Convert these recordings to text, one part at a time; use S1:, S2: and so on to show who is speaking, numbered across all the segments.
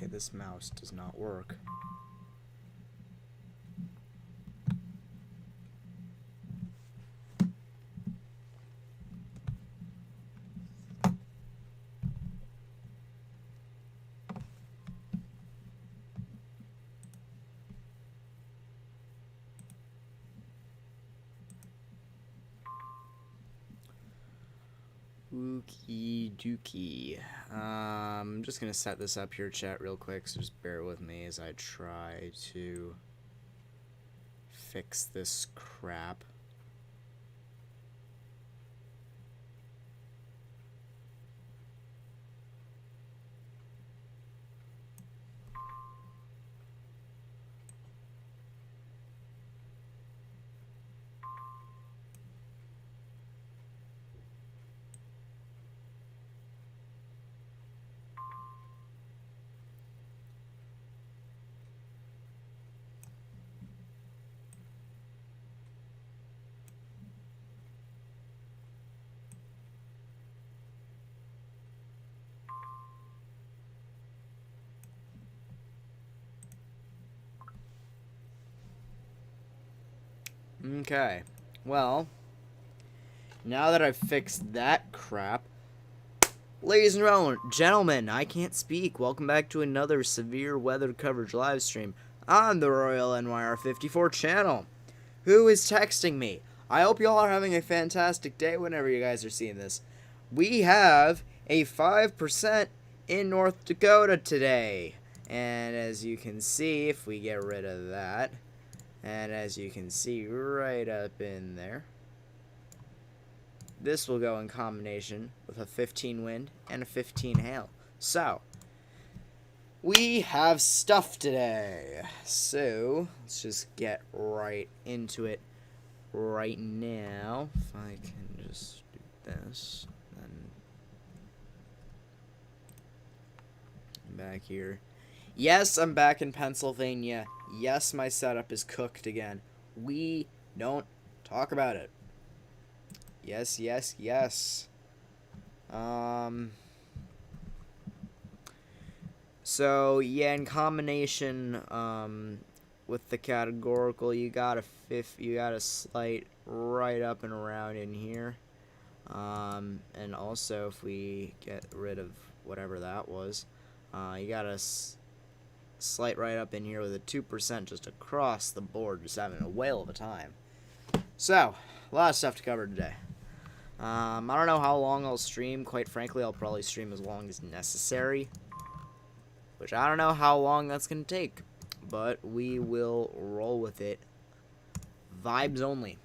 S1: Okay, this mouse does not work. Okie dokie. I'm just gonna set this up here, chat, real quick, so just bear with me as I try to fix this crap. Okay, well, now that I've fixed that crap, ladies and gentlemen, I can't speak. Welcome back to another severe weather coverage live stream on the Royal NYR54 channel. Who is texting me? I hope y'all are having a fantastic day whenever you guys are seeing this. We have a 5% in North Dakota today. And as you can see, if we get rid of that, and as you can see right up in there, this will go in combination with a 15 wind and a 15 hail. So, we have stuff today. So, let's just get right into it right now. If I can just do this, then back here. Yes, I'm back in Pennsylvania. Yes, my setup is cooked again. We don't talk about it. Yes, yes, yes. So yeah, in combination with the categorical, you got a slight right up and around in here. And also if we get rid of whatever that was, you got a slight right up in here with a 2% just across the board, just having a whale of a time. So, a lot of stuff to cover today. I don't know how long I'll stream. Quite frankly, I'll probably stream as long as necessary, which I don't know how long that's going to take, but we will roll with it. Vibes only.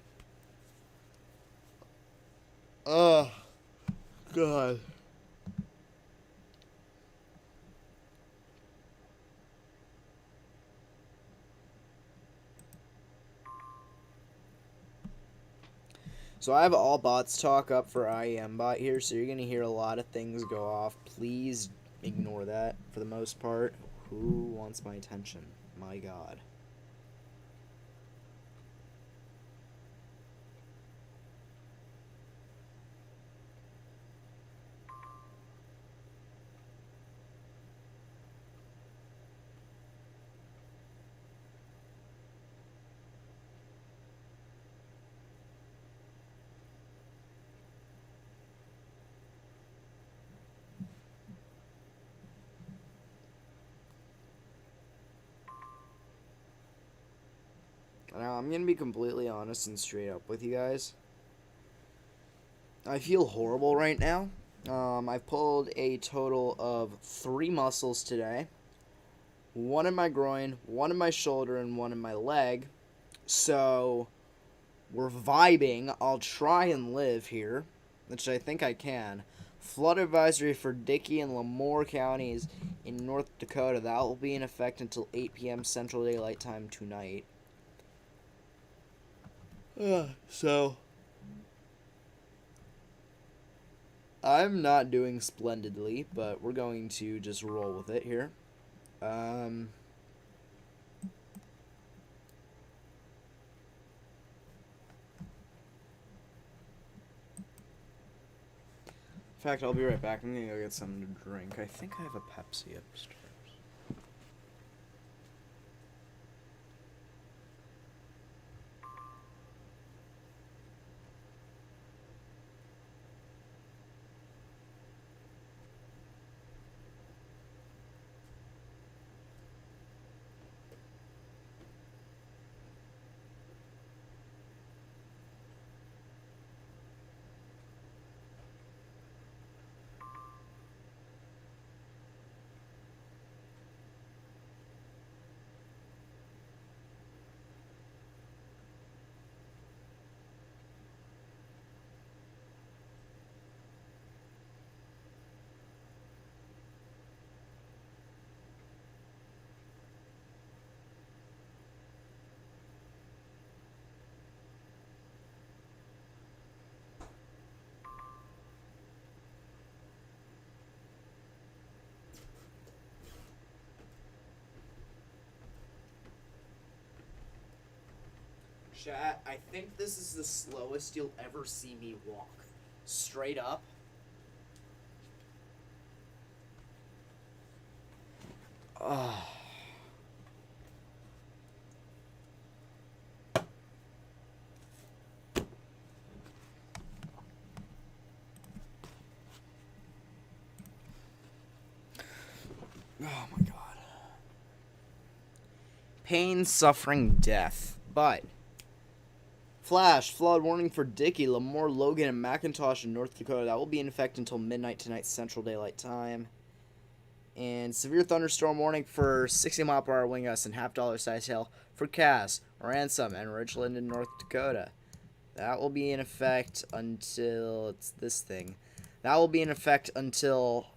S1: Oh, God. So I have all bots talk up for IEM bot here, so you're going to hear a lot of things go off. Please ignore that for the most part. Who wants my attention? My God. Now, I'm going to be completely honest and straight up with you guys. I feel horrible right now. I've pulled a total of 3 muscles today. 1 in my groin, 1 in my shoulder, and 1 in my leg. So, we're vibing. I'll try and live here, which I think I can. Flood advisory for Dickey and Lemoore counties in North Dakota. That will be in effect until 8 p.m. Central Daylight Time tonight. So, I'm not doing splendidly, but we're going to just roll with it here. In fact, I'll be right back. I'm gonna go get something to drink. I think I have a Pepsi upstairs. Chat, I think this is the slowest you'll ever see me walk. Straight up. Oh. Oh my god. Pain, suffering, death. But flash, flood warning for Dickey, Lemoore, Logan, and McIntosh in North Dakota. That will be in effect until midnight tonight, Central Daylight Time. And severe thunderstorm warning for 60-mile-per-hour wind gusts and half-dollar size hail for Cass, Ransom, and Richland in North Dakota. That will be in effect until... It's this thing. That will be in effect until...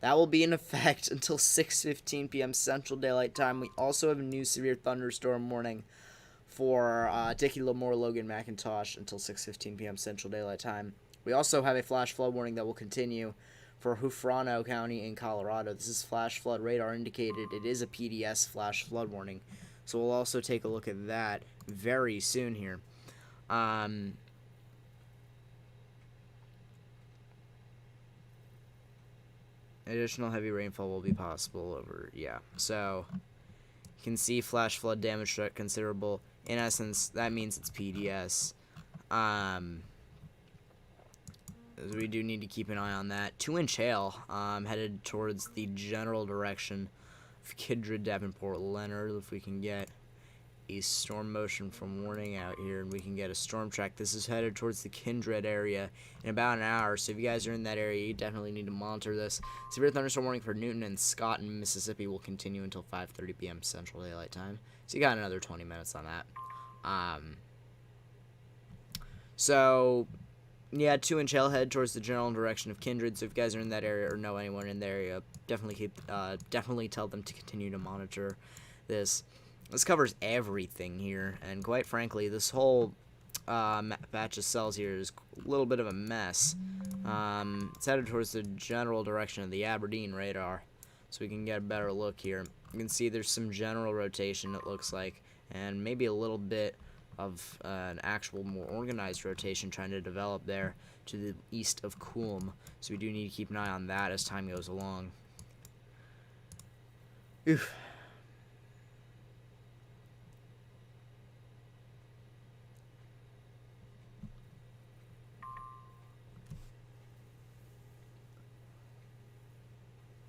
S1: That will be in effect until 6:15 p.m. Central Daylight Time. We also have a new severe thunderstorm warning for Dickey, Lemoore, Logan, McIntosh until 6:15 p.m. Central Daylight Time. We also have a flash flood warning that will continue for Hufrano County in Colorado. This is flash flood radar indicated. It is a PDS flash flood warning. So we'll also take a look at that very soon here. Additional heavy rainfall will be possible over, so you can see flash flood damage threat considerable. In essence, that means it's PDS. We do need to keep an eye on that. 2-inch hail headed towards the general direction of Kindred, Davenport, Leonard. If we can get a storm motion from warning out here and we can get a storm track. This is headed towards the Kindred area in about an hour, so if you guys are in that area, you definitely need to monitor this. Severe thunderstorm warning for Newton and Scott in Mississippi will continue until 5:30 p.m. Central Daylight Time. So you got another 20 minutes on that. Yeah, 2-inch hail head towards the general direction of Kindred. So if you guys are in that area or know anyone in the area, definitely tell them to continue to monitor this. This covers everything here, and quite frankly, this whole batch of cells here is a little bit of a mess. It's headed towards the general direction of the Aberdeen radar, so we can get a better look here. You can see there's some general rotation, it looks like, and maybe a little bit of an actual more organized rotation trying to develop there to the east of Coulm. So we do need to keep an eye on that as time goes along. Oof.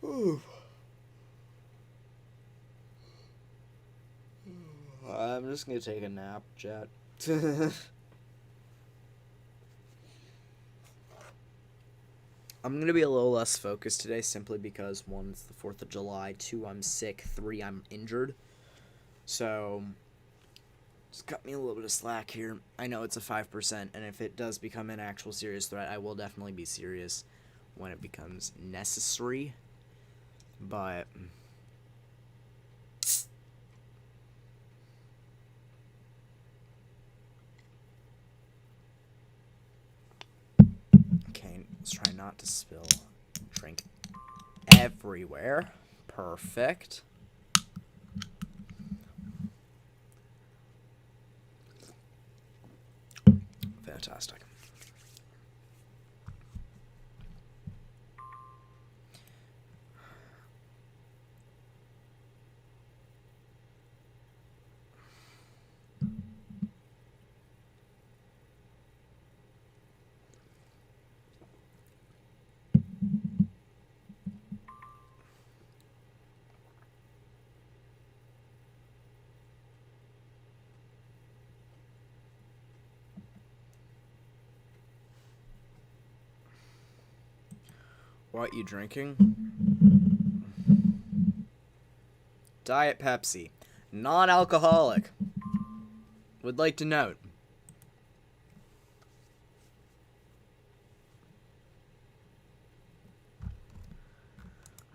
S1: Oof. I'm just gonna take a nap, chat. I'm gonna be a little less focused today simply because 1, it's the 4th of July, 2, I'm sick, 3, I'm injured. So, just cut me a little bit of slack here. I know it's a 5%, and if it does become an actual serious threat, I will definitely be serious when it becomes necessary. But okay, let's try not to spill drink everywhere. Perfect. Fantastic. What you drinking? Diet Pepsi. Non-alcoholic. Would like to note.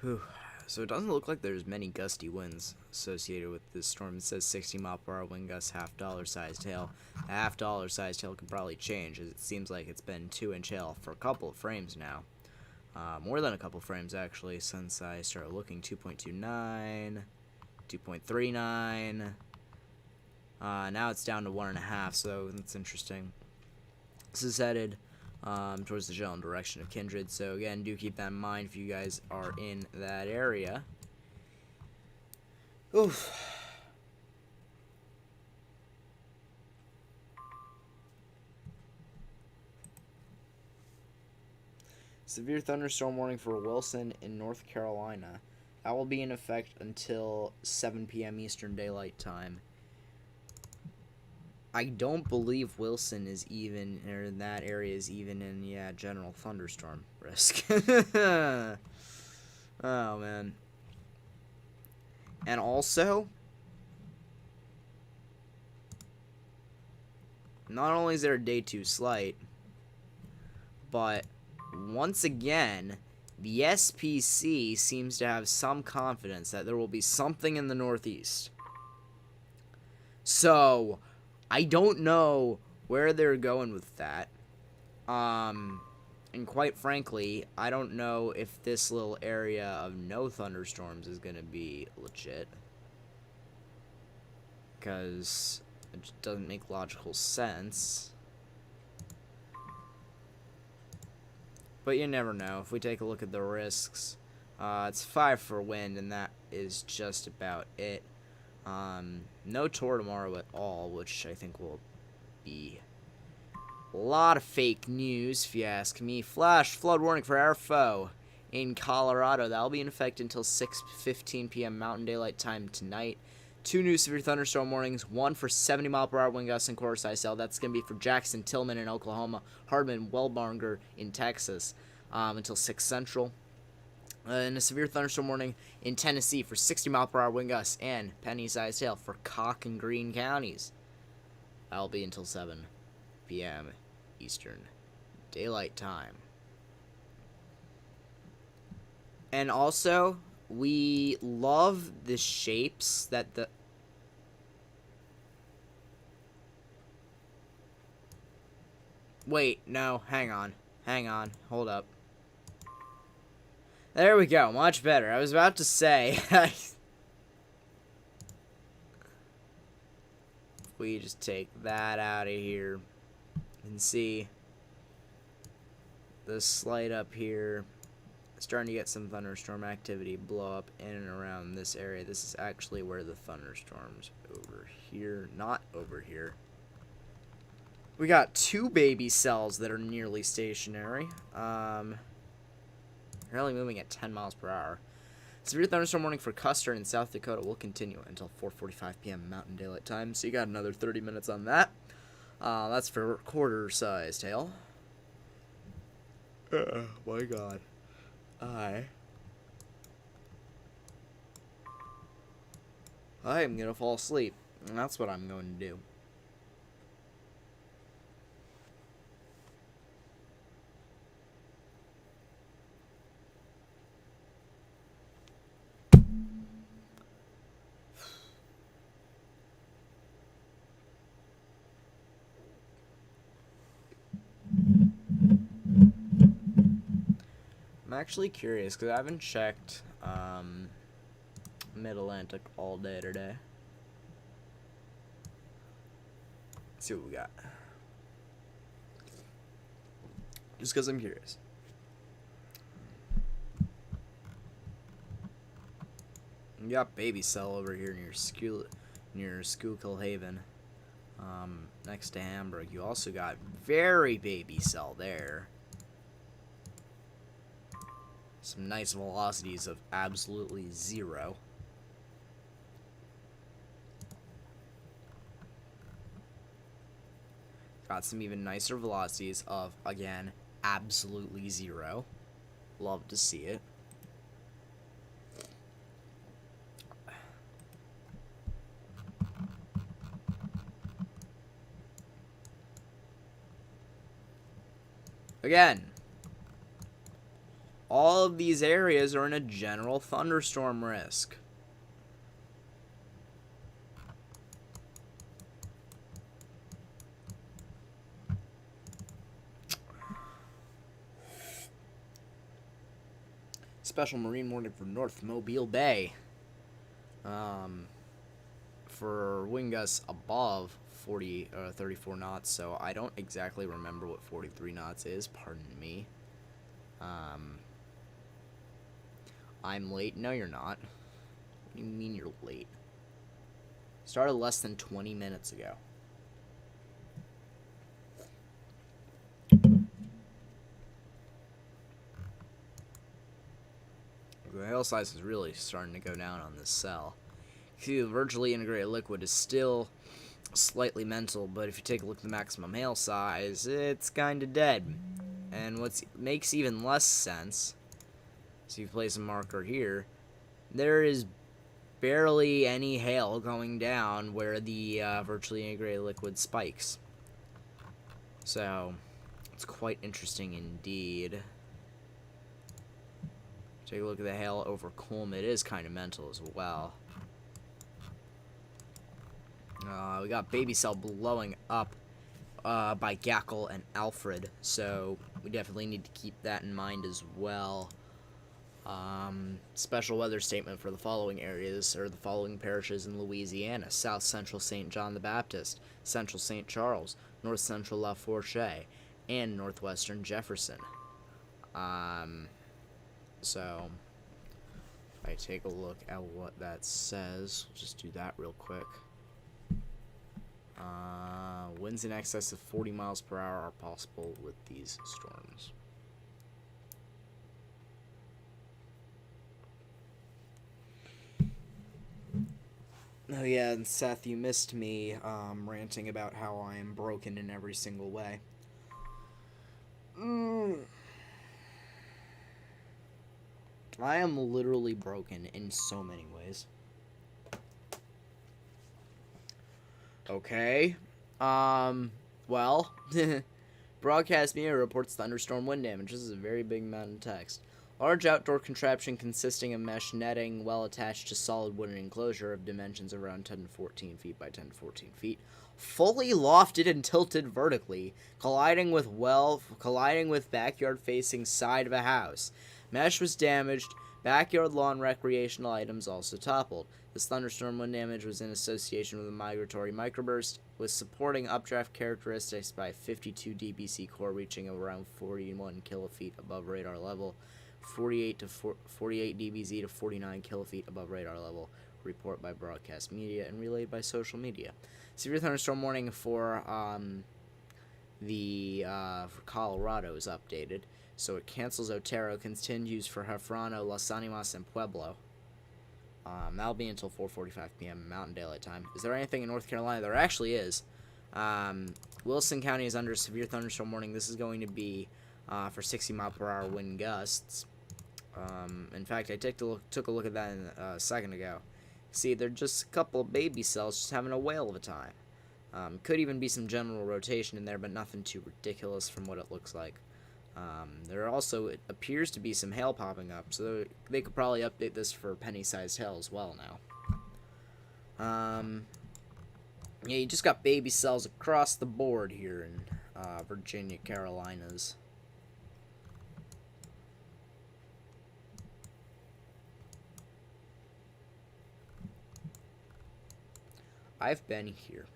S1: Whew. So it doesn't look like there's many gusty winds associated with this storm. It says 60-mile-per-hour wind gusts, half-dollar sized hail. A half-dollar sized hail could probably change, as it seems like it's been 2-inch hail for a couple of frames now. More than a couple frames, actually, since I started looking. 2.29, 2.39. Now it's down to 1.5, so that's interesting. This is headed towards the general direction of Kindred, so again, do keep that in mind if you guys are in that area. Oof. Severe thunderstorm warning for Wilson in North Carolina. That will be in effect until 7 p.m. Eastern Daylight Time. I don't believe Wilson is even, or that area is even in, general thunderstorm risk. Oh, man. And also, not only is there a day 2 slight, but once again, the SPC seems to have some confidence that there will be something in the northeast. So, I don't know where they're going with that. And quite frankly, I don't know if this little area of no thunderstorms is going to be legit. Because it just doesn't make logical sense. But you never know. If we take a look at the risks, it's 5 for wind, and that is just about it. No tour tomorrow at all, which I think will be a lot of fake news, if you ask me. Flash flood warning for our foe in Colorado. That'll be in effect until 6:15 p.m. Mountain Daylight Time tonight. 2 new severe thunderstorm warnings, 1 for 70-mile-per-hour wind gusts in Course ISL. That's going to be for Jackson, Tillman in Oklahoma, Hardman, Wellbarger in Texas until 6 Central. And a severe thunderstorm warning in Tennessee for 60-mile-per-hour wind gusts and penny-sized hail for Cock and Greene counties. That'll be until 7 p.m. Eastern Daylight Time. And also, we love the shapes that the... Wait, no, hang on, hold up. There we go, much better. I was about to say... we just take that out of here and see the slide up here. Starting to get some thunderstorm activity blow up in and around this area. This is actually where the thunderstorms over here, not over here. We got 2 baby cells that are nearly stationary. Currently moving at 10 miles per hour. Severe thunderstorm warning for Custer in South Dakota will continue until 4:45 p.m. Mountain Daylight Time. So you got another 30 minutes on that. That's for quarter-sized hail. My God. I am gonna fall asleep, and that's what I'm going to do. I'm actually curious, because I haven't checked Mid-Atlantic all day today. Let's see what we got. Just because I'm curious. You got baby cell over here near Schuylkill Haven, next to Hamburg. You also got very baby cell there. Some nice velocities of absolutely 0. Got some even nicer velocities of, again, absolutely 0. Love to see it. Again, all of these areas are in a general thunderstorm risk. Special marine warning for North Mobile Bay. for wind gusts above 34 knots, so I don't exactly remember what 43 knots is, pardon me. I'm late. No, you're not. What do you mean you're late? Started less than 20 minutes ago. The hail size is really starting to go down on this cell. See, the virtually integrated liquid is still slightly mental, but if you take a look at the maximum hail size, it's kind of dead. And what makes even less sense, so you place a marker here, there is barely any hail going down where the virtually integrated liquid spikes. So, it's quite interesting indeed. Take a look at the hail over Culm. It is kind of mental as well. We got Baby Cell blowing up by Gackle and Alfred, so we definitely need to keep that in mind as well. Special weather statement for the following areas, or the following parishes in Louisiana: South Central St. John the Baptist, Central St. Charles, North Central La Fourche, and Northwestern Jefferson. So, if I take a look at what that says, we'll just do that real quick. Winds in excess of 40 miles per hour are possible with these storms. Oh yeah, and Seth, you missed me ranting about how I am broken in every single way. I am literally broken in so many ways. Okay. Well, broadcast media reports thunderstorm wind damage. This is a very big amount of text. Large outdoor contraption consisting of mesh netting well attached to solid wooden enclosure of dimensions around 10 to 14 feet by 10 to 14 feet. Fully lofted and tilted vertically, colliding with backyard facing side of a house. Mesh was damaged. Backyard lawn recreational items also toppled. This thunderstorm wind damage was in association with a migratory microburst, with supporting updraft characteristics by 52 dBc core reaching around 41 kilofeet above radar level, 48 dBz to 49 kilofeet above radar level. Report by broadcast media and relayed by social media. Severe thunderstorm warning for Colorado is updated. So it cancels Otero, continues for Jefrano, Las Animas, and Pueblo. That'll be until 4:45 p.m. Mountain Daylight Time. Is there anything in North Carolina? There actually is. Wilson County is under severe thunderstorm warning. This is going to be for 60 mile per hour wind gusts. In fact, I took a look at that a second ago. See, they're just a couple of baby cells just having a whale of a time. Could even be some general rotation in there, but nothing too ridiculous from what it looks like. There also, it appears to be some hail popping up, so they could probably update this for penny-sized hail as well now. Yeah, you just got baby cells across the board here in Virginia, Carolinas. I've been here.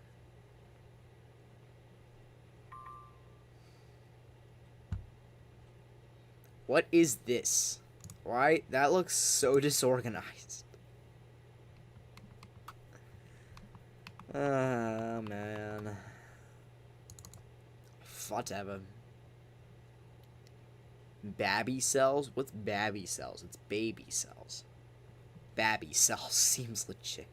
S1: What is this? Why? That looks so disorganized. Oh, man. Whatever. Babby cells? What's babby cells? It's baby cells. Babby cells seems legit.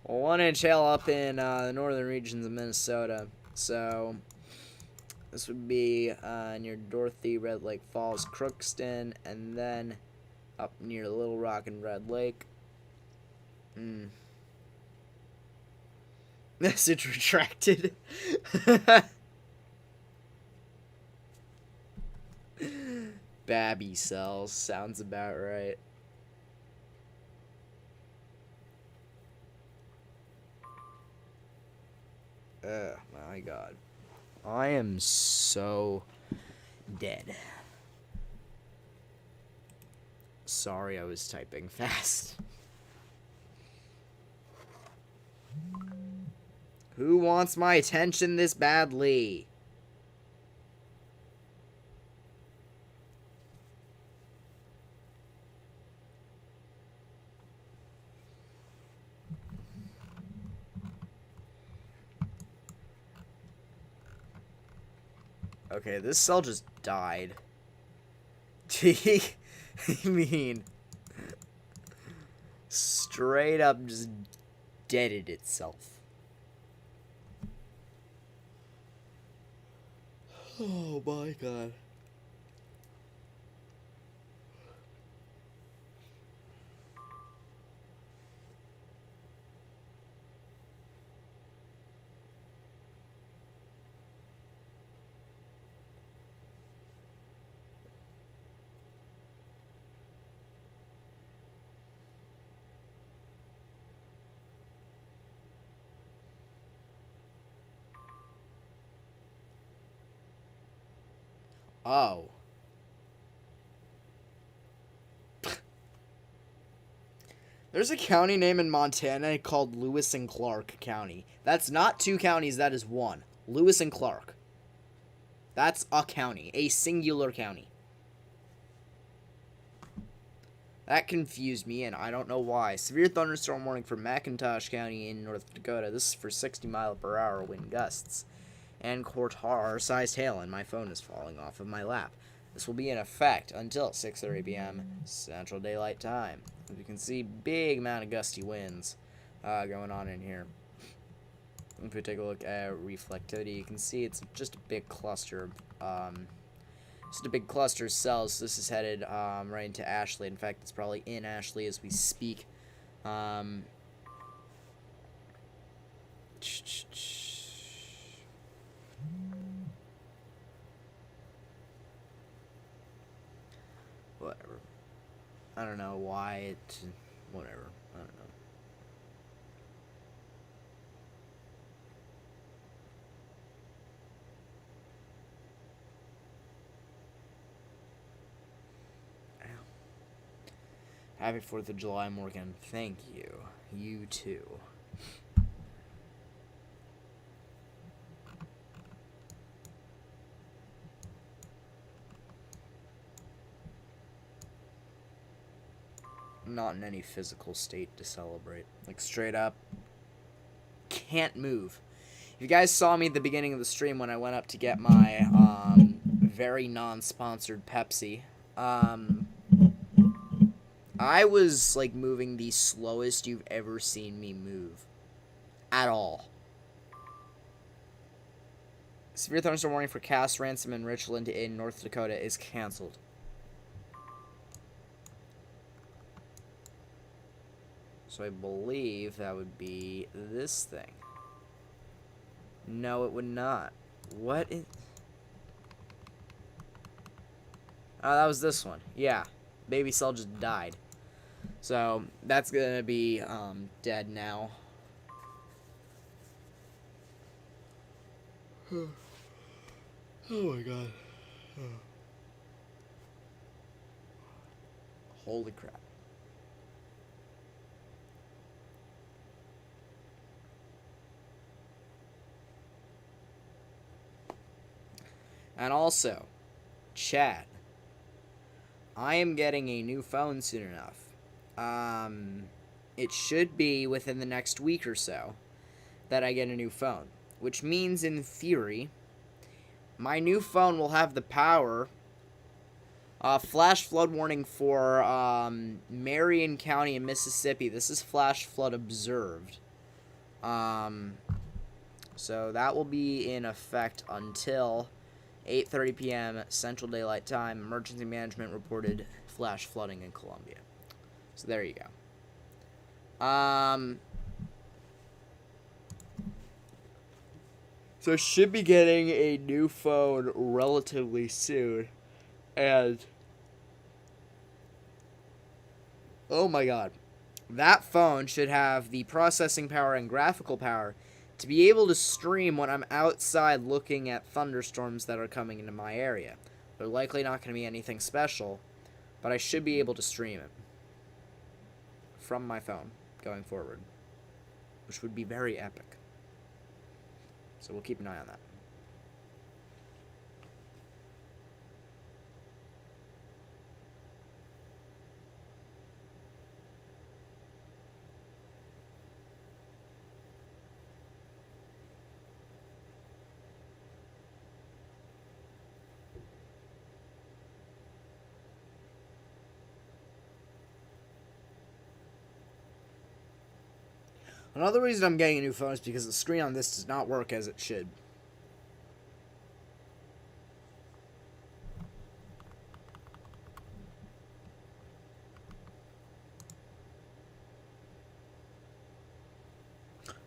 S1: 1 inch hail up in the northern regions of Minnesota. So, this would be near Dorothy, Red Lake Falls, Crookston, and then up near Little Rock and Red Lake. Message retracted. Babby cells. Sounds about right. Oh my god. I am so dead. Sorry, I was typing fast. Who wants my attention this badly? Okay, this cell just died. I mean, straight up just deaded itself. Oh my god. Oh. There's a county name in Montana called Lewis and Clark County. That's not 2 counties, that is 1. Lewis and Clark. That's a county. A singular county. That confused me, and I don't know why. Severe thunderstorm warning for McIntosh County in North Dakota. This is for 60-mile-per-hour wind gusts. And Cortar-sized hail, and my phone is falling off of my lap. This will be in effect until 6:30 p.m. Central Daylight Time. As you can see, big amount of gusty winds going on in here. If we take a look at reflectivity, you can see it's just a big cluster of cells. This is headed right into Ashley. In fact, it's probably in Ashley as we speak. Whatever. I don't know why it... Whatever. I don't know. Happy 4th of July, Morgan. Thank you. You too. I'm not in any physical state to celebrate. Like, straight up, can't move. If you guys saw me at the beginning of the stream when I went up to get my very non-sponsored Pepsi, I was, like, moving the slowest you've ever seen me move. At all. Severe thunderstorm warning for Cass, Ransom, and Richland in North Dakota is canceled. So I believe that would be this thing. No, it would not. What is... Oh, that was this one. Yeah. Baby cell just died. So, that's gonna be, dead now. Oh my god. Holy crap. And also, chat, I am getting a new phone soon enough. It should be within the next week or so that I get a new phone, which means in theory, my new phone will have the power. Flash flood warning for Marion County in Mississippi. This is flash flood observed. So that will be in effect until 8:30 p.m. Central Daylight Time. Emergency management reported flash flooding in Columbia. So there you go. So should be getting a new phone relatively soon. And oh my god. That phone should have the processing power and graphical power to be able to stream when I'm outside looking at thunderstorms that are coming into my area. They're likely not going to be anything special, but But I should be able to stream it from my phone going forward, which would be very epic. So we'll keep an eye on that. Another reason I'm getting a new phone is because the screen on this does not work as it should.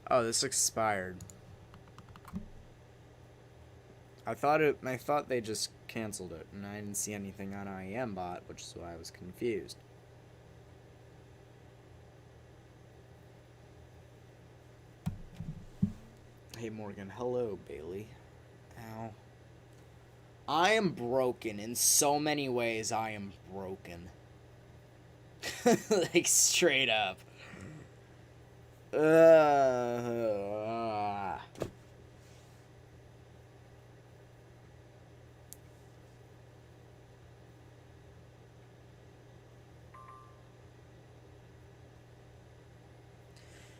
S1: Oh, this expired. I thought they just canceled it, and I didn't see anything on IEMbot, which is why I was confused. Hey Morgan, hello Bailey. Ow. I am broken in so many ways. I am broken. Like straight up.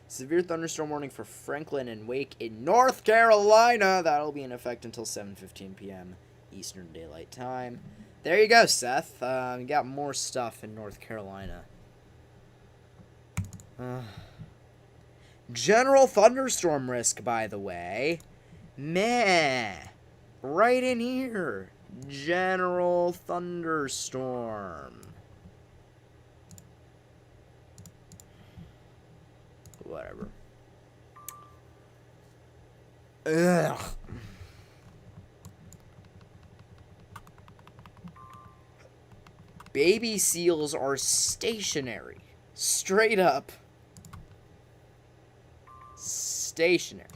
S1: Severe thunderstorm warning for Franklin and Wake in North Carolina. That'll be in effect until 7:15 p.m. Eastern Daylight Time. There you go, Seth. You got more stuff in North Carolina. General thunderstorm risk, by the way. Meh. Right in here. General thunderstorm. Whatever. Ugh. Baby seals are stationary. Straight up. Stationary.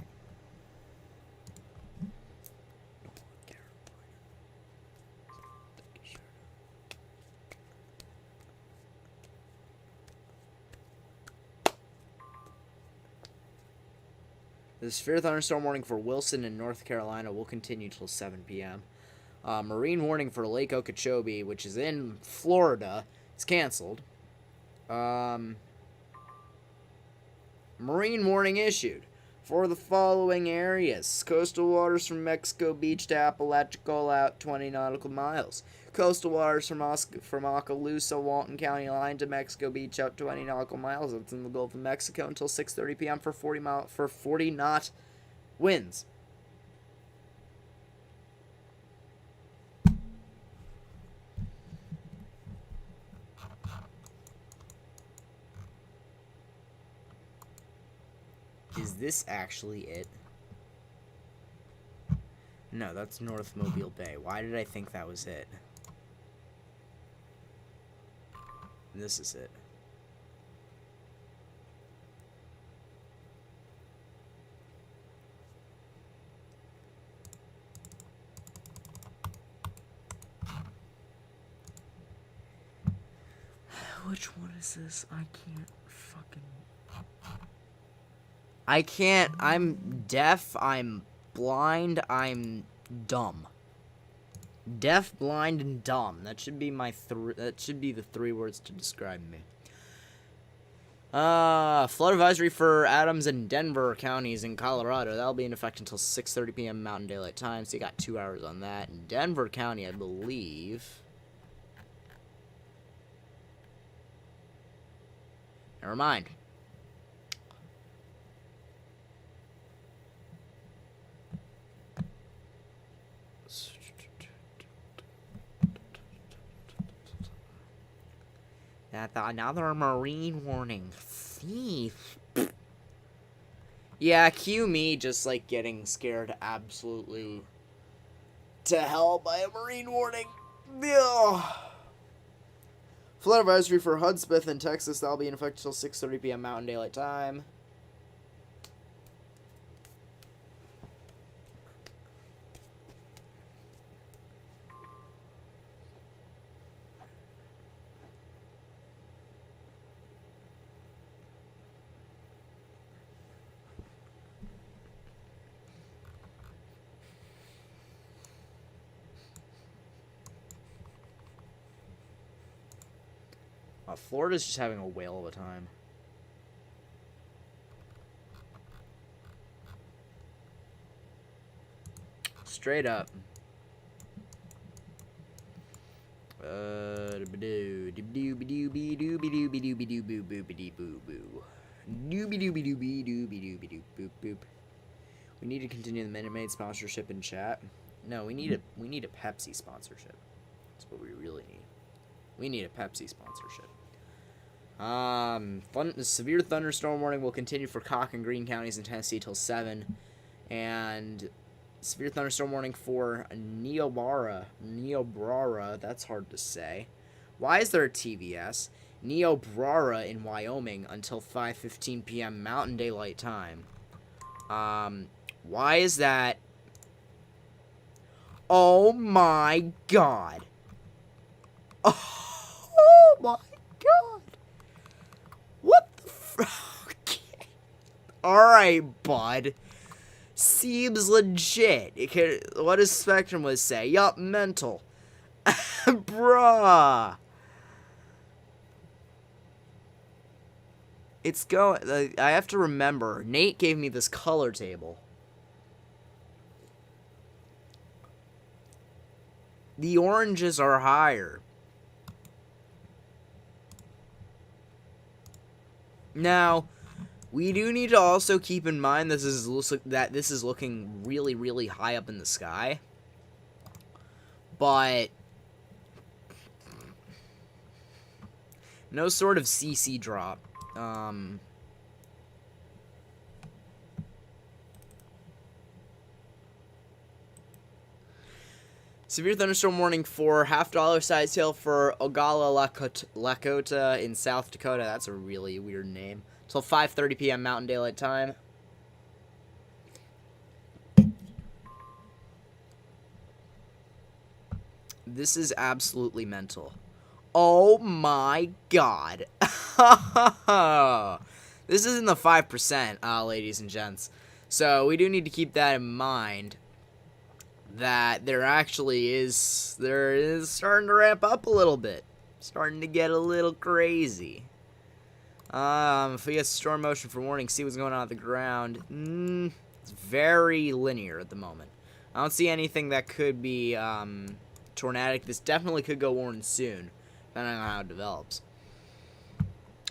S1: The severe thunderstorm warning for Wilson in North Carolina will continue till 7 p.m. Marine warning for Lake Okeechobee, which is in Florida, is canceled. Marine warning issued for the following areas. Coastal waters from Mexico Beach to Apalachicola out 20 nautical miles. Coastal waters from Okaloosa, Walton County line to Mexico Beach out 20 nautical miles. That's in the Gulf of Mexico until 6:30 p.m. for 40 knot winds. Is this actually it? No, that's North Mobile Bay. Why did I think that was it? This is it. Which one is this? I can't fucking... I can't. I'm deaf. I'm blind. I'm dumb. Deaf, blind, and dumb. That should be my that should be the 3 words to describe me. Flood advisory for Adams and Denver counties in Colorado. That'll be in effect until 6:30 p.m. Mountain Daylight Time. So you got 2 hours on that. In Denver County, I believe. Never mind. Another marine warning. Thief. Yeah, cue me just like getting scared absolutely to hell by a marine warning. Ugh. Flood advisory for Hudspeth in Texas. That'll be in effect until 6:30 p.m. Mountain Daylight Time. Florida's just having a whale of a time. Straight up. We need to continue the Minute Maid sponsorship in chat. No, we need a Pepsi sponsorship. That's what we really need. We need a Pepsi sponsorship. Severe thunderstorm warning will continue for Cock and Greene counties in Tennessee till 7, and severe thunderstorm warning for Niobrara, that's hard to say. Why is there a TVS? Niobrara in Wyoming until 5:15 p.m. Mountain Daylight Time. Why is that? Oh my god. Oh my god. What the okay. Alright, bud. Seems legit. What does Spectrum was say? Yup, mental. Bruh. It's going. I have to remember. Nate gave me this color table. The oranges are higher. Now, we do need to also keep in mind this is looking really, really high up in the sky. But no sort of CC drop. Severe thunderstorm warning for $50 size hail for Ogalla, Lakota in South Dakota. That's a really weird name. Till 5:30 p.m. Mountain Daylight Time. This is absolutely mental. Oh my god. This is in the 5%, ladies and gents. So we do need to keep that in mind. That there is starting to ramp up a little bit. Starting to get a little crazy. If we get storm motion for warning, see what's going on at the ground. It's very linear at the moment. I don't see anything that could be tornadic. This definitely could go orange soon, depending on how it develops.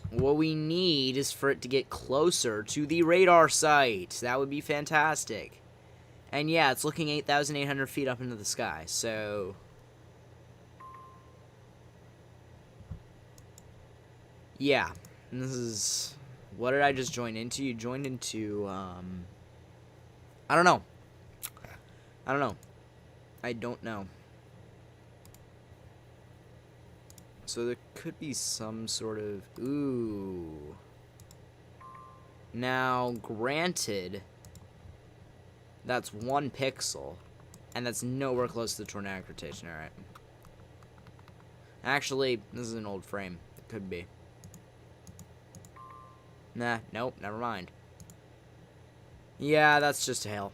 S1: What we need is for it to get closer to the radar site. That would be fantastic. And yeah, it's looking 8,800 feet up into the sky, so yeah. And this is, what did I just join into? You joined into, I don't know. I don't know. So there could be some sort of, ooh. Now, granted, that's 1 pixel, and that's nowhere close to the tornadic rotation, alright. Actually, this is an old frame. It could be. Nah, nope, never mind. Yeah, that's just hail.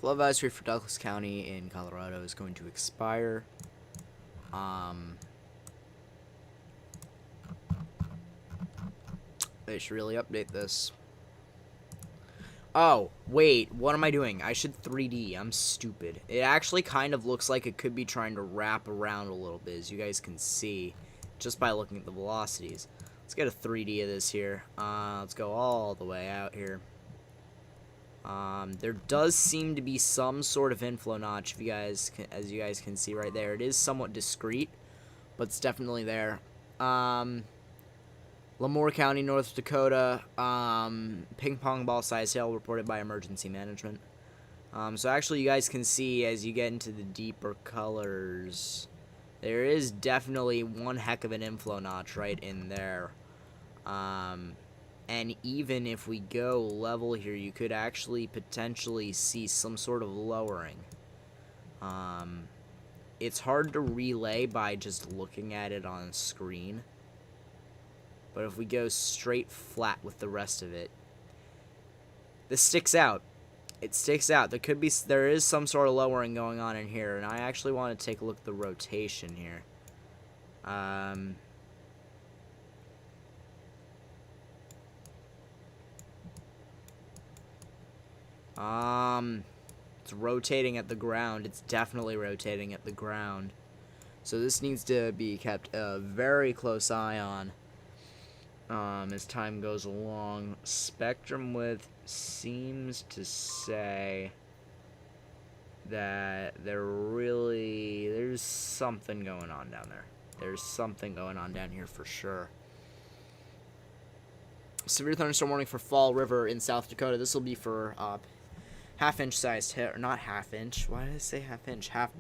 S1: Flood advisory for Douglas County in Colorado is going to expire. They should really update this. Oh, wait, what am I doing? I should 3D. I'm stupid. It actually kind of looks like it could be trying to wrap around a little bit, as you guys can see, just by looking at the velocities. Let's get a 3D of this here. Let's go all the way out here. There does seem to be some sort of inflow notch, as you guys can see right there. It is somewhat discreet, but it's definitely there. Lemoore County, North Dakota, ping pong ball size hail reported by emergency management. So actually you guys can see as you get into the deeper colors, there is definitely one heck of an inflow notch right in there. And even if we go level here, you could actually potentially see some sort of lowering. It's hard to relay by just looking at it on screen. But if we go straight flat with the rest of it, This sticks out. It sticks out. There is some sort of lowering going on in here, and I actually want to take a look at the rotation here. It's rotating at the ground. It's definitely rotating at the ground. So this needs to be kept a very close eye on as time goes along. Spectrum width seems to say that there's something going on down there. There's something going on down here for sure. Severe thunderstorm warning for Fall River in South Dakota. This will be for half-inch sized hail, or not half-inch. Why did I say half-inch? $half.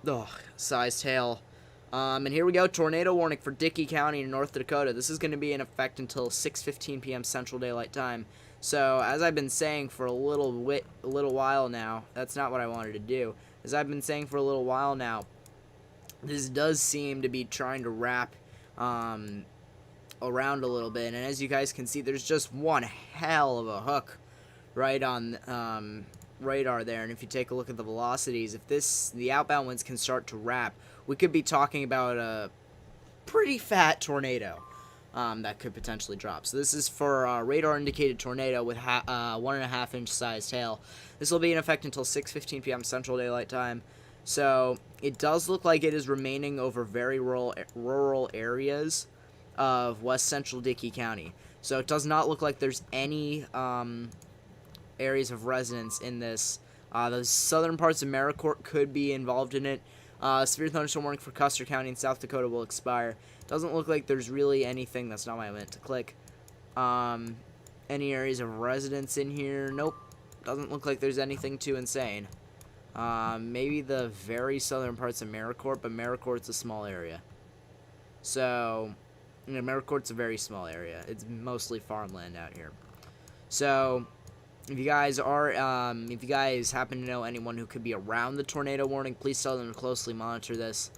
S1: Ugh, sized hail. And here we go. Tornado warning for Dickey County in North Dakota. This is going to be in effect until 6:15 p.m. Central Daylight Time. So, as I've been saying for a little while now, that's not what I wanted to do. As I've been saying for a little while now, this does seem to be trying to wrap around a little bit. And as you guys can see, there's just one hell of a hook right on radar there. And if you take a look at the velocities, if the outbound winds can start to wrap, we could be talking about a pretty fat tornado that could potentially drop. So this is for radar indicated tornado with 1.5 inch sized hail. This will be in effect until 6:15 p.m. Central Daylight Time. So it does look like it is remaining over very rural areas of west central Dickey County. So it does not look like there's any areas of residence in this. The southern parts of Maricourt could be involved in it. Severe thunderstorm warning for Custer County in South Dakota will expire. Doesn't look like there's really anything. That's not what I meant to click. Any areas of residence in here? Nope. Doesn't look like there's anything too insane. Maybe the very southern parts of Maricourt, but Maricourt's a small area. So, Maricourt's a very small area. It's mostly farmland out here. So, if you guys happen to know anyone who could be around the tornado warning, please tell them to closely monitor this.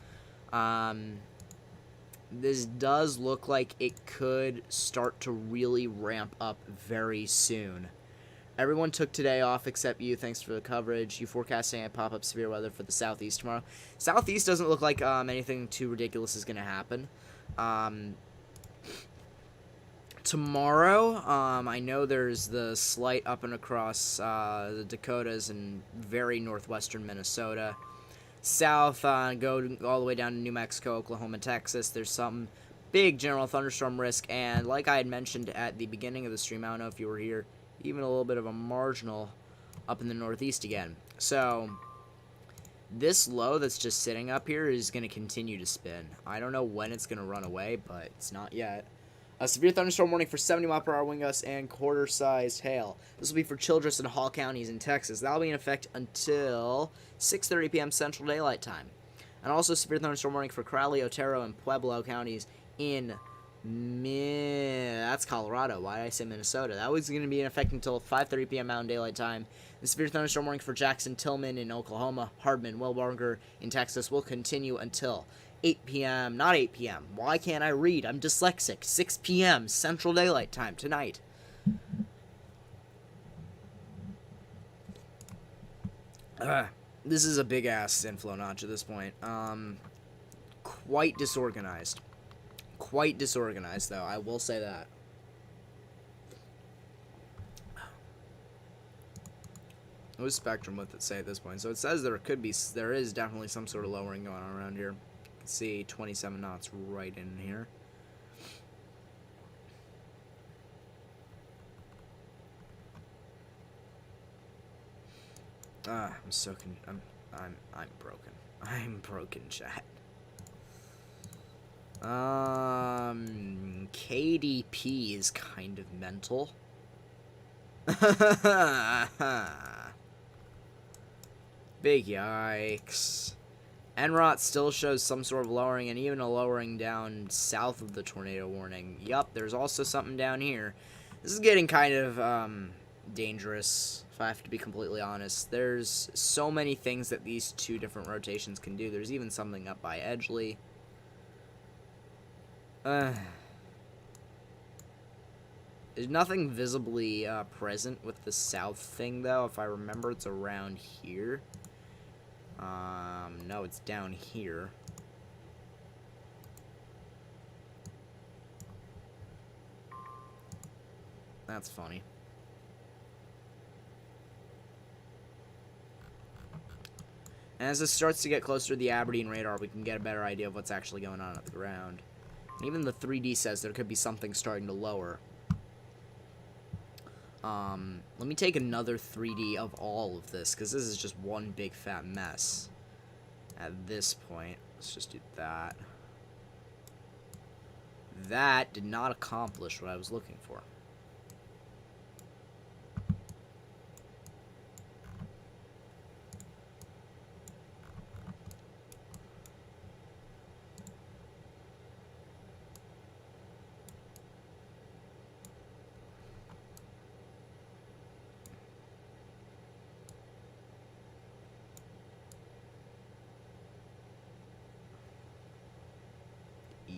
S1: This does look like it could start to really ramp up very soon. Everyone took today off except you. Thanks for the coverage. You forecasting a pop-up severe weather for the southeast tomorrow. Southeast doesn't look like anything too ridiculous is going to happen. Tomorrow, I know there's the slight up and across the Dakotas and very northwestern Minnesota. South, go all the way down to New Mexico, Oklahoma, Texas. There's some big general thunderstorm risk, and like I had mentioned at the beginning of the stream, I don't know if you were here, even a little bit of a marginal up in the northeast again. So, this low that's just sitting up here is going to continue to spin. I don't know when it's going to run away, but it's not yet. A severe thunderstorm warning for 70-mile-per-hour wind gusts and quarter-sized hail. This will be for Childress and Hall counties in Texas. That will be in effect until 6:30 p.m. Central Daylight Time. And also severe thunderstorm warning for Crowley, Otero, and Pueblo counties in that's Colorado. Why did I say Minnesota? That was going to be in effect until 5:30 p.m. Mountain Daylight Time. The severe thunderstorm warning for Jackson, Tillman in Oklahoma, Hardman, Wilbarger in Texas will continue until 8 p.m. Not 8 p.m. Why can't I read? I'm dyslexic. 6 p.m. Central Daylight Time tonight. This is a big-ass inflow notch at this point. Quite disorganized. Quite disorganized, though. I will say that. What does spectrum width it say at this point? So it says there is definitely some sort of lowering going on around here. You can see 27 knots right in here. I'm broken. I'm broken, chat. KDP is kind of mental. Big yikes. NROT still shows some sort of lowering, and even a lowering down south of the tornado warning. Yup, there's also something down here. This is getting kind of, dangerous, if I have to be completely honest. There's so many things that these two different rotations can do. There's even something up by Edgeley. There's nothing visibly present with the south thing, though. If I remember, it's around here. No, it's down here. That's funny. And as this starts to get closer to the Aberdeen radar, we can get a better idea of what's actually going on at the ground. And even the 3D says there could be something starting to lower. Let me take another 3D of all of this, because this is just one big fat mess. At this point, let's just do that. That did not accomplish what I was looking for.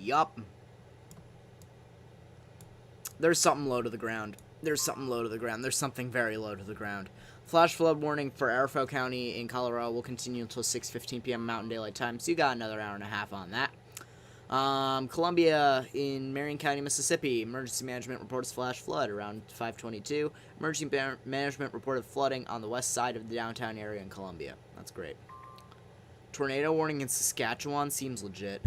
S1: Yup. There's something low to the ground. There's something low to the ground. There's something very low to the ground. Flash flood warning for Arifel County in Colorado will continue until 6:15 p.m. Mountain Daylight Time, so you got another hour and a half on that. Columbia in Marion County, Mississippi. Emergency management reports flash flood around 5:22. Emergency management reported flooding on the west side of the downtown area in Columbia. That's great. Tornado warning in Saskatchewan seems legit.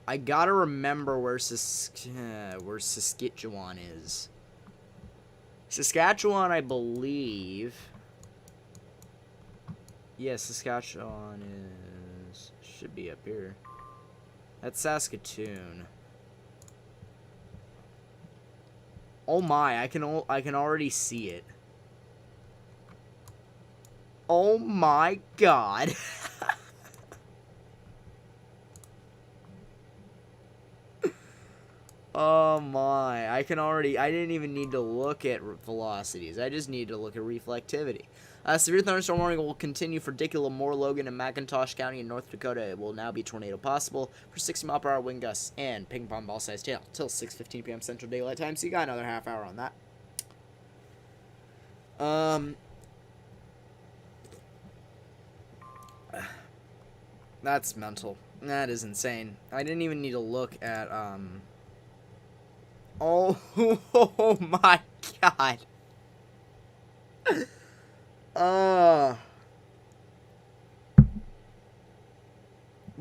S1: I gotta remember where Saskatchewan is. Saskatchewan, I believe. Yeah, Saskatchewan should be up here. That's Saskatoon. Oh my, I can already see it. Oh my god. Oh my, I didn't even need to look at velocities. I just need to look at reflectivity. Severe thunderstorm warning will continue for Dickula, Moore, Logan, and McIntosh County in North Dakota. It will now be tornado possible for 60-mile-per-hour wind gusts and ping-pong ball-sized hail till 6:15 p.m. Central Daylight Time, so you got another half hour on that. That's mental. That is insane. I didn't even need to look at, Oh, oh my god.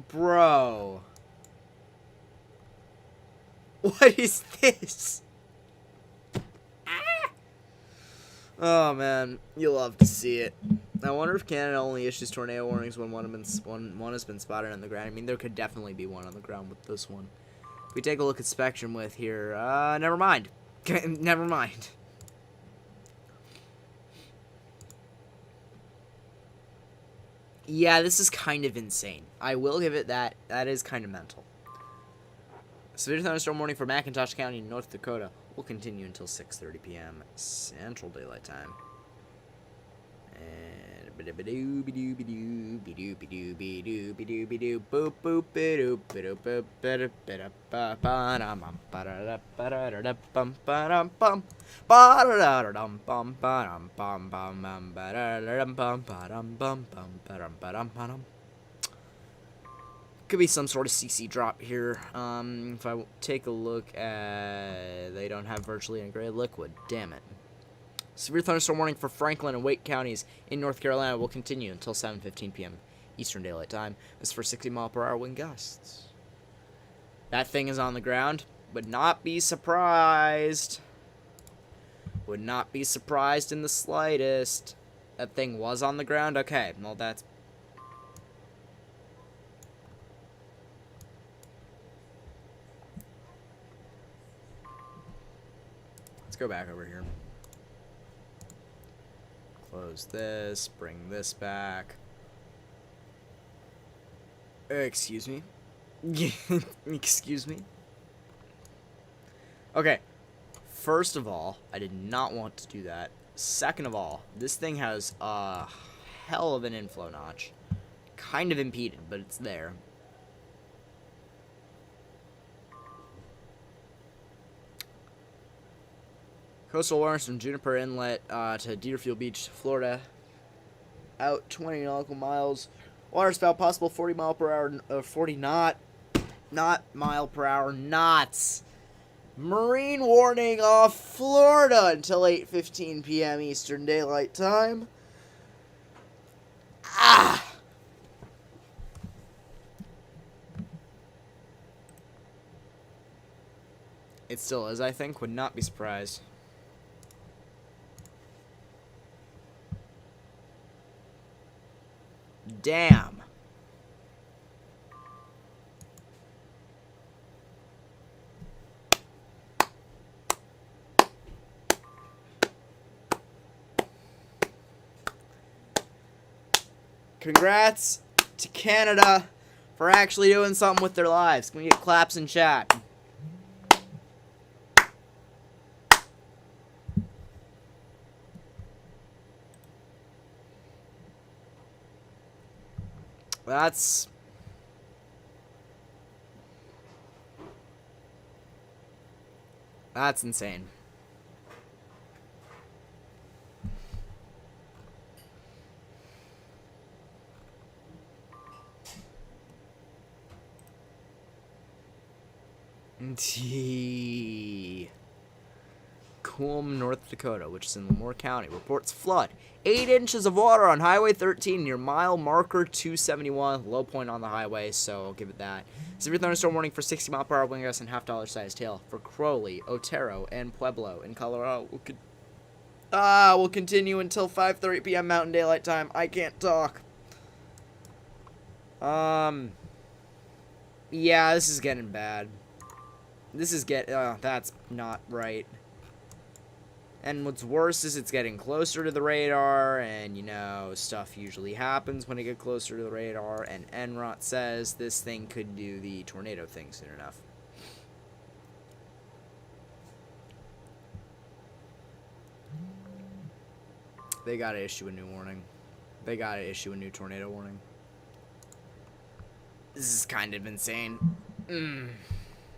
S1: Bro. What is this? Oh man, you love to see it. I wonder if Canada only issues tornado warnings when one has been spotted on the ground. I mean, there could definitely be one on the ground with this one. If we take a look at spectrum width here, never mind. Never mind. Yeah, this is kind of insane. I will give it that. That is kind of mental. Severe thunderstorm warning for McIntosh County in North Dakota will continue until 6:30 p.m. Central Daylight Time. Could be some sort of CC drop here. If I take a look at, they don't have virtually integrated liquid. Damn it. Severe thunderstorm warning for Franklin and Wake counties in North Carolina will continue until 7:15 p.m. Eastern Daylight Time. This is for 60-mile-per-hour wind gusts. That thing is on the ground. Would not be surprised. Would not be surprised in the slightest. That thing was on the ground? Okay, well that's... Let's go back over here. Close this, bring this back. Excuse me. Excuse me. Okay. First of all, I did not want to do that. Second of all, this thing has a hell of an inflow notch. Kind of impeded, but it's there. Coastal waters from Juniper Inlet to Deerfield Beach, Florida. Out 20 nautical miles. Water spout possible 40 mile per hour, 40 not mile per hour knots. Marine warning off Florida until 8:15 p.m. Eastern Daylight Time. Ah! It still is, I think. Would not be surprised. Damn. Congrats to Canada for actually doing something with their lives. Can we get claps in chat? That's insane. Coom, North Dakota, which is in Lemoore County, reports flood. 8 inches of water on Highway 13 near mile marker 271. Low point on the highway, so I'll give it that. Severe thunderstorm warning for 60 mile per hour wind gusts and $half sized hail for Crowley, Otero, and Pueblo in Colorado. Will continue until 5:30 p.m. Mountain Daylight Time. I can't talk. Yeah, this is getting bad. That's not right. And what's worse is it's getting closer to the radar, and, you know, stuff usually happens when it gets closer to the radar, and NROT says this thing could do the tornado thing soon enough. They gotta issue a new warning. They gotta issue a new tornado warning. This is kind of insane.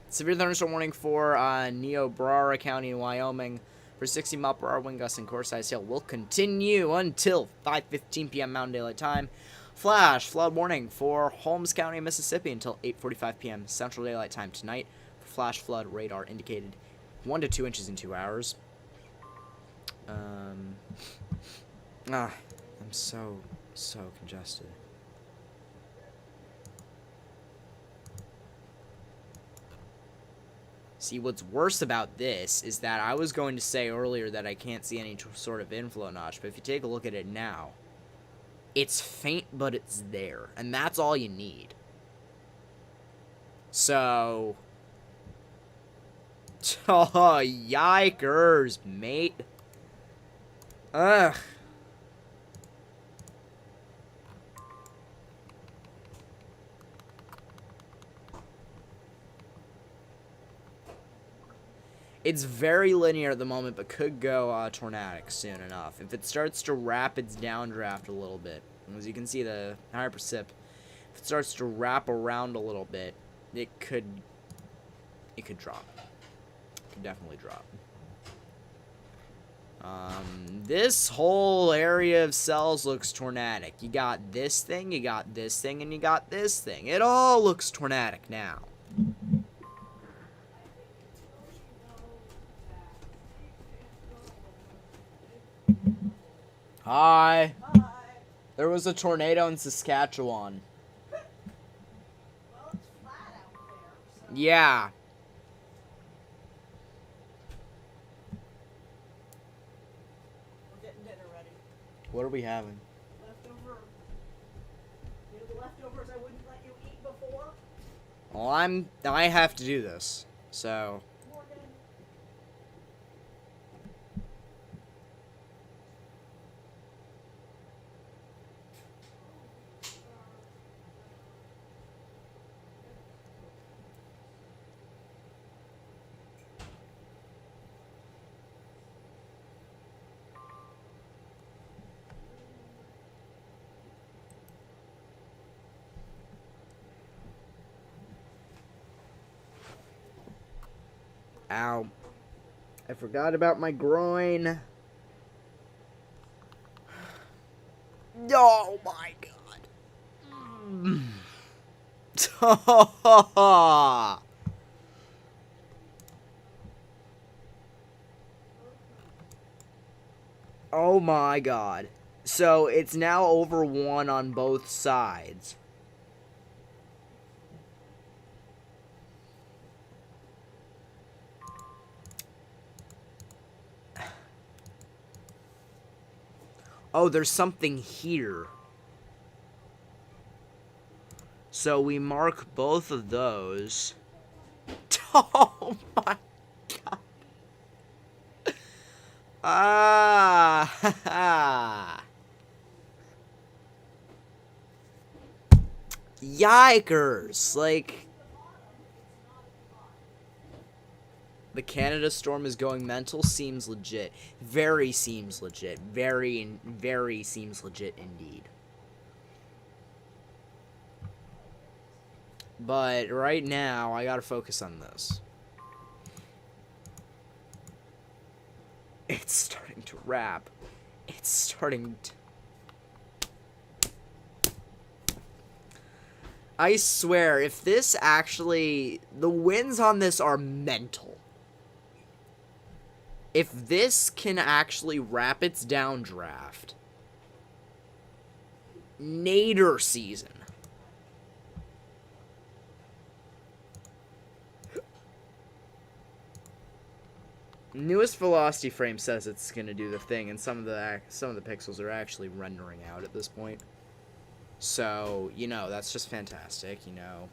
S1: Severe thunderstorm warning for Niobrara County in Wyoming for 60 mile per hour wind gusts and core-sized hail will continue until 5:15 p.m. Mountain Daylight Time. Flash flood warning for Holmes County, Mississippi until 8:45 p.m. Central Daylight Time tonight. Flash flood radar indicated 1 to 2 inches in 2 hours. I'm so congested. See, what's worse about this is that I was going to say earlier that I can't see any sort of inflow notch, but if you take a look at it now, it's faint, but it's there, and that's all you need. So, oh, yikers, mate. Ugh. It's very linear at the moment, but could go tornadic soon enough. If it starts to wrap its downdraft a little bit, as you can see the higher precip, if it starts to wrap around a little bit, it could drop. It could definitely drop. This whole area of cells looks tornadic. You got this thing, you got this thing, and you got this thing. It all looks tornadic now. Hi. Hi. There was a tornado in Saskatchewan.
S2: Well, it's flat out there. So.
S1: Yeah.
S2: We're getting dinner ready.
S1: What are we having?
S2: Leftover. You know the leftovers I wouldn't let you eat before?
S1: Well, I have to do this. So.
S2: Morgan.
S1: Ow. I forgot about my groin. Oh my god. Oh my god. So it's now over 1 on both sides. Oh, there's something here. So we mark both of those. Oh my god. Ah. Yikers. Like, the Canada storm is going mental seems legit. Very seems legit. Very seems legit indeed. But right now, I gotta focus on this. It's starting to wrap. It's starting to... I swear, if this actually... The winds on this are mental. If this can actually wrap its downdraft... Nader season. Newest velocity frame says it's gonna do the thing, and some of the pixels are actually rendering out at this point. So, you know, that's just fantastic, you know.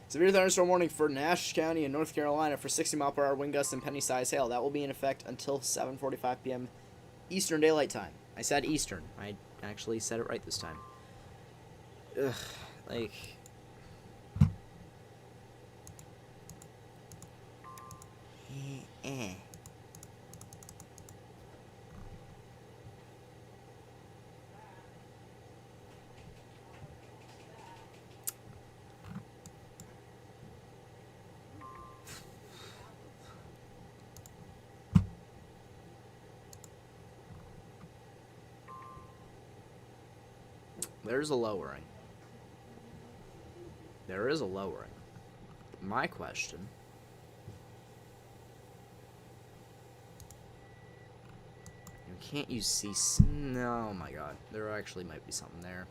S1: Severe thunderstorm warning for Nash County in North Carolina for 60-mile-per-hour wind gusts and penny-sized hail. That will be in effect until 7:45 p.m. Eastern Daylight Time. I said Eastern. I actually said it right this time. Ugh, like... There's a lowering. There is a lowering. My question... Can't you see... No, oh my god. There actually might be something there.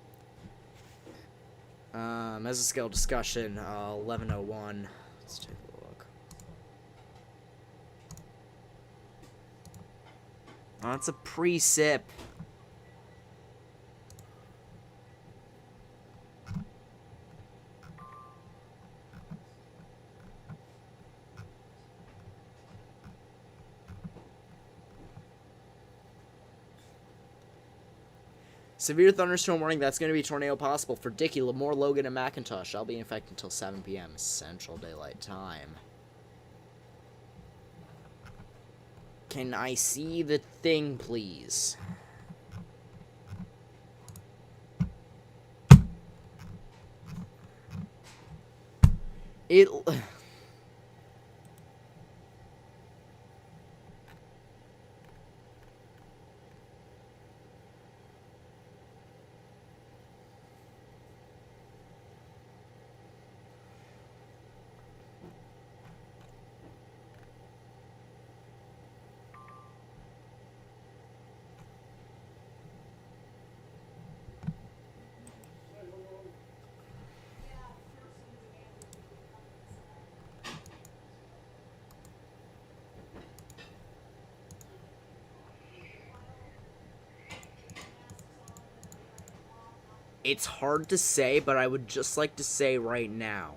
S1: Mesoscale discussion, 1101. Let's take a look. Oh, it's a precip. Severe thunderstorm warning. That's going to be tornado possible for Dickey, Lemoore, Logan, and McIntosh. I'll be in effect until 7 p.m. Central Daylight Time. Can I see the thing, please? It... It's hard to say, but I would just like to say right now.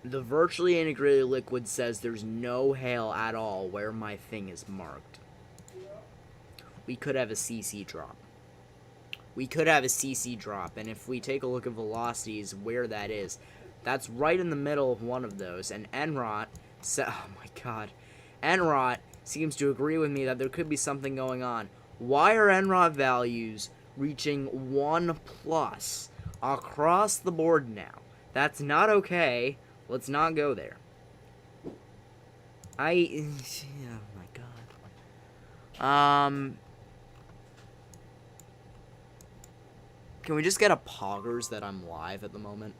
S1: The virtually integrated liquid says there's no hail at all where my thing is marked. We could have a CC drop. We could have a CC drop, and if we take a look at velocities where that is, that's right in the middle of one of those, and NROT oh my god, NROT seems to agree with me that there could be something going on Why are NROD values reaching 1 plus across the board now? That's not okay. Let's not go there. Oh my god. Can we just get a poggers that I'm live at the moment?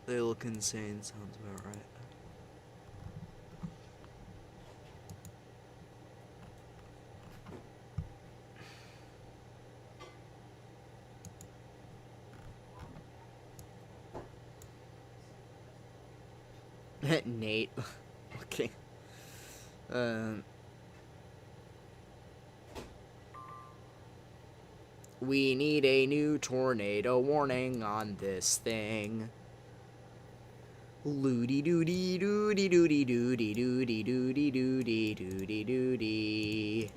S1: They look insane, sounds about right. Nate. Okay. We need a new tornado warning on this thing. Loody doody doody doody doody doody doody doody doody doody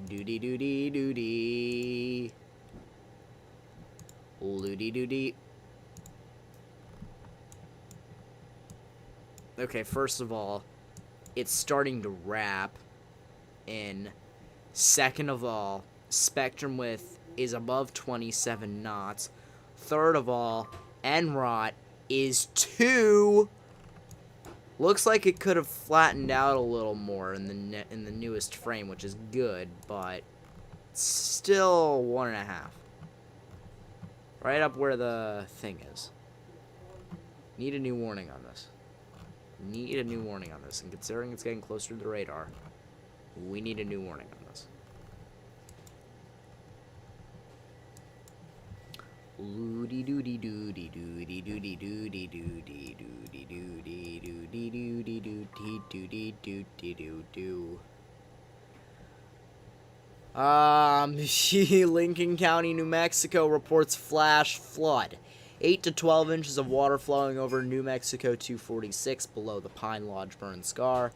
S1: doody doody doody loody doody. Okay, first of all, it's starting to wrap in. Second of all, spectrum width is above 27 knots. Third of all, NROT is 2. Looks like it could have flattened out a little more in the newest frame, which is good, but still 1.5. Right up where the thing is. Need a new warning on this. Need a new warning on this, and considering it's getting closer to the radar, we need a new warning on this. Loody doody doody doody doody doody doody doody doody doody doody doody doody doody doo. Lincoln County, New Mexico reports flash flood. 8 to 12 inches of water flowing over New Mexico 246 below the Pine Lodge burn scar.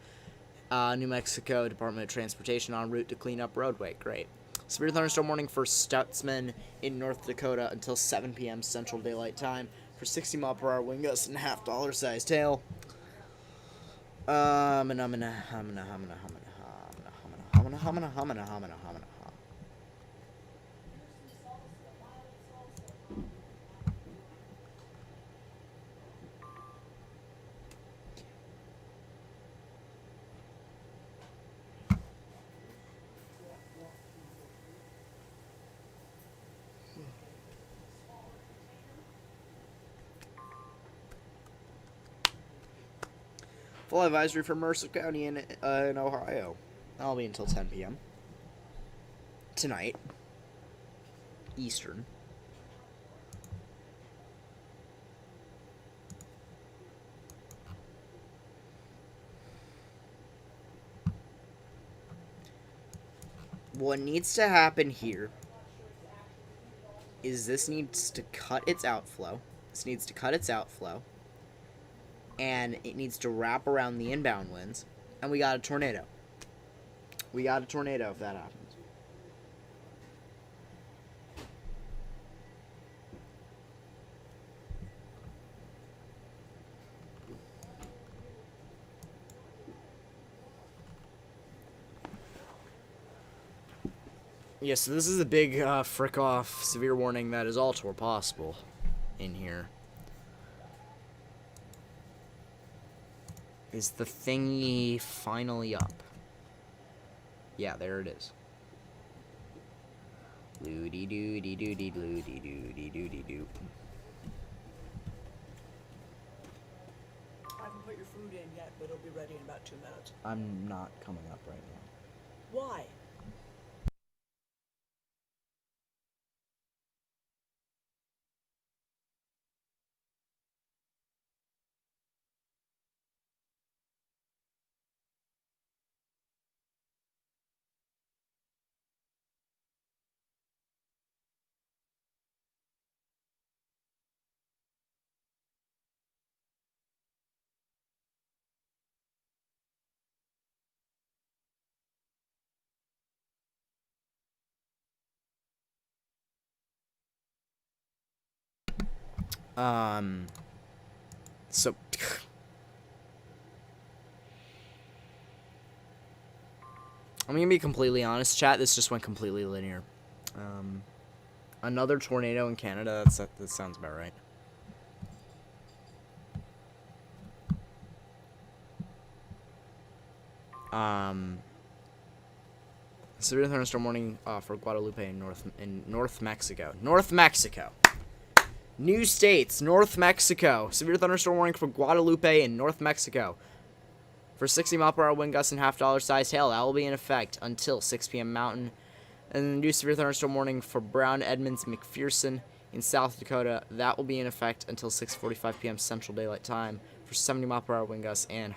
S1: New Mexico Department of Transportation en route to clean up roadway. Great. Severe thunderstorm warning for Stutzman in North Dakota until 7 p.m. Central Daylight Time for 60-mile-per-hour wind gusts and half dollar-sized hail. Full advisory for Mercer County in Ohio. That'll be until 10 p.m. tonight, Eastern. What needs to happen here is this needs to cut its outflow. This needs to cut its outflow. And it needs to wrap around the inbound winds. And we got a tornado. We got a tornado if that happens. Yeah, so this is a big frick-off severe warning that is all too possible in here. Is the thingy finally up? Yeah, there it is. Loody doody doody loody doody doody doo.
S2: I haven't put your food in yet, but it'll be ready in about 2 minutes.
S1: I'm not coming up right now.
S2: Why?
S1: So I'm gonna be completely honest, chat. This just went completely linear. Another tornado in Canada. That sounds about right. Severe thunderstorm warning for Guadalupe in North Mexico. North Mexico. New states, North Mexico. Severe thunderstorm warning for Guadalupe in North Mexico. For 60-mile-per-hour wind gusts and half-dollar sized hail, that will be in effect until 6 p.m. Mountain. And the new severe thunderstorm warning for Brown, Edmonds, McPherson in South Dakota, that will be in effect until 6:45 p.m. Central Daylight Time for 70-mile-per-hour wind gusts and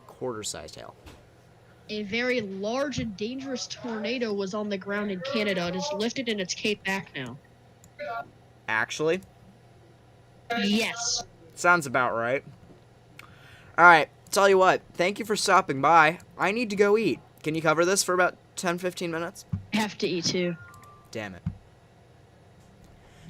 S1: quarter-sized hail.
S3: A very large and dangerous tornado was on the ground in Canada. It is lifted and it's came back now.
S1: Actually?
S3: Yes.
S1: Sounds about right. Alright, tell you what. Thank you for stopping by. I need to go eat. Can you cover this for about 10-15 minutes?
S3: I have to eat too.
S1: Damn it.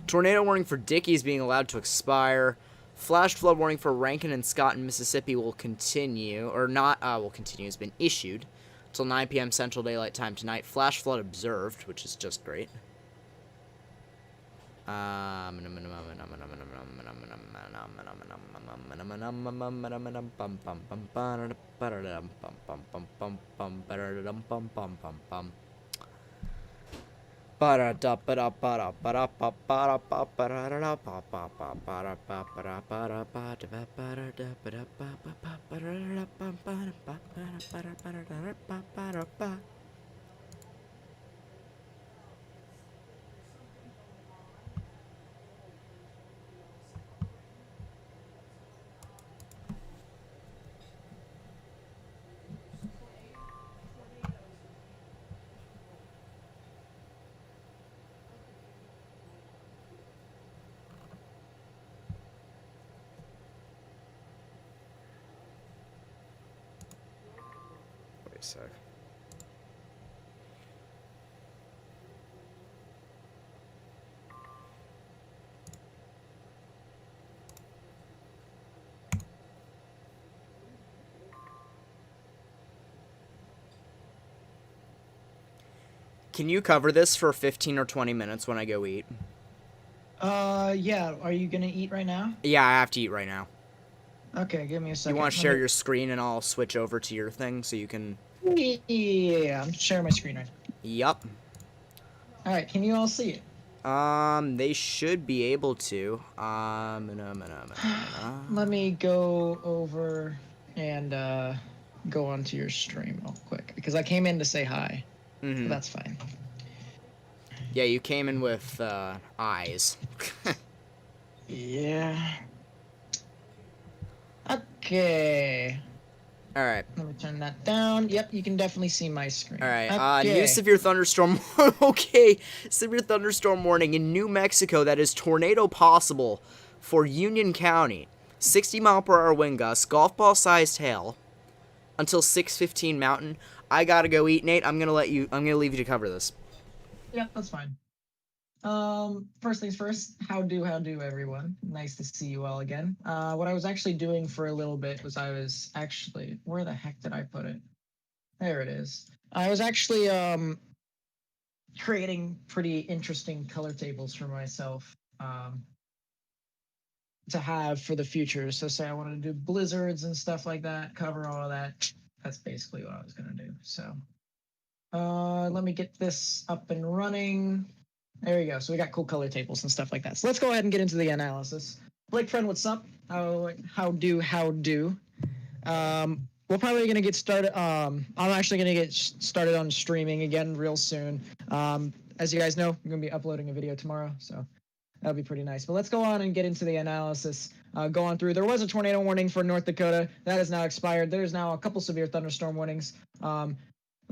S1: Tornado warning for Dickey's being allowed to expire. Flash flood warning for Rankin and Scott in Mississippi will continue, or not, will continue, has been issued until 9 p.m. Central Daylight Time tonight. Flash flood observed, which is just great. Wait a sec. Can you cover this for 15 or 20 minutes when I go eat?
S4: Yeah. Are you gonna eat right now?
S1: Yeah, I have to eat right now.
S4: Okay, give me a second.
S1: You want to share your screen and I'll switch over to your thing so you can...
S4: Yeah, I'm sharing my screen right now.
S1: Yup.
S4: Alright, can you all see it?
S1: They should be able to.
S4: Let me go over and, go onto your stream real quick, because I came in to say hi.
S1: Mm-hmm.
S4: So that's fine.
S1: Yeah, you came in with, eyes.
S4: Yeah. Okay.
S1: Alright.
S4: Let me turn that down. Yep, you can definitely see my screen.
S1: Alright,
S4: okay.
S1: new severe thunderstorm. Okay, severe thunderstorm warning in New Mexico that is tornado possible for Union County. 60-mile-per-hour wind gusts, golf ball sized hail until 6:15 Mountain. I gotta go eat, Nate. I'm gonna leave you to cover this.
S4: Yep, that's fine. First things first, how do everyone? Nice to see you all again. What I was actually doing for a little bit was where the heck did I put it? There it is. I was actually, creating pretty interesting color tables for myself, to have for the future. So say I wanted to do blizzards and stuff like that, cover all of that. That's basically what I was gonna do. So, let me get this up and running. There we go. So we got cool color tables and stuff like that. So let's go ahead and get into the analysis. Blake friend, what's up? How do? We're probably gonna get started. I'm actually gonna get started on streaming again real soon. As you guys know, I'm gonna be uploading a video tomorrow, so that'll be pretty nice. But let's go on and get into the analysis. Go on through. There was a tornado warning for North Dakota that has now expired. There's now a couple severe thunderstorm warnings.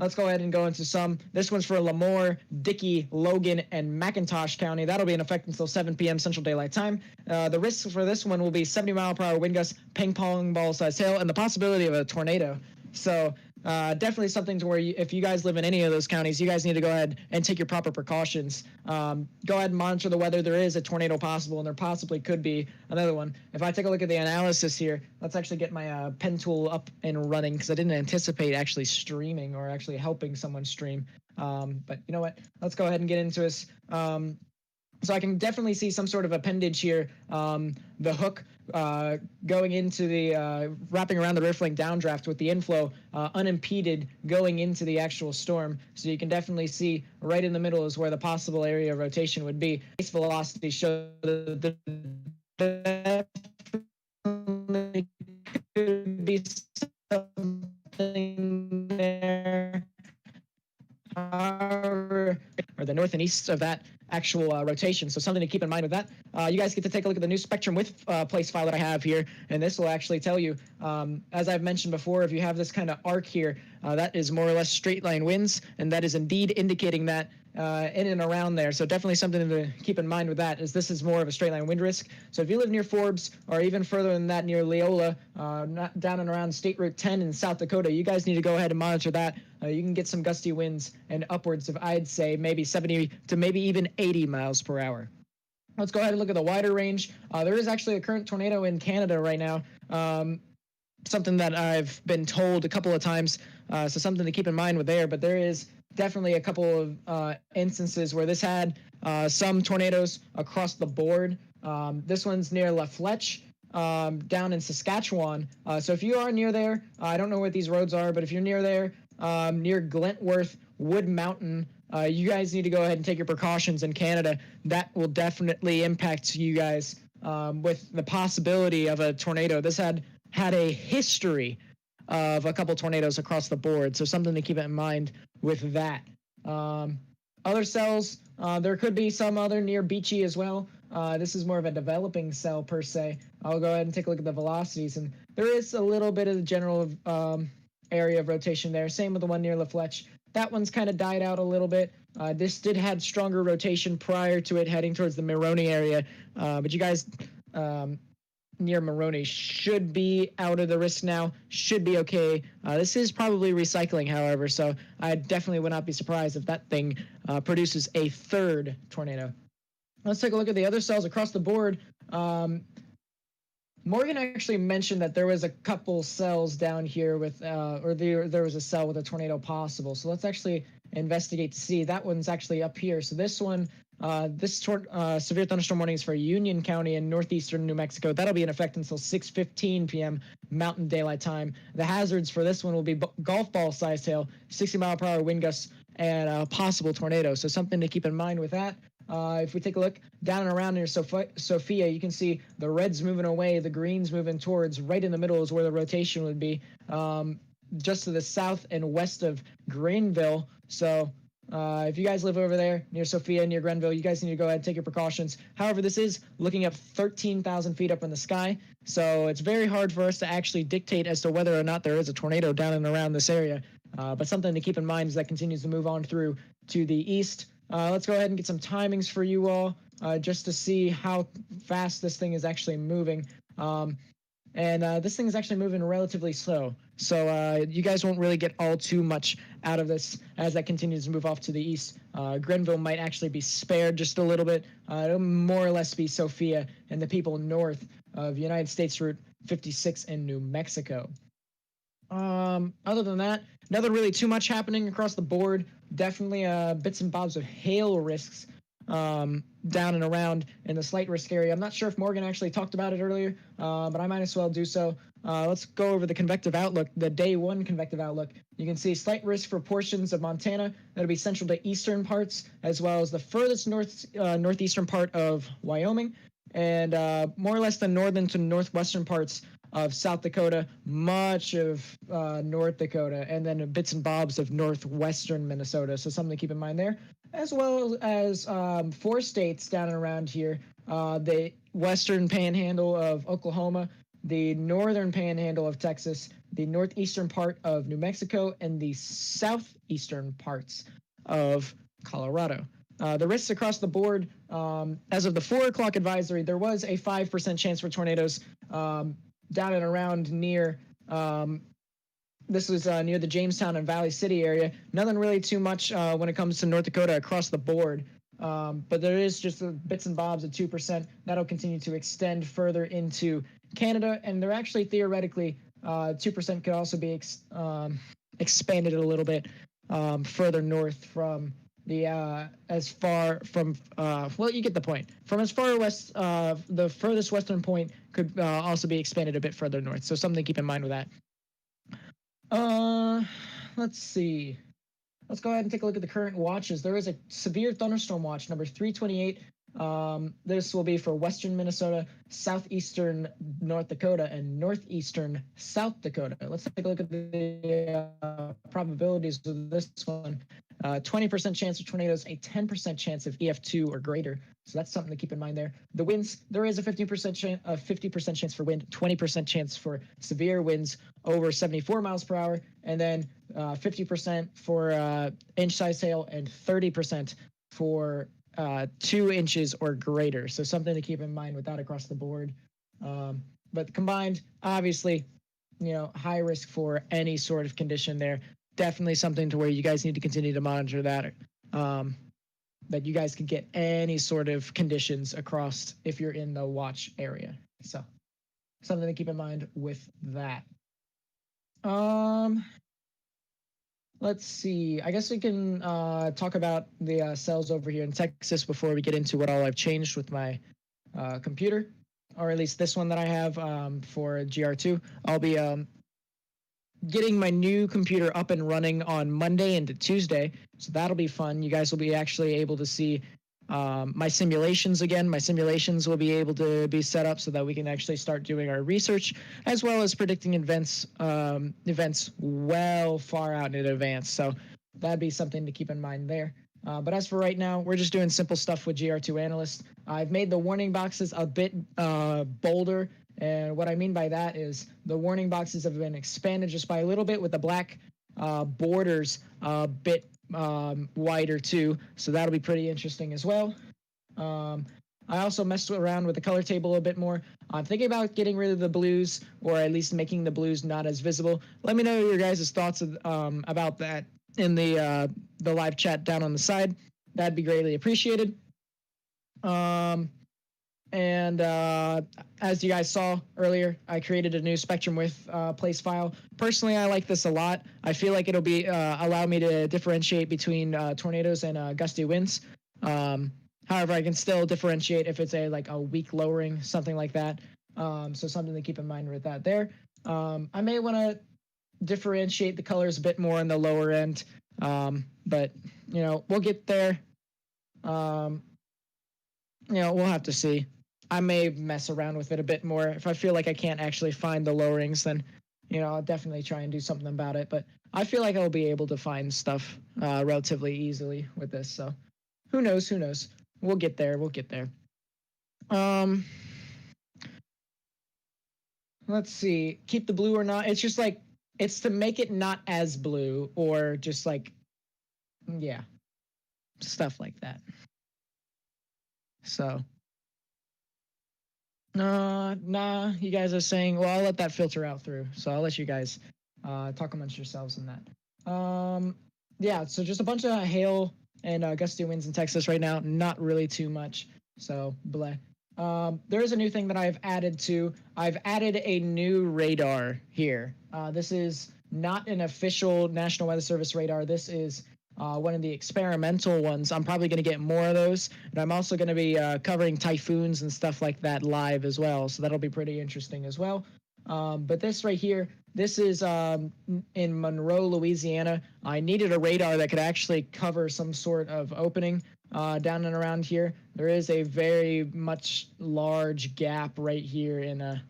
S4: Let's go ahead and go into some. This one's for Lemoore, Dickey, Logan, and McIntosh County. That'll be in effect until 7 p.m. Central Daylight Time. The risks for this one will be 70-mile-per-hour wind gusts, ping-pong ball-sized hail, and the possibility of a tornado. So definitely something to where if you guys live in any of those counties, you guys need to go ahead and take your proper precautions. Go ahead and monitor the weather. There is a tornado possible, and there possibly could be another one. If I take a look at the analysis here, let's actually get my pen tool up and running because I didn't anticipate actually streaming or actually helping someone stream. But you know what? Let's go ahead and get into this. So I can definitely see some sort of appendage here. The hook going into the wrapping around the rift link downdraft with the inflow unimpeded going into the actual storm. So you can definitely see right in the middle is where the possible area of rotation would be. Base velocity show that there could be something there. Or the north and east of that actual rotation. So something to keep in mind with that. You guys get to take a look at the new spectrum width place file that I have here, and this will actually tell you, as I've mentioned before, if you have this kind of arc here, that is more or less straight line winds, and that is indeed indicating that in and around there. So definitely something to keep in mind with that is this is more of a straight line wind risk. So if you live near Forbes or even further than that near Leola, not down and around State Route 10 in South Dakota, you guys need to go ahead and monitor that. You can get some gusty winds and upwards of, I'd say, maybe 70 to maybe even 80 miles per hour. Let's go ahead and look at the wider range. There is actually a current tornado in Canada right now. Something that I've been told a couple of times, so something to keep in mind with there. But there is definitely a couple of instances where this had some tornadoes across the board. This one's near La Fletch, down in Saskatchewan. So if you are near there, I don't know what these roads are, but if you're near there, near Glentworth, Wood Mountain, you guys need to go ahead and take your precautions in Canada. That will definitely impact you guys with the possibility of a tornado. This had a history of a couple tornadoes across the board, so something to keep in mind with that. Other cells, there could be some other near Beachy as well. This is more of a developing cell per se. I'll go ahead and take a look at the velocities, and there is a little bit of the general area of rotation there. Same with the one near La Fletch. That one's kind of died out a little bit. This did have stronger rotation prior to it heading towards the Moroni area, but you guys near Moroni should be out of the risk now, should be okay. This is probably recycling, however, so I definitely would not be surprised if that thing produces a third tornado. Let's take a look at the other cells across the board. Morgan actually mentioned that there was a couple cells down here with, there was a cell with a tornado possible. So let's actually investigate to see. That one's actually up here. So this one, severe thunderstorm warnings for Union County in northeastern New Mexico. That'll be in effect until 6:15 p.m. Mountain Daylight Time. The hazards for this one will be golf ball size hail, 60-mile-per-hour wind gusts, and a possible tornado. So something to keep in mind with that. If we take a look down and around near Sophia, you can see the red's moving away, the green's moving towards. Right in the middle is where the rotation would be, just to the south and west of Greenville. So if you guys live over there near Sophia, near Grenville, you guys need to go ahead and take your precautions. However, this is looking up 13,000 feet up in the sky, so it's very hard for us to actually dictate as to whether or not there is a tornado down and around this area. But something to keep in mind as that continues to move on through to the east. Let's go ahead and get some timings for you all, just to see how fast this thing is actually moving. This thing is actually moving relatively slow. So you guys won't really get all too much out of this as that continues to move off to the east. Grenville might actually be spared just a little bit. It'll more or less be Sophia and the people north of United States Route 56 in New Mexico. Other than that, nothing really too much happening across the board. Definitely bits and bobs of hail risks down and around in the slight risk area. I'm not sure if Morgan actually talked about it earlier, but I might as well do so. Let's go over the convective outlook, the day one convective outlook. You can see slight risk for portions of Montana. That'll be central to eastern parts, as well as the furthest northeastern part of Wyoming, and more or less the northern to northwestern parts of South Dakota, much of North Dakota, and then bits and bobs of northwestern Minnesota. So something to keep in mind there, as well as 4 states down and around here: the western panhandle of Oklahoma, the northern panhandle of Texas, the northeastern part of New Mexico, and the southeastern parts of Colorado. The risks across the board, as of the 4 o'clock advisory, there was a 5% chance for tornadoes down and around near this was near the Jamestown and Valley City area. Nothing really too much when it comes to North Dakota across the board. But there is just bits and bobs of 2%. That'll continue to extend further into Canada. And they're actually theoretically 2% could also be expanded a little bit further north from the as far from well, you get the point. From as far west, the furthest western point could also be expanded a bit further north. So something to keep in mind with that. Let's see. Let's go ahead and take a look at the current watches. There is a severe thunderstorm watch, number 328. This will be for western Minnesota, southeastern North Dakota, and northeastern South Dakota. Let's take a look at the probabilities of this one. 20% chance of tornadoes, a 10% chance of EF-2 or greater. So that's something to keep in mind there. The winds, there is a 50% chance for wind, 20% chance for severe winds over 74 miles per hour, and then 50% for inch-size hail, and 30% for 2 inches or greater. So something to keep in mind with that across the board. But combined, obviously, high risk for any sort of condition there. Definitely something to where you guys need to continue to monitor that. That you guys can get any sort of conditions across if you're in the watch area. So something to keep in mind with that. Let's see. I guess we can talk about the cells over here in Texas before we get into what all I've changed with my computer, or at least this one that I have for GR2. I'll be getting my new computer up and running on Monday into Tuesday, so that'll be fun. You guys will be actually able to see my simulations again. My simulations will be able to be set up so that we can actually start doing our research, as well as predicting events well far out in advance. So that'd be something to keep in mind there. But as for right now, we're just doing simple stuff with GR2 Analyst. I've made the warning boxes a bit bolder. And what I mean by that is the warning boxes have been expanded just by a little bit, with the black borders a bit wider too. So that'll be pretty interesting as well. I also messed around with the color table a bit more. I'm thinking about getting rid of the blues, or at least making the blues not as visible. Let me know your guys' thoughts about that in the live chat down on the side. That'd be greatly appreciated. And as you guys saw earlier, I created a new spectrum width place file. Personally, I like this a lot. I feel like it'll be allow me to differentiate between tornadoes and gusty winds. However, I can still differentiate if it's a weak lowering, something like that. So something to keep in mind with that there. I may want to differentiate the colors a bit more in the lower end, but we'll get there. We'll have to see. I may mess around with it a bit more. If I feel like I can't actually find the lowerings, then I'll definitely try and do something about it. But I feel like I'll be able to find stuff relatively easily with this. So who knows? We'll get there. Let's see. Keep the blue or not. It's just it's to make it not as blue, or just stuff like that. So nah, you guys are saying, well, I'll let that filter out through. So I'll let you guys talk amongst yourselves in that. Yeah, so just a bunch of hail and gusty winds in Texas right now. Not really too much. So bleh. There is a new thing that I've added to. I've added a new radar here. This is not an official National Weather Service radar. This is one of the experimental ones. I'm probably going to get more of those. And I'm also going to be covering typhoons and stuff like that live as well. So that'll be pretty interesting as well. But this right here, this is in Monroe, Louisiana. I needed a radar that could actually cover some sort of opening down and around here. There is a very much large gap right here in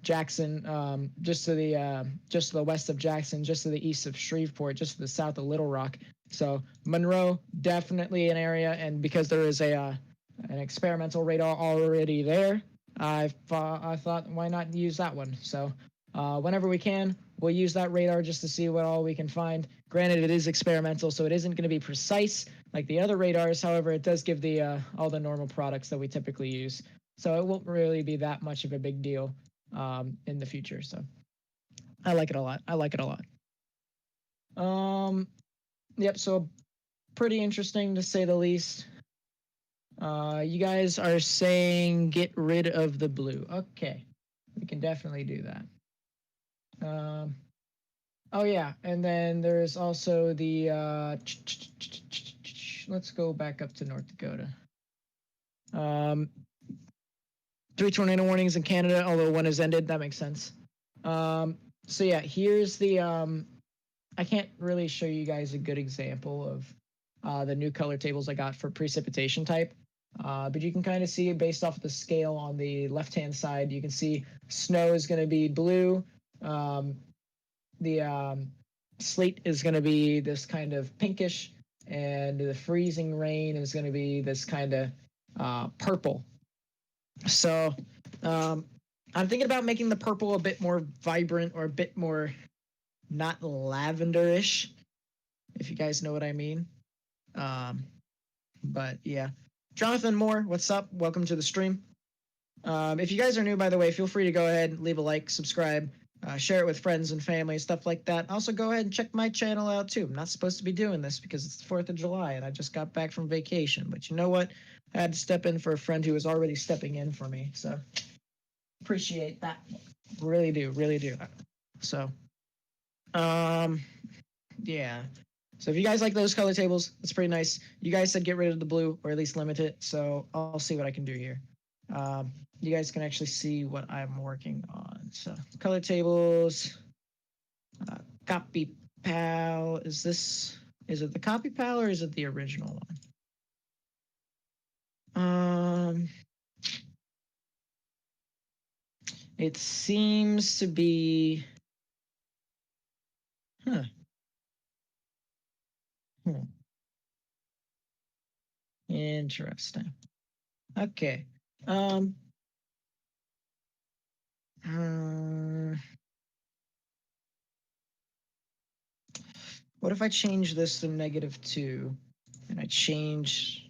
S4: Jackson, just to the west of Jackson, just to the east of Shreveport, just to the south of Little Rock. So Monroe, definitely an area, and because there is an experimental radar already there, I thought, why not use that one? So whenever we can, we'll use that radar just to see what all we can find. Granted, it is experimental, so it isn't going to be precise like the other radars. However, it does give the all the normal products that we typically use. So it won't really be that much of a big deal in the future. So I like it a lot. Yep. So pretty interesting to say the least. You guys are saying get rid of the blue. Okay, we can definitely do that. Oh yeah, and then there's also the. Let's go back up to North Dakota. Um, 3 tornado warnings in Canada, although one has ended. That makes sense. So yeah, here's the. I can't really show you guys a good example of the new color tables I got for precipitation type. But you can kind of see it based off of the scale on the left-hand side. You can see snow is going to be blue. The sleet is going to be this kind of pinkish, and the freezing rain is going to be this kind of purple. So I'm thinking about making the purple a bit more vibrant or a bit more not lavenderish, if you guys know what I mean. But yeah, Jonathan Moore, what's up? Welcome to the stream. If you guys are new, by the way, feel free to go ahead and leave a like, subscribe, share it with friends and family, stuff like that. Also, go ahead and check my channel out too. I'm not supposed to be doing this because it's the 4th of July and I just got back from vacation. But you know what? I had to step in for a friend who was already stepping in for me. So appreciate that. Really do, really do. So, yeah. So if you guys like those color tables, that's pretty nice. You guys said get rid of the blue or at least limit it. So I'll see what I can do here. You guys can actually see what I'm working on. So color tables, copy pal. Is it the copy pal or is it the original one? It seems to be, huh. Interesting. Okay. Um, what if I change this to -2 and I change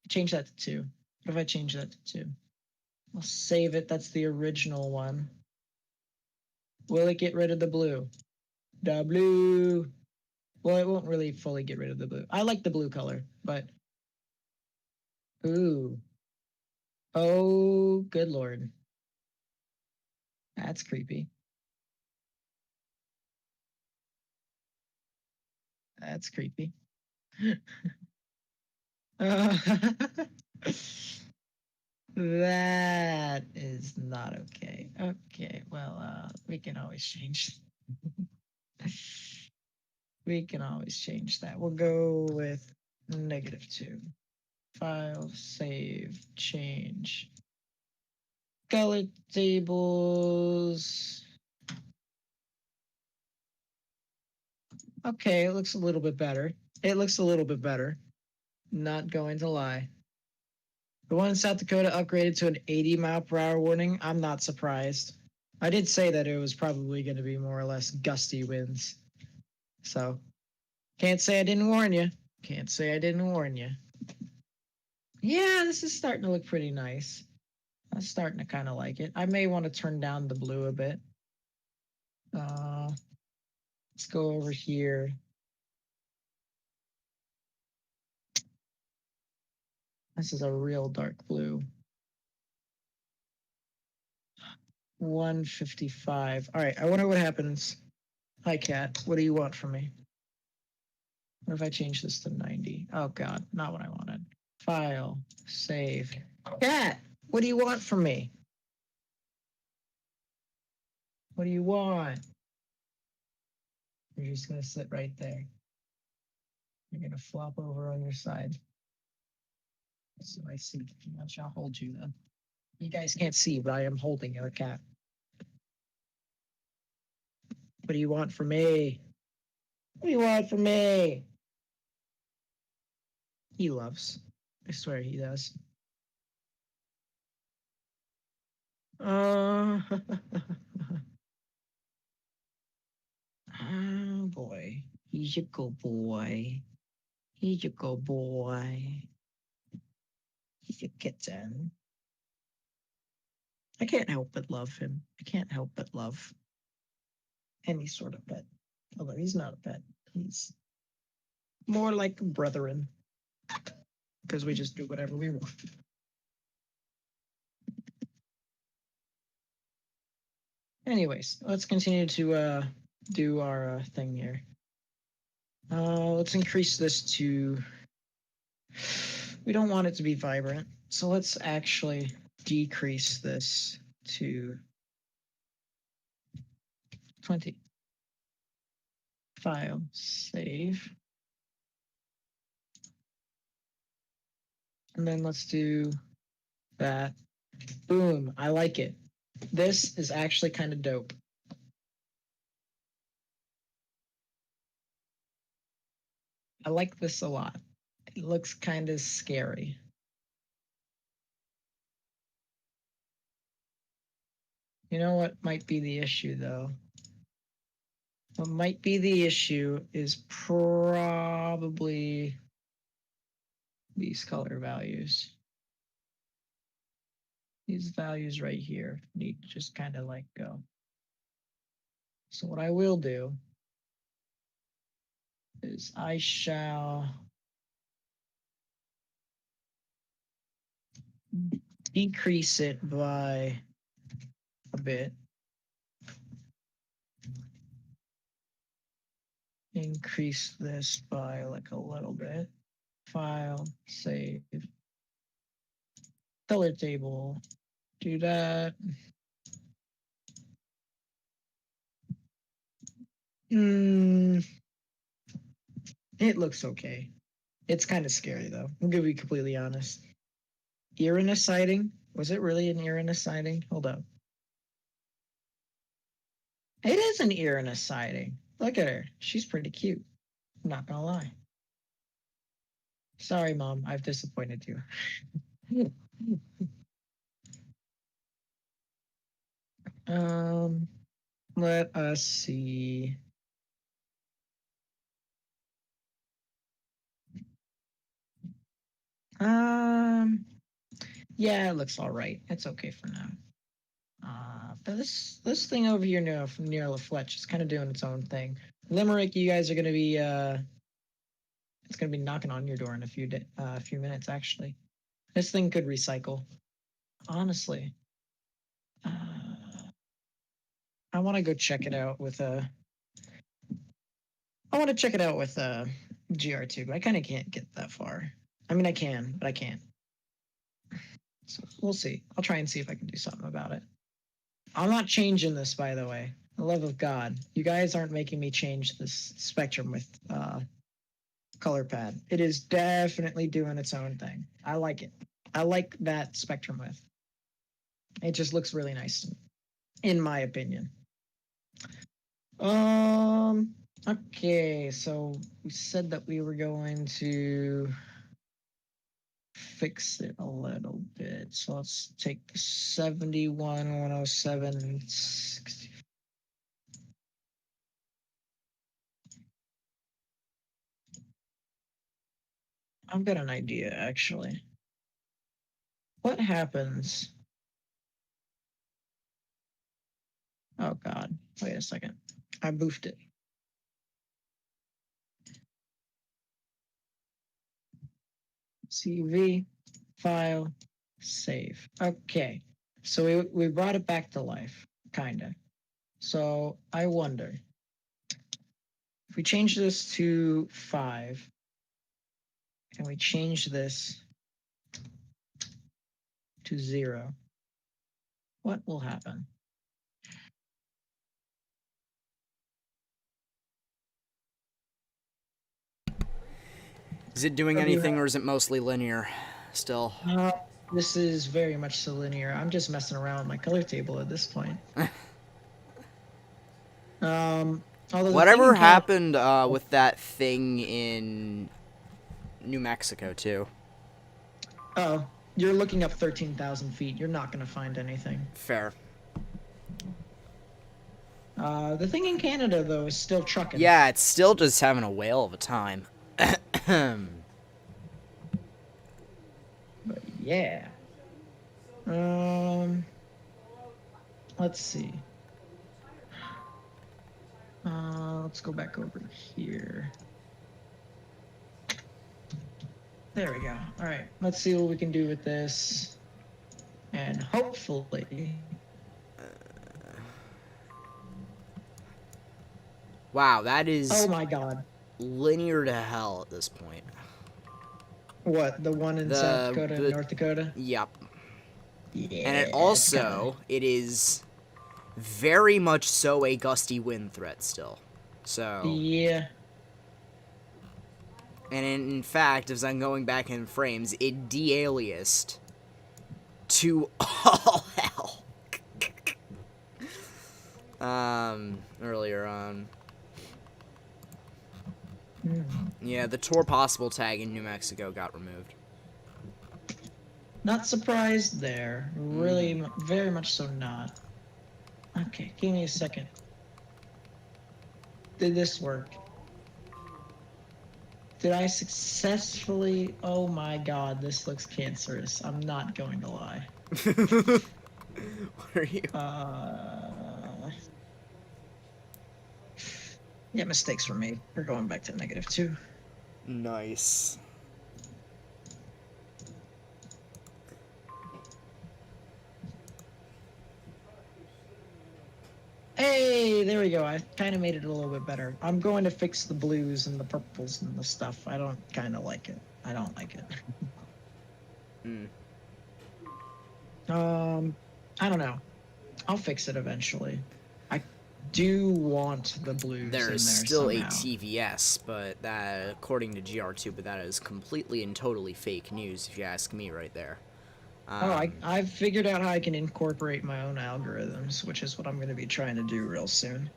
S4: that to 2? What if I change that to 2? I'll save it. That's the original one. Will it get rid of the blue? The blue. Well, it won't really fully get rid of the blue. I like the blue color, but ooh. Oh, good lord. That's creepy. That's creepy. That is not okay. Okay, well, we can always change. We can always change that. We'll go with -2. File, save, change. Color tables. Okay, it looks a little bit better. It looks a little bit better. Not going to lie. The one in South Dakota upgraded to an 80-mile-per-hour warning. I'm not surprised. I did say that it was probably going to be more or less gusty winds. So, can't say I didn't warn you. Can't say I didn't warn you. Yeah, this is starting to look pretty nice. I'm starting to kind of like it. I may want to turn down the blue a bit. Let's go over here. This is a real dark blue. 155. All right, I wonder what happens. Hi, Cat. What do you want from me? What if I change this to 90? Oh, God, not what I wanted. File, save. Cat, what do you want from me? What do you want? You're just going to sit right there. You're going to flop over on your side. So I see. I'll hold you then. You guys can't see, but I am holding a cat. What do you want from me? What do you want from me? He loves. I swear he does. Oh boy. He's a good boy. He's a good boy. He's a kitten. I can't help but love him. I can't help but love. any sort of pet. Although he's not a pet. He's more like brethren. Because we just do whatever we want. Anyways, let's continue to do our thing here. Let's increase this to... We don't want it to be vibrant, so let's actually decrease this to 20. File, save. And then let's do that. Boom, I like it. This is actually kind of dope. I like this a lot. It looks kind of scary. You know what might be the issue, though? What might be the issue is probably these color values. These values right here need to just kind of like go. So what I will do is I shall decrease it by a bit. Increase this by like a little bit. File, save. Color table. Do that. It looks okay. It's kind of scary though. I'm gonna be completely honest. Uranus sighting? Was it really an Uranus sighting? Hold up. It is an Uranus sighting. Look at her. She's pretty cute. I'm not gonna lie. Sorry, Mom. I've disappointed you. Let us see. Yeah, it looks all right. It's okay for now. But this thing over here near LaFletch is kind of doing its own thing. Limerick, you guys are gonna be it's gonna be knocking on your door in a few minutes actually. This thing could recycle. Honestly, I want to go check it out with I want to check it out with GR2, but I kind of can't get that far. I mean, I can, but I can't. So we'll see. I'll try and see if I can do something about it. I'm not changing this, by the way. The love of God. You guys aren't making me change this spectrum with color pad. It is definitely doing its own thing. I like it. I like that spectrum width. It just looks really nice, in my opinion. Okay, so we said that we were going to fix it a little bit. So let's take the 71, 107, 60. I've got an idea, actually. What happens? Oh, God. Wait a second. I boofed it. CV, file, save. Okay. So we brought it back to life, kind of. So I wonder if we change this to 5 and we change this to 0, what will happen?
S1: Is it doing anything, or is it mostly linear still?
S4: This is very much so linear. I'm just messing around with my color table at this point.
S1: Whatever happened with that thing in New Mexico, too?
S4: Oh, you're looking up 13,000 feet. You're not going to find anything.
S1: Fair.
S4: The thing in Canada, though, is still trucking.
S1: Yeah, it's still just having a whale of a time.
S4: But yeah. Let's see. Let's go back over here. There we go. All right, let's see what we can do with this. And hopefully...
S1: Wow, that is
S4: Oh my god.
S1: linear to hell at this point.
S4: What, the one in South Dakota and North Dakota?
S1: Yep.
S4: Yeah.
S1: And it also, it is very much so a gusty wind threat still. So...
S4: Yeah.
S1: And in fact, as I'm going back in frames, it de-aliased to all hell. Earlier on. Yeah, the tour possible tag in New Mexico got removed.
S4: Not surprised there. Really, very much so not. Okay, give me a second. Did this work? Did I successfully... Oh my god, this looks cancerous. I'm not going to lie.
S1: What are you?
S4: Yeah, mistakes were made. We're going back to -2.
S1: Nice.
S4: Hey, there we go. I kind of made it a little bit better. I'm going to fix the blues and the purples and the stuff. I don't kind of like it. I don't like it. I don't know. I'll fix it eventually. I do want the blues
S1: There
S4: in
S1: is
S4: there
S1: still
S4: somehow.
S1: a TVS, but that, according to GR2, but that is completely and totally fake news, if you ask me right there.
S4: I've figured out how I can incorporate my own algorithms, which is what I'm going to be trying to do real soon.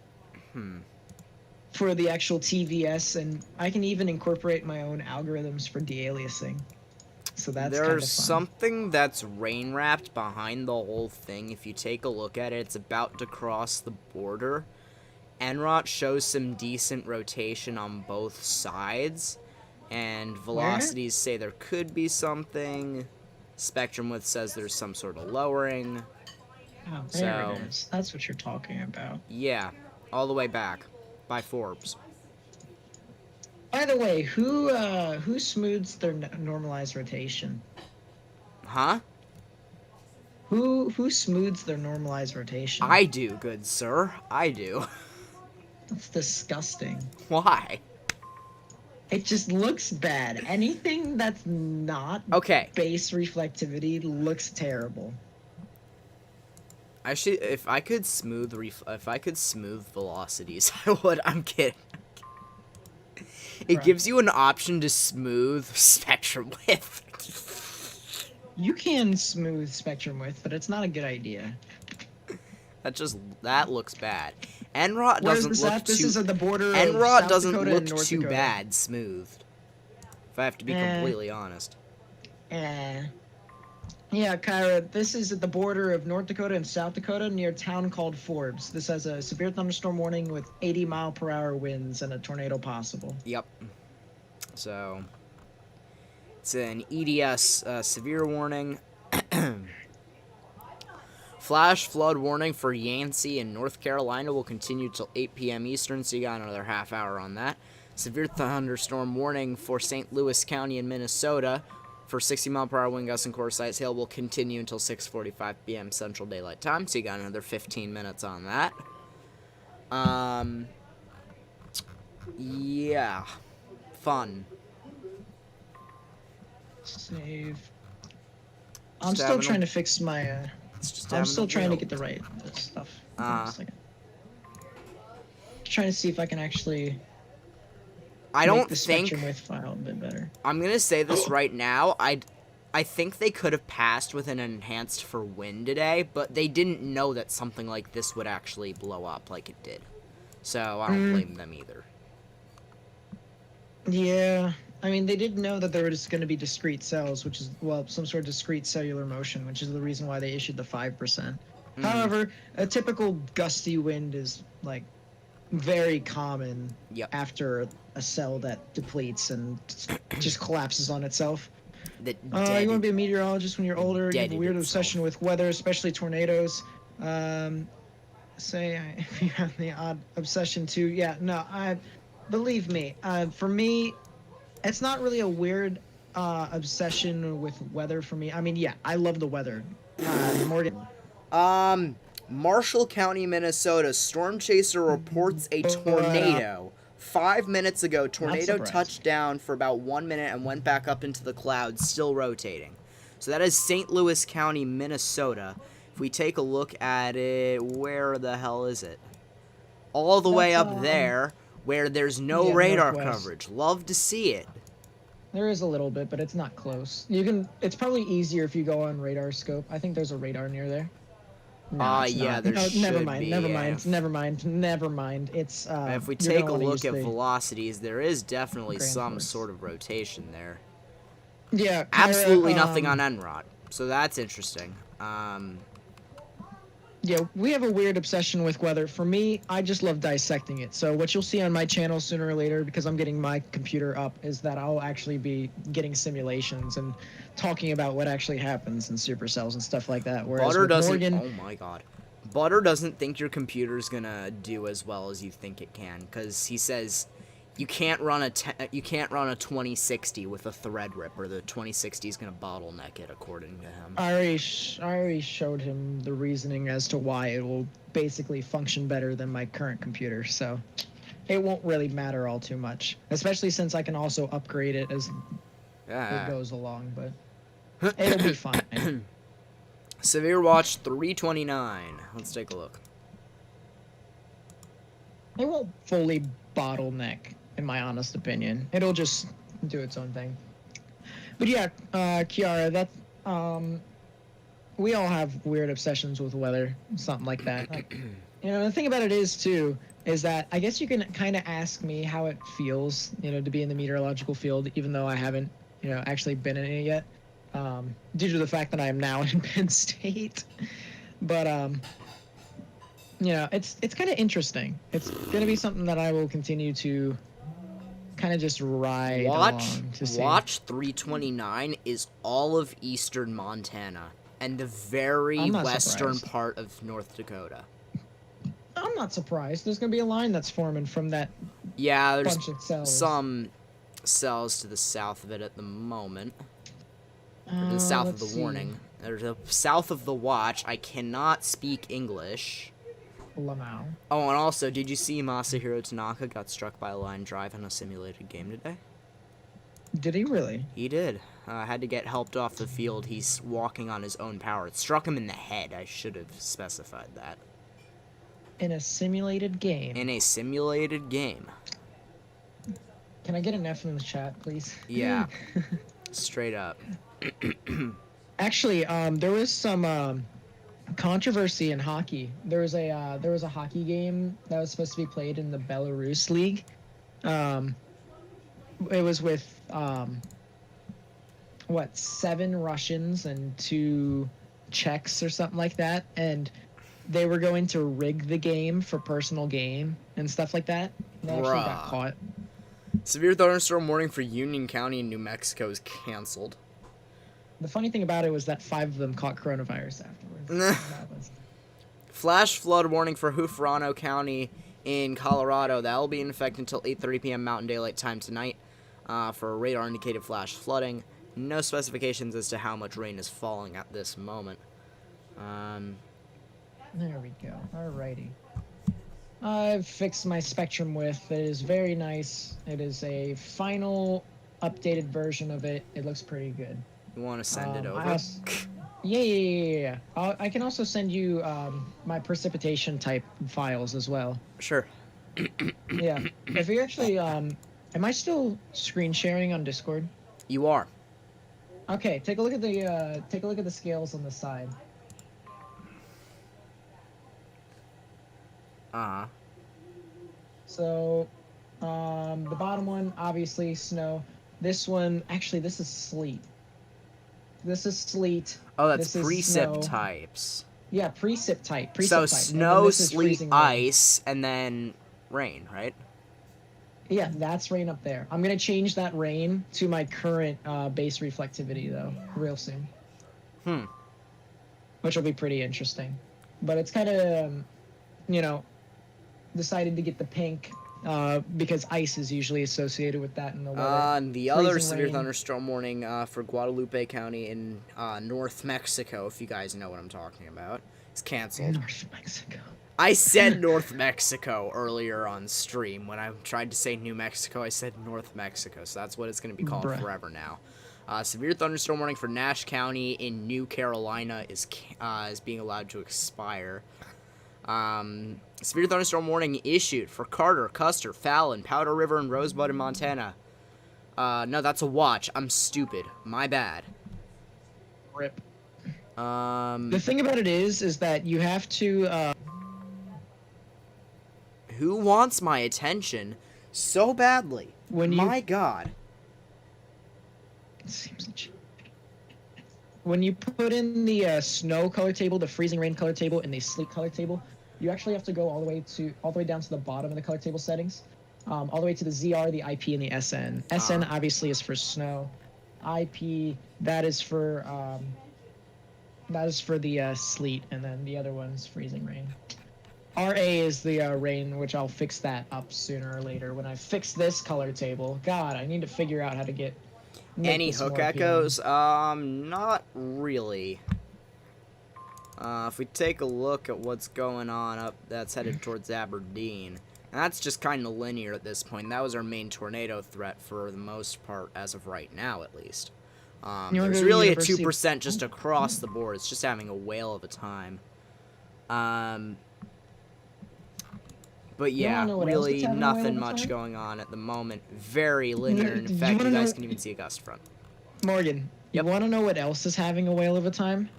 S4: For the actual TVS, and I can even incorporate my own algorithms for de-aliasing. So that's kind of
S1: There's
S4: fun.
S1: something that's rain wrapped behind the whole thing. If you take a look at it, it's about to cross the border. NROT shows some decent rotation on both sides, and velocities say there could be something. Spectrum width says there's some sort of lowering.
S4: Oh, there
S1: So-
S4: it is. That's what you're talking about.
S1: Yeah, all the way back by Forbes.
S4: By the way, who smooths their normalized rotation?
S1: Huh?
S4: Who smooths their normalized rotation?
S1: I do, good sir. I do.
S4: That's disgusting.
S1: Why?
S4: It just looks bad. Anything that's not
S1: Okay.
S4: base reflectivity looks terrible.
S1: I should, if I could smooth velocities, I would. I'm kidding. It
S4: Right.
S1: gives you an option to smooth spectrum width.
S4: You can smooth spectrum width, but it's not a good idea.
S1: That looks bad. NROT
S4: Where's
S1: doesn't
S4: this
S1: look
S4: at? This
S1: too.
S4: is at the border of
S1: NROT
S4: South
S1: doesn't
S4: Dakota and
S1: look
S4: North
S1: too
S4: Dakota.
S1: bad smoothed. If I have to be completely honest.
S4: Yeah, Kyra, this is at the border of North Dakota and South Dakota near a town called Forbes. This has a severe thunderstorm warning with 80-mile-per-hour winds and a tornado possible.
S1: Yep. So it's an EDS severe warning. Flash flood warning for Yancey in North Carolina will continue till 8 p.m. Eastern, so you got another half hour on that. Severe thunderstorm warning for St. Louis County in Minnesota for 60-mile-per-hour wind gusts and quarter size hail will continue until 6:45 p.m. Central Daylight Time, so you got another 15 minutes on that. Yeah. Fun.
S4: Save. I'm
S1: Just
S4: still
S1: having
S4: trying to fix my.
S1: It's just
S4: I'm
S1: having
S4: still
S1: a
S4: trying to
S1: build.
S4: get the right stuff. Hold on a second. Trying to see if I can actually
S1: I
S4: make
S1: don't
S4: the
S1: think
S4: spectrum width file a bit better.
S1: I'm gonna say this right now. I think they could have passed with an enhanced for wind today, but they didn't know that something like this would actually blow up like it did. So I don't blame them either.
S4: Yeah, I mean, they did know that there was going to be discrete cells, which is, well, some sort of discrete cellular motion, which is the reason why they issued the 5%. However, a typical gusty wind is, like, very common
S1: Yep.
S4: after a cell that depletes and just collapses on itself.
S1: The
S4: You want to be a meteorologist when you're older. You have a
S1: Deaded
S4: weird
S1: itself.
S4: obsession with weather, especially tornadoes. say if you have the odd obsession to, yeah, no, I believe me. For me, it's not really a weird obsession with weather for me. I mean, yeah, I love the weather. Morgan.
S1: Marshall County, Minnesota. Storm chaser reports a tornado. 5 minutes ago, tornado
S4: surprised.
S1: touched down for about 1 minute and went back up into the clouds, still rotating. So that is St. Louis County, Minnesota. If we take a look at it, where the hell is it? All the way
S4: That's,
S1: up there, where there's no
S4: yeah,
S1: radar
S4: northwest.
S1: coverage. Love to see it.
S4: There is a little bit, but it's not close. You can. It's probably easier if you go on radar scope. I think there's a radar near there. No, it's
S1: yeah,
S4: not.
S1: there
S4: No,
S1: should
S4: never mind.
S1: be,
S4: Never
S1: yeah.
S4: mind. Never mind. Never mind. It's.
S1: If we
S4: you're
S1: take
S4: gonna
S1: a
S4: wanna
S1: look
S4: use
S1: at
S4: the
S1: velocities, there is definitely
S4: Grand
S1: some
S4: Force.
S1: sort of rotation there.
S4: Yeah.
S1: Absolutely nothing on Enrod, so that's interesting.
S4: Yeah, we have a weird obsession with weather. For me, I just love dissecting it. So what you'll see on my channel sooner or later, because I'm getting my computer up, is that I'll actually be getting simulations and talking about what actually happens in supercells and stuff like that. Whereas
S1: Butter
S4: with
S1: doesn't.
S4: Morgan,
S1: Oh my god. Butter doesn't think your computer's gonna do as well as you think it can, because he says you can't run a 2060 with a thread ripper. The 2060 is gonna bottleneck it, according to him.
S4: I already showed him the reasoning as to why it will basically function better than my current computer. So it won't really matter all too much, especially since I can also upgrade it as it goes along. But it'll be fine.
S1: Severe Watch 329. Let's take a look.
S4: It won't fully bottleneck, in my honest opinion. It'll just do its own thing. But yeah, Kiara, that we all have weird obsessions with weather, something like that. The thing about it is too, is that I guess you can kind of ask me how it feels, to be in the meteorological field, even though I haven't, actually been in it yet, due to the fact that I am now in Penn State. But it's kind of interesting. It's gonna be something that I will continue to kind of just ride along to see.
S1: Watch 329 is all of eastern Montana and the very western part of North Dakota.
S4: I'm not surprised. There's gonna be a line that's forming from that.
S1: Yeah, there's
S4: bunch of cells.
S1: some cells to the south of it at the moment. To the south of the warning. There's a south of the watch. I cannot speak English.
S4: Lamau.
S1: Oh, and also, did you see Masahiro Tanaka got struck by a line drive in a simulated game today?
S4: Did he really?
S1: He did. Had to get helped off the field. He's walking on his own power. It struck him in the head. I should have specified that.
S4: In a simulated game.
S1: In a simulated game.
S4: Can I get an F in the chat, please?
S1: Yeah. Straight up.
S4: Actually, there was some controversy in hockey. There was a hockey game that was supposed to be played in the Belarus League. It was with 7 Russians and 2 Czechs or something like that, and they were going to rig the game for personal gain and stuff like that. They actually got caught.
S1: Severe thunderstorm warning for Union County in New Mexico is canceled.
S4: The funny thing about it was that 5 of them caught coronavirus afterwards.
S1: Flash flood warning for Huaorano County in Colorado. That will be in effect until 8:30 p.m. Mountain Daylight Time tonight for radar-indicated flash flooding. No specifications as to how much rain is falling at this moment.
S4: There we go. Alrighty. I've fixed my spectrum width. It is very nice. It is a final updated version of it. It looks pretty good.
S1: You want to send it over?
S4: Yeah. I can also send you my precipitation type files as well.
S1: Sure.
S4: Yeah. If you actually, am I still screen sharing on Discord?
S1: You are.
S4: Okay. Take a look at the scales on the side. So, the bottom one, obviously snow. This one, actually, this is sleet. This is sleet.
S1: Oh, that's
S4: this
S1: precip types.
S4: Yeah, precip type.
S1: So snow, sleet, ice, and then rain, right?
S4: Yeah, that's rain up there. I'm gonna change that rain to my current base reflectivity though, real soon. Which will be pretty interesting. But it's kind of, you know, decided to get the pink because ice is usually associated with that in the weather.
S1: And the other
S4: Freezing
S1: severe
S4: rain.
S1: thunderstorm warning for Guadalupe County in North Mexico, if you guys know what I'm talking about, is canceled.
S4: North Mexico.
S1: I said North Mexico earlier on stream. When I tried to say New Mexico, I said North Mexico, so that's what it's going to be called
S4: Bruh.
S1: forever now. Severe thunderstorm warning for Nash County in New Carolina is being allowed to expire. Severe thunderstorm warning issued for Carter, Custer, Fallon, Powder River, and Rosebud in Montana. No, that's a watch. I'm stupid. My bad.
S4: Rip.
S1: The
S4: The thing about it is that you have to.
S1: Who wants my attention so badly?
S4: When you-
S1: My God.
S4: It seems legit. When you put in the snow color table, the freezing rain color table, and the sleet color table, you actually have to go all the way down to the bottom of the color table settings, all the way to the ZR, the IP, and the SN. SN obviously is for snow. IP that is for the sleet, and then the other one's freezing rain. RA is the rain, which I'll fix that up sooner or later when I fix this color table. God, I need to figure out how to make
S1: Any
S4: this more
S1: hook
S4: appealing.
S1: echoes? Not really. If we take a look at what's going on up, that's headed towards Aberdeen. And that's just kind of linear at this point. That was our main tornado threat for the most part, as of right now, at least.
S4: You wanna
S1: There's
S4: go to
S1: really a
S4: University-
S1: 2% just across the board. It's just having a whale of a time. But
S4: You
S1: yeah,
S4: wanna know what else
S1: really
S4: is having a whale of
S1: nothing
S4: a
S1: much
S4: time?
S1: going on at the moment. Very linear. And in
S4: You
S1: fact,
S4: wanna
S1: you guys
S4: know-
S1: can even see a gust front.
S4: Morgan,
S1: Yep.
S4: you want to know what else is having a whale of a time?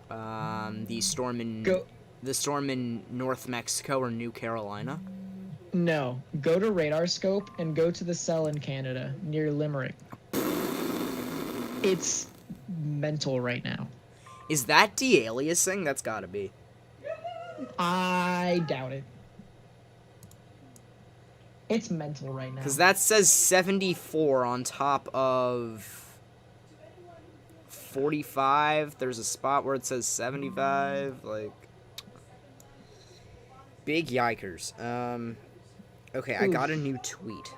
S1: The storm in
S4: Go.
S1: North Mexico or New Carolina.
S4: No, go to radar scope and go to the cell in Canada near Limerick. It's mental right now.
S1: Is that de-aliasing? That's gotta be.
S4: I doubt it. It's mental right now.
S1: Because that says 74 on top of 45. There's a spot where it says 75. Like, big yikers. Okay, I got a new tweet.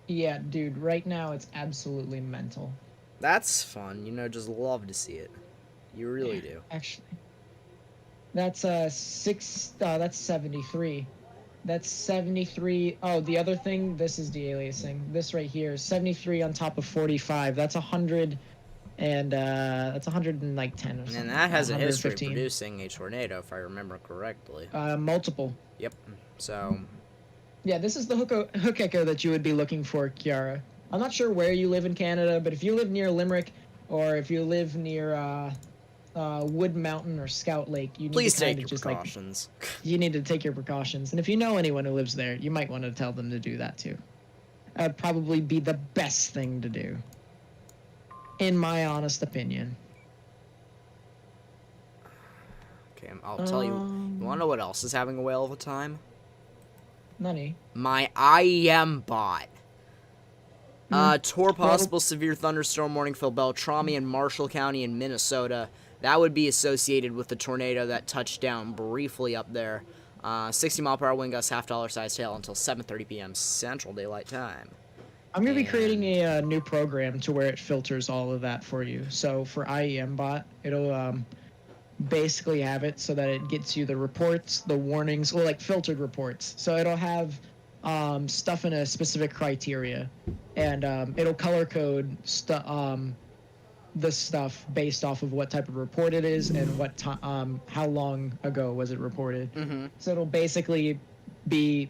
S4: Yeah, dude, right now it's absolutely mental.
S1: That's fun. You know, just love to see it. You really do.
S4: Actually. That's that's 73. That's 73. Oh, the other thing, this is de-aliasing. This right here is 73 on top of 45. That's 100 and that's 110 or something.
S1: And that has a history of
S4: 115.
S1: producing a tornado, if I remember correctly.
S4: Multiple.
S1: Yep. So,
S4: Yeah, this is the hook echo that you would be looking for, Kiara. I'm not sure where you live in Canada, but if you live near Limerick or if you live near Wood Mountain or Scout Lake, you need
S1: please
S4: to
S1: take
S4: kind
S1: your
S4: of just
S1: precautions.
S4: you need to take your precautions. And if you know anyone who lives there, you might want to tell them to do that too. That'd probably be the best thing to do, in my honest opinion.
S1: Okay, I'll tell you. You want to know what else is having a whale of a time?
S4: Nani?
S1: My IEM bot. Tore possible severe thunderstorm warning for Beltrami and Marshall County in Minnesota. That would be associated with the tornado that touched down briefly up there. 60-mile-per-hour wind gusts, half-dollar size hail until 7:30 p.m. Central Daylight Time.
S4: I'm going to be creating a new program to where it filters all of that for you. So for IEM bot, it'll basically have it so that it gets you the reports, the warnings, or like filtered reports. So it'll have stuff in a specific criteria, and it'll color code the stuff based off of what type of report it is and what how long ago was it reported.
S1: Mm-hmm.
S4: So it'll basically be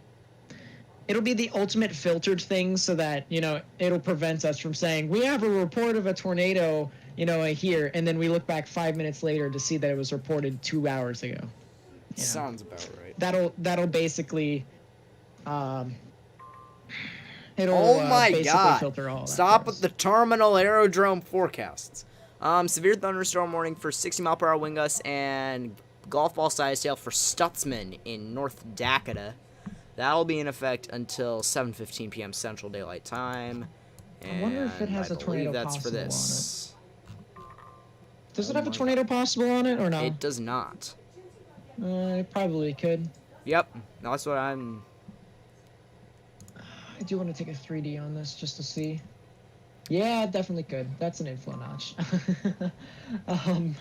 S4: the ultimate filtered thing, so that it'll prevent us from saying we have a report of a tornado here, and then we look back 5 minutes later to see that it was reported 2 hours ago.
S1: Sounds about right.
S4: That'll basically it'll
S1: Oh my
S4: basically
S1: god.
S4: filter all that
S1: Stop
S4: for
S1: with
S4: us.
S1: the terminal aerodrome forecasts. Severe thunderstorm warning for 60-mile-per-hour wind gusts and golf ball size hail for Stutzman in North Dakota. That'll be in effect until 7:15 p.m. Central Daylight Time.
S4: I wonder if it has
S1: and
S4: a
S1: I
S4: tornado
S1: believe that's for
S4: possible on
S1: this.
S4: Does
S1: Oh
S4: it have a
S1: my
S4: tornado possible on it or no?
S1: It does not.
S4: It probably could.
S1: Yep, that's what I'm...
S4: I do want to take a 3D on this just to see. Yeah, it definitely could. That's an inflow notch. um,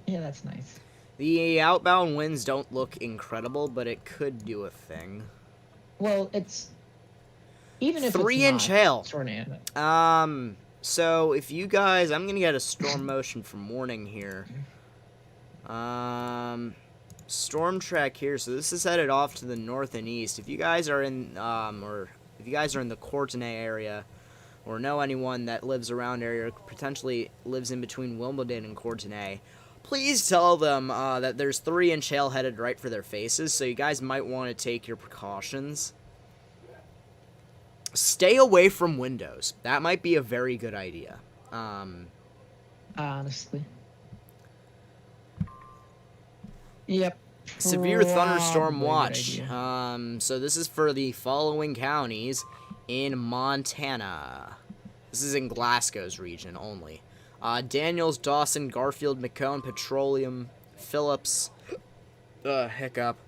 S4: yeah, that's nice.
S1: The outbound winds don't look incredible, but it could do a thing.
S4: Well, it's even if
S1: 3-inch
S4: it's
S1: hail.
S4: not tornado.
S1: So if you guys, I'm gonna get a storm motion from warning here. Storm track here. So this is headed off to the north and east. If you guys are in, or if you guys are in the Courtenay area, or know anyone that lives around area, or potentially lives in between Wimbledon and Courtenay, please tell them that there's 3-inch hail headed right for their faces. So you guys might want to take your precautions. Stay away from windows. That might be a very good idea.
S4: Honestly. Yep.
S1: Severe thunderstorm
S4: Probably a good
S1: watch.
S4: idea.
S1: So this is for the following counties in Montana. This is in Glasgow's region only. Daniels, Dawson, Garfield, McCone, Petroleum, Phillips, Hiccup,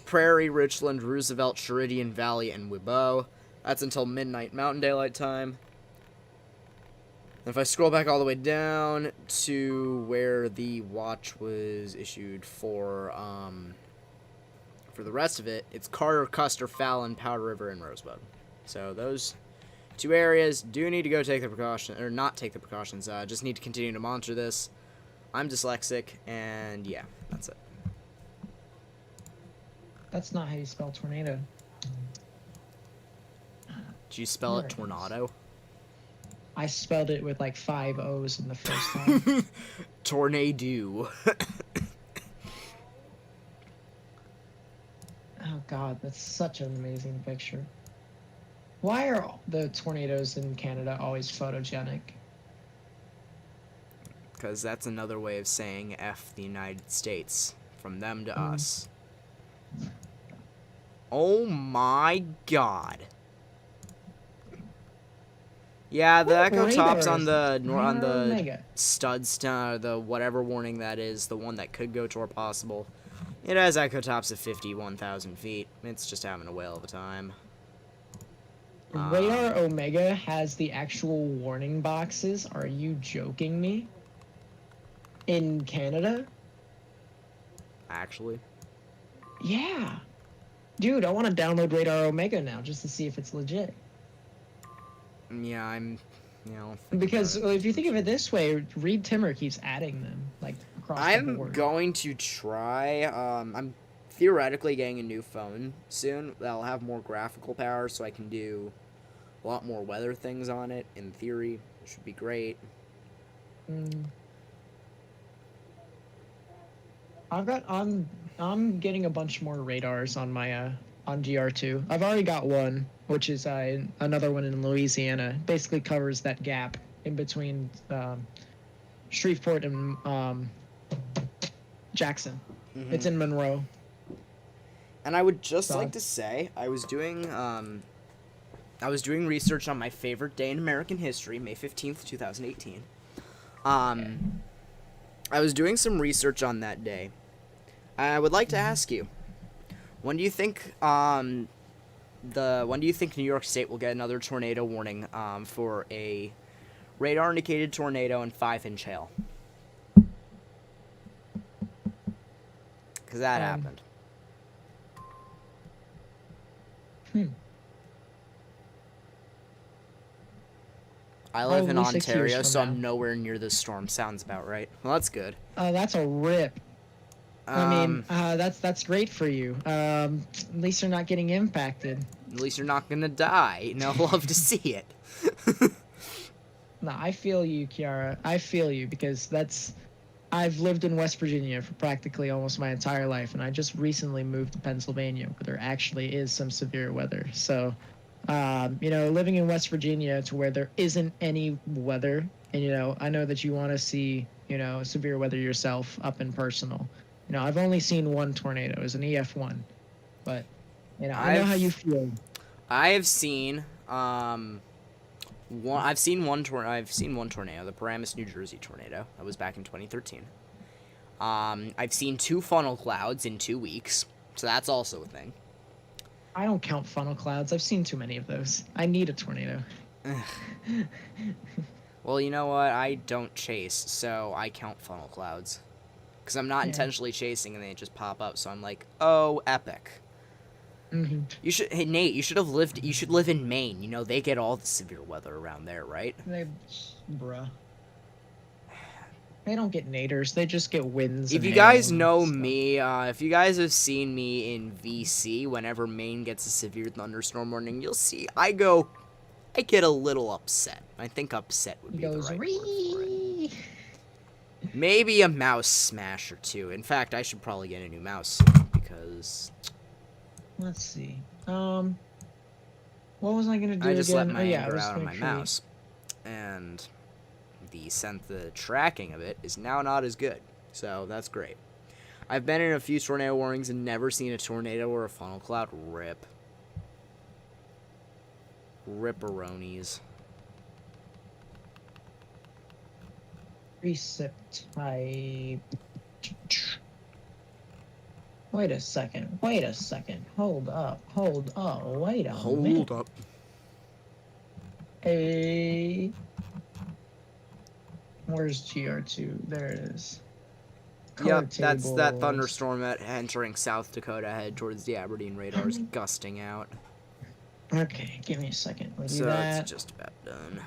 S1: Prairie, Richland, Roosevelt, Sheridan Valley, and Wibow. That's until midnight Mountain Daylight Time. If I scroll back all the way down to where the watch was issued for the rest of it, it's Carter, Custer, Fallon, Powder River, and Rosebud. So those 2 areas do need to go take the precaution, or not take the precautions. Just need to continue to monitor this. I'm dyslexic, and yeah, that's it.
S4: That's not how you spell tornado.
S1: Did you spell it tornado?
S4: I spelled it with like 5 O's in the first time.
S1: Tornado.
S4: Oh god, that's such an amazing picture. Why are the tornadoes in Canada always photogenic?
S1: Because that's another way of saying F the United States. From them to us. Oh my god. Yeah, the Echo Top's on the studs, the whatever warning that is, the one that could go toward possible. It has Echo Tops of 51,000 feet. It's just having a whale of a time.
S4: Radar Omega has the actual warning boxes. Are you joking me? In Canada?
S1: Actually.
S4: Yeah. Dude, I want to download Radar Omega now just to see if it's legit.
S1: Yeah, I'm,
S4: Because if you think of it this way, Reed Timmer keeps adding them, like, across the board.
S1: I'm going to try, I'm theoretically getting a new phone soon that'll have more graphical power, so I can do a lot more weather things on it, in theory, which would be great.
S4: I'm getting a bunch more radars on my, on GR2. I've already got one, which is another one in Louisiana. Basically covers that gap in between Shreveport and Jackson.
S1: Mm-hmm.
S4: It's in Monroe.
S1: And I would just like to say, I was doing research on my favorite day in American history, May 15th, 2018. I was doing some research on that day. I would like to ask you, when do you think New York State will get another tornado warning for a radar indicated tornado and 5-inch hail? Because that happened. I live in Ontario, so I'm nowhere near this storm. Sounds about right. Well, that's good.
S4: That's a rip. I mean, that's great for you. At least you're not getting impacted.
S1: At least you're not gonna die. And I'll love to see it.
S4: No, I feel you, Kiara. I feel you because I've lived in West Virginia for practically almost my entire life, and I just recently moved to Pennsylvania, where there actually is some severe weather. So, living in West Virginia to where there isn't any weather, and I know that you want to see, severe weather yourself up and personal. I've only seen one tornado. It was an EF-1, but I know how you feel.
S1: I have seen I've seen one tornado, the Paramus, New Jersey tornado. That was back in 2013. I've seen 2 funnel clouds in 2 weeks, so that's also a thing.
S4: I don't count funnel clouds. I've seen too many of those. I need a tornado.
S1: Well, you know what? I don't chase, so I count funnel clouds. Because I'm not intentionally chasing and they just pop up, so I'm like, oh, epic.
S4: Mm-hmm.
S1: Hey, Nate, you should live in Maine. You know, they get all the severe weather around there, right?
S4: Bruh. They don't get naders. They just get winds.
S1: If you guys know me, if you guys have seen me in VC, whenever Maine gets a severe thunderstorm warning, you'll see I get a little upset. I think upset would be the right word for it. Maybe a mouse smash or 2. In fact, I should probably get a new mouse because...
S4: Let's see. What was I gonna do
S1: I just
S4: again?
S1: let my anger out on my mouse, and the tracking of it is now not as good. So that's great. I've been in a few tornado warnings and never seen a tornado or a funnel cloud. Rip. Ripperonis.
S4: Precip type. Wait a second. Hold up. Wait a minute.
S1: Hold up.
S4: Where's GR2? There it is.
S1: Yep, that's that thunderstorm entering South Dakota, head towards the Aberdeen radars,
S4: Mm-hmm.
S1: gusting out.
S4: Okay, give me a second. We'll do
S1: So
S4: that.
S1: it's just about done.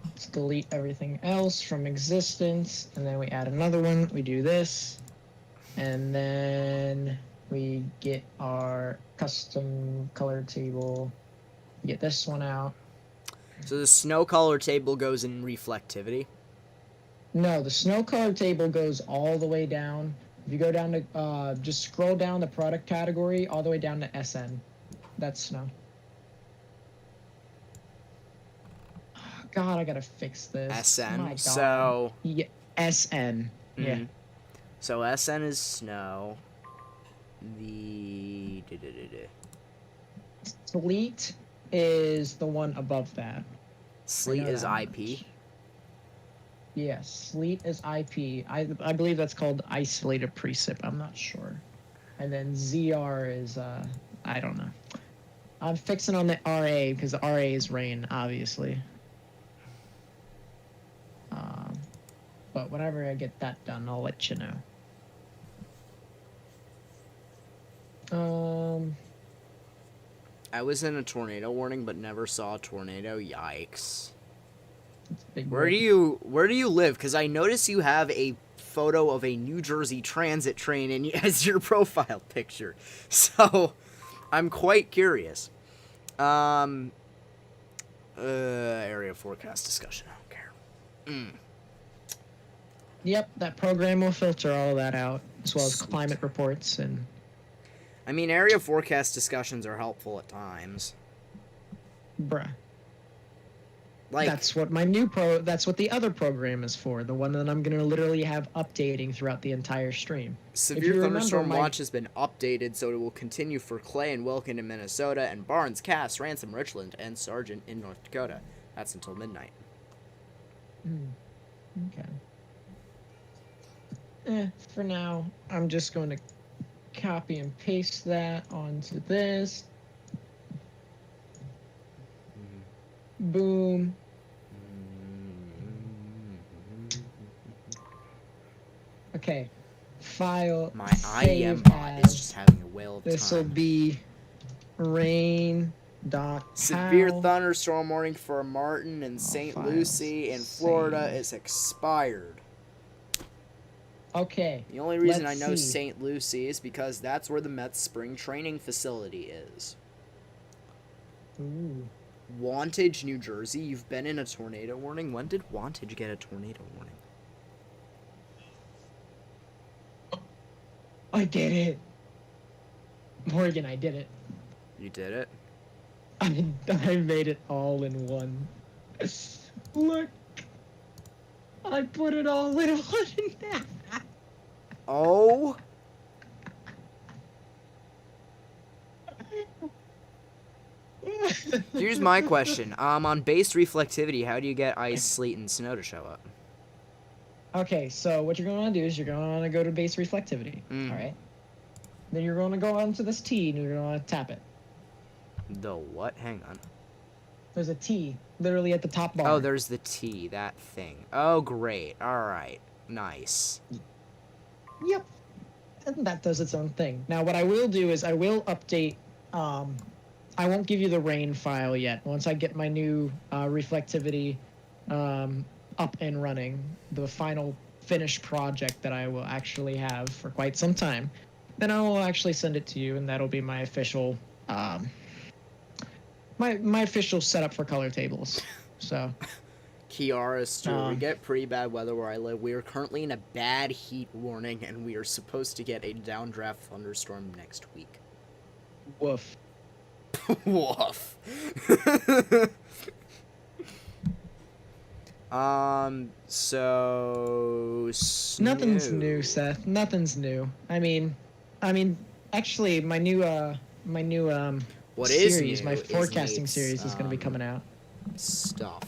S4: Let's delete everything else from existence, and then we add another one. We do this, and then we get our custom color table. Get this one out.
S1: So the snow color table goes in reflectivity.
S4: No, the snow color table goes all the way down. If you go down to, just scroll down the product category all the way down to SN. That's snow. God, I gotta fix this.
S1: SN.
S4: My God.
S1: So
S4: Yeah, SN. Yeah.
S1: mhm. So SN is snow. The
S4: Sleet is the one above that.
S1: sleet
S4: know
S1: is
S4: that
S1: IP.
S4: much. Yes, sleet is IP. I believe that's called isolated precip. I'm not sure. And then ZR is I don't know. I'm fixing on the RA because the RA is rain, obviously. But whenever I get that done, I'll let you know.
S1: I was in a tornado warning, but never saw a tornado. Yikes!
S4: It's big
S1: Where do you live? Because I notice you have a photo of a New Jersey Transit train as your profile picture, so I'm quite curious. Area forecast discussion. I don't care.
S4: Yep, that program will filter all that out, as well as climate reports and.
S1: I mean, area forecast discussions are helpful at times.
S4: Bruh.
S1: Like,
S4: That's what that's what the other program is for. The one that I'm gonna literally have updating throughout the entire stream.
S1: severe thunderstorm watch has been updated, so it will continue for Clay and Wilkin in Minnesota, and Barnes, Cass, Ransom, Richland, and Sargent in North Dakota. That's until midnight.
S4: Okay. For now, I'm just going to copy and paste that onto this. Boom. Okay. File.
S1: My
S4: save
S1: IM bot is
S4: as.
S1: just having a whale of
S4: This will
S1: time.
S4: be rain.
S1: Severe thunderstorm warning for Martin and St.
S4: file
S1: Lucie in Florida
S4: save.
S1: is expired.
S4: Okay.
S1: The only reason
S4: let's
S1: I know
S4: see.
S1: St. Lucie is because that's where the Mets spring training facility is.
S4: Ooh.
S1: Wantage, New Jersey. You've been in a tornado warning? When did Wantage get a tornado warning?
S4: I did it. Morgan, I did it.
S1: You did it?
S4: I made it all in one. Look. I put it all in one.
S1: Oh? Here's my question. On base reflectivity, how do you get ice, sleet, and snow to show up?
S4: Okay, so what you're going to do is you're going to go to base reflectivity. All right. Then you're going to go onto this T and you're going to tap it.
S1: The what? Hang on.
S4: There's a T literally at the top bar.
S1: Oh, there's the T, that thing. Oh, great. All right. Nice.
S4: Yep. And that does its own thing. Now, what I will do is I will update. I won't give you the rain file yet. Once I get my new reflectivity up and running, the final finished project that I will actually have for quite some time, then I will actually send it to you, and that'll be my official my official setup for color tables. So.
S1: Kiara Stewart, we get pretty bad weather where I live. We are currently in a bad heat warning, and we are supposed to get a downdraft thunderstorm next week.
S4: Woof.
S1: Woof. So
S4: nothing's new, Seth. Nothing's new. I mean, actually, my new
S1: what is
S4: series,
S1: new
S4: my
S1: is
S4: forecasting
S1: Nate's,
S4: series is going to be coming out.
S1: Stuff.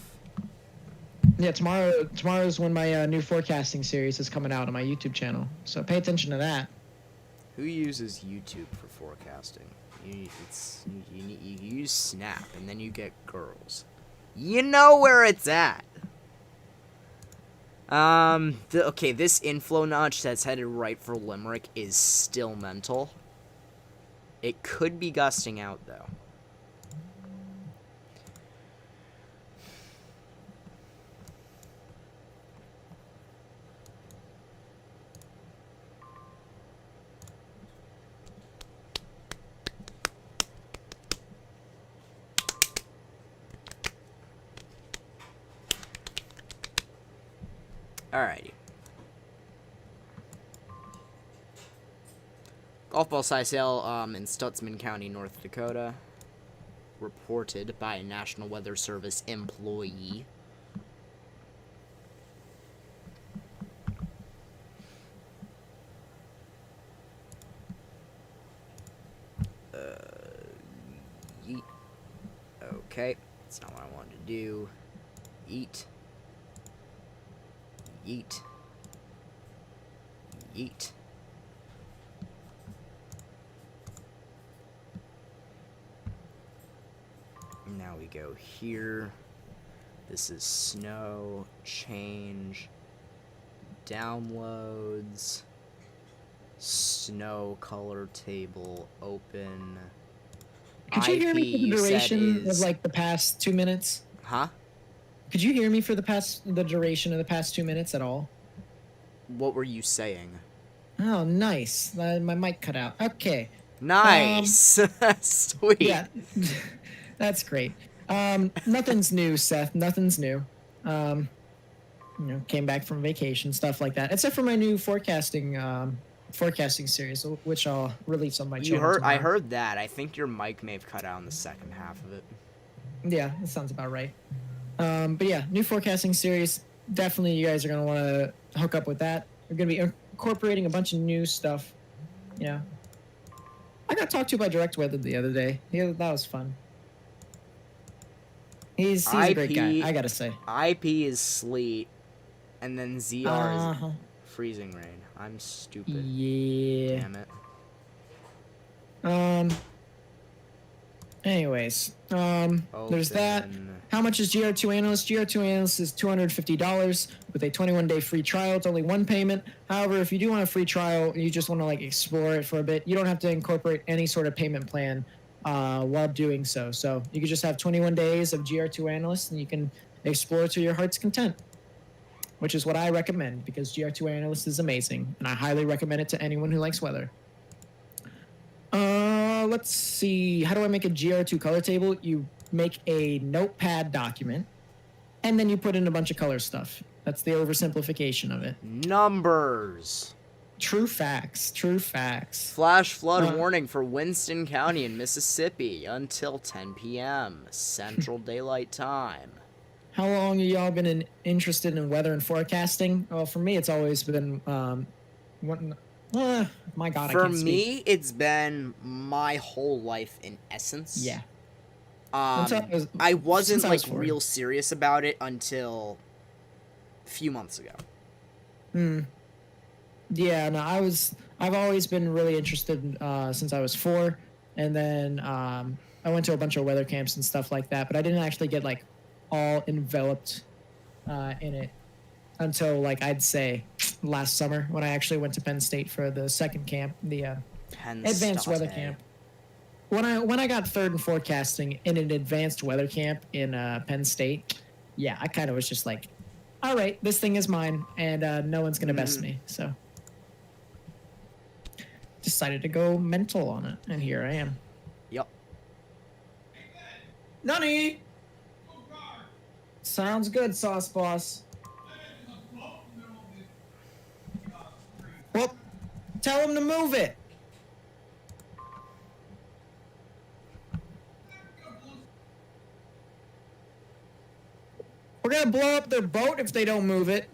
S4: Yeah, tomorrow's when my new forecasting series is coming out on my YouTube channel. So pay attention to that.
S1: Who uses YouTube for forecasting? You use Snap, and then you get girls. You know where it's at. Okay, this inflow notch that's headed right for Limerick is still mental. It could be gusting out, though. Alrighty. Golf ball size sale in Stutzman County, North Dakota. Reported by a National Weather Service employee. Yeet. Okay, that's not what I wanted to do. Yeet. Yeet. Yeet. Now we go here. This is snow, change, downloads, snow color table, open.
S4: Could you hear me for the
S1: IP
S4: duration of like the past 2 minutes?
S1: Huh?
S4: Could you hear me for the duration of the past 2 minutes at all?
S1: What were you saying?
S4: Oh, nice. My mic cut out. Okay.
S1: Nice. Sweet.
S4: Yeah. That's great. Nothing's new, Seth. Nothing's new. Came back from vacation, stuff like that. Except for my new forecasting series, which I'll release on my channel.
S1: I heard that. I think your mic may have cut out in the second half of it.
S4: Yeah, that sounds about right. But yeah, new forecasting series. Definitely, you guys are gonna want to hook up with that. We're gonna be incorporating a bunch of new stuff. Yeah. I got talked to by Direct Weather the other day. Yeah, that was fun. He's a great guy, I gotta say.
S1: IP is sleet, and then ZR is freezing rain. I'm stupid.
S4: Yeah.
S1: Damn it.
S4: Anyways, there's that. How much is GR2 Analyst? GR2 Analyst is $250 with a 21-day free trial. It's only one payment. However, if you do want a free trial and you just want to like explore it for a bit, you don't have to incorporate any sort of payment plan while doing so. So you can just have 21 days of GR2 Analyst and you can explore to your heart's content, which is what I recommend because GR2 Analyst is amazing and I highly recommend it to anyone who likes weather. Let's see. How do I make a GR2 color table? You make a notepad document, and then you put in a bunch of color stuff. That's the oversimplification of it.
S1: Numbers.
S4: True facts. True facts.
S1: Flash flood warning for Winston County in Mississippi until 10 p.m. Central Daylight Time.
S4: How long have y'all been interested in weather and forecasting? Well, for me, it's always been my God,
S1: For
S4: I can't
S1: me,
S4: speak.
S1: it's been my whole life in essence.
S4: Yeah.
S1: I wasn't
S4: since I was 4.
S1: real serious about it until a few months ago.
S4: Yeah, no, I've always been really interested since I was 4, and then I went to a bunch of weather camps and stuff like that, but I didn't actually get like all enveloped in it until like I'd say last summer when I actually went to Penn State for the second camp, the advanced weather camp. When I got 3rd in forecasting in an advanced weather camp in Penn State, yeah, I kind of was just like, all right, this thing is mine, and no one's gonna best me. So decided to go mental on it, and here I am.
S1: Yep.
S4: Nani? Sounds good, Sauce Boss. Well, tell him to move it. We're gonna blow up their boat if they don't move it.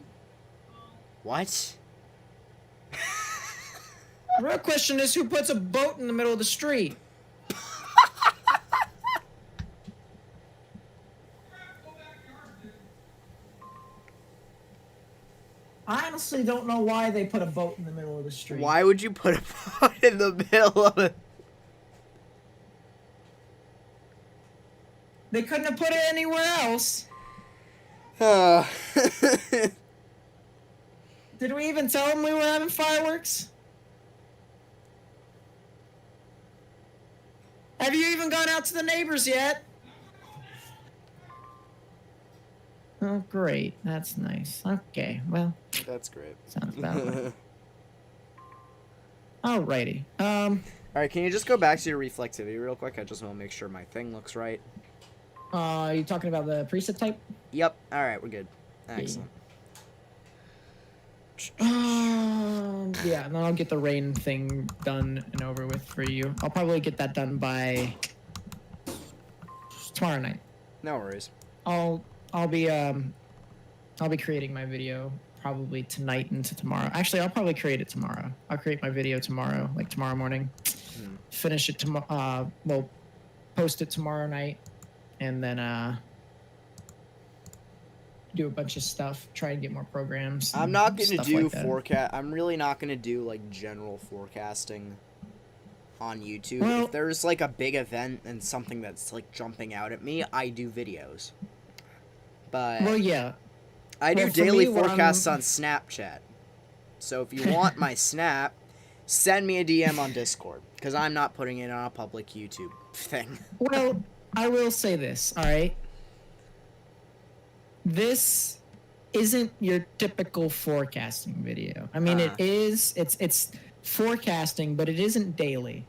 S1: What?
S4: The real question is who puts a boat in the middle of the street? I honestly don't know why they put a boat in the middle of the street.
S1: Why would you put a boat in the middle of it?
S4: They couldn't have put it anywhere else.
S1: Uh.
S4: Did we even tell them we were having fireworks? Have you even gone out to the neighbors yet? Oh, great. That's nice. Okay, well.
S1: That's great.
S4: Sounds about right. Alrighty.
S1: Alright, can you just go back to your reflectivity real quick? I just want to make sure my thing looks right.
S4: Are you talking about the preset type?
S1: Yep. Alright, we're good. Excellent.
S4: Yeah, and then I'll get the rain thing done and over with for you. I'll probably get that done by tomorrow night.
S1: No worries.
S4: I'll be creating my video probably tonight into tomorrow. Actually, I'll probably create it tomorrow. I'll create my video tomorrow, like tomorrow morning. Finish it tomorrow. Well, post it tomorrow night, and then do a bunch of stuff. Try and get more programs.
S1: I'm not gonna do
S4: like
S1: forecast. I'm really not gonna do like general forecasting on YouTube.
S4: Well,
S1: if there's like a big event and something that's like jumping out at me, I do videos. But
S4: well, yeah.
S1: I do
S4: Well, for
S1: daily
S4: me, what
S1: forecasts on Snapchat. So if you want my Snap, send me a DM on Discord, because I'm not putting it on a public YouTube thing.
S4: Well, I will say this, all right? This isn't your typical forecasting video. I mean, it's forecasting, but it isn't daily.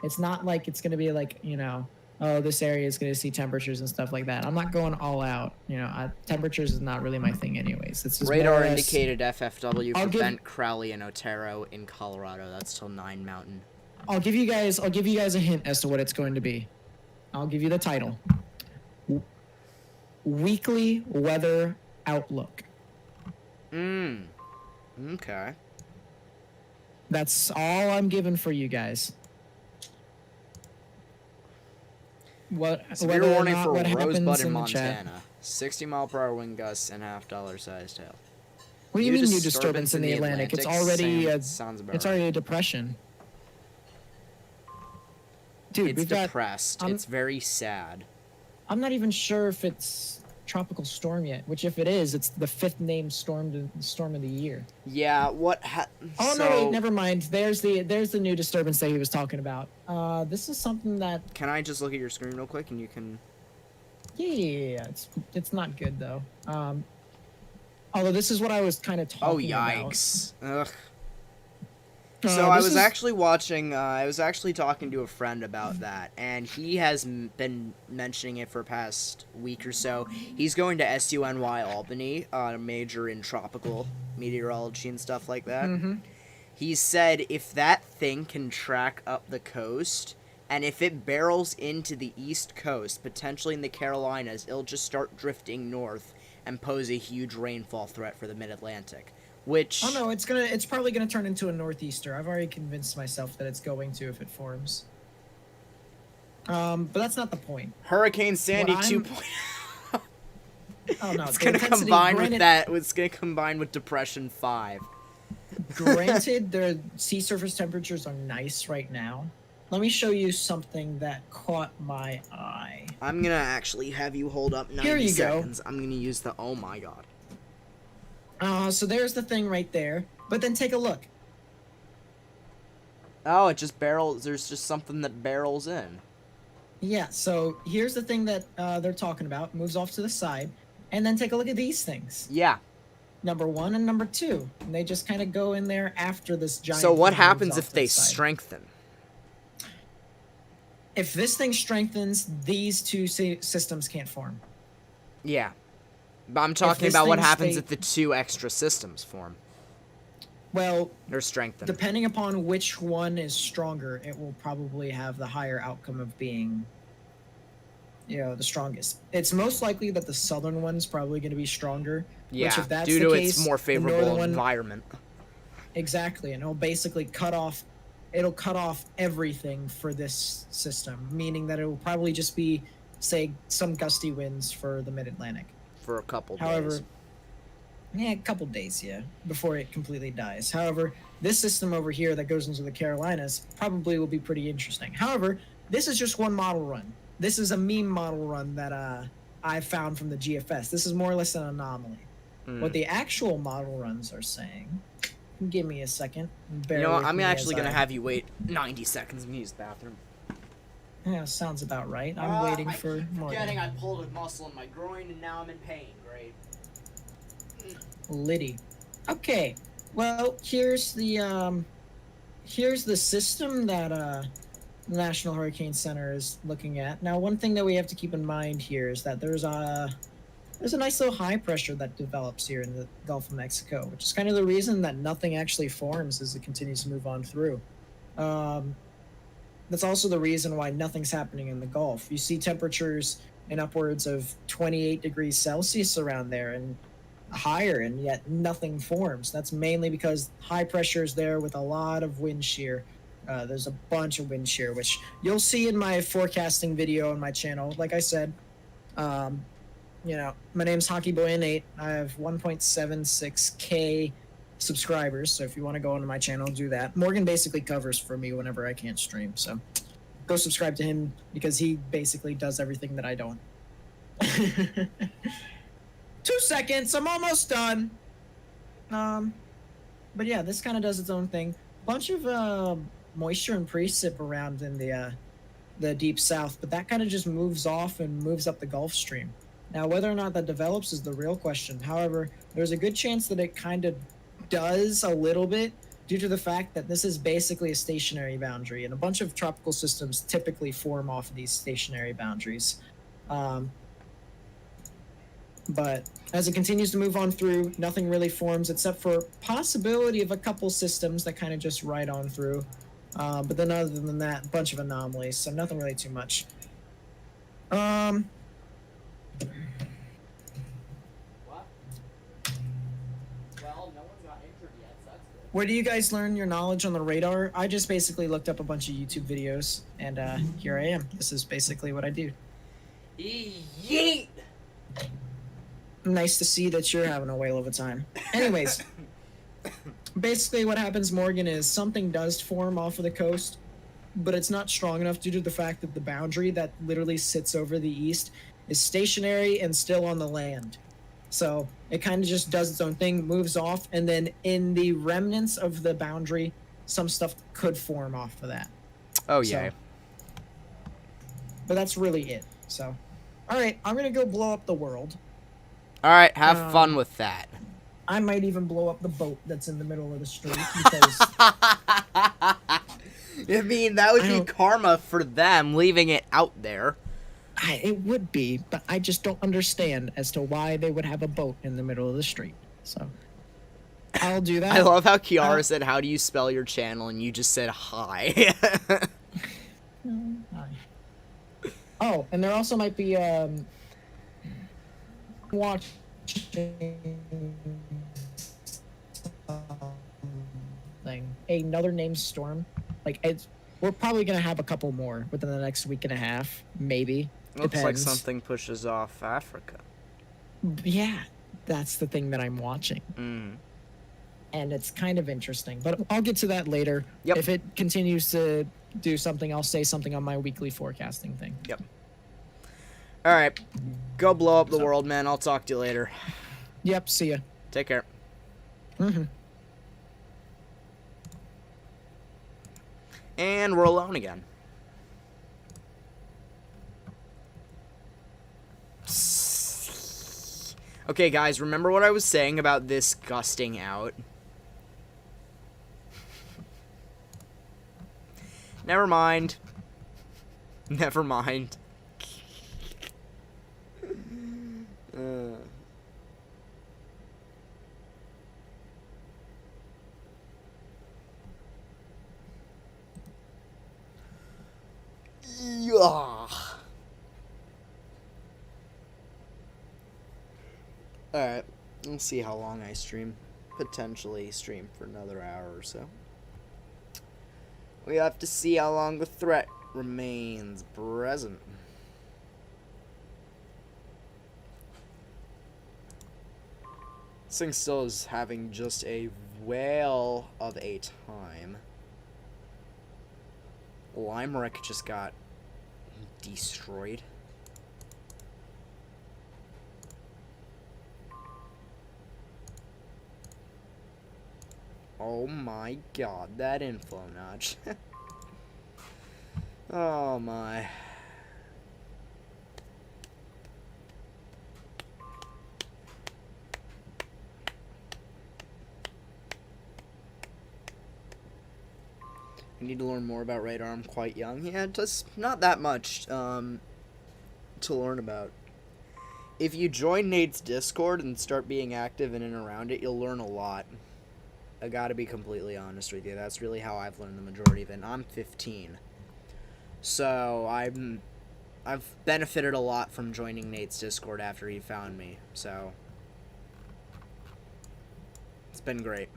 S4: It's not like it's going to be like, you know, oh, this area is going to see temperatures and stuff like that. I'm not going all out. You know, temperatures is not really my thing anyways. It's just
S1: Radar
S4: more or less,
S1: indicated FFW for Bent, Crowley, and Otero in Colorado. That's till 9 Mountain.
S4: I'll give you guys a hint as to what it's going to be. I'll give you the title. Weekly Weather Outlook.
S1: Okay.
S4: That's all I'm giving for you guys.
S1: Severe warning for
S4: what
S1: Rosebud in
S4: in
S1: Montana. 60-mile-per-hour wind gusts and $half size hail.
S4: What do you mean new disturbance in the Atlantic? It's already
S1: sounds about
S4: it's already a depression. Dude,
S1: it's depressed. It's very sad.
S4: I'm not even sure if it's tropical storm yet. Which, if it is, it's the 5th named storm of the year.
S1: Yeah. What?
S4: Oh no! Wait, never mind. There's the new disturbance that he was talking about. This is something that.
S1: Can I just look at your screen real quick and you can?
S4: Yeah. It's not good though. Although this is what I was kind of talking about.
S1: Oh yikes! Ugh. So I was actually watching, I was actually talking to a friend about that, and he has been mentioning it for the past week or so. He's going to SUNY Albany, a major in tropical meteorology and stuff like that. He said if that thing can track up the coast, and if it barrels into the East Coast, potentially in the Carolinas, it'll just start drifting north and pose a huge rainfall threat for the mid-Atlantic. Which...
S4: Oh no, it's probably gonna turn into a northeaster. I've already convinced myself that it's going to if it forms. But that's not the point.
S1: Hurricane Sandy
S4: What
S1: 2.
S4: Oh no,
S1: It's
S4: the
S1: gonna
S4: intensity,
S1: combine with
S4: granted-
S1: that. It's gonna combine with Depression 5.
S4: Granted, the sea surface temperatures are nice right now. Let me show you something that caught my eye.
S1: I'm gonna actually have you hold up 90
S4: Here you go.
S1: seconds. I'm gonna use the. Oh my god.
S4: So there's the thing right there. But then take a look.
S1: Oh, it just barrels. There's just something that barrels in.
S4: Yeah, so here's the thing that they're talking about. Moves off to the side. And then take a look at these things.
S1: Yeah.
S4: Number 1 and number 2. And they just kind of go in there after this giant.
S1: So what
S4: thing moves
S1: happens
S4: off
S1: if
S4: to
S1: they
S4: the side.
S1: strengthen?
S4: If this thing strengthens, these two systems can't form.
S1: Yeah. But I'm talking
S4: this
S1: about what
S4: thing
S1: happens
S4: stay-
S1: if the 2 extra systems form.
S4: Well,
S1: Or strengthen.
S4: depending upon which one is stronger, it will probably have the higher outcome of being, the strongest. It's most likely that the southern one's probably going to be stronger.
S1: Yeah,
S4: which if that's
S1: due
S4: the
S1: to
S4: case,
S1: its more
S4: the northern
S1: favorable
S4: one-
S1: environment.
S4: Exactly, and it'll basically cut off everything for this system, meaning that it will probably just be, say, some gusty winds for the mid-Atlantic.
S1: For a couple
S4: However,
S1: days.
S4: yeah, a couple days, before it completely dies. However, this system over here that goes into the Carolinas probably will be pretty interesting. However, this is just one model run. This is a meme model run that I found from the GFS. This is more or less an anomaly. What the actual model runs are saying. Give me a second.
S1: You know what? I'm actually going to have you wait 90 seconds and use the bathroom.
S4: Yeah, sounds about right. I'm waiting for more.
S1: I pulled a muscle in my groin and now I'm in pain. Great.
S4: Liddy. Okay. Well, here's the system that the National Hurricane Center is looking at. Now, one thing that we have to keep in mind here is that there's a nice little high pressure that develops here in the Gulf of Mexico, which is kind of the reason that nothing actually forms as it continues to move on through. That's also the reason why nothing's happening in the Gulf. You see temperatures in upwards of 28 degrees Celsius around there and higher, and yet nothing forms. That's mainly because high pressure is there with a lot of wind shear. There's a bunch of wind shear, which you'll see in my forecasting video on my channel. Like I said, my name's HockeyBoy8. I have 1.76K subscribers, so if you want to go onto my channel, do that. Morgan basically covers for me whenever I can't stream, so go subscribe to him because he basically does everything that I don't. 2 seconds, I'm almost done. But yeah, this kind of does its own thing. Bunch of moisture and precip around in the deep south, but that kind of just moves off and moves up the Gulf Stream. Now, whether or not that develops is the real question. However, there's a good chance that it kind of does a little bit due to the fact that this is basically a stationary boundary, and a bunch of tropical systems typically form off of these stationary boundaries. But as it continues to move on through, nothing really forms except for possibility of a couple systems that kind of just ride on through. But then other than that, a bunch of anomalies, so nothing really too much.
S1: What? Well, no one's got injured yet, so that's good.
S4: Where do you guys learn your knowledge on the radar? I just basically looked up a bunch of YouTube videos, and here I am. This is basically what I do.
S1: Yeet!
S4: Nice to see that you're having a whale of a time. Anyways, basically what happens, Morgan, is something does form off of the coast, but it's not strong enough due to the fact that the boundary that literally sits over the east is stationary and still on the land. So it kind of just does its own thing, moves off, and then in the remnants of the boundary, some stuff could form off of that.
S1: Oh,
S4: So-
S1: yeah.
S4: But that's really it. So, all right, I'm going to go blow up the world.
S1: Alright, have fun with that.
S4: I might even blow up the boat that's in the middle of the street because
S1: I mean, that would
S4: I
S1: be
S4: don't-
S1: karma for them, leaving it out there.
S4: it would be, but I just don't understand as to why they would have a boat in the middle of the street. So I'll do that.
S1: I love how Kiara said, how do you spell your channel? And you just said, hi.
S4: Oh, and there also might be watching thing. Another named Storm. Like it's We're probably gonna have a couple more within the next week and a half, maybe.
S1: Looks like
S4: Depends.
S1: something pushes off Africa.
S4: Yeah, that's the thing that I'm watching. And it's kind of interesting, but I'll get to that later.
S1: Yep.
S4: If it continues to do something, I'll say something on my weekly forecasting thing.
S1: Yep. All right. Go blow up the
S4: So-
S1: world, man. I'll talk to you later.
S4: Yep, see ya.
S1: Take care.
S4: Mm-hmm.
S1: And we're alone again. Okay, guys, remember what I was saying about this gusting out? Never mind. Never mind. Yeah. Alright, let's see how long I stream. Potentially stream for another hour or so. We have to see how long the threat remains present. This thing still is having just a whale of a time. Limerick just got destroyed. Oh my god, that info notch. Oh my. I need to learn more about radar. I'm quite young. Yeah, just not that much to learn about. If you join Nate's Discord and start being active in and around it, you'll learn a lot. I gotta be completely honest with you. That's really how I've learned the majority of it. And I'm 15. So I've benefited a lot from joining Nate's Discord after he found me. So it's been great.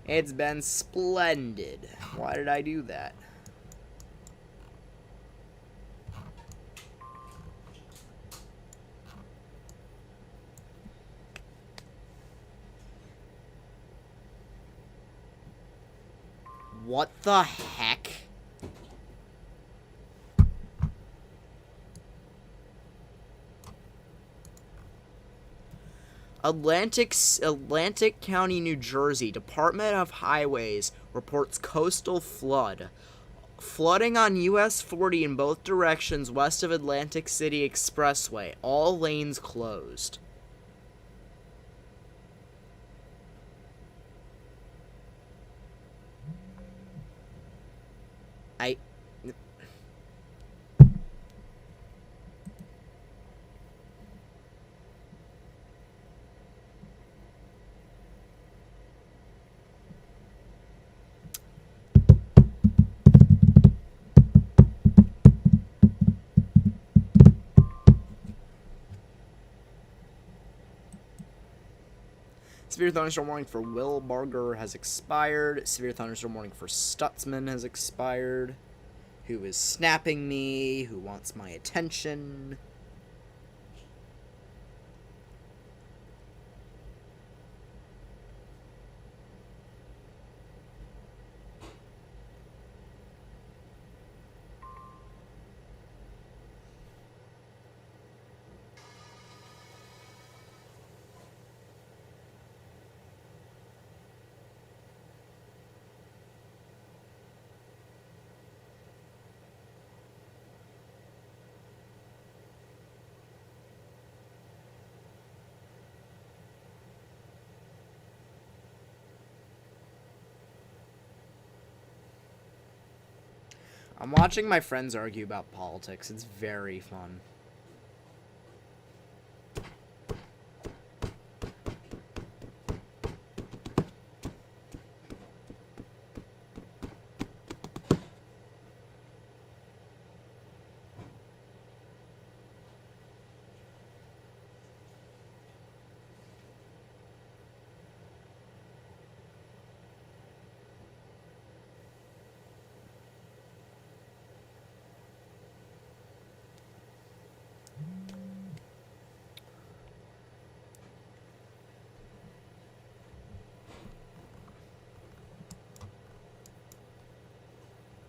S1: It's been splendid. Why did I do that? What the heck? Atlantic County, New Jersey, Department of Highways reports coastal flood. Flooding on US 40 in both directions west of Atlantic City Expressway. All lanes closed. Severe thunderstorm warning for Will Barger has expired. Severe thunderstorm warning for Stutzman has expired. Who is snapping me? Who wants my attention? I'm watching my friends argue about politics. It's very fun.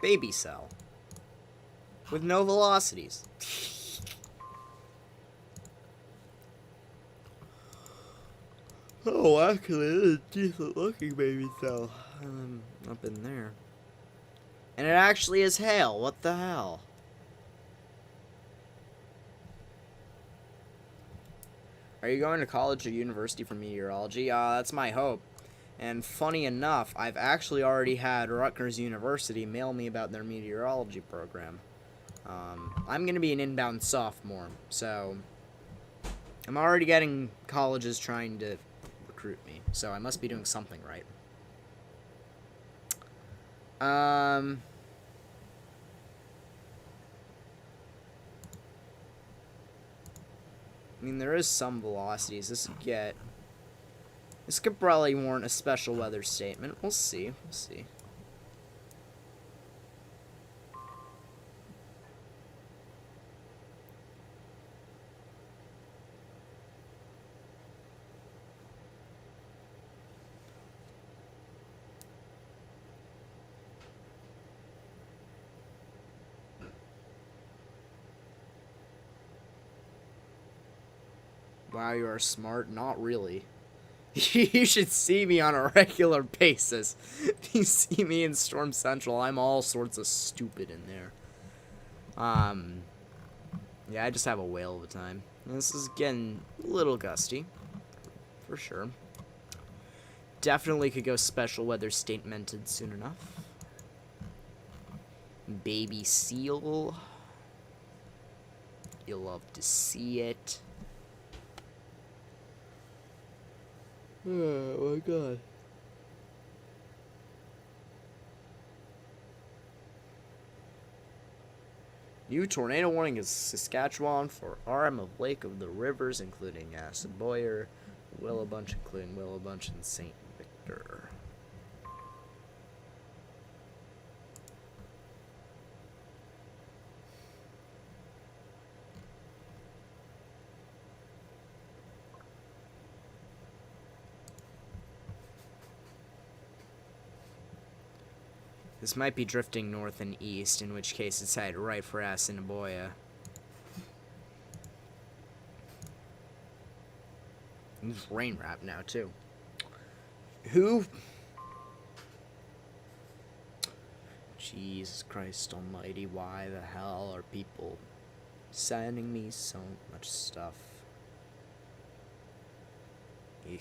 S1: Baby cell. With no velocities. Oh, actually, it is a decent looking baby cell. Up in there. And it actually is hail. What the hell? Are you going to college or university for meteorology? That's my hope. And funny enough, I've actually already had Rutgers University mail me about their meteorology program. I'm going to be an inbound sophomore, so I'm already getting colleges trying to recruit me, so I must be doing something right. I mean, there is some velocities. This could probably warrant a special weather statement. We'll see. We'll see. Wow, you are smart. Not really. You should see me on a regular basis. You see me in Storm Central, I'm all sorts of stupid in there. Yeah, I just have a whale of a time. This is getting a little gusty, for sure. Definitely could go special weather statemented soon enough. Baby seal. You'll love to see it. Oh my god. New tornado warning is Saskatchewan for arm of Lake of the Rivers, including Assiniboia, Willowbunch, including Willowbunch and St. Victor. This might be drifting north and east, in which case it's headed right for Assiniboia. It's rain wrap now, too. Who? Jesus Christ almighty, why the hell are people sending me so much stuff? Eesh.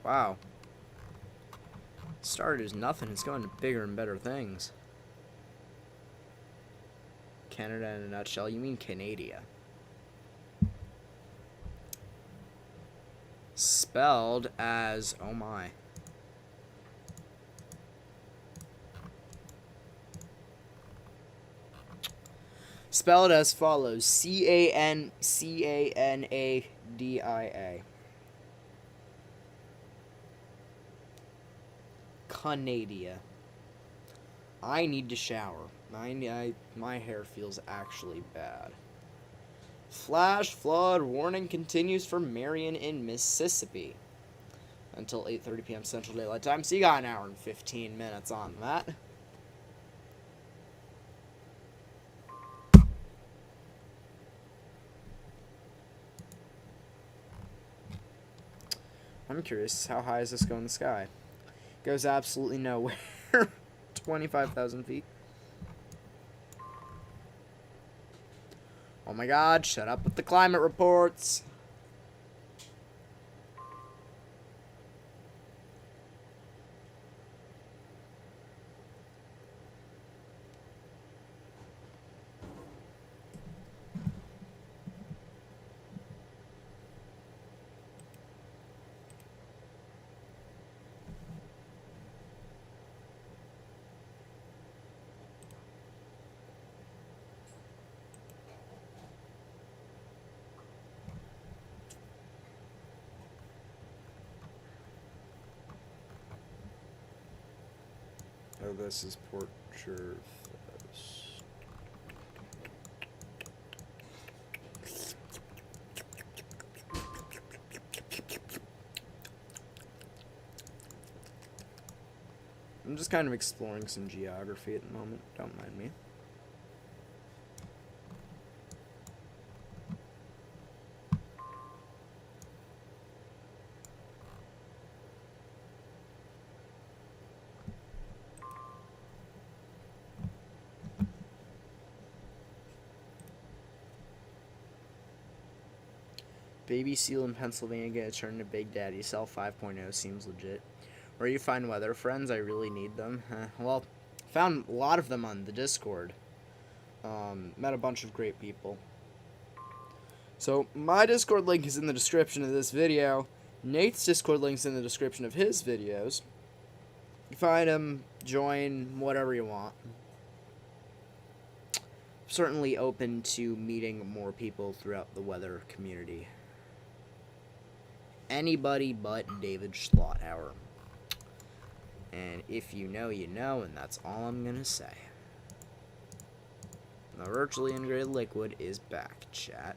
S1: Wow. Started as nothing, it's going to bigger and better things. Canada in a nutshell. You mean Canada. Spelled as, oh my. Spelled as follows: Canadadia. Canada. I need to shower. My hair feels actually bad. Flash flood warning continues for Marion in Mississippi until 8:30 p.m. Central Daylight Time. So you got an hour and 15 minutes on that. I'm curious, how high does this go in the sky? Goes absolutely nowhere. 25,000 feet. Oh my god, shut up with the climate reports. So this is Port Jervis. I'm just kind of exploring some geography at the moment. Don't mind me. Baby seal in Pennsylvania gonna turn to Big Daddy Cell 5.0 seems legit. Where you find weather friends? I really need them. Well, found a lot of them on the Discord. Met a bunch of great people. So my Discord link is in the description of this video. Nate's Discord link's in the description of his videos. You find him, join, whatever you want. Certainly open to meeting more people throughout the weather community. Anybody but David Schlotthauer. And if you know, you know, and that's all I'm gonna say. The virtually integrated liquid is back, chat.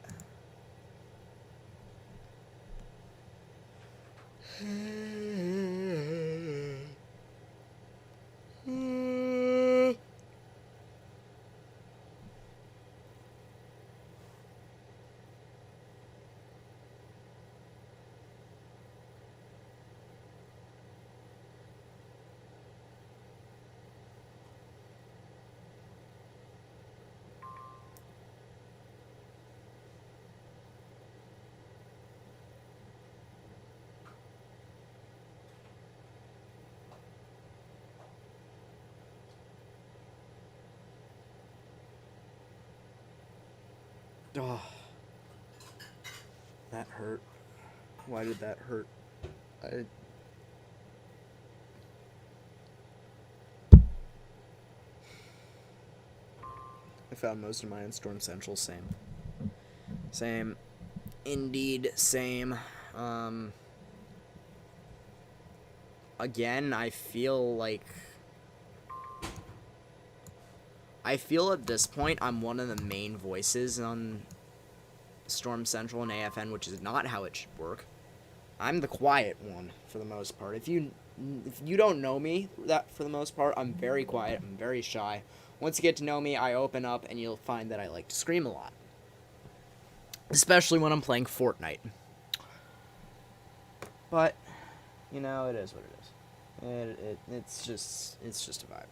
S1: Oh, that hurt. Why did that hurt? I found most of mine in Storm Central. Same. Same. Indeed, same. Again, I feel at this point I'm one of the main voices on Storm Central and AFN, which is not how it should work. I'm the quiet one for the most part. If you don't know me, that for the most part, I'm very quiet. I'm very shy. Once you get to know me, I open up, and you'll find that I like to scream a lot, especially when I'm playing Fortnite. But you know, it is what it is. It's just a vibe.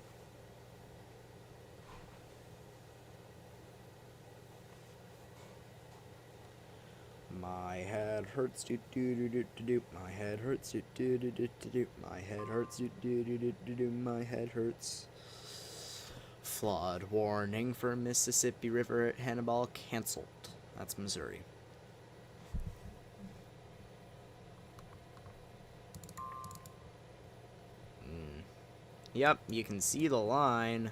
S1: My head hurts, do do do do do do. My head hurts, do do do do do do. My head hurts, do do do do do do. My head hurts. Flood warning for Mississippi River at Hannibal canceled. That's Missouri. Yep, you can see the line.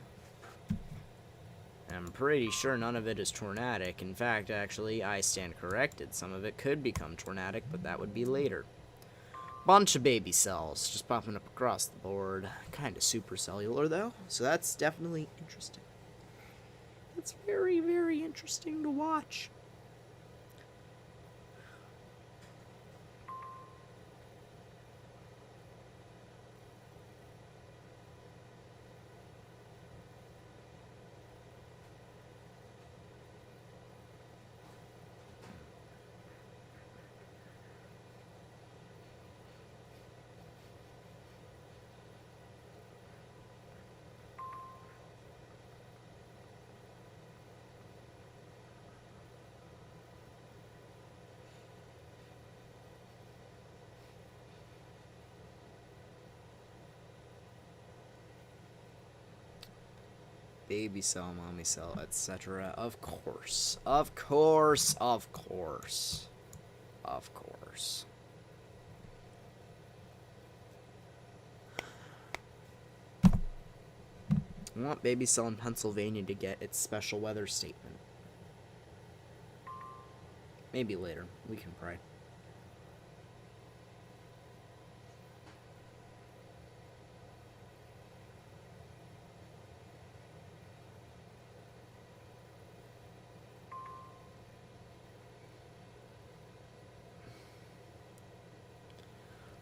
S1: I'm pretty sure none of it is tornadic. In fact, actually, I stand corrected. Some of it could become tornadic, but that would be later. Bunch of baby cells just popping up across the board. Kind of supercellular, though, so that's definitely interesting. It's very, very interesting to watch. Baby cell, mommy cell, etc. Of course. Of course. Of course. Of course. I want baby cell in Pennsylvania to get its special weather statement. Maybe later. We can pray.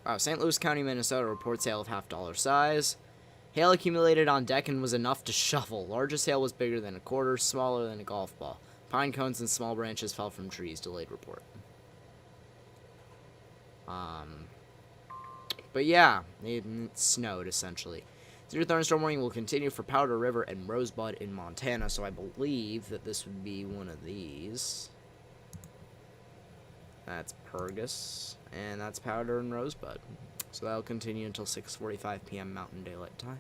S1: Wow, St. Louis County, Minnesota reports hail of half-dollar size. Hail accumulated on deck and was enough to shovel. Largest hail was bigger than a quarter, smaller than a golf ball. Pine cones and small branches fell from trees. Delayed report. But yeah, it snowed essentially. Severe thunderstorm warning will continue for Powder River and Rosebud in Montana, so I believe that this would be one of these. That's Purgus, and that's Powder and Rosebud. So that'll continue until 6:45 p.m. Mountain Daylight Time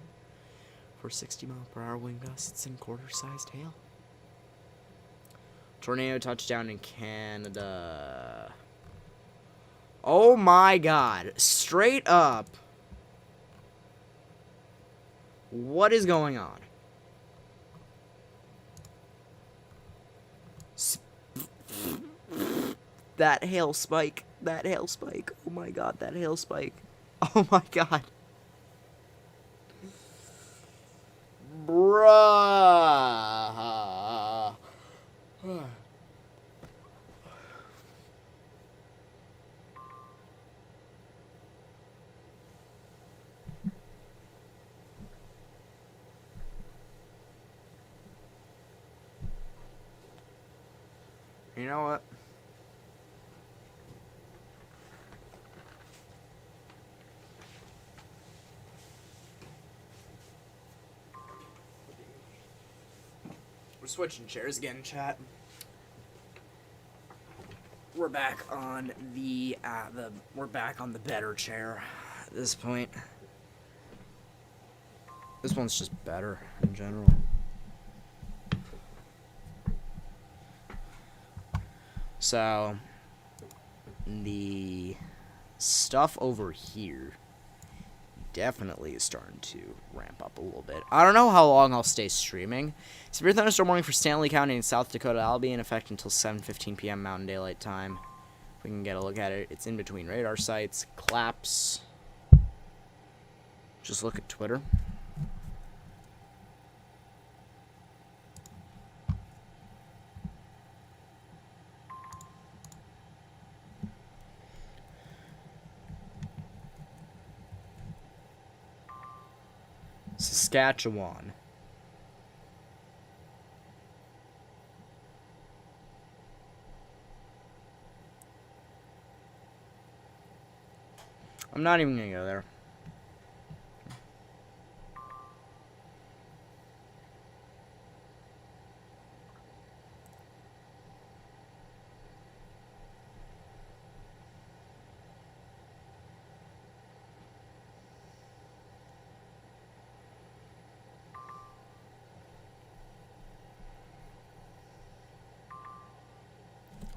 S1: for 60-mile-per-hour wind gusts and quarter-sized hail. Tornado touchdown in Canada. Oh my god. Straight up. What is going on? That hail spike. That hail spike. Oh my god, that hail spike. Oh my god. Bruh. You know what? We're switching chairs again, chat. We're back on the better chair at this point. This one's just better in general. So, the stuff over here definitely is starting to ramp up a little bit. I don't know how long I'll stay streaming. Severe thunderstorm warning for Stanley County in South Dakota. I'll be in effect until 7:15 p.m. Mountain Daylight Time. If we can get a look at it, it's in between radar sites. Claps. Just look at Twitter. Saskatchewan. I'm not even gonna go there.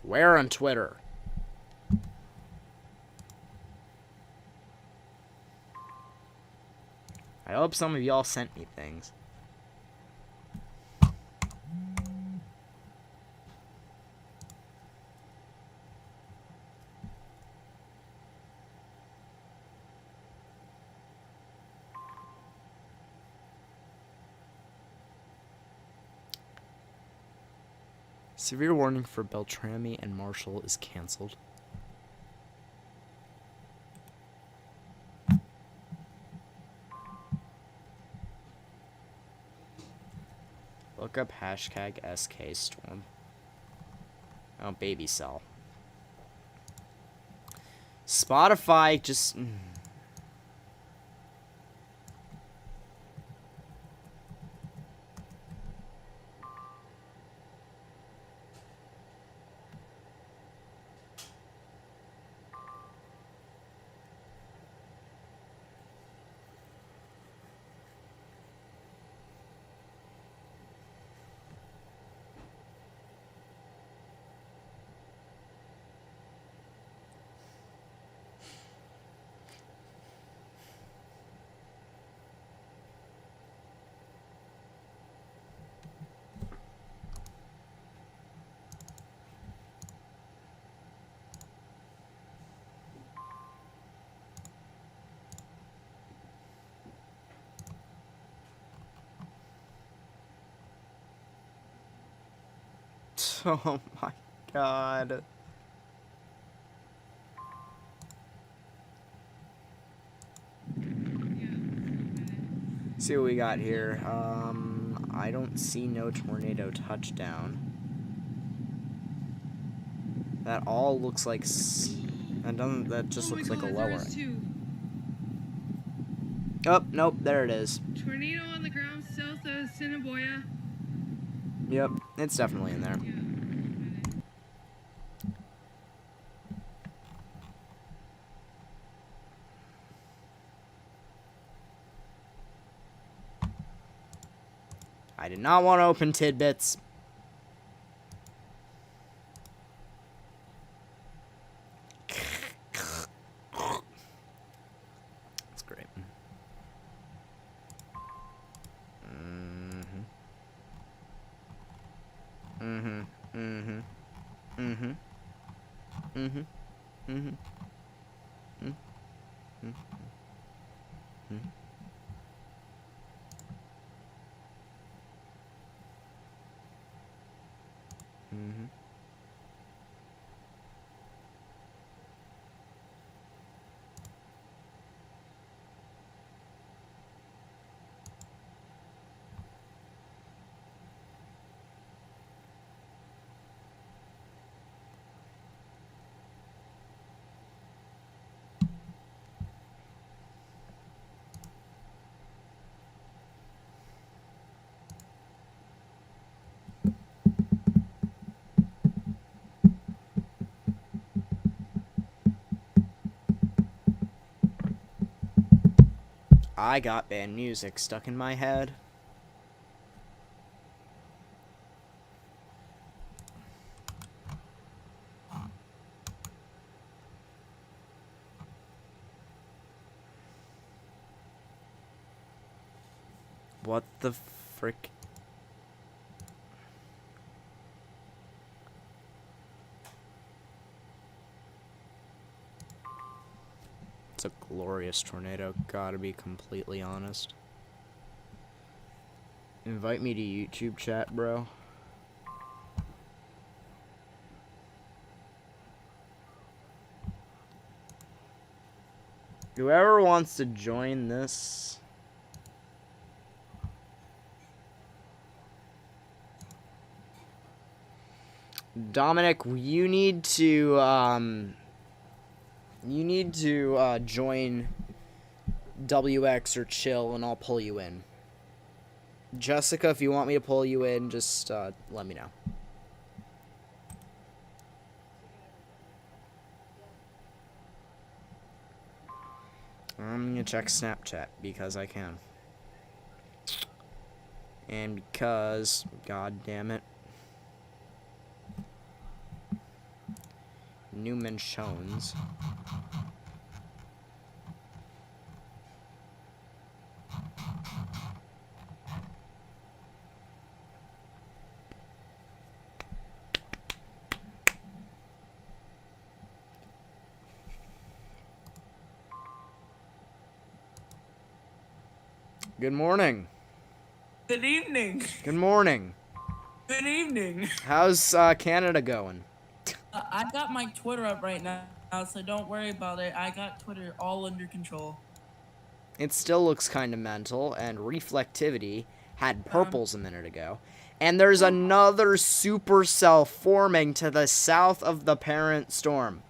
S1: Where on Twitter? I hope some of y'all sent me things. Severe warning for Beltrami and Marshall is canceled. Look up hashtag SKStorm. Oh, baby cell. Spotify just... Oh my god. See what we got here. I don't see no tornado touchdown. That all looks like that just looks like a lowering. Oh, nope, there it is.
S5: Tornado on the ground south of Assiniboia.
S1: Yep, it's definitely in there.
S5: Yeah.
S1: I did not want to open tidbits. That's great. Mm-hmm. Mm-hmm. Mm-hmm. Mm-hmm. Mm-hmm. Mm-hmm. Mm-hmm. Mm-hmm. I got band music stuck in my head. What the frick? It's a glorious tornado, gotta be completely honest. Invite me to YouTube chat, bro. Whoever wants to join this... Dominic, you need to, join WX or chill, and I'll pull you in. Jessica, if you want me to pull you in, just, let me know. I'm gonna check Snapchat, because I can. And because, god damn it. Newman Shones. Good morning.
S6: Good evening.
S1: Good morning.
S6: Good evening.
S1: How's Canada going?
S6: I got my Twitter up right now, so don't worry about it. I got Twitter all under control.
S1: It still looks kind of mental, and reflectivity had purples a minute ago. And there's another supercell forming to the south of the parent storm.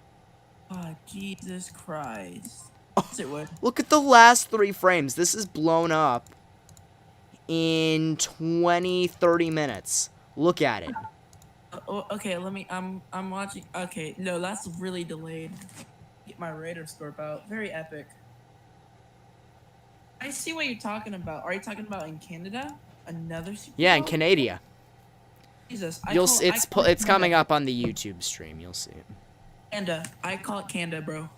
S6: Oh, Jesus Christ. Yes, it would.
S1: Look at the last 3 frames. This is blown up in 20-30 minutes. Look at it.
S6: Okay, let me. I'm watching. Okay, no, that's really delayed. Get my radar scope out. Very epic. I see what you're talking about. Are you talking about in Canada? Another super
S1: Yeah, in
S6: bowl?
S1: Canada.
S6: Jesus,
S1: It's coming up on the YouTube stream. You'll see it.
S6: Canada. I call it Canada, bro.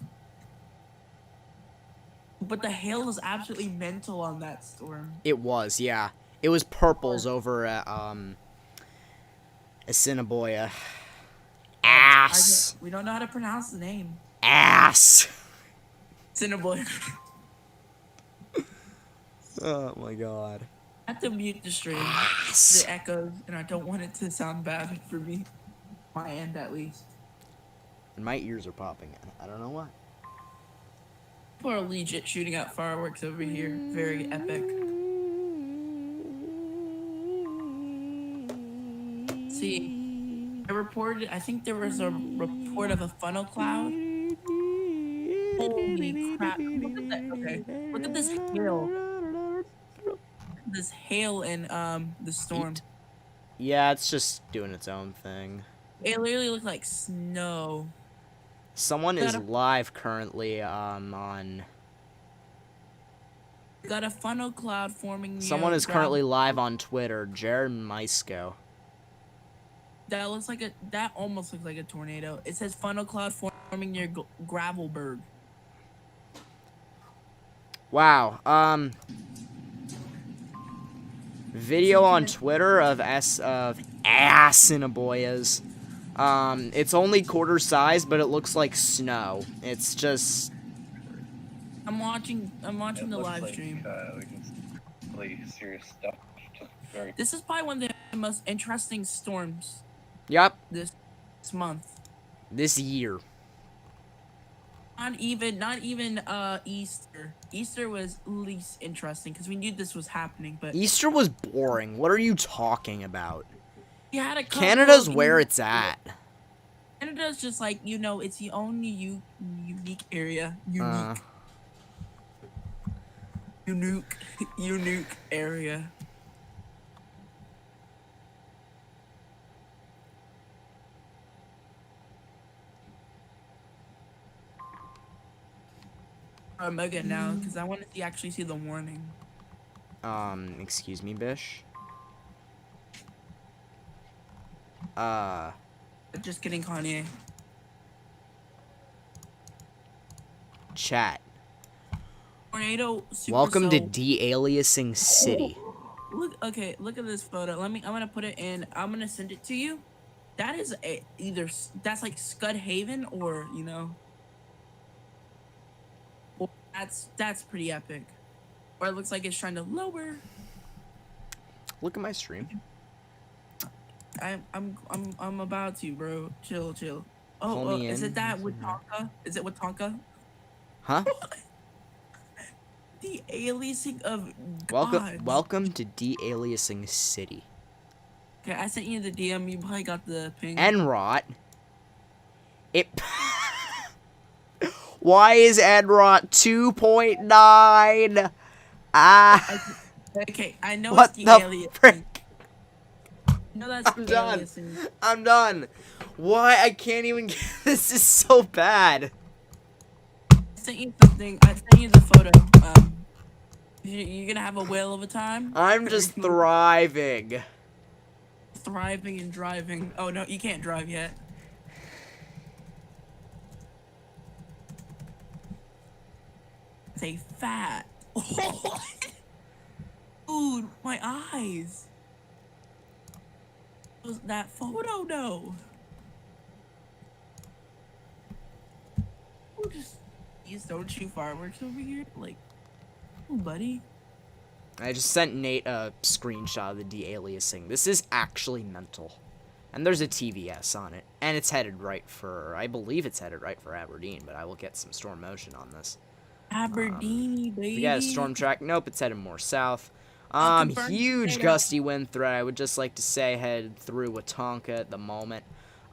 S6: But the hail was absolutely mental on that storm.
S1: It was, yeah. It was purples over at Assiniboia. Ass.
S6: We don't know how to pronounce the name.
S1: Ass.
S6: Cinnabon.
S1: Oh my god.
S6: I have to mute the stream.
S1: Ass.
S6: The echoes, and I don't want it to sound bad for me. My end, at least.
S1: And my ears are popping. I don't know why.
S6: People are legit shooting out fireworks over here. Very epic. see. I think there was a report of a funnel cloud. Holy crap. Look at that. Okay. Look at this hail. This hail in the storm.
S1: Yeah, it's just doing its own thing.
S6: It literally looked like snow.
S1: Someone is live currently on.
S6: Got a funnel cloud forming.
S1: Someone is currently live on Twitter. Jared Mysko.
S6: That almost looks like a tornado. It says funnel cloud forming near Gravelberg.
S1: Wow. Video on Twitter of Assiniboyas. It's only quarter size, but it looks like snow. It's just.
S6: I'm watching the live stream.
S7: Really serious stuff.
S6: This is probably one of the most interesting storms.
S1: Yep.
S6: This month.
S1: This year.
S6: Not even Easter. Easter was least interesting because we knew this was happening, but
S1: Easter was boring. What are you talking about?
S6: you had a couple
S1: Canada's
S6: of
S1: where it's at.
S6: Canada's just like, it's the only unique area. Unique area. I'm again now because I want to actually see the warning.
S1: Excuse me, Bish.
S6: Just kidding, Kanye.
S1: Chat.
S6: Tornado.
S1: Welcome to de-aliasing City.
S6: Look at this photo. I'm gonna put it in. I'm gonna send it to you. That is that's like Scud Haven or that's pretty epic. Or it looks like it's trying to lower.
S1: Look at my stream.
S6: I'm about to, bro. Chill.
S1: Pull me
S6: is
S1: in.
S6: it that Wetonka? Is it Wetonka?
S1: Huh?
S6: The aliasing of gods.
S1: Welcome to de-aliasing City.
S6: Okay, I sent you the DM. You probably got the ping.
S1: Enrot. Why is Enrot 2.9?
S6: Okay, I know
S1: What
S6: it's the
S1: the
S6: aliasing.
S1: frick?
S6: No, that's
S1: I'm done.
S6: aliasing.
S1: I'm done. Why? I can't even get this. Is so bad.
S6: I sent you something. I sent you the photo. You're gonna have a whale of a time.
S1: I'm just thriving.
S6: Thriving and driving. Oh no, you can't drive yet. Say fat. Dude, my eyes. Was that photo no? Oh, please don't shoot fireworks over here. Like, oh, buddy.
S1: I just sent Nate a screenshot of the de-aliasing. This is actually mental. And there's a TVS on it. And it's headed right for, I believe it's headed right for Aberdeen, but I will get some storm motion on this.
S6: Aberdeen, baby.
S1: We got a storm track. Nope, it's headed more south. Huge gusty wind threat. I would just like to say head through Wetonka at the moment.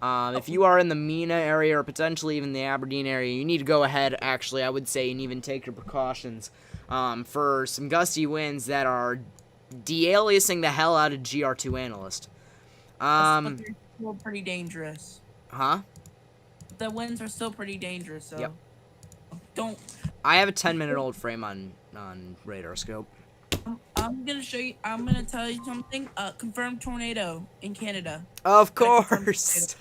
S1: If you are in the Mina area or potentially even the Aberdeen area, you need to go ahead. Actually, I would say and even take your precautions for some gusty winds that are de-aliasing the hell out of GR2 Analyst.
S6: But they're still pretty dangerous.
S1: Huh?
S6: The winds are still pretty dangerous, so
S1: Yep.
S6: don't.
S1: I have a 10-minute-old frame on radar scope.
S6: I'm gonna show you. I'm gonna tell you something. Confirmed tornado in Canada.
S1: Of course.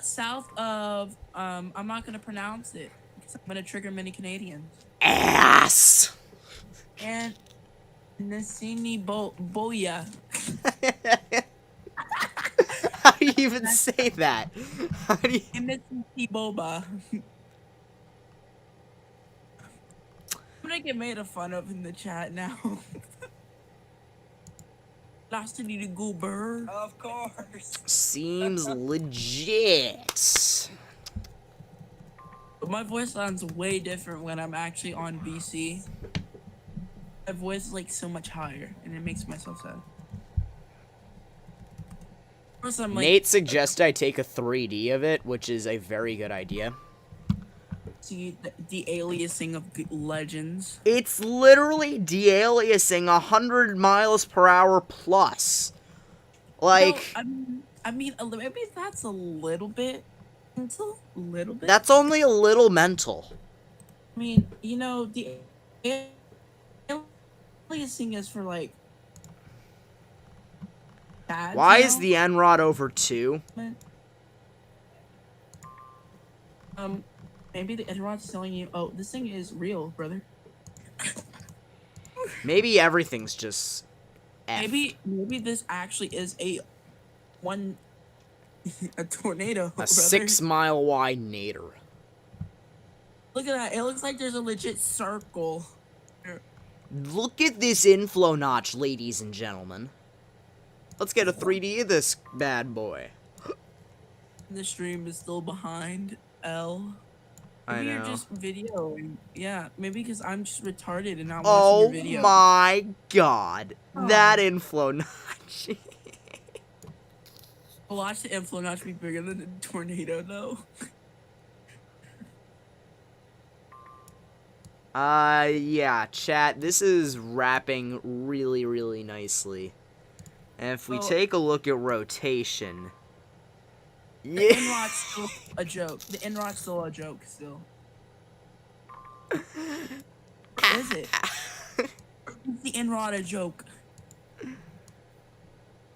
S6: South of I'm not gonna pronounce it because I'm gonna trigger many Canadians.
S1: Ass.
S6: And Nassini Boya.
S1: How do you even say that? How do you...
S6: Nassini Boba. I'm gonna get made fun of in the chat now. Last need to go bird.
S7: Of course.
S1: Seems legit.
S6: But my voice sounds way different when I'm actually on BC. My voice is like so much higher, and it makes myself sad. First, I'm like,
S1: Nate suggested I take a 3D of it, which is a very good idea.
S6: see the aliasing of legends.
S1: It's literally de-aliasing 100 miles per hour plus. Like,
S6: No, I mean, maybe that's a little bit. It's a little bit.
S1: that's only a little mental.
S6: I mean, you know, the aliasing is for like. Dads,
S1: Why
S6: you
S1: is
S6: know?
S1: the N-Rod over 2?
S6: Maybe the Enrod's telling you, oh, this thing is real, brother.
S1: Maybe everything's just F.
S6: Maybe this actually is a tornado.
S1: A
S6: brother.
S1: 6 mile wide nader.
S6: Look at that. It looks like there's a legit circle.
S1: Look at this inflow notch, ladies and gentlemen. Let's get a 3D of this bad boy.
S6: The stream is still behind L.
S1: I
S6: Maybe
S1: know.
S6: you're just videoing. Yeah, maybe because I'm just retarded and not
S1: Oh
S6: watching your video.
S1: my god.
S6: Oh.
S1: That inflow notch.
S6: Watch the inflow notch be bigger than a tornado, though.
S1: Yeah, chat, this is wrapping really, really nicely. And if we
S6: Well-
S1: take a look at rotation...
S6: The
S1: Yeah.
S6: Enrod's still a joke. The Enrod's still a joke, still. Is it? Is the Enrod a joke?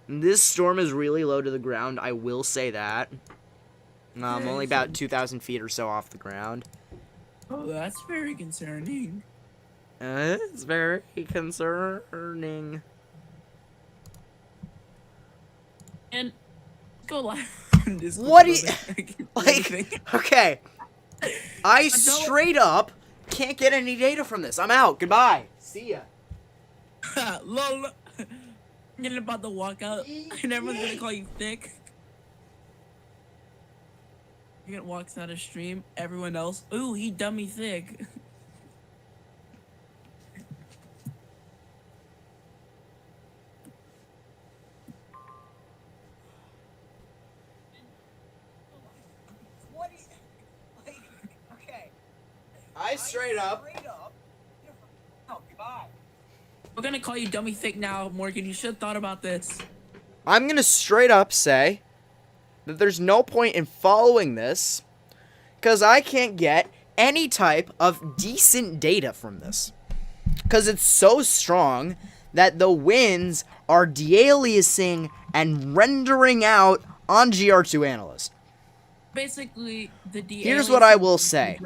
S1: This storm is really low to the ground, I will say that. Only about 2,000 feet or so off the ground.
S6: Oh, that's very concerning.
S1: It's very concerning.
S6: And go live on Discord.
S1: What do you-
S6: brother.
S1: Like, okay. I straight up can't get any data from this. I'm out. Goodbye. See ya.
S6: Lol. You're about to walk out, and everyone's gonna call you thick. You're gonna walk out of stream. Everyone else, ooh, he dummy thick.
S2: What is like? Okay.
S1: I straight up.
S2: Oh, goodbye.
S6: We're gonna call you dummy thick now, Morgan. You should have thought about this.
S1: I'm gonna straight up say that there's no point in following this because I can't get any type of decent data from this. Because it's so strong that the winds are de-aliasing and rendering out on GR2 Analyst.
S6: Basically, the DA.
S1: Here's what I will say.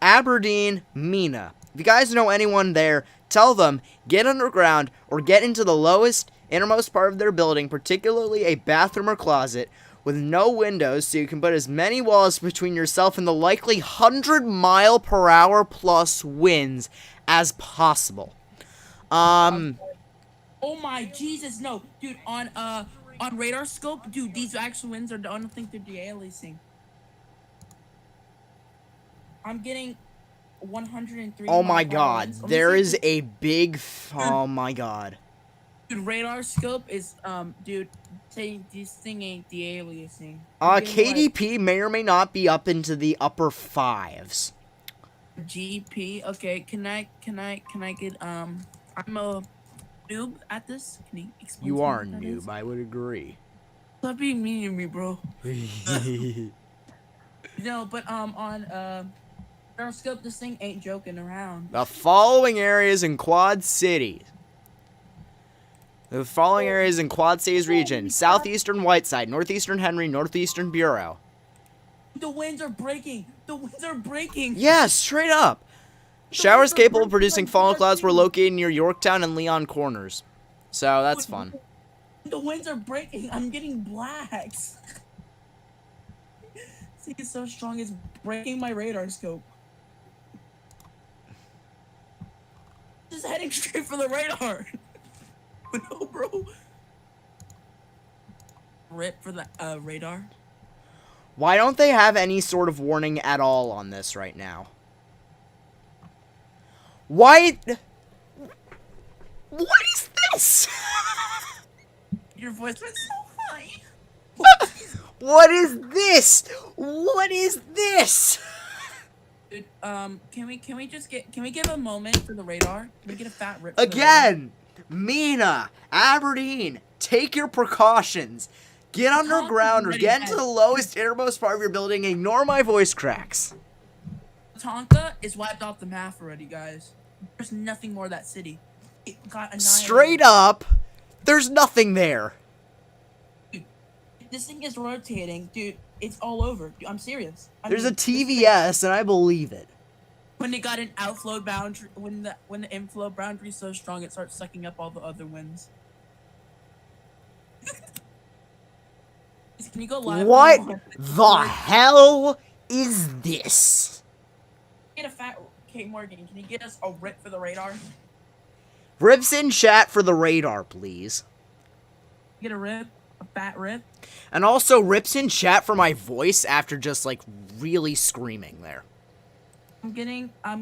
S1: Aberdeen, Mina. If you guys know anyone there, tell them, get underground or get into the lowest, innermost part of their building, particularly a bathroom or closet, with no windows so you can put as many walls between yourself and the likely 100 mile per hour plus winds as possible.
S6: Oh my Jesus, no, dude! On radar scope, dude, these actual winds are. I don't think they're de-aliasing. I'm getting 103.
S1: Oh my
S6: mile per hour
S1: god,
S6: winds. Let me
S1: there
S6: see
S1: is
S6: if-
S1: a big... Oh my god.
S6: Dude, radar scope is dude, saying this thing ain't de-aliasing. I'm getting, like,
S1: KDP may or may not be up into the upper 5s.
S6: GP. Okay, can I get I'm a noob at this. Can you explain?
S1: You
S6: to me
S1: are a
S6: what that
S1: noob,
S6: is?
S1: I would agree.
S6: Stop being mean to me, bro. No, but on radar scope, this thing ain't joking around.
S1: The following areas in Quad Cities. The following areas in Quad Cities region. Southeastern Whiteside, Northeastern Henry, Northeastern Bureau.
S6: The winds are breaking. The winds are breaking.
S1: Yeah, straight up. Showers capable of producing fallen clouds were located near Yorktown and Leon Corners. So that's fun.
S6: The winds are breaking. I'm getting blacks. This thing is so strong, it's breaking my radar scope. Just heading straight for the radar. No, bro. Rip for the radar.
S1: Why don't they have any sort of warning at all on this right now? Why? What is this?
S6: Your voice went so high.
S1: What is this? What is this?
S6: Dude, can we just give a moment for the radar? Can we get a fat rip? For the radar?
S1: Again, Mina, Aberdeen, take your precautions. Get underground or get into the lowest, innermost part of your building. Ignore my voice cracks.
S6: Wetonka is wiped off the map already, guys. There's nothing more of that city. It got annihilated.
S1: Straight up, there's nothing there.
S6: Dude, this thing is rotating, dude. It's all over. Dude, I'm serious.
S1: There's a TVS, and I believe it.
S6: When they got an outflow boundary, when the inflow boundary is so strong, it starts sucking up all the other winds. Can you go live?
S1: What the hell is this?
S6: Get a fat. Okay, Morgan, can you get us a rip for the radar?
S1: Rips in chat for the radar, please.
S6: Get a rip, a fat rip.
S1: And also rips in chat for my voice after just like really screaming there.
S6: I'm getting a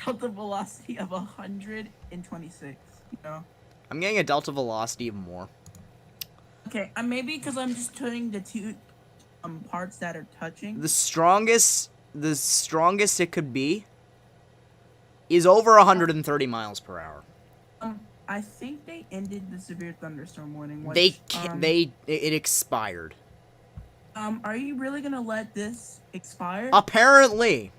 S6: delta velocity of 126. You know.
S1: I'm getting a delta velocity of more.
S6: Okay, maybe because I'm just turning the two parts that are touching.
S1: The strongest it could be is over 130 miles per hour.
S6: I think they ended the severe thunderstorm warning.
S1: Which, it expired.
S6: Are you really gonna let this expire?
S1: Apparently.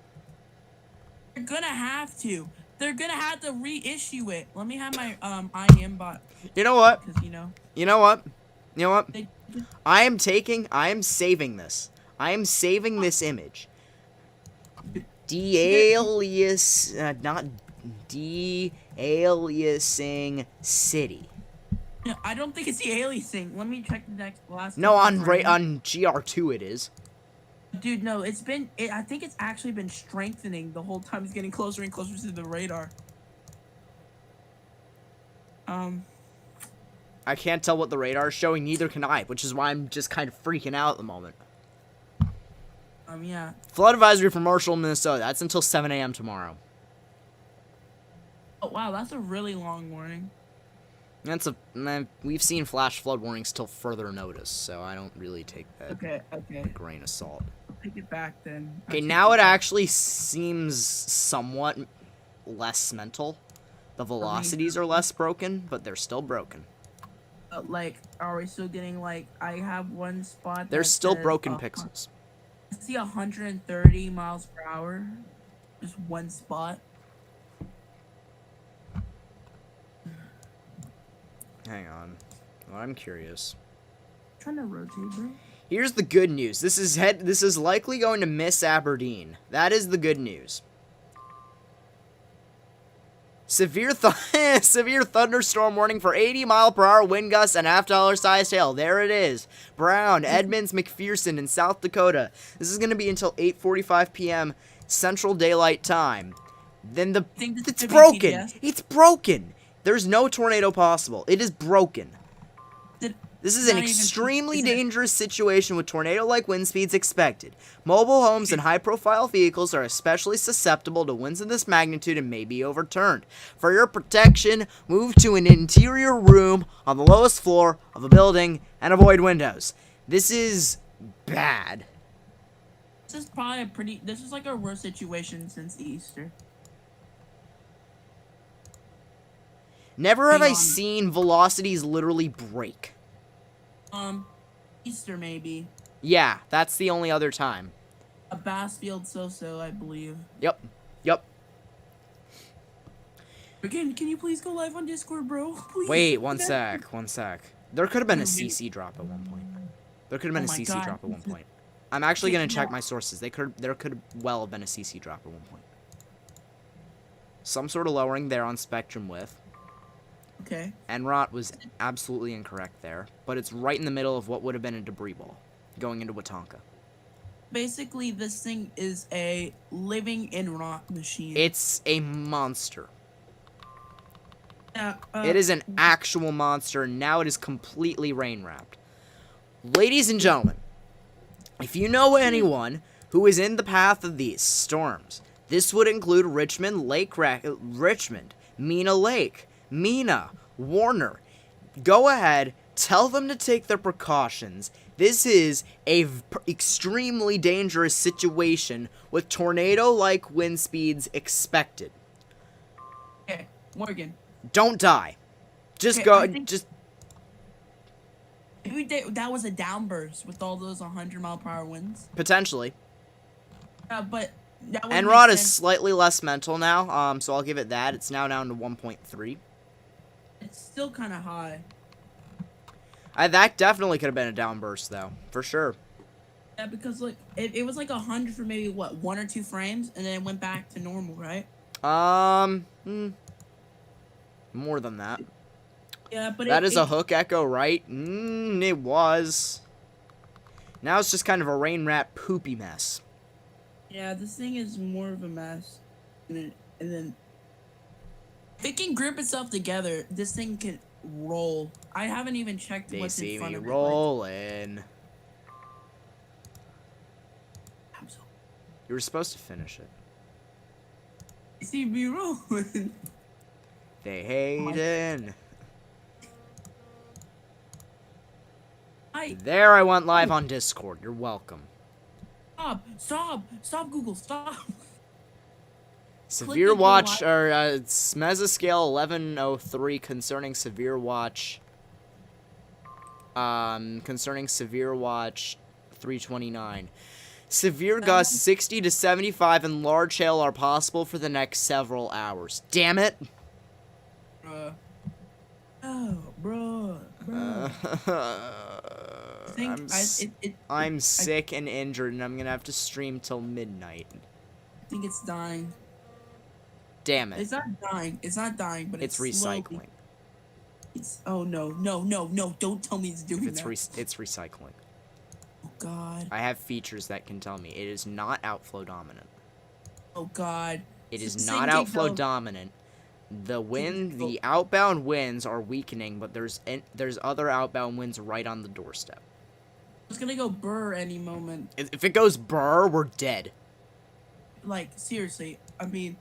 S6: They're gonna have to. They're gonna have to reissue it. Let me have my IM bot.
S1: You know what?
S6: Because you know.
S1: You know what? You know what? I am saving this. I am saving this image. Not de-aliasing city.
S6: No, I don't think it's the aliasing. Let me check the last.
S1: No, on GR2 it is.
S6: Dude, no, I think it's actually been strengthening the whole time. It's getting closer and closer to the radar.
S1: I can't tell what the radar is showing, neither can I, which is why I'm just kind of freaking out at the moment.
S6: Yeah.
S1: Flood advisory for Marshall, Minnesota. That's until 7 a.m. tomorrow.
S6: Oh, wow, that's a really long warning.
S1: We've seen flash flood warnings till further notice, so I don't really take that
S6: okay.
S1: grain of salt.
S6: I'll take it back then.
S1: Okay, now it actually seems somewhat less mental. The velocities are less broken, but they're still broken.
S6: Like, are we still getting, like, I have one spot
S1: There's still
S6: says,
S1: broken pixels.
S6: I see 130 miles per hour. Just one spot.
S1: Hang on. Well, I'm curious.
S6: I'm trying to rotate, bro.
S1: Here's the good news. This is likely going to miss Aberdeen. That is the good news. Severe thunderstorm warning for 80-mile-per-hour wind gusts and half-dollar-sized hail. There it is. Brown, Edmonds, McPherson in South Dakota. This is going to be until 8:45 p.m. Central Daylight Time. Then it's broken. It's broken. There's no tornado possible. It is broken. This is an extremely dangerous situation with tornado-like wind speeds expected. Mobile homes and high-profile vehicles are especially susceptible to winds of this magnitude and may be overturned. For your protection, move to an interior room on the lowest floor of a building and avoid windows. This is bad.
S6: This is probably this is like our worst situation since Easter.
S1: Never have I seen velocities literally break.
S6: Easter maybe.
S1: Yeah, that's the only other time.
S6: A Bassfield so-so, I believe.
S1: Yep.
S6: Again, can you please go live on Discord, bro? Please.
S1: Wait, one sec. There could have been a CC drop at one point. I'm actually gonna check my sources. There could well have been a CC drop at one point. Some sort of lowering there on spectrum width.
S6: Okay.
S1: Enrot was absolutely incorrect there, but it's right in the middle of what would have been a debris ball going into Wetonka.
S6: Basically, this thing is a living Enrot machine.
S1: It's a monster.
S6: Yeah,
S1: it is an actual monster, and now it is completely rain-wrapped. Ladies and gentlemen, if you know anyone who is in the path of these storms, this would include Richmond, Mina Lake, Mina, Warner. Go ahead, tell them to take their precautions. This is a extremely dangerous situation with tornado-like wind speeds expected.
S6: Okay, Morgan.
S1: Don't die. Just
S6: Okay,
S1: go.
S6: I think-
S1: Just
S6: Maybe that was a downburst with all those 100-mile-per-hour winds.
S1: potentially.
S6: But that wouldn't
S1: Enrod
S6: make
S1: is
S6: sense.
S1: slightly less mental now. So I'll give it that. It's now down to 1.3.
S6: It's still kind of high.
S1: That definitely could have been a downburst, though, for sure.
S6: Yeah, because like it was like 100 for maybe what 1 or 2 frames, and then it went back to normal, right?
S1: More than that.
S6: Yeah, but
S1: That is a hook echo, right? It was. Now it's just kind of a rain rat poopy mess.
S6: Yeah, this thing is more of a mess, and then if it can grip itself together, this thing can roll. I haven't even checked
S1: They
S6: what's
S1: see
S6: in front
S1: me
S6: of
S1: rolling.
S6: it. Like,
S1: You were supposed to finish it.
S6: they see me rolling.
S1: They hating. There I went live on Discord. You're welcome.
S6: Stop, Google, stop.
S1: Severe
S6: the
S1: watch,
S6: go
S1: or it's Mesoscale 1103 concerning severe watch. Concerning severe watch 329. Severe gusts 60 to 75 and large hail are possible for the next several hours. Damn it!
S6: Bro.
S1: I'm sick and injured, and I'm gonna have to stream till midnight.
S6: I think it's dying.
S1: Damn it!
S6: It's not dying. It's not dying, but
S1: It's
S6: slowly.
S1: recycling.
S6: Oh no! Don't tell me it's doing that.
S1: It's recycling.
S6: Oh god.
S1: I have features that can tell me it is not outflow dominant.
S6: Oh god.
S1: It is
S6: Same
S1: not
S6: thing,
S1: outflow
S6: though.
S1: dominant. The outbound winds are weakening, but there's other outbound winds right on the doorstep.
S6: It's gonna go burr any moment.
S1: If it goes burr, we're dead.
S6: Like seriously, I mean,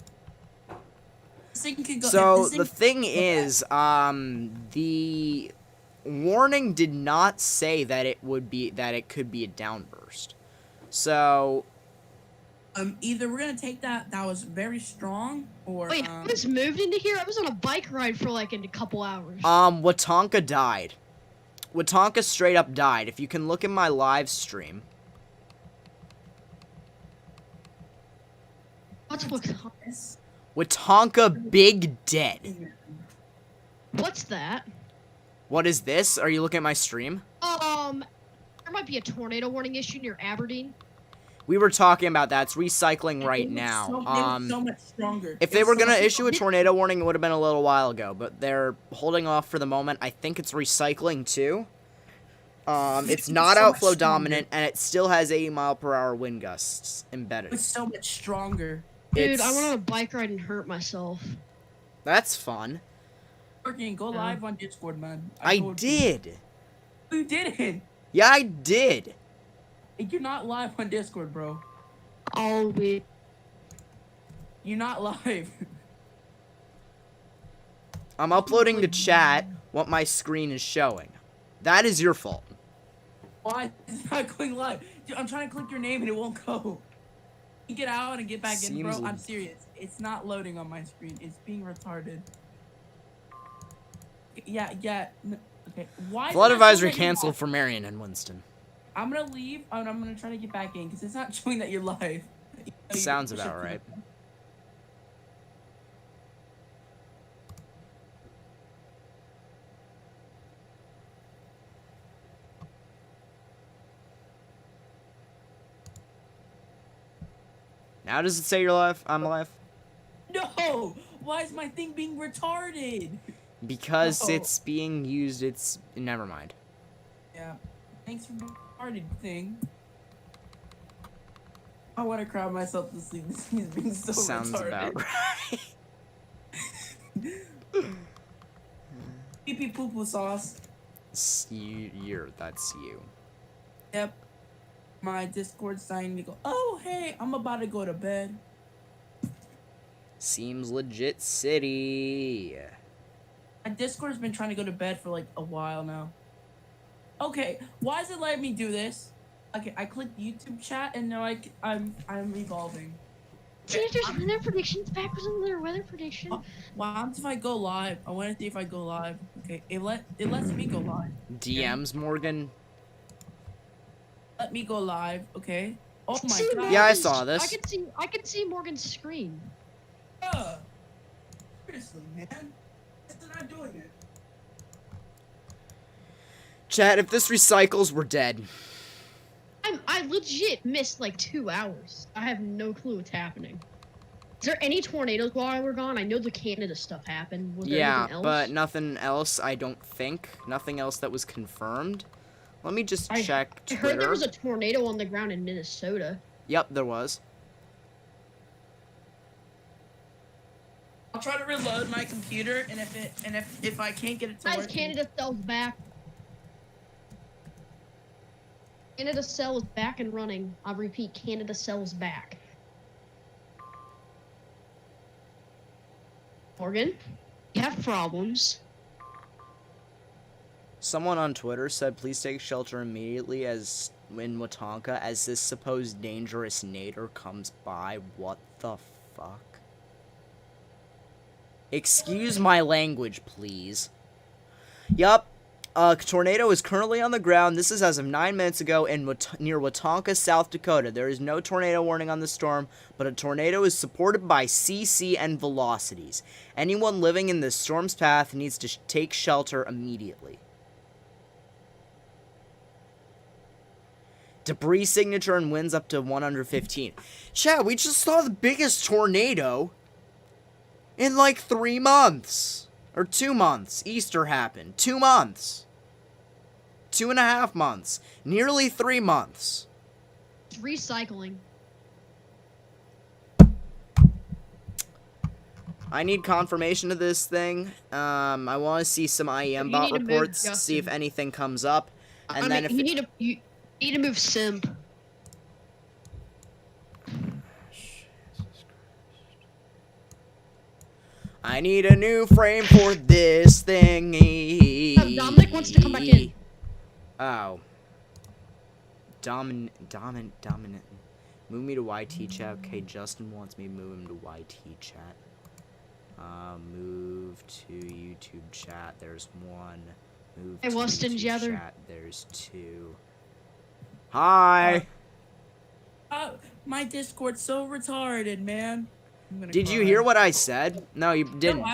S6: this thing could go.
S1: So the thing is, the warning did not say that it could be a downburst. So
S6: either we're gonna take that was very strong, or
S3: Wait, I just moved into here. I was on a bike ride for like a couple hours.
S1: Wetonka died. Wetonka straight up died. If you can look in my live stream.
S3: What's
S1: Wetonka big dead.
S3: What's that?
S1: What is this? Are you looking at my stream?
S3: There might be a tornado warning issue near Aberdeen.
S1: We were talking about that. It's recycling right
S6: It was
S1: now.
S6: so much stronger.
S1: If they were gonna issue a tornado warning, it would have been a little while ago, but they're holding off for the moment. I think it's recycling too. It's not outflow dominant, and it still has 80-mile-per-hour wind gusts embedded.
S6: It's so much stronger.
S3: Dude, I went on a bike ride and hurt myself.
S1: That's fun.
S6: Working, go live on Discord, man.
S1: I did.
S6: You didn't.
S1: Yeah, I did.
S6: You're not live on Discord, bro.
S3: Oh, wait.
S6: You're not live.
S1: I'm uploading to chat what my screen is showing. That is your fault.
S6: Why? It's not going live. Dude, I'm trying to click your name and it won't go. You get out and get back in, bro. I'm serious. It's not loading on my screen. It's being retarded. Yeah. Okay. Why?
S1: Flood advisory canceled for Marion and Winston.
S6: I'm gonna leave and I'm gonna try to get back in because it's not showing that you're live.
S1: Sounds about right. Now does it say you're live? I'm live?
S6: No! Why is my thing being retarded?
S1: Because it's being used, never mind.
S6: Yeah. Thanks for the retarded thing. I want to cry myself to sleep. This thing is being so
S1: Sounds
S6: retarded.
S1: about right.
S6: Pee pee poo poo sauce.
S1: That's you.
S6: Yep. My Discord's starting to go, oh, hey, I'm about to go to bed.
S1: Seems legit city.
S6: My Discord's been trying to go to bed for like a while now. Okay, why is it letting me do this? Okay, I clicked YouTube chat and now I'm evolving.
S3: See, there's weather predictions. Back was another weather prediction.
S6: What if I go live? I want to see if I go live. Okay, it lets me go live.
S1: DMs, Morgan.
S6: Let me go live. Okay. Oh my
S3: See,
S6: god.
S1: Yeah, I
S3: Morgan's-
S1: saw this.
S3: I can see Morgan's screen.
S6: Seriously, man. It's not doing it.
S1: Chat, if this recycles, we're dead.
S3: I legit missed like 2 hours. I have no clue what's happening. Is there any tornadoes while we're gone? I know the Canada stuff happened. Was there
S1: Yeah,
S3: anything else?
S1: but nothing else, I don't think. Nothing else that was confirmed. Let me just check
S3: I
S1: Twitter.
S3: heard there was a tornado on the ground in Minnesota.
S1: Yep, there was.
S6: I'll try to reload my computer, and if I can't get it to
S3: Guys,
S6: work,
S3: Canada cell's back. Canada cell is back and running. I repeat, Canada cell's back. Morgan, you have problems.
S1: Someone on Twitter said, please take shelter immediately as in Wetonka as this supposed dangerous nader comes by. What the fuck? Excuse my language, please. Yup. A tornado is currently on the ground. This is as of 9 minutes ago in near Wetonka, South Dakota. There is no tornado warning on the storm, but a tornado is supported by CC and velocities. Anyone living in this storm's path needs to take shelter immediately. Debris signature and winds up to 115. Chat, we just saw the biggest tornado in like 3 months. Or 2 months. Easter happened. 2 months. 2.5 months. Nearly 3 months.
S3: It's recycling.
S1: I need confirmation of this thing. I want to see some IEM
S3: You
S1: bot
S3: need to move,
S1: reports, see if
S3: Justin.
S1: anything comes up. And then if
S3: you need to move Simp.
S1: I need a new frame for this thingy.
S3: Dominic wants to come back in.
S1: Oh. Dominant. Move me to YT chat. Okay, Justin wants me to move him to YT chat. Move to YouTube chat. There's 1. Move
S3: Hey,
S1: to
S3: Weston,
S1: YouTube
S3: Jether.
S1: chat. There's 2. Hi.
S6: My Discord's so retarded, man. I'm gonna
S1: Did you
S6: cry.
S1: hear what I said? No, you didn't.
S6: No,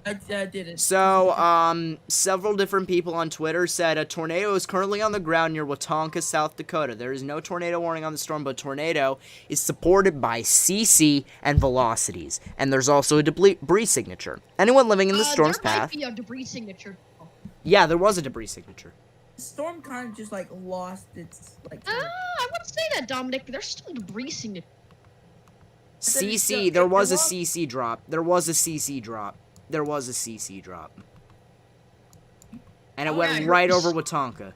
S6: I didn't.
S1: So, several different people on Twitter said a tornado is currently on the ground near Wetonka, South Dakota. There is no tornado warning on the storm, but tornado is supported by CC and velocities. And there's also a debris signature. Anyone living in the storm's
S3: there
S1: path...
S3: might be a debris signature.
S1: Yeah, there was a debris signature.
S6: The storm kind of just like lost its like.
S3: I wouldn't say that, Dominic, but there's still debris signature.
S1: CC, there was a CC drop. There was a CC drop. There was a CC drop. And it went
S3: yeah,
S1: right
S3: yours-
S1: over Wetonka.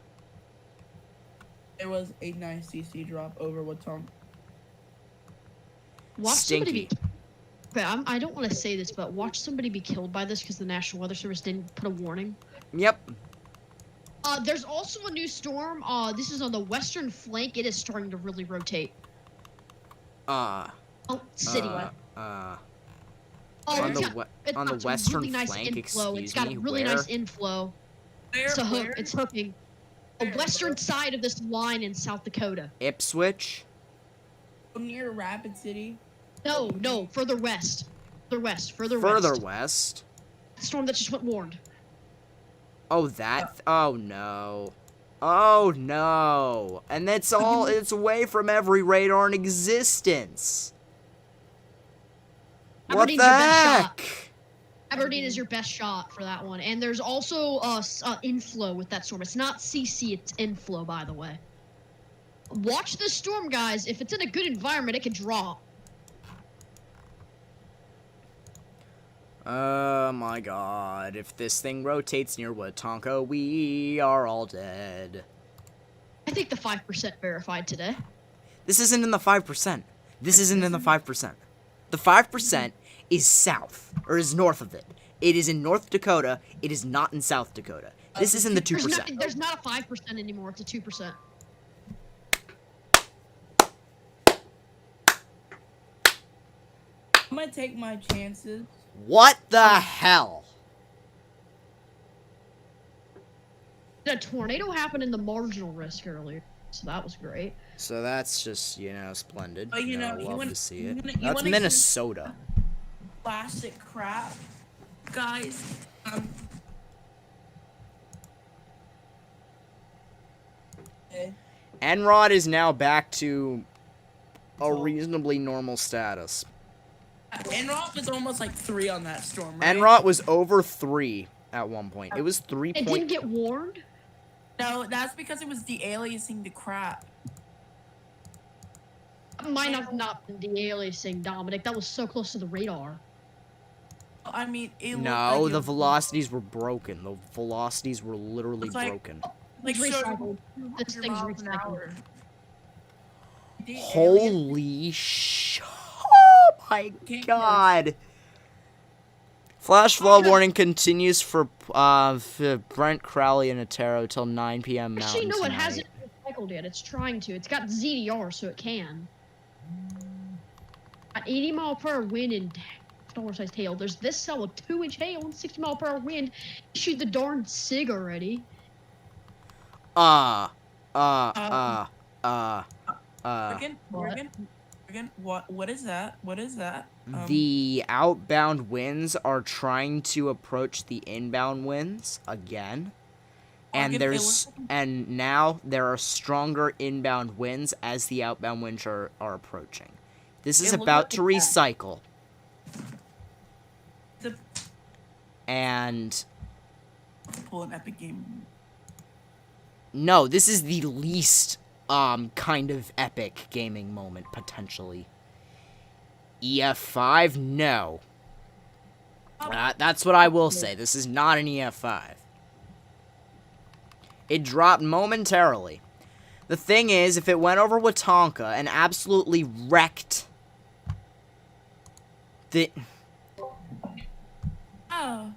S6: There was a nice CC drop over Wetonka.
S3: Watch somebody
S1: Stinky.
S3: be. Okay, I don't want to say this, but watch somebody be killed by this because the National Weather Service didn't put a warning.
S1: Yep.
S3: There's also a new storm. This is on the western flank. It is starting to really rotate.
S1: Uh,
S3: Oh, citywide.
S1: uh,
S3: Oh,
S1: on
S3: it's
S1: the
S3: got-
S1: we-
S3: it's
S1: on the
S3: got some
S1: western
S3: really nice
S1: flank,
S3: inflow. It's
S1: excuse
S3: got
S1: me,
S3: a really
S1: where?
S3: nice inflow. It's a hook. It's hooking. The western side of this line in South Dakota.
S1: Ipswich.
S6: Near Rapid City.
S3: No, further west. Further
S1: Further
S3: west.
S1: west.
S3: Storm that just went warned.
S1: Oh, that. Oh no. Oh no. And that's all. It's away from every radar in existence. What the
S3: Aberdeen's your best shot.
S1: heck?
S3: Aberdeen is your best shot for that one. And there's also inflow with that storm. It's not CC, it's inflow, by the way. Watch this storm, guys. If it's in a good environment, it can drop.
S1: Oh my god. If this thing rotates near Wetonka, we are all dead.
S3: I think the 5% verified today.
S1: This isn't in the 5%. This isn't in the 5%. The 5% is south, or is north of it. It is in North Dakota. It is not in South Dakota. This isn't the 2%.
S3: There's not a 5% anymore. It's a 2%.
S6: I'm gonna take my chances.
S1: What the hell?
S3: A tornado happened in the marginal risk earlier, so that was great.
S1: So that's just, you know, splendid.
S6: But, you know, you
S1: love
S6: wanna-
S1: to see
S6: you
S1: it.
S6: wanna- you
S1: That's
S6: wanna-
S1: Minnesota.
S6: Plastic crap, guys. Okay.
S1: Enrod is now back to a reasonably normal status.
S6: Enrot was almost like 3 on that storm, right?
S1: Enrot was over 3 at one point. It was 3
S3: It didn't get warned.
S6: No, that's because it was de-aliasing the crap.
S3: Might have not been de-aliasing, Dominic. That was so close to the radar.
S6: I mean, it looked
S1: No,
S6: like
S1: the
S6: it,
S1: velocities were broken. The velocities were literally
S6: It's like-
S1: broken.
S6: like
S3: It's
S6: so
S3: recycled. This
S6: 200
S3: thing's
S6: miles an
S3: recycled.
S6: hour. De-alias-
S1: Holy sh! Oh my
S6: Can't
S1: god! Flash flood warning continues for Brent, Crowley, and Otero till 9 p.m. Mountain
S3: Actually, no, it
S1: tonight.
S3: hasn't recycled yet. It's trying to. It's got ZDR, so it can. At 80 mile per hour wind and dollar-sized hail. There's this cell with 2-inch hail and 60 mile per hour wind. Shoot the darn SIG already.
S6: Again, what is that? What is that?
S1: The outbound winds are trying to approach the inbound winds again. And
S6: Morgan, it
S1: there's
S6: looks like-
S1: and now there are stronger inbound winds as the outbound winds are approaching. This is
S6: It looks
S1: about
S6: like
S1: to
S6: that.
S1: recycle.
S6: The
S1: And
S6: pull an epic game.
S1: no, this is the least kind of epic gaming moment potentially. EF-5? No. That's what I will say. This is not an EF-5. It dropped momentarily. The thing is, if it went over Wetonka and absolutely wrecked the...
S6: Oh.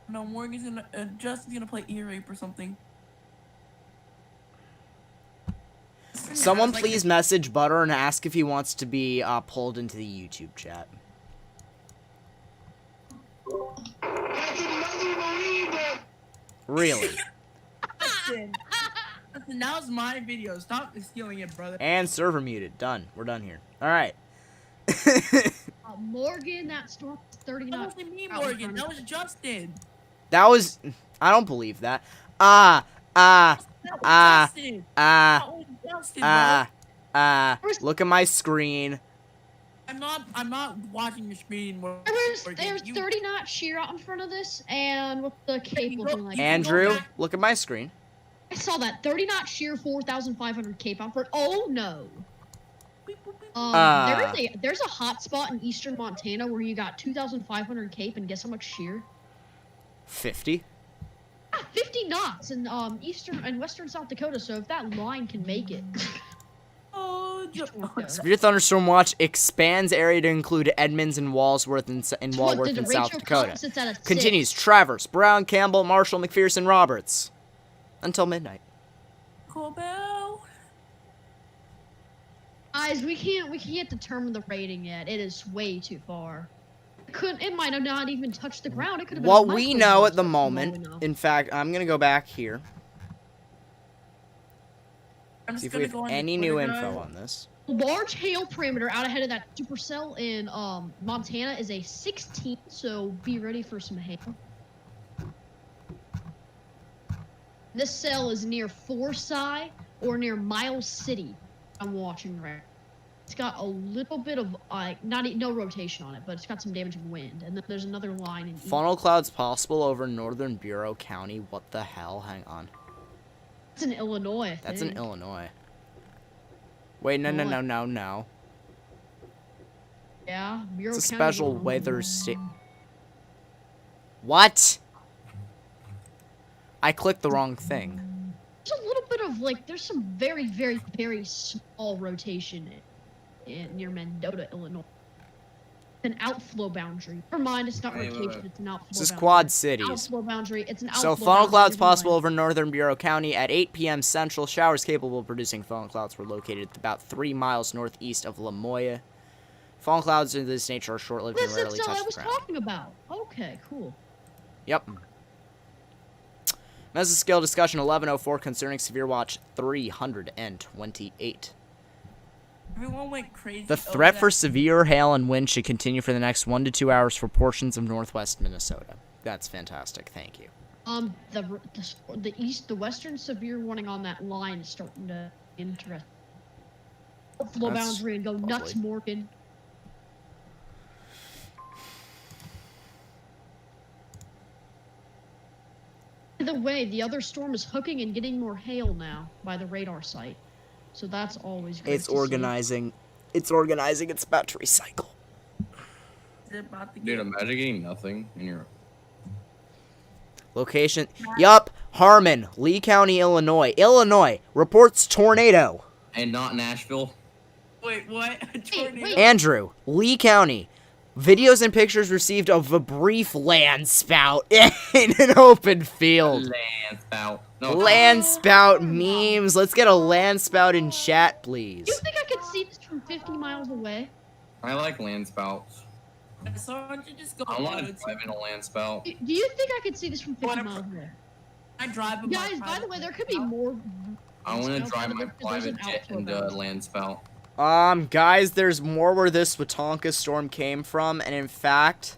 S6: No, Morgan's gonna, Justin's gonna play ear rape or something.
S1: Someone
S6: Like,
S1: please message Butter and ask if he wants to be pulled into the YouTube chat. Really?
S6: Listen, now it's my video. Stop stealing it, brother.
S1: And server muted. Done. We're done here. Alright.
S3: Morgan, that storm was 30
S6: That
S3: knots.
S6: wasn't me,
S3: out in
S6: Morgan.
S3: front
S6: That
S3: of
S6: was Justin.
S1: That was... I don't believe that.
S6: That was Justin. That was Justin, bro.
S1: Look at my screen.
S6: I'm not watching your screen. Morgan.
S3: There's
S6: You-
S3: 30 knot shear out in front of this, and with the cape
S6: you
S3: looking
S6: go-
S3: like
S6: you-
S3: that.
S1: Andrew,
S6: back.
S1: look at my screen.
S3: I saw that 30 knot shear 4,500 cape out front. Oh no. There's a hot spot in eastern Montana where you got 2,500 cape, and guess how much shear?
S1: 50.
S3: 50 knots in eastern and western South Dakota. So if that line can make it,
S6: Oh,
S1: Severe thunderstorm watch expands area to include Edmonds and Walsworth in Walworth
S3: Did the
S1: in South
S3: ratio
S1: Dakota.
S3: come? Sits at a 6.
S1: Continues. Travers, Brown, Campbell, Marshall, McPherson, Roberts. Until midnight.
S6: Corbell.
S3: Guys, we can't determine the rating yet. It is way too far. It might have not even touched the ground. It could have been.
S1: What
S3: a
S1: we
S3: microburst
S1: know at the
S3: for all
S1: moment,
S3: we know.
S1: in fact, I'm gonna go back here.
S6: I'm
S1: See
S6: just
S1: if we
S6: gonna go
S1: have
S6: on
S1: any
S6: Twitter,
S1: new
S6: guys.
S1: info on this.
S3: Large hail parameter out ahead of that supercell in Montana is a 16, so be ready for some hail. This cell is near Forsyth or near Miles City. I'm watching right. It's got a little bit of no rotation on it, but it's got some damaging wind. And then there's another line in
S1: Funnel clouds possible over northern Bureau County. What the hell? Hang on.
S3: That's in Illinois. I
S1: That's in
S3: think.
S1: Illinois. Wait, no.
S3: Yeah, Bureau
S1: It's a
S3: County's
S1: special
S3: Illinois.
S1: weather state. What? I clicked the wrong thing.
S3: There's a little bit of there's some very, very, very small rotation near Mendota, Illinois. an outflow boundary. Never mind, it's not
S6: Wait, wait,
S3: rotation,
S6: wait.
S3: it's an outflow
S1: This is
S3: boundary.
S1: Quad Cities.
S3: Outflow boundary, it's an outflow
S1: So funnel
S3: boundary,
S1: clouds
S3: never
S1: possible
S3: mind.
S1: over northern Bureau County at 8 p.m. Central. Showers capable of producing funnel clouds were located about 3 miles northeast of Lamoille. Funnel clouds of this nature are short-lived and
S3: This
S1: rarely
S3: is all
S1: touch
S3: I
S1: the
S3: was
S1: ground.
S3: talking about. Okay, cool.
S1: Yep. Mesoscale discussion 1104 concerning Severe Watch 328.
S6: Everyone went crazy.
S1: The
S6: over
S1: threat
S6: that.
S1: for severe hail and wind should continue for the next 1 to 2 hours for portions of northwest Minnesota. That's fantastic. Thank you.
S3: The western severe warning on that line is starting to interest. Flow
S1: That's
S3: boundary and go nuts,
S1: lovely.
S3: Morgan. By the way, the other storm is hooking and getting more hail now by the radar site, so that's always great.
S1: It's
S3: to see.
S1: organizing. It's organizing. It's about to recycle.
S6: Is it about to
S7: Dude,
S6: get-
S7: imagine getting nothing in your.
S1: Location. Yup. Harmon, Lee County, Illinois. Illinois reports tornado.
S7: And not Nashville.
S6: Wait, what? A tornado?
S3: wait.
S1: Andrew, Lee County. Videos and pictures received of a brief land spout in an open field.
S7: Land spout. No,
S1: Land spout memes. Let's get a land spout in chat, please.
S3: Do you think I could see this from 50 miles away?
S7: I like land spouts.
S6: So why don't you just go?
S7: I want to
S6: auto-
S7: drive in a land spout.
S3: Do you think I could see this from 50
S6: Whatever.
S3: miles away?
S6: I drive. with my
S3: Guys, by
S6: private
S3: the way, there could be
S6: car.
S3: more.
S7: I want to
S3: Spout,
S7: drive
S3: by the
S7: my
S3: way, 'cause there's an
S7: private jet
S3: outflow
S7: into a
S3: boundary.
S7: land spout.
S1: Guys, there's more where this Wetonka storm came from, and in fact,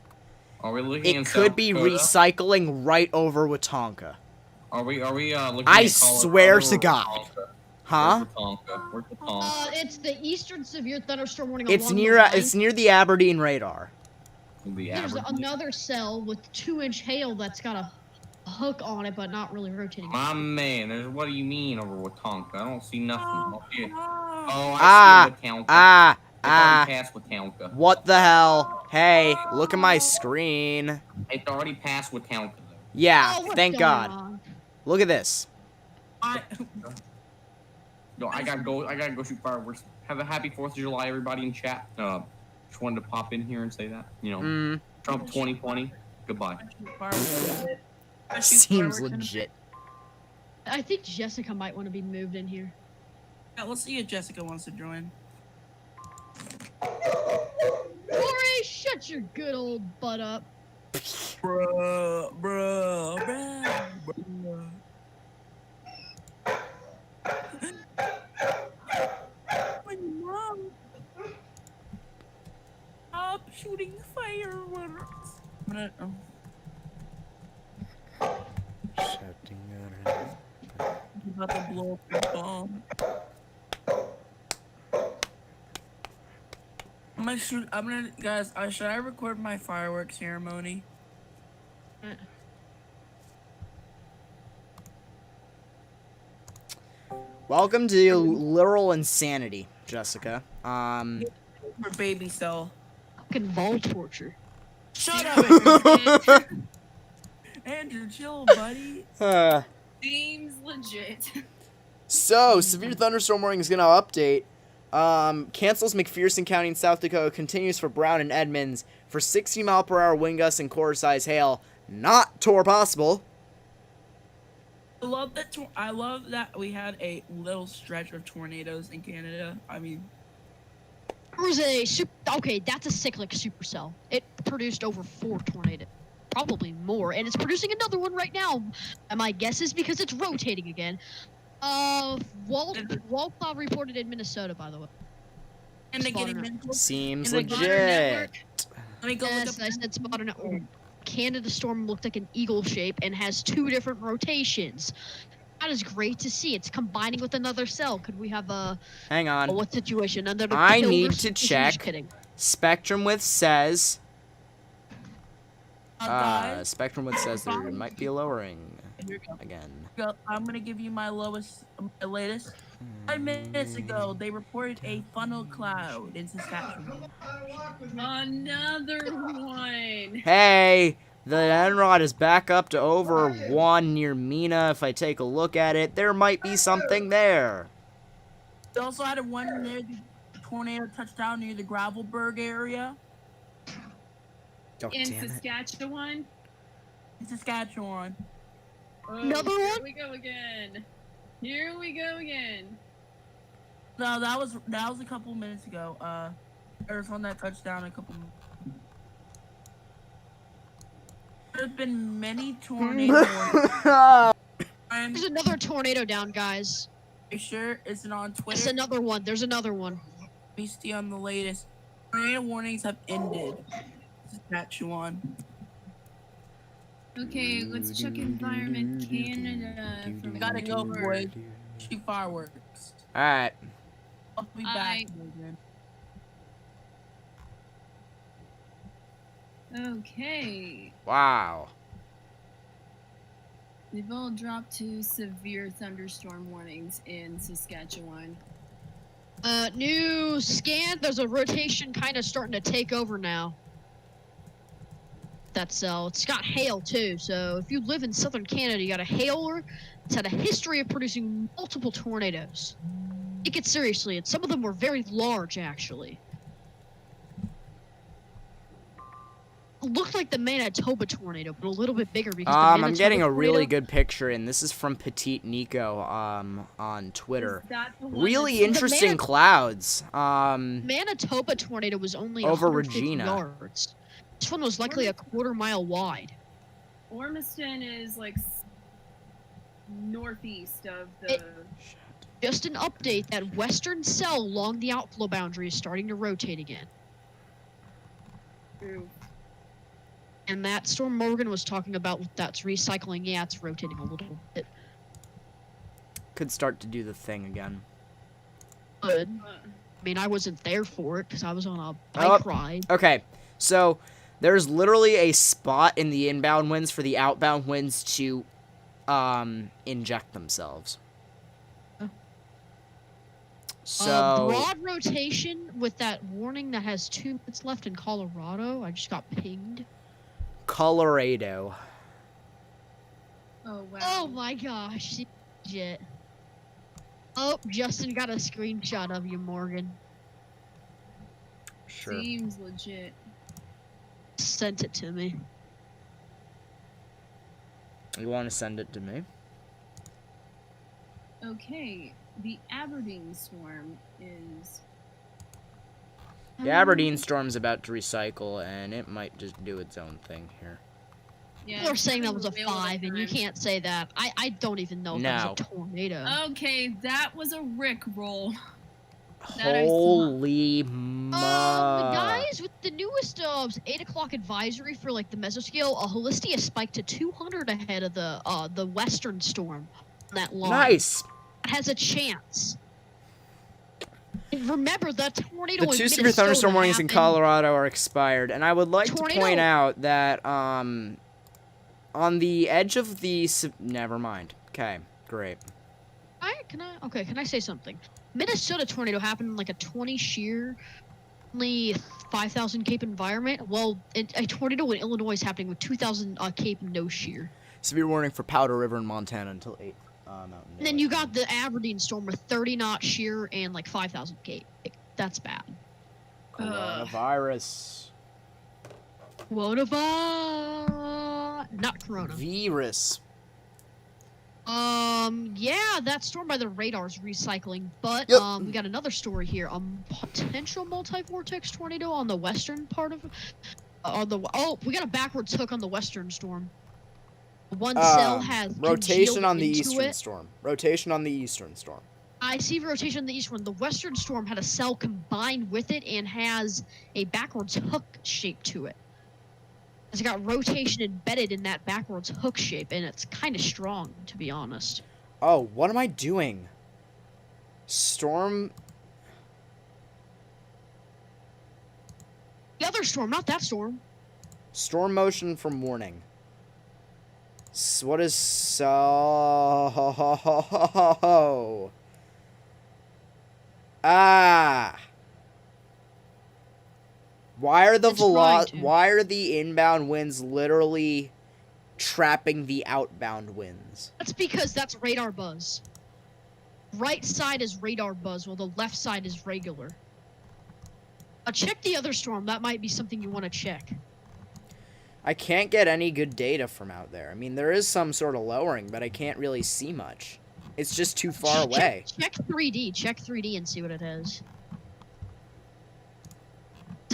S7: Are we looking
S1: it
S7: in
S1: could
S7: South
S1: be
S7: Dakota?
S1: recycling right over Wetonka.
S7: Are we looking
S1: I
S7: at
S1: swear
S7: Colorado
S1: to
S7: or
S1: God.
S7: Wetonka?
S1: Huh?
S7: Where's Wetonka? Where's Wetonka?
S3: It's the eastern severe thunderstorm warning.
S1: It's
S3: along
S1: near
S3: the line.
S1: it's near the Aberdeen radar.
S7: The
S3: There's
S7: Aberdeen.
S3: another cell with 2-inch hail that's got a hook on it, but not really rotating.
S7: My man, what do you mean over Wetonka? I don't see nothing. I don't see it.
S6: Oh,
S7: Oh,
S1: Ah,
S7: I see Wetonka. It's already past Wetonka.
S1: What the hell? Hey, look at my screen.
S7: It's already past Wetonka, though.
S1: Yeah,
S3: Oh, what's
S1: thank
S3: going
S1: God.
S3: on?
S1: Look at this.
S7: No, I gotta go shoot fireworks. Have a happy 4th of July, everybody in chat. Just wanted to pop in here and say that. You know, Trump 2020. Goodbye.
S1: Seems legit.
S3: I think Jessica might want to be moved in here.
S6: Yeah, let's see if Jessica wants to join.
S3: Corey, shut your good old butt up.
S6: Bruh. My mom. Stop shooting fireworks. I'm gonna. I'm about to blow up the bomb. Guys, should I record my fireworks ceremony?
S1: Welcome to literal insanity, Jessica.
S6: For baby cell.
S3: Fucking ball torture.
S6: Shut up, Andrew. Andrew, chill, buddy.
S5: Seems legit.
S1: So, severe thunderstorm warning is gonna update. Cancels McPherson County in South Dakota, continues for Brown and Edmonds for 60-mile-per-hour wind gusts and quarter-size hail. Not tour possible.
S6: I love that we had a little stretch of tornadoes in Canada. I mean,
S3: There was a okay, that's a cyclic supercell. It produced over 4 tornadoes. Probably more, and it's producing another one right now. And my guess is because it's rotating again. Wall cloud reported in Minnesota, by the way.
S6: and they
S3: Spotted
S6: getting
S3: it.
S1: Seems
S6: In the Garner
S1: legit.
S6: network. Let me go
S3: Yes,
S6: look
S3: I
S6: up.
S3: said spotted network. Canada storm looked like an eagle shape and has 2 different rotations. That is great to see. It's combining with another cell. Could we have a
S1: Hang on.
S3: what situation? Another
S1: I
S3: killer
S1: need to
S3: situation?
S1: check.
S3: Just kidding.
S1: Spectrum Width says.
S6: Guys,
S1: Spectrum Width says there might be a lowering
S6: here we go.
S1: again.
S6: I'm gonna give you my latest. 5 minutes ago, they reported a funnel cloud in Saskatchewan.
S5: Another one.
S1: Hey, the Enrod is back up to over 1 near Mina. If I take a look at it, there might be something there.
S6: They also had one near the tornado touchdown near the Gravelberg area.
S1: Oh,
S5: in
S1: damn it.
S5: Saskatchewan.
S6: Saskatchewan.
S5: Oh,
S3: Another
S5: here
S3: one?
S5: we go again. Here we go again.
S6: No, that was a couple minutes ago. There's one that touchdown a couple. There's been many tornadoes. I'm
S3: There's another tornado down, guys.
S6: sure it's on Twitter.
S3: It's another one. There's another one.
S6: Let me see on the latest. Tornado warnings have ended. Saskatchewan.
S5: Okay, let's check Environment Canada. From
S6: Gotta go,
S5: over.
S6: boys. Shoot fireworks.
S1: Alright.
S6: I'll be back.
S5: Alright. Okay.
S1: Wow.
S5: They've all dropped to severe thunderstorm warnings in Saskatchewan.
S3: New scan. There's a rotation kind of starting to take over now. That's it's got hail too. So if you live in southern Canada, you got a hailer. It's had a history of producing multiple tornadoes. Take it seriously, and some of them were very large, actually. Looked like the Manitoba tornado, but a little bit bigger because the
S1: I'm
S3: Manitoba
S1: getting a really
S3: tornado-
S1: good picture in. This is from Petite Nico on Twitter.
S5: Is that the one
S1: Really
S5: that's-
S1: interesting clouds.
S3: Manitoba tornado was only
S1: Over
S3: 150
S1: Regina.
S3: yards. This one was likely a quarter-mile wide.
S5: Ormiston is like northeast of the.
S3: Just an update that western cell along the outflow boundary is starting to rotate again.
S5: Ooh.
S3: And that storm Morgan was talking about, that's recycling, yeah, it's rotating a little bit.
S1: Could start to do the thing again.
S3: Good.
S5: Uh,
S3: I mean, I wasn't there for it because I was on a
S1: Oh.
S3: bike ride.
S1: Okay, so there's literally a spot in the inbound winds for the outbound winds to inject themselves.
S3: Oh.
S1: So
S3: Broad rotation with that warning that has 2 minutes left in Colorado. I just got pinged.
S1: Colorado.
S5: oh wow.
S3: Oh my gosh, legit. Oh, Justin got a screenshot of you, Morgan.
S1: Sure.
S5: Seems legit.
S3: Sent it to me.
S1: You want to send it to me?
S5: Okay, the Aberdeen storm is.
S1: The Aberdeen storm's about to recycle, and it might just do its own thing here.
S5: Yeah,
S3: People are
S5: it's
S3: saying that
S5: having
S3: was a
S5: whale of
S3: 5, and you
S5: time.
S3: can't say that. I don't even know if that was a tornado.
S5: Okay, that was a Rick roll. That I saw.
S1: Holy
S3: Guys, with the newest 8 o'clock advisory for like the mesoscale, Holistia spiked to 200 ahead of the western storm on that line.
S1: Nice.
S3: It has a chance. And remember that tornado.
S1: The
S3: in
S1: 2 severe
S3: Minnesota
S1: thunderstorm warnings in
S3: happened-
S1: Colorado are expired, and I would like to
S3: Tornado.
S1: point out that on the edge of the never mind. Okay, great.
S3: Can I say something? Minnesota tornado happened in like a 20 shear, only 5,000 cape environment. Well, a tornado in Illinois is happening with 2,000 cape no shear.
S1: Severe warning for Powder River in Montana until 8 Mountain.
S3: And then you got the Aberdeen storm with 30 knot shear and like 5,000 cape. That's bad.
S1: Coronavirus.
S3: Not corona.
S1: Virus.
S3: Yeah, that storm by the radar is recycling, but
S1: Yep.
S3: we got another story here. Potential multi-vortex tornado on the western part of we got a backwards hook on the western storm. One cell has
S1: rotation
S3: congealed
S1: on the
S3: into
S1: eastern
S3: it.
S1: storm. Rotation on the eastern storm.
S3: I see rotation on the east one. The western storm had a cell combined with it and has a backwards hook shape to it. It's got rotation embedded in that backwards hook shape, and it's kind of strong, to be honest.
S1: Oh, what am I doing? Storm.
S3: The other storm, not that storm.
S1: Storm motion from warning. What is so? Ah. Why are the
S3: It's trying to.
S1: Why are the inbound winds literally trapping the outbound winds?
S3: That's because that's radar buzz. Right side is radar buzz, while the left side is regular. Check the other storm. That might be something you want to check.
S1: I can't get any good data from out there. I mean, there is some sort of lowering, but I can't really see much. It's just too far away.
S3: Check 3D. Check 3D and see what it is.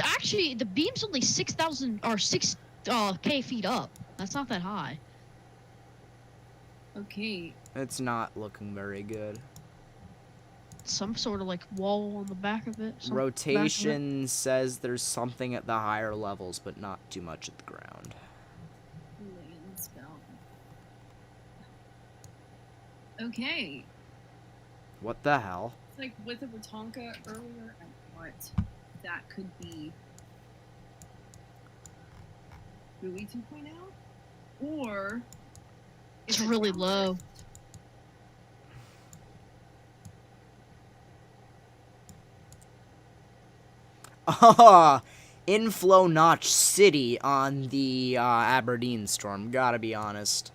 S3: Actually, the beam's only 6,000 or 6K feet up. That's not that high.
S5: Okay.
S1: It's not looking very good.
S3: Some sort of like wall on the back of it.
S1: Rotation says there's something at the higher levels, but not too much at the ground.
S5: Land spell. Okay.
S1: What the hell?
S5: It's like with the Wetonka earlier, I thought that could be Buoy 2.0, or
S3: It's really low.
S1: Ah, Inflow Notch City on the Aberdeen storm. Gotta be honest.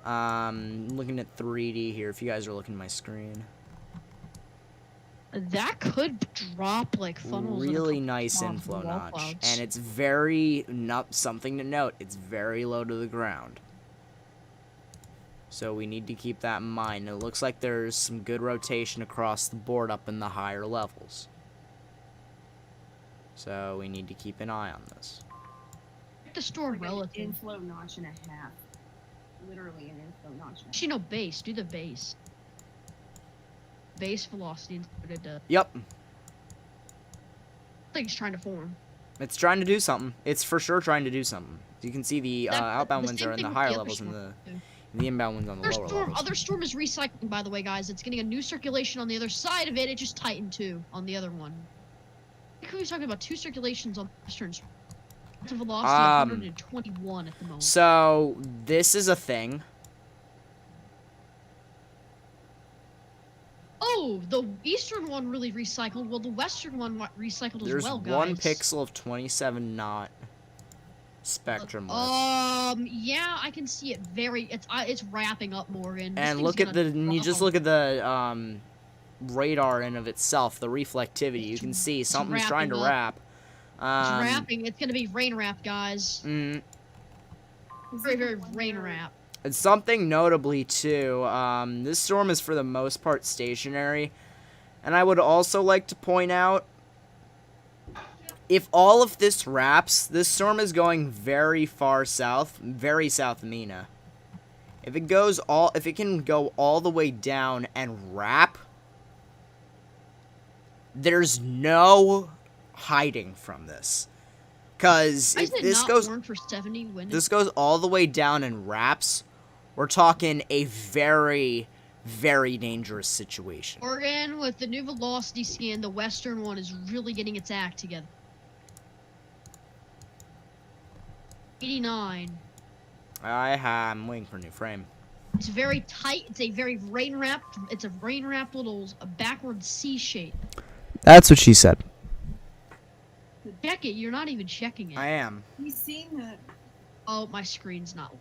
S1: Looking at 3D here. If you guys are looking at my screen,
S3: That could drop like funnels. in a
S1: really
S3: couple
S1: nice
S3: spots
S1: inflow
S3: with wall
S1: notch,
S3: clouds.
S1: and it's very something to note. It's very low to the ground. So we need to keep that in mind. It looks like there's some good rotation across the board up in the higher levels. So we need to keep an eye on this.
S3: The storm
S5: like an
S3: relative.
S5: inflow notch and a half. Literally an inflow notch. And a
S3: Actually, no base. Do the base. Base velocity instead of the
S1: Yep,
S3: thing's trying to form.
S1: it's trying to do something. It's for sure trying to do something. You can see the outbound
S3: the
S1: winds
S3: same
S1: are in
S3: thing
S1: the
S3: with
S1: higher
S3: the other
S1: levels and
S3: storm, too.
S1: the inbound winds on the lower levels.
S3: Other storm is recycling, by the way, guys. It's getting a new circulation on the other side of it. It just tightened too on the other one. I think we were talking about two circulations on the western storm. It's a velocity of 121 at the moment.
S1: So this is a thing.
S3: Oh, the eastern one really recycled. Well, the western one recycled
S1: There's
S3: as well, guys.
S1: one pixel of 27 knot spectrum left.
S3: Yeah, I can see it. It's wrapping up, Morgan. This
S1: And
S3: thing's
S1: look at
S3: gonna
S1: you just
S3: drop.
S1: look at the radar in of itself, the reflectivity. You can see something's trying to
S3: wrapping up.
S1: wrap.
S3: It's wrapping. It's gonna be rain wrap, guys.
S1: Mm,
S3: Very, very rain wrap.
S1: and something notably too, this storm is for the most part stationary, and I would also like to point out, if all of this wraps, this storm is going very far south, very south of Mina. If it can go all the way down and wrap, there's no hiding from this. Because if this goes
S3: for 70 wind.
S1: this goes all the way down and wraps, we're talking a very, very dangerous situation.
S3: Morgan, with the new velocity scan, the western one is really getting its act together. 89.
S1: I'm waiting for a new frame.
S3: It's very tight. It's a very rain wrapped. It's a rain wrapped little backward C shape.
S1: That's what she said.
S3: Check it. You're not even checking it.
S1: I am.
S5: You seen that,
S3: Oh, my screen's not.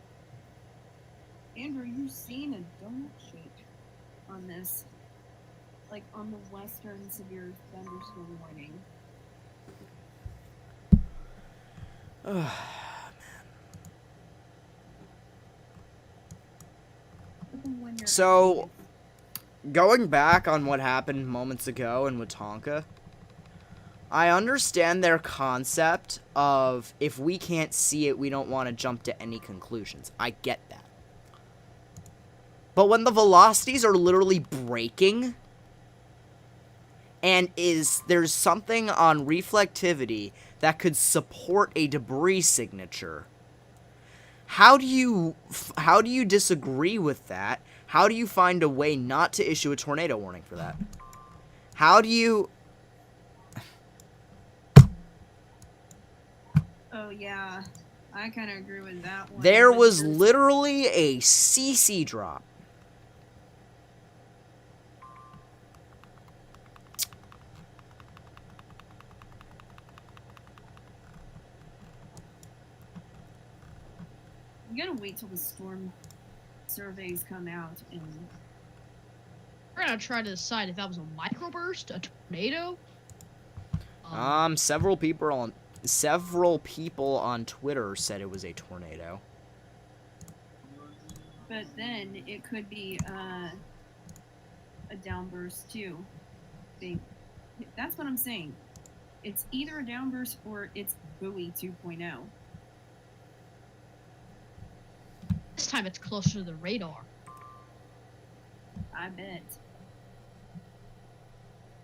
S5: Andrew? You seen a donut shape on this, like on the western severe thunderstorm warning. When you're
S1: So, going back on what happened moments ago in Wetonka, I understand their concept of if we can't see it, we don't want to jump to any conclusions. I get that. But when the velocities are literally breaking, and there's something on reflectivity that could support a debris signature, how do you disagree with that? How do you find a way not to issue a tornado warning for that? How do you...
S5: Oh yeah, I kind of agree with that one.
S1: There
S5: but
S1: was
S5: there's-
S1: literally a CC drop.
S5: You gotta wait till the storm surveys come out and
S3: We're gonna try to decide if that was a microburst, a tornado.
S1: Several people several people on Twitter said it was a tornado.
S5: But then it could be a downburst too. That's what I'm saying. It's either a downburst or it's buoy 2.0.
S3: This time it's closer to the radar.
S5: I bet.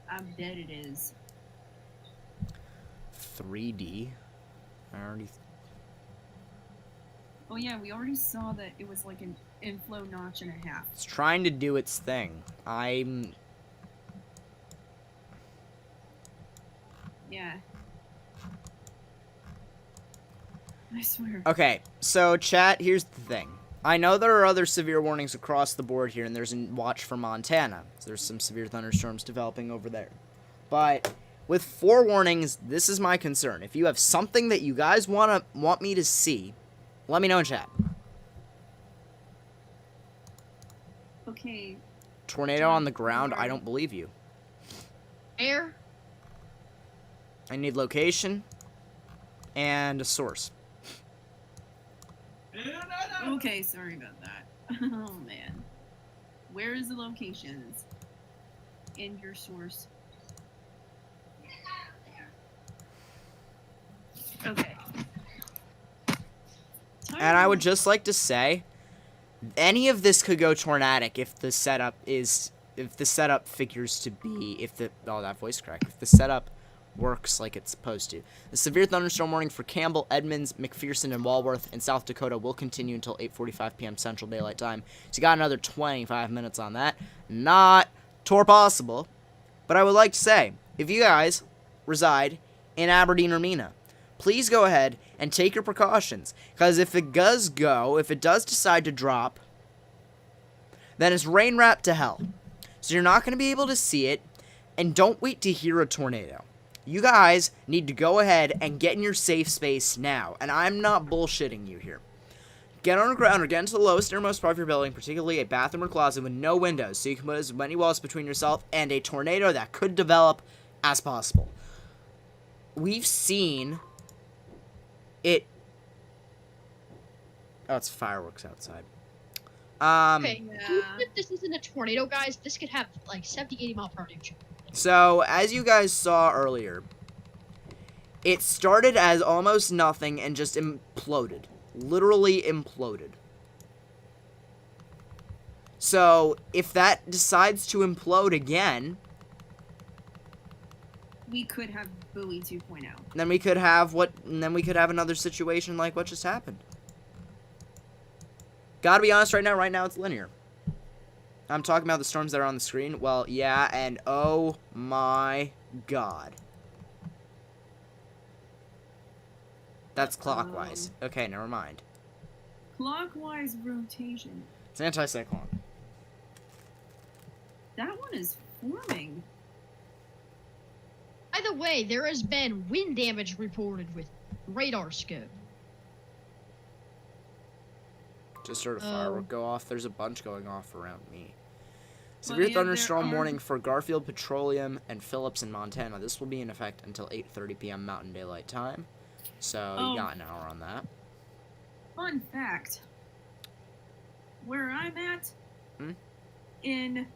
S5: I bet it is.
S1: 3D. I already.
S5: Oh yeah, we already saw that it was like an inflow notch and a half.
S1: It's trying to do its thing.
S5: Yeah. I swear.
S1: Okay, so chat, here's the thing. I know there are other severe warnings across the board here, and there's a watch for Montana. So there's some severe thunderstorms developing over there. But with 4 warnings, this is my concern. If you have something that you guys want me to see, let me know in chat.
S5: Okay.
S1: Tornado on the ground, I don't believe you.
S3: Air.
S1: I need location and a source.
S5: Okay, sorry about that. Oh man. Where is the locations? And your source. Okay.
S1: And I would just like to say, any of this could go tornadic if the setup figures to be, that voice crack, if the setup works like it's supposed to. The severe thunderstorm warning for Campbell, Edmonds, McPherson, and Walworth in South Dakota will continue until 8:45 p.m. Central Daylight Time. So you got another 25 minutes on that. Not possible, but I would like to say, if you guys reside in Aberdeen or Mena, please go ahead and take your precautions, because if it does decide to drop, then it's rain wrapped to hell. So you're not going to be able to see it, and don't wait to hear a tornado. You guys need to go ahead and get in your safe space now, and I'm not bullshitting you here. Get on the ground or get into the lowest innermost part of your building, particularly a bathroom or closet with no windows, so you can put as many walls between yourself and a tornado that could develop as possible. We've seen it. Oh, it's fireworks outside.
S3: Okay, even if this isn't a tornado, guys, this could have like 70, 80 mile per hour.
S1: So, as you guys saw earlier, it started as almost nothing and just imploded. Literally imploded. So, if that decides to implode again,
S5: we could have buoy 2.0.
S1: then we could have another situation like what just happened. Gotta be honest, right now it's linear. I'm talking about the storms that are on the screen. Well, yeah, and oh my god. That's clockwise. Okay, never mind.
S5: Clockwise rotation.
S1: It's an anticyclone.
S5: That one is forming.
S3: By the way, there has been wind damage reported with radar scope.
S1: Just heard a firework go off. There's a bunch going off around me.
S5: Well,
S1: Severe
S5: yeah,
S1: thunderstorm
S5: there are-
S1: warning for Garfield Petroleum and Phillips in Montana. This will be in effect until 8:30 p.m. Mountain Daylight Time. So you got an hour on that.
S5: Fun fact. Where I'm at
S1: Hmm?
S5: in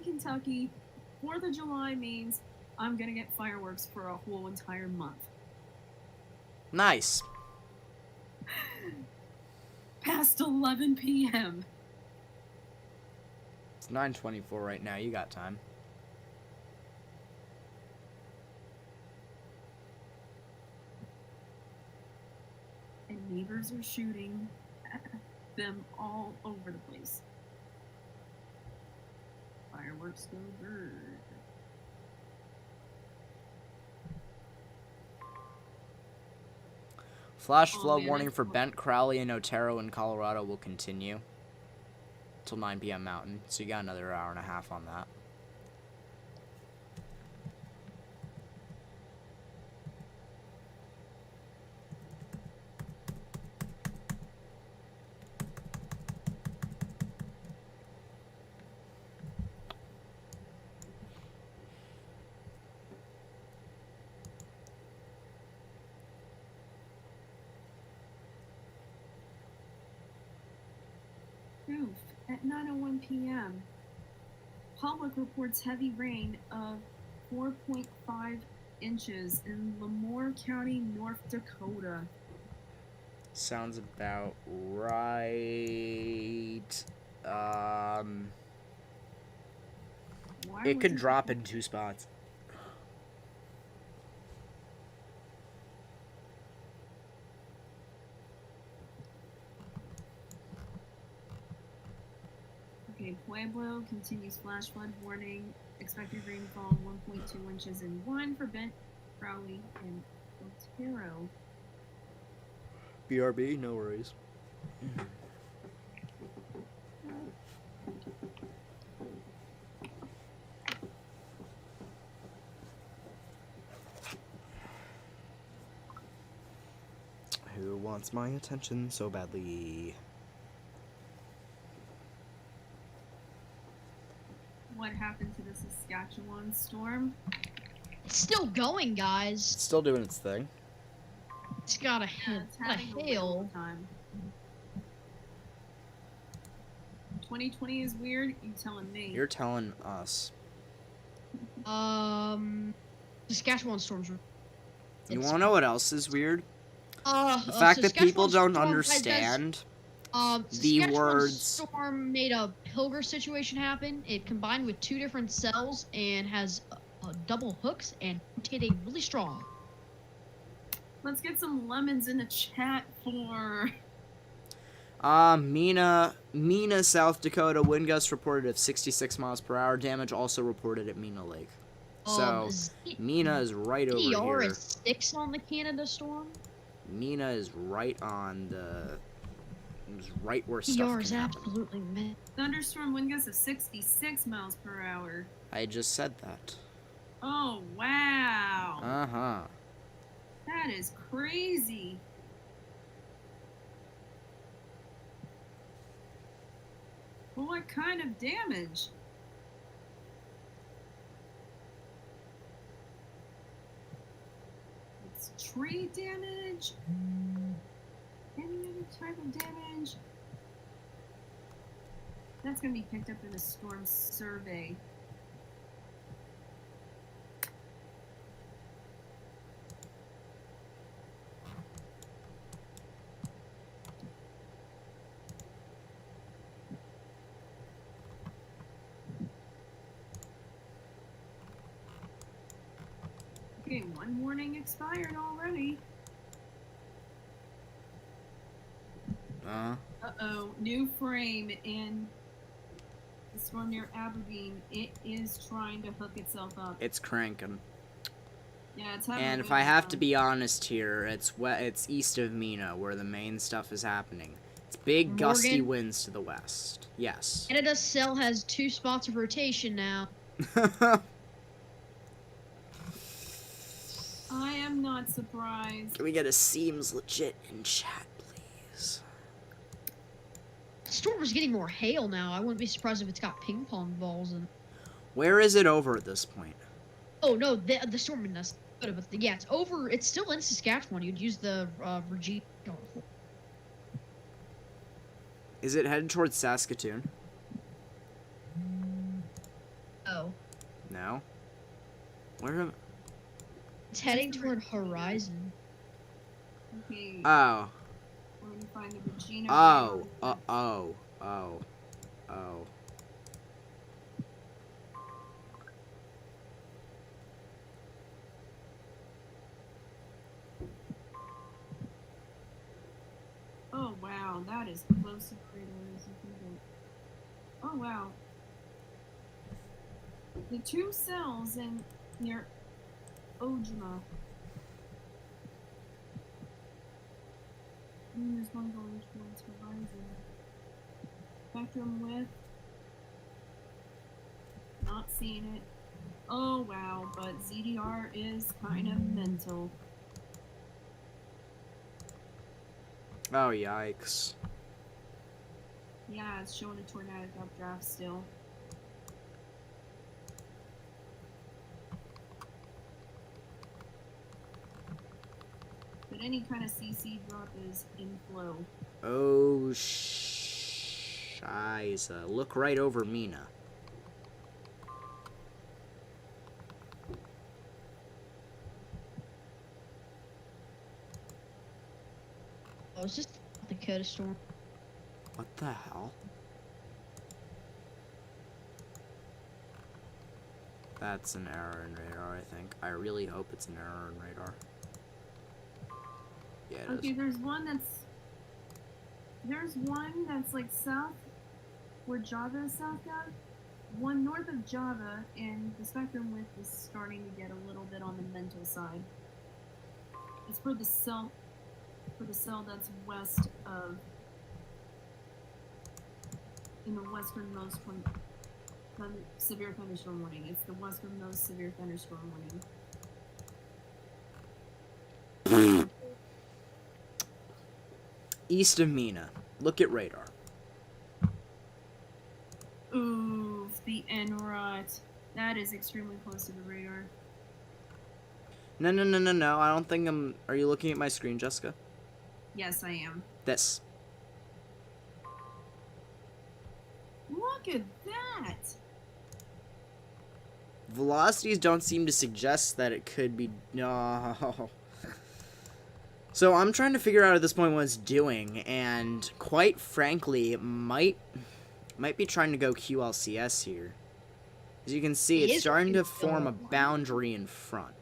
S5: Kentucky, 4th of July means I'm gonna get fireworks for a whole entire month.
S1: Nice.
S5: Past 11 p.m.
S1: It's 9:24 right now. You got time.
S5: And neighbors are shooting them all over the place. Fireworks go bird.
S1: Flash
S5: Oh,
S1: flood
S5: man,
S1: warning
S5: that's
S1: for
S5: cool.
S1: Bent, Crowley, and Otero in Colorado will continue till 9 p.m. Mountain. So you got another hour and a half on that.
S5: at 9:01 p.m. Public reports heavy rain of 4.5 inches in Lemoore County, North Dakota.
S1: Sounds about right.
S5: Why
S1: It could
S5: wasn't
S1: drop in 2 spots.
S5: Okay, Pueblo continues flash flood warning. Expected rainfall of 1.2 inches in 1 for Bent, Crowley, and Otero.
S1: BRB, no worries. Who wants my attention so badly?
S5: What happened to the Saskatchewan storm?
S3: It's still going, guys.
S1: It's still doing its thing.
S3: It's got a
S5: It's
S3: lot of
S5: having a
S3: hail.
S5: real time. 2020 is weird? You telling me?
S1: You're telling us.
S3: Saskatchewan storms.
S1: You want to know what else is weird?
S3: The
S1: The fact that people don't
S3: storm
S1: understand the
S3: Saskatchewan
S1: words.
S3: storm made a Pilger situation happen. It combined with 2 different cells and has double hooks and rotating really strong.
S5: Let's get some lemons in the chat for.
S1: Mina, South Dakota, wind gusts reported of 66 miles per hour. Damage also reported at Mina Lake. So, Mina is right over
S3: ER
S1: here.
S3: is 6 on the Canada storm.
S1: Mina is right on the... is right where stuff
S3: ER
S1: can
S3: is
S1: happen.
S3: absolutely mad.
S5: Thunderstorm wind gusts of 66 miles per hour.
S1: I just said that.
S5: Oh, wow.
S1: Uh-huh.
S5: That is crazy. Well, what kind of damage? It's tree damage? Any other type of damage? That's going to be picked up in a storm survey. Okay, 1 warning expired already. Uh-oh, new frame in the storm near Aberdeen. It is trying to hook itself up.
S1: It's cranking.
S5: Yeah, it's having
S1: And
S5: a
S1: if I
S5: really
S1: have
S5: fun.
S1: to be honest here, it's east of Mina where the main stuff is happening. It's big gusty
S3: Morgan?
S1: winds to the west. Yes.
S3: Canada's cell has 2 spots of rotation now.
S5: I am not surprised.
S1: Can we get a seems legit in chat, please?
S3: The storm is getting more hail now. I wouldn't be surprised if it's got ping pong balls and.
S1: Where is it over at this point?
S3: Oh no, the storm in this. But yeah, it's over. It's still in Saskatchewan. You'd use the Virginia.
S1: Is it headed towards Saskatoon?
S3: Oh,
S1: No. Where am?
S3: it's heading toward Horizon.
S5: Okay,
S1: Oh.
S5: we're going to find the Regina.
S1: Oh.
S5: River.
S1: Oh.
S5: Oh, wow, that is close to Crater as you can get. Oh, wow. The 2 cells in near Ojima. And there's one going towards Horizon. Spectrum width. Not seeing it. Oh, wow, but ZDR is kind of mental.
S1: Oh, yikes.
S5: Yeah, it's showing a tornadic updraft still. But any kind of CC drop is inflow.
S1: Oh, Scheiße. Look right over Mina.
S3: Oh, it's just the Dakota storm.
S1: What the hell? That's an error in radar, I think. I really hope it's an error in radar. Yeah, it
S5: Okay,
S1: is.
S5: there's one that's like south, where Java is south of. One north of Java, and the spectrum width is starting to get a little bit on the mental side. It's for the cell that's west of, in the westernmost one. Severe thunderstorm warning. It's the westernmost severe thunderstorm warning.
S1: East of Mina. Look at radar.
S5: Ooh, the NROT. That is extremely close to the radar.
S1: No. I don't think I'm... Are you looking at my screen, Jessica?
S5: Yes, I am.
S1: This.
S5: Look at that!
S1: Velocities don't seem to suggest that it could be... No. So I'm trying to figure out at this point what it's doing, and quite frankly, it might be trying to go QLCS here. As you can see,
S3: It
S1: it's
S3: is
S1: starting to
S3: looking so.
S1: form a boundary in front.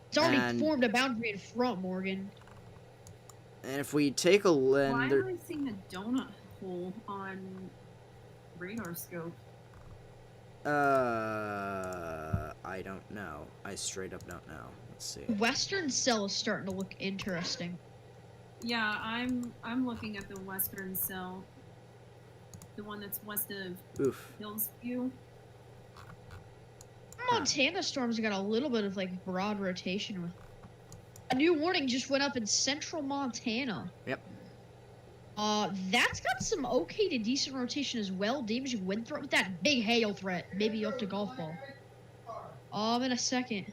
S3: It's already
S1: And-
S3: formed a boundary in front, Morgan.
S1: And if we take a
S5: Why
S1: look...
S5: am I seeing a donut hole on radar scope?
S1: I don't know. I straight up don't know. Let's see.
S3: Western cell is starting to look interesting.
S5: Yeah, I'm looking at the western cell. The one that's west of
S1: Oof.
S5: Hillsview.
S3: Montana storm's got a little bit of like broad rotation with. A new warning just went up in central Montana.
S1: Yep.
S3: That's got some okay to decent rotation as well. Damaging wind threat with that big hail threat. Maybe up to golf ball. In a second.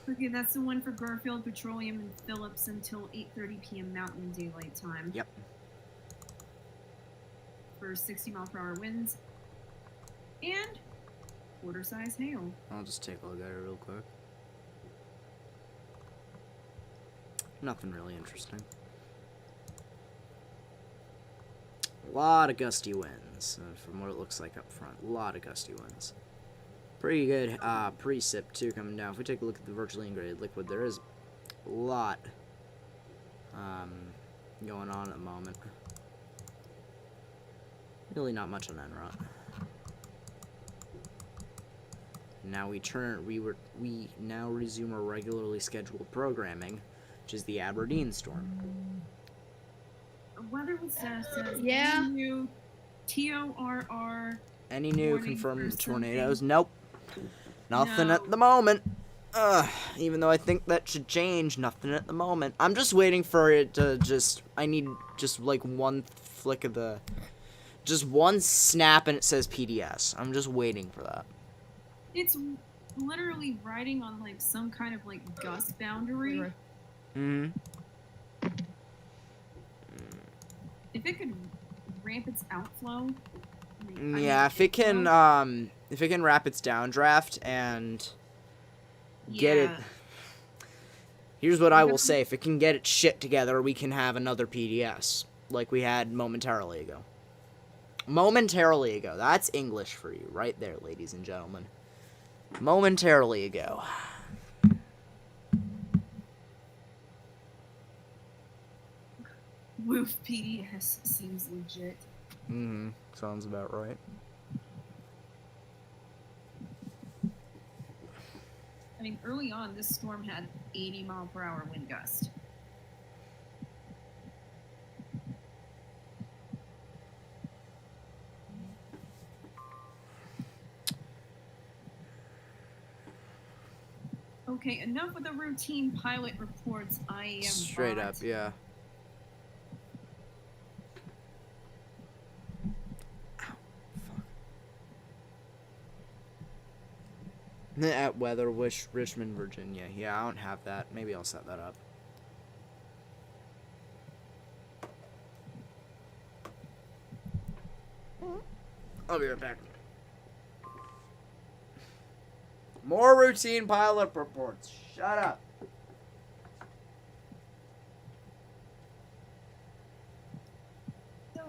S5: Okay, that's the one for Garfield, Petroleum, and Phillips until 8:30 p.m. Mountain Daylight Time.
S1: Yep.
S5: For 60-mile-per-hour winds and quarter-size hail.
S1: I'll just take a look at it real quick. Nothing really interesting. A lot of gusty winds, from what it looks like up front. A lot of gusty winds. Pretty good precip, too, coming down. If we take a look at the virtually integrated liquid, there is a lot going on at the moment. Really not much on NROT. Now we now resume our regularly scheduled programming, which is the Aberdeen storm.
S5: Weather with status says
S3: Yeah.
S5: new TORR.
S1: Any new
S5: Warning for
S1: confirmed
S5: something.
S1: tornadoes? Nope. Nothing
S5: No.
S1: at the moment. Even though I think that should change, nothing at the moment. I'm just waiting for it to I need just like one flick of the... Just one snap and it says PDS. I'm just waiting for that.
S5: It's literally riding on like some kind of like gust boundary.
S1: Mm-hmm.
S5: If it could ramp its outflow.
S1: Yeah, if it can wrap its downdraft and get it. Here's what I will say: if it can get its shit together, we can have another PDS like we had momentarily ago. Momentarily ago. That's English for you, right there, ladies and gentlemen. Momentarily ago.
S5: Woof, PDS seems legit.
S1: Mm-hmm. Sounds about right.
S5: I mean, early on, this storm had 80-mile-per-hour wind gust. Okay, enough with the routine pilot reports. I am
S1: Straight up, yeah. At Weather Wish, Richmond, Virginia. Yeah, I don't have that. Maybe I'll set that up. I'll be right back. More routine pilot reports. Shut up.
S5: So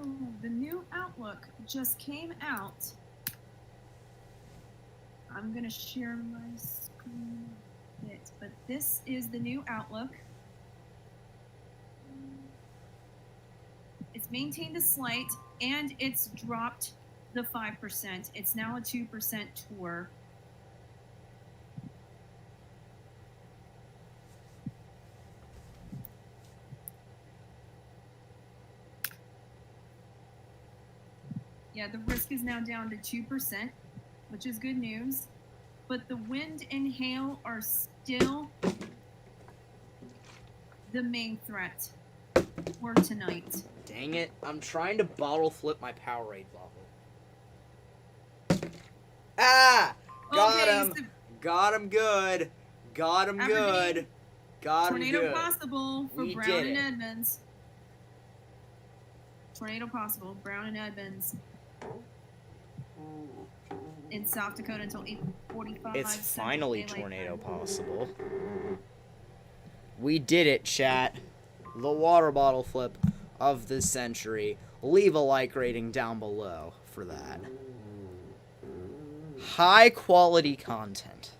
S5: the new Outlook just came out. I'm gonna share my screen a bit, but this is the new Outlook. It's maintained a slight, and it's dropped the 5%. It's now a 2% tour. Yeah, the risk is now down to 2%, which is good news. But the wind and hail are still the main threat for tonight.
S1: Dang it. I'm trying to bottle flip my Powerade bottle. Ah! Got
S5: Okay,
S1: him.
S5: so
S1: Got him good. Got him good.
S5: Aberdeen,
S1: Got him
S5: tornado
S1: good.
S5: possible for
S1: We
S5: Brown
S1: did
S5: and
S1: it.
S5: Edmonds. Tornado possible, Brown and Edmonds. In South Dakota until 8:45.
S1: It's
S5: Central
S1: finally
S5: Daylight
S1: tornado
S5: Time.
S1: possible. We did it, chat. The water bottle flip of the century. Leave a like rating down below for that. High quality content.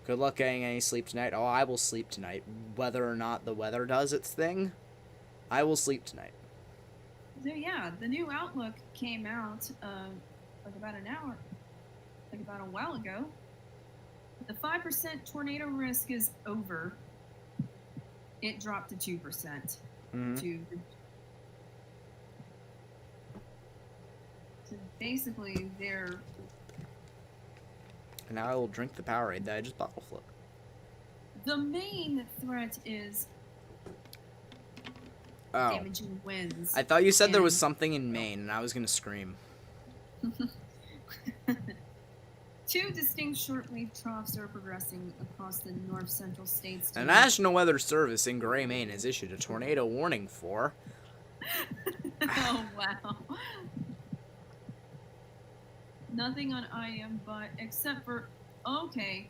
S1: Good luck getting any sleep tonight. Oh, I will sleep tonight. Whether or not the weather does its thing, I will sleep tonight.
S5: So yeah, the new Outlook came out like about a while ago. The 5% tornado risk is over. It dropped to 2%. So basically, they're
S1: And now I will drink the Powerade that I just bottle flip.
S5: the main threat is
S1: Oh.
S5: damaging winds.
S1: I thought you said there was
S5: and-
S1: something in Maine, and I was gonna scream.
S5: Two distinct short-wave troughs are progressing across the north-central states.
S1: The National Weather Service in Gray, Maine has issued a tornado warning for...
S5: Oh, wow. Nothing on IM, but except for... Okay.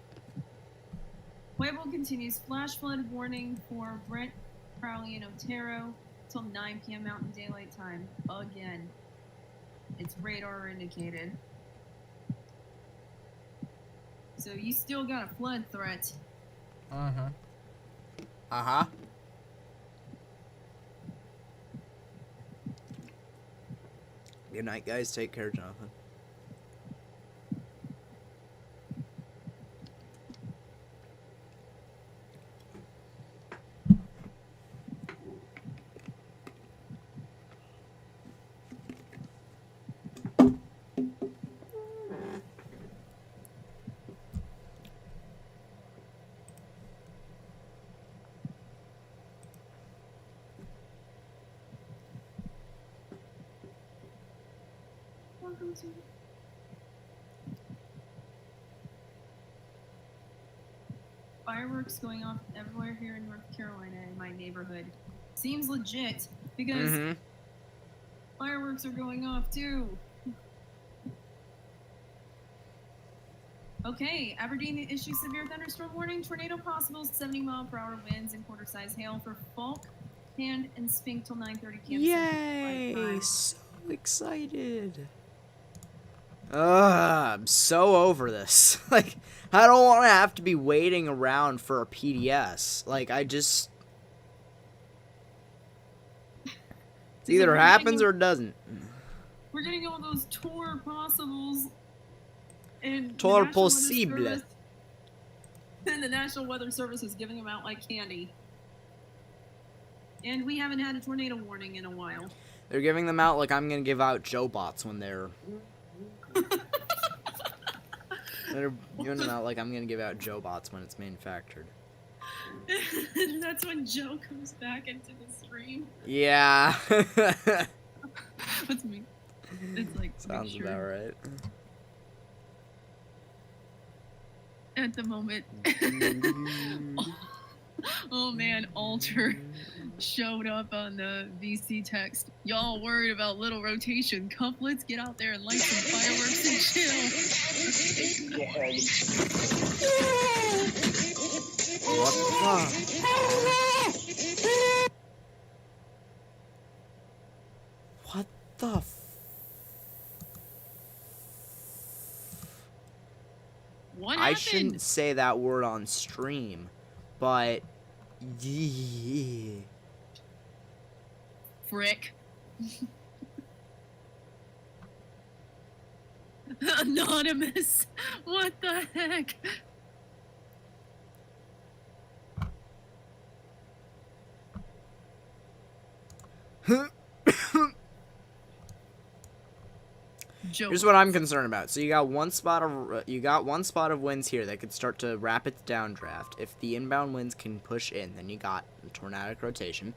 S5: Pueblo continues. Flash flood warning for Brent, Crowley, and Otero till 9 p.m. Mountain Daylight Time. Again. It's radar indicated. So you still got a flood threat.
S1: Uh-huh. Uh-huh. Good night, guys. Take care, Jonathan.
S5: Welcome to... Fireworks going off everywhere here in North Carolina in my neighborhood. Seems legit because
S1: Mm-hmm.
S5: fireworks are going off too. Okay, Aberdeen issues severe thunderstorm warning. Tornado possible, 70-mile-per-hour winds and quarter-size hail for Falk, Hand, and Spink till 9:30 p.m.
S1: Yay!
S5: Central Time.
S1: So excited. I'm so over this. Like, I don't want to have to be waiting around for a PDS. Like, I just... It either happens or it doesn't.
S5: We're getting all those tour possibles. And the
S1: Tour
S5: National Weather
S1: possible.
S5: Service- And the National Weather Service is giving them out like candy. And we haven't had a tornado warning in a while.
S1: They're giving them out like I'm going to give out Joe bots when they're... They're giving them out like I'm going to give out Joe bots when it's manufactured.
S5: That's when Joe comes back into the stream.
S1: Yeah.
S5: That's me. It's like
S1: Sounds
S5: sure.
S1: about right.
S5: At the moment. Oh man, Alter showed up on the VC text. Y'all worried about little rotation. Let's get out there and light some fireworks and chill.
S1: What the? What the?
S5: What
S1: I
S5: happened?
S1: shouldn't say that word on stream, but yeah.
S5: Frick. Anonymous. What the heck?
S1: Here's what I'm concerned about. So you got one spot of winds here that could start to wrap its downdraft. If the inbound winds can push in, then you got tornadic rotation.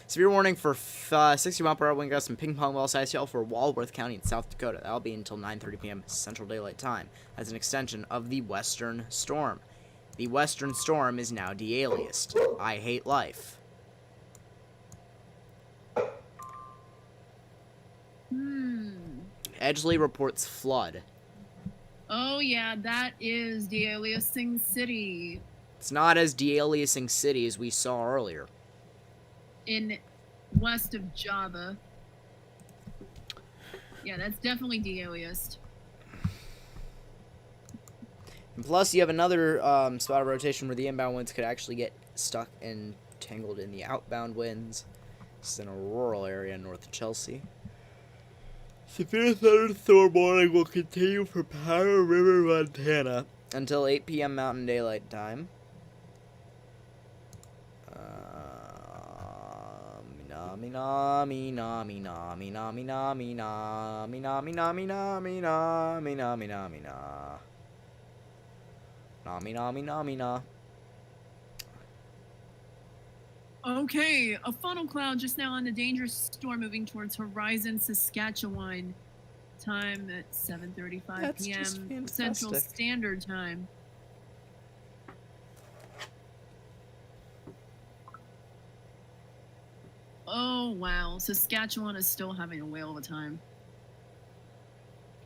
S1: Severe warning for 60-mile-per-hour wind gusts and ping pong ball size hail for Walworth County in South Dakota. That'll be until 9:30 p.m. Central Daylight Time as an extension of the Western Storm. The Western Storm is now de-aliased. I hate life. Edgeley reports flood.
S5: Oh yeah, that is de-aliasing city.
S1: It's not as de-aliasing city as we saw earlier.
S5: In west of Java. Yeah, that's definitely de-aliased.
S1: And plus, you have another spot of rotation where the inbound winds could actually get stuck and tangled in the outbound winds. This is in a rural area north of Chelsea. Severe thunderstorm warning will continue for Powder River, Montana until 8 p.m. Mountain Daylight Time.
S5: Okay, a funnel cloud just now on the dangerous storm moving towards Horizon, Saskatchewan. Time at 7:35
S1: That's just
S5: p.m. Central
S1: fantastic.
S5: Standard Time. Oh wow, Saskatchewan is still having a whale of a time.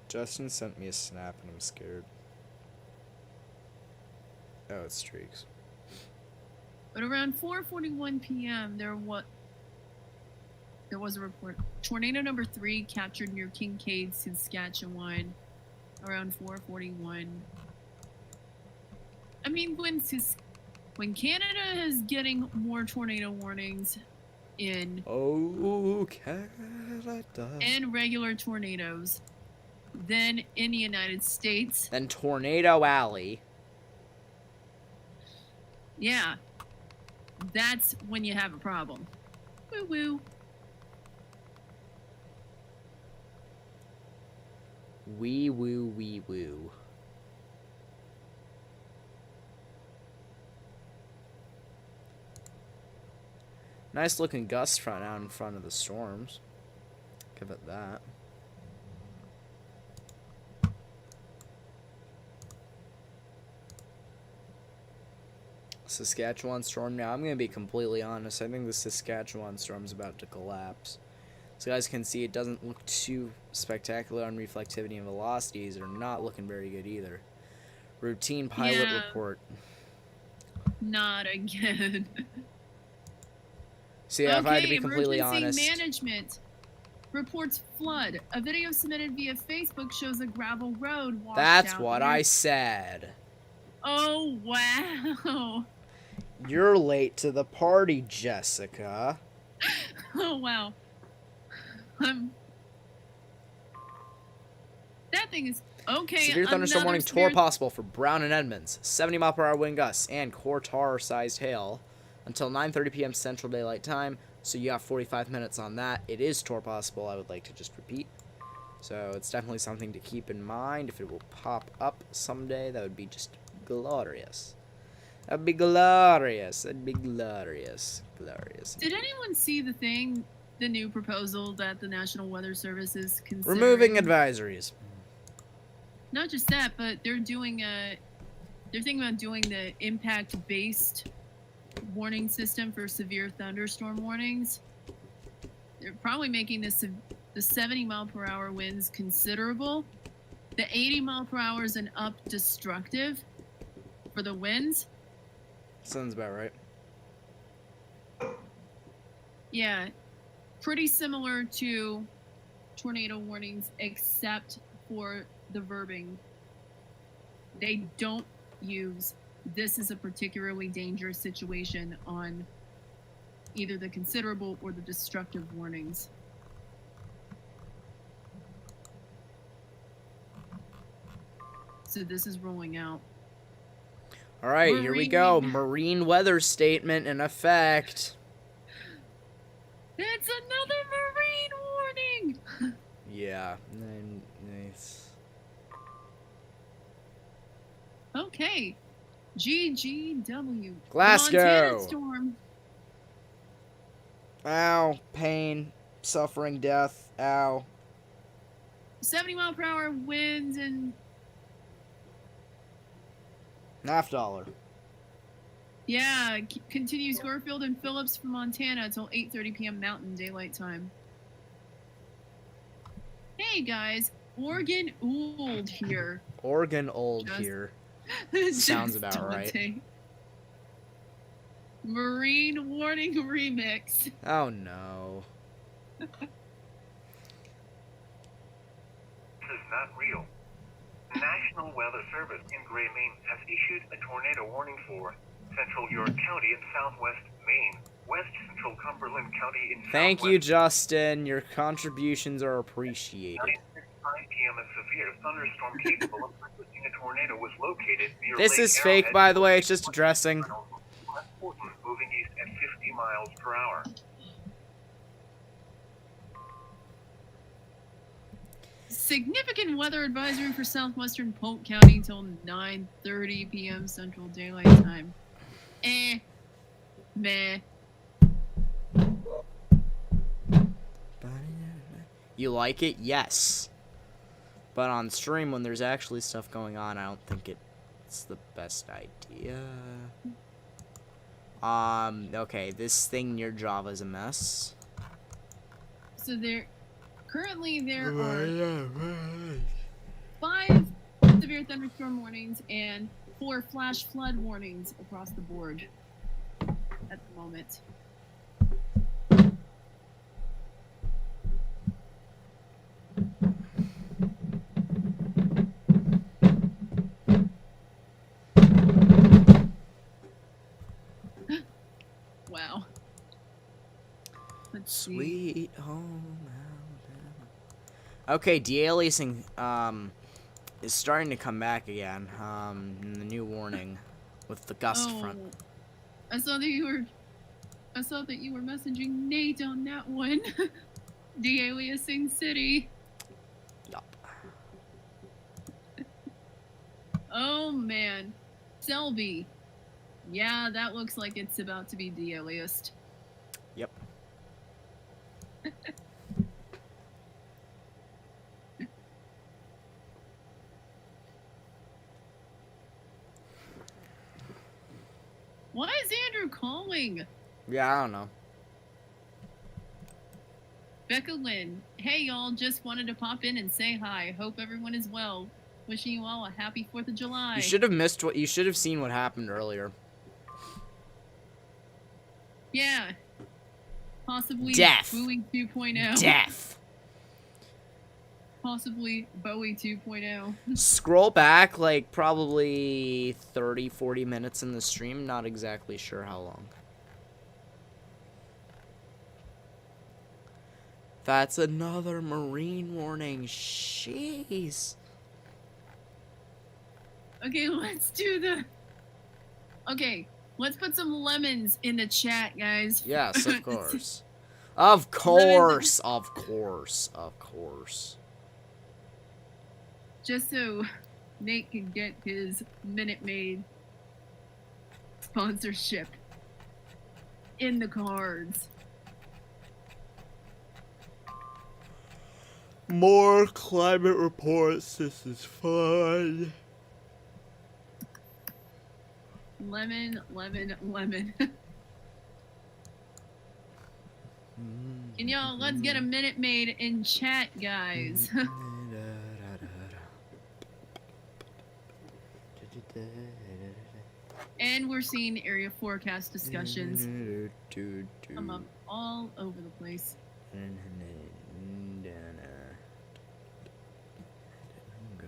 S1: Justin sent me a snap and I'm scared. Oh, it's streaks.
S5: But around 4:41 p.m., there was a report. Tornado number 3 captured near Kincaid, Saskatchewan, around 4:41. I mean, when Canada is getting more tornado warnings in
S1: Oh, Canada.
S5: and regular tornadoes than in the United States,
S1: Then Tornado Alley.
S5: yeah, that's when you have a problem. Woo woo.
S1: Wee woo, wee woo. Nice looking gust front out in front of the storms. Give it that. Saskatchewan storm. Now, I'm going to be completely honest. I think the Saskatchewan storm's about to collapse. So, guys can see it doesn't look too spectacular on reflectivity and velocities. Are not looking very good either. Routine pilot
S5: Yeah.
S1: report.
S5: Not again.
S1: So, yeah, if I had to be completely
S5: Emergency
S1: honest.
S5: management reports flood. A video submitted via Facebook shows a gravel road washed
S1: That's
S5: out
S1: what
S5: near-
S1: I said.
S5: Oh wow!
S1: You're late to the party, Jessica.
S5: Oh wow! That thing is okay.
S1: Severe thunderstorm
S5: another
S1: warning
S5: severe-
S1: tour possible for Brown and Edmonds. 70-mile-per-hour wind gusts and core tar-sized hail until 9:30 p.m. Central Daylight Time. So you got 45 minutes on that. It is tour possible, I would like to just repeat. So it's definitely something to keep in mind. If it will pop up someday, that would be just glorious. That'd be glorious. That'd be glorious. Glorious.
S5: Did anyone see the thing the new proposal that the National Weather Service is considering.
S1: Removing advisories.
S5: Not just that, but they're thinking about doing the impact-based warning system for severe thunderstorm warnings. They're probably making the 70 mile per hour winds considerable. The 80 mile per hour and up destructive for the winds.
S1: Sounds about right.
S5: Yeah, pretty similar to tornado warnings, except for the verbing. They don't use "this is a particularly dangerous situation" on either the considerable or the destructive warnings. So this is rolling out.
S1: All right, here we go. Marine weather statement in effect.
S5: It's another marine warning!
S1: Yeah, nice.
S5: Okay. GGW.
S1: Glasgow.
S5: Montana storm.
S1: Ow, pain, suffering, death, ow.
S5: 70 mile per hour winds and
S1: $50.
S5: yeah, continues Garfield and Phillips from Montana until 8:30 p.m. Mountain Daylight Time. Hey guys, Oregon old here.
S1: Oregon old here. Sounds
S5: Just
S1: about right.
S5: daunting. Marine warning remix.
S1: Oh no.
S8: This is not real. The National Weather Service in Gray, Maine has issued a tornado warning for Central York County in southwest Maine, west central Cumberland County in
S1: Thank
S8: southwest
S1: you, Justin. Your contributions are appreciated.
S8: 9:55 p.m. a severe thunderstorm capable of producing a tornado was located near
S1: This
S8: Lake
S1: is fake,
S8: Arrowhead,
S1: by the way. It's just addressing.
S8: West Portland, moving east at 50 miles per hour.
S5: Significant weather advisory for southwestern Polk County until 9:30 p.m. Central Daylight Time. Meh.
S1: You like it? Yes. But on stream, when there's actually stuff going on, I don't think it's the best idea. Okay, this thing near Java is a mess.
S5: So currently there are 5 severe thunderstorm warnings and 4 flash flood warnings across the board at the moment. Wow. Let's see.
S1: Sweet home Alabama. Okay, de-aliasing is starting to come back again. In the new warning with the gust front.
S5: I saw that you were messaging Nate on that one. De-aliasing city.
S1: Yup.
S5: Oh man. Selby. Yeah, that looks like it's about to be de-aliased.
S1: Yep.
S5: Why is Andrew calling?
S1: Yeah, I don't know.
S5: Becca Lynn. Hey y'all, just wanted to pop in and say hi. Hope everyone is well. Wishing you all a happy 4th of July.
S1: You should have seen what happened earlier.
S5: Yeah. Possibly
S1: Death.
S5: Bowie 2.0.
S1: Death.
S5: Possibly Bowie 2.0.
S1: Scroll back like probably 30-40 minutes in the stream, not exactly sure how long. That's another marine warning. Jeez.
S5: Okay, let's do the... Okay, let's put some lemons in the chat, guys.
S1: Yes, of course. Of course. Of course. Of course.
S5: Just so Nate can get his Minute Maid sponsorship in the cards.
S1: More climate reports. This is fun.
S5: Lemon, lemon, lemon. And y'all, let's get a Minute Maid in chat, guys. And we're seeing area forecast discussions come up all over the place.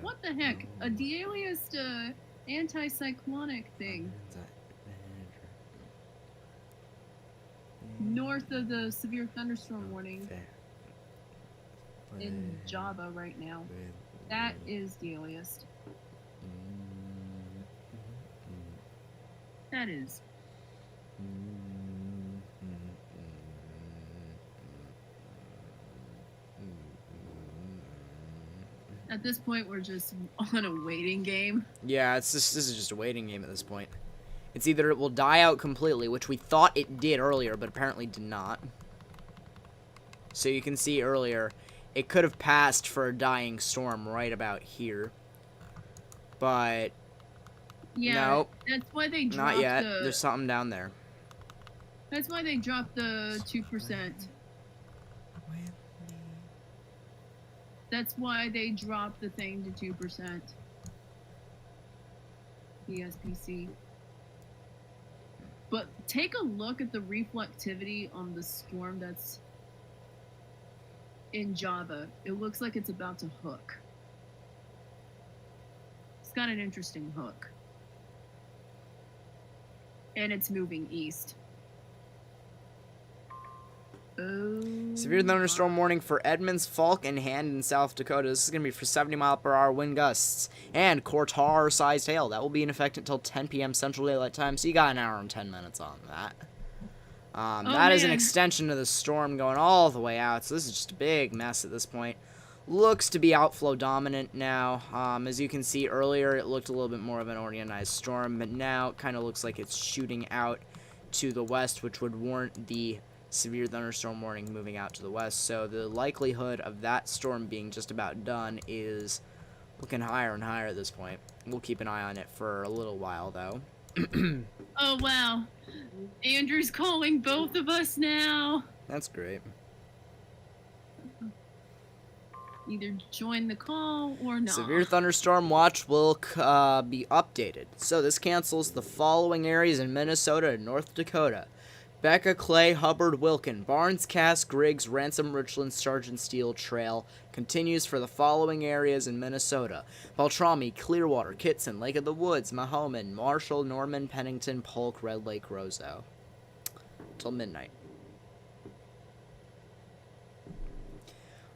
S5: What the heck? A de-aliased anti-cyclonic thing. North of the severe thunderstorm warning in Java right now. That is de-aliased. That is. At this point, we're just on a waiting game.
S1: Yeah, this is just a waiting game at this point. It's either it will die out completely, which we thought it did earlier, but apparently did not. So you can see earlier, it could have passed for a dying storm right about here. But
S5: yeah,
S1: nope,
S5: that's why they dropped
S1: not yet. There's something down there.
S5: That's why they dropped the 2%. That's why they dropped the thing to 2%. The SPC. But take a look at the reflectivity on the storm that's in Java. It looks like it's about to hook. It's got an interesting hook. And it's moving east. Oh.
S1: Severe thunderstorm warning for Edmonds, Falk, and Hand in South Dakota. This is going to be for 70-mile-per-hour wind gusts and Cortar-sized hail. That will be in effect until 10 p.m. Central Daylight Time, so you got an hour and 10 minutes on that. That is an extension of the storm going all the way out, so this is just a big mess at this point. Looks to be outflow dominant now. As you can see earlier, it looked a little bit more of an organized storm, but now it kind of looks like it's shooting out to the west, which would warrant the severe thunderstorm warning moving out to the west. So the likelihood of that storm being just about done is looking higher and higher at this point. We'll keep an eye on it for a little while, though.
S5: Oh, wow. Andrew's calling both of us now.
S1: That's great.
S5: Either join the call or not.
S1: Severe thunderstorm watch will be updated. So this cancels the following areas in Minnesota and North Dakota: Becca, Clay, Hubbard, Wilkin, Barnes, Cass, Griggs, Ransom, Richland, Sergeant Steele, Trail. Continues for the following areas in Minnesota: Beltrami, Clearwater, Kitson, Lake of the Woods, Mahoman, Marshall, Norman, Pennington, Polk, Red Lake, Roseau. Till midnight.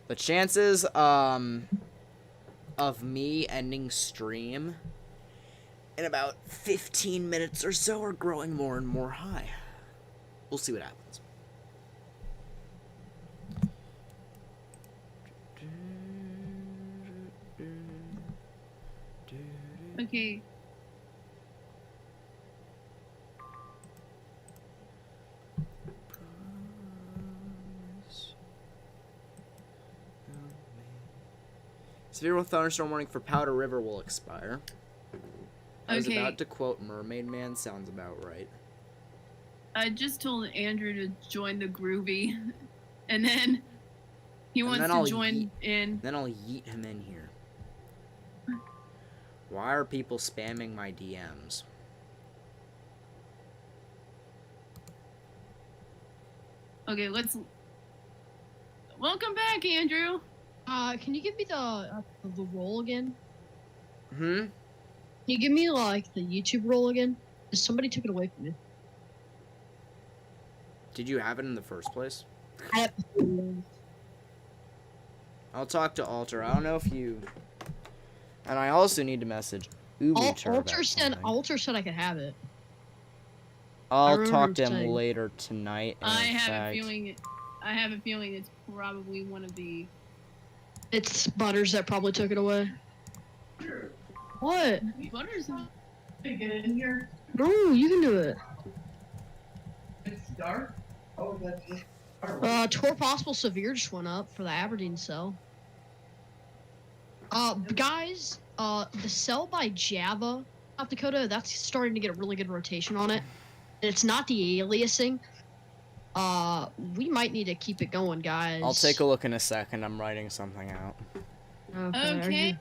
S1: The chances of me ending stream in about 15 minutes or so are growing more and more high. We'll see what happens.
S5: Okay.
S1: Severe thunderstorm warning for Powder River will expire. I was
S5: Okay.
S1: about to quote Mermaid Man. Sounds about right.
S5: I just told Andrew to join the groovy, and then he wants to join in.
S1: Then I'll yeet him in here. Why are people spamming my DMs?
S5: Okay, let's. Welcome back, Andrew.
S3: Can you give me the role again?
S1: Hmm?
S3: Can you give me, like, the YouTube role again? Somebody took it away from me.
S1: Did you have it in the first place? I'll talk to Alter. I don't know if you... And I also need to message
S3: Alter said I could have it.
S1: I'll talk to him later tonight.
S5: I have a feeling it's probably one of the...
S3: It's Butters that probably took it away. What?
S5: Butters.
S2: Get in here.
S3: No, you can do it.
S2: It's dark. Oh, that's just.
S3: Tour possible severe just went up for the Aberdeen cell. Guys, the cell by Java, South Dakota, that's starting to get a really good rotation on it. It's not the aliasing. We might need to keep it going, guys.
S1: I'll take a look in a second. I'm writing something out.
S5: Okay.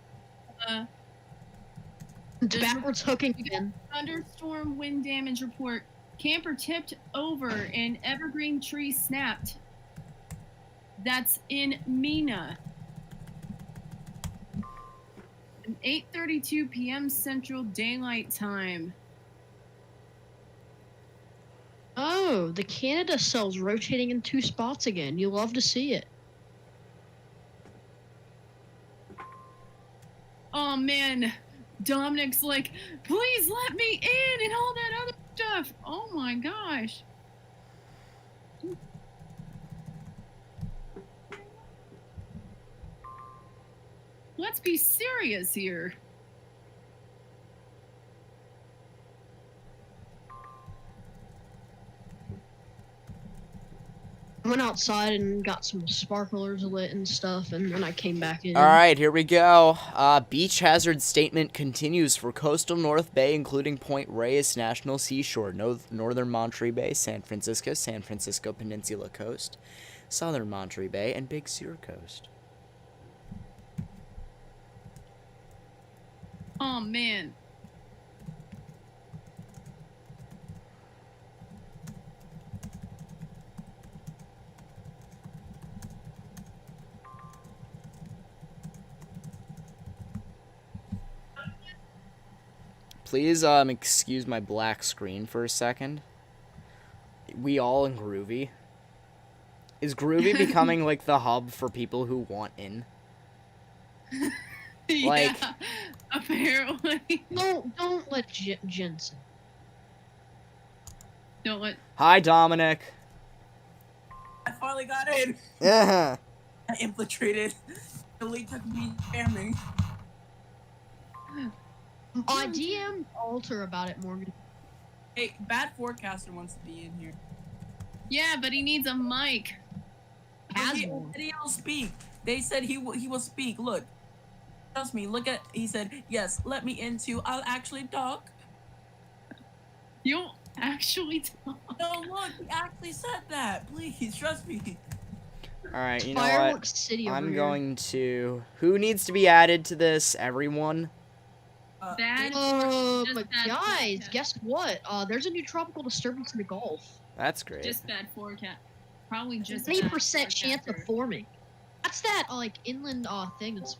S3: It's backwards hooking again.
S5: Thunderstorm wind damage report. Camper tipped over and evergreen tree snapped. That's in Mina. 8:32 p.m. Central Daylight Time.
S3: Oh, the Canada cell's rotating in 2 spots again. You love to see it.
S5: Oh man, Dominic's like, please let me in and all that other stuff. Oh my gosh. Let's be serious here.
S3: I went outside and got some sparklers lit and stuff, and then I came back in.
S1: All right, here we go. Beach hazard statement continues for coastal North Bay, including Point Reyes National Seashore, northern Monterey Bay, San Francisco Peninsula Coast, southern Monterey Bay, and Big Sur Coast.
S5: Oh man.
S1: Please, excuse my black screen for a second. We all in Groovy. Is Groovy becoming, like, the hub for people who want in? Like,
S5: yeah, apparently.
S3: Don't let Jensen.
S5: Don't let.
S1: hi, Dominic.
S6: I finally got in.
S1: Yeah.
S6: I infiltrated the late me family.
S3: I DM'd Alter about it, Morgan.
S6: Hey, Bad Forecaster wants to be in here.
S5: Yeah, but he needs a mic.
S6: He'll speak. They said he will speak. Look, trust me. Look at. He said yes. Let me in too. I'll actually talk.
S5: You'll actually talk.
S6: No, look. He actually said that. Please trust me.
S1: All right, you know
S3: Fireworks
S1: what?
S3: City over
S1: I'm
S3: here.
S1: going to... Who needs to be added to this? Everyone?
S5: Bad.
S3: But
S5: Just bad
S3: guys,
S5: forecast.
S3: guess what? There's a new tropical disturbance in the Gulf.
S1: That's great.
S5: Just bad forecast. Probably just.
S3: 20% chance of forming. That's that like inland thing. That's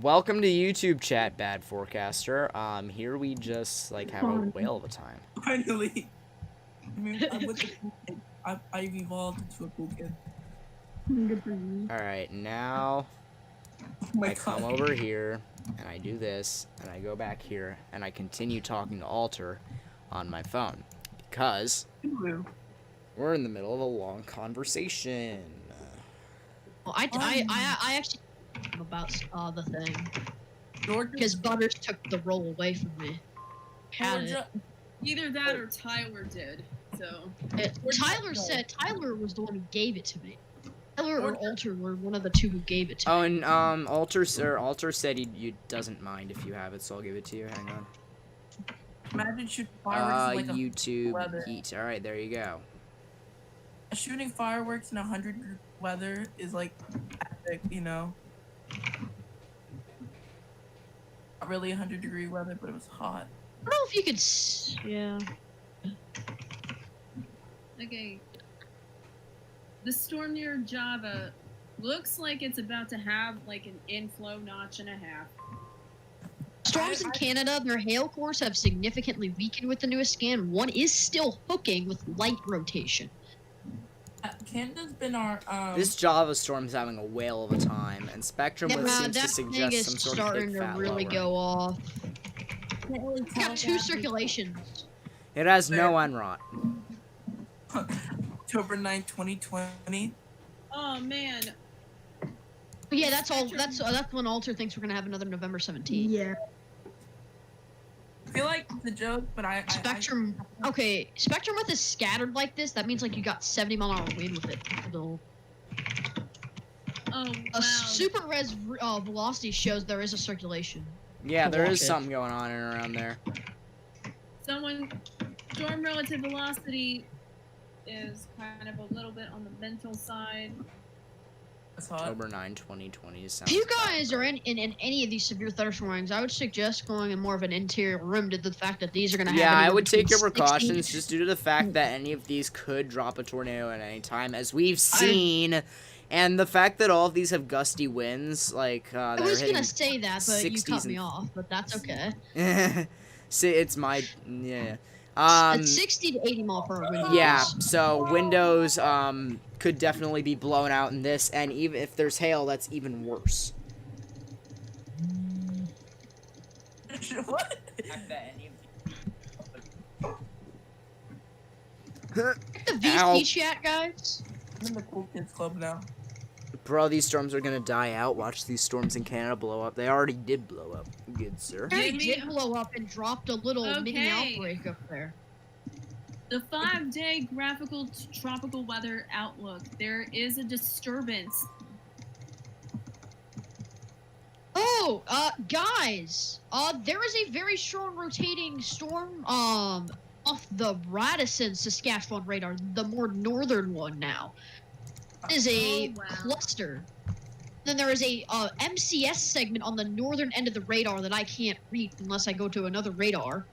S1: Welcome to YouTube chat, Bad Forecaster. Here we just like have a whale of a time.
S6: Finally. I mean, I've evolved into a cool kid.
S1: All right, now I come over here and I do this and I go back here and I continue talking to Alter on my phone because we're in the middle of a long conversation.
S3: well, I actually about the thing because Butters took the role away from me. Had it.
S5: Either that or Tyler did. So.
S3: Tyler said Tyler was the one who gave it to me. Tyler or Alter were one of the two who gave it to me.
S1: Oh, and Alter said he doesn't mind if you have it, so I'll give it to you. Hang on.
S6: Imagine shooting fireworks in like
S1: YouTube
S6: weather.
S1: heat. All right, there you go.
S6: Shooting fireworks in 100 weather is like epic, you know. Not really 100-degree weather, but it was hot.
S3: I don't know if you could. Yeah.
S5: Okay. The storm near Java looks like it's about to have like an inflow notch and a half.
S3: Storms in Canada, their hail cores have significantly weakened with the newest scan. One is still hooking with light rotation.
S6: Canada's been our
S1: This Java storm's having a whale of a time, and Spectrum
S3: Yeah,
S1: seems to
S3: that thing
S1: suggest
S3: is
S1: some sort of
S3: starting
S1: big
S3: to
S1: fat
S3: really
S1: lowering.
S3: go off.
S6: can't really
S3: It's got 2 circulations.
S1: It has no NROT.
S6: October 9th, 2020.
S5: Oh man.
S3: But yeah, that's all. That's when Alter thinks we're gonna have another November 17th.
S2: Yeah.
S6: I feel like the joke, but I
S3: Spectrum. Okay, Spectrum with is scattered like this. That means like you got 70 mile an hour wind with it. It'll-
S5: Oh,
S3: A
S5: wow.
S3: super res velocity shows there is a circulation.
S1: Yeah, there
S3: Watch
S1: is
S3: it.
S1: something going on in and around there.
S5: Storm relative velocity is kind of a little bit on the mental side.
S6: That's hot.
S1: October 9, 2020 sounds
S3: If you
S1: about
S3: guys are
S1: right.
S3: in any of these severe thunderstorm warnings, I would suggest going in more of an interior room due to the fact that these are going to have.
S1: Yeah, I
S3: anywhere
S1: would take your
S3: between 60
S1: precautions just due to the fact that any of these could drop a tornado at any time, as we've
S3: I-
S1: seen, and the fact that all of these have gusty winds, like
S3: I
S1: that are
S3: was
S1: hitting.
S3: gonna say that, but you
S1: 60s
S3: cut me
S1: and-
S3: off. But that's okay.
S1: See, it's my yeah.
S3: It's 60 to 80 mile per hour wind.
S1: Yeah,
S3: gusts.
S1: so windows could definitely be blown out in this, and even if there's hail, that's even worse.
S6: What?
S3: The
S1: Ow.
S3: VC chat, guys.
S6: I'm in the cool kids club now.
S1: Bro, these storms are gonna die out. Watch these storms in Canada blow up. They already did blow up. Good sir.
S3: They
S5: Jamie-
S3: did blow up and dropped a little mini
S5: Okay.
S3: outbreak up there.
S5: The 5-day graphical tropical weather outlook. There is a disturbance.
S3: Oh, guys, there is a very strong rotating storm, off the Radisson, Saskatchewan radar, the more northern one now. It is a
S5: Oh, wow.
S3: cluster. Then there is a, MCS segment on the northern end of the radar that I can't reach unless I go to another radar.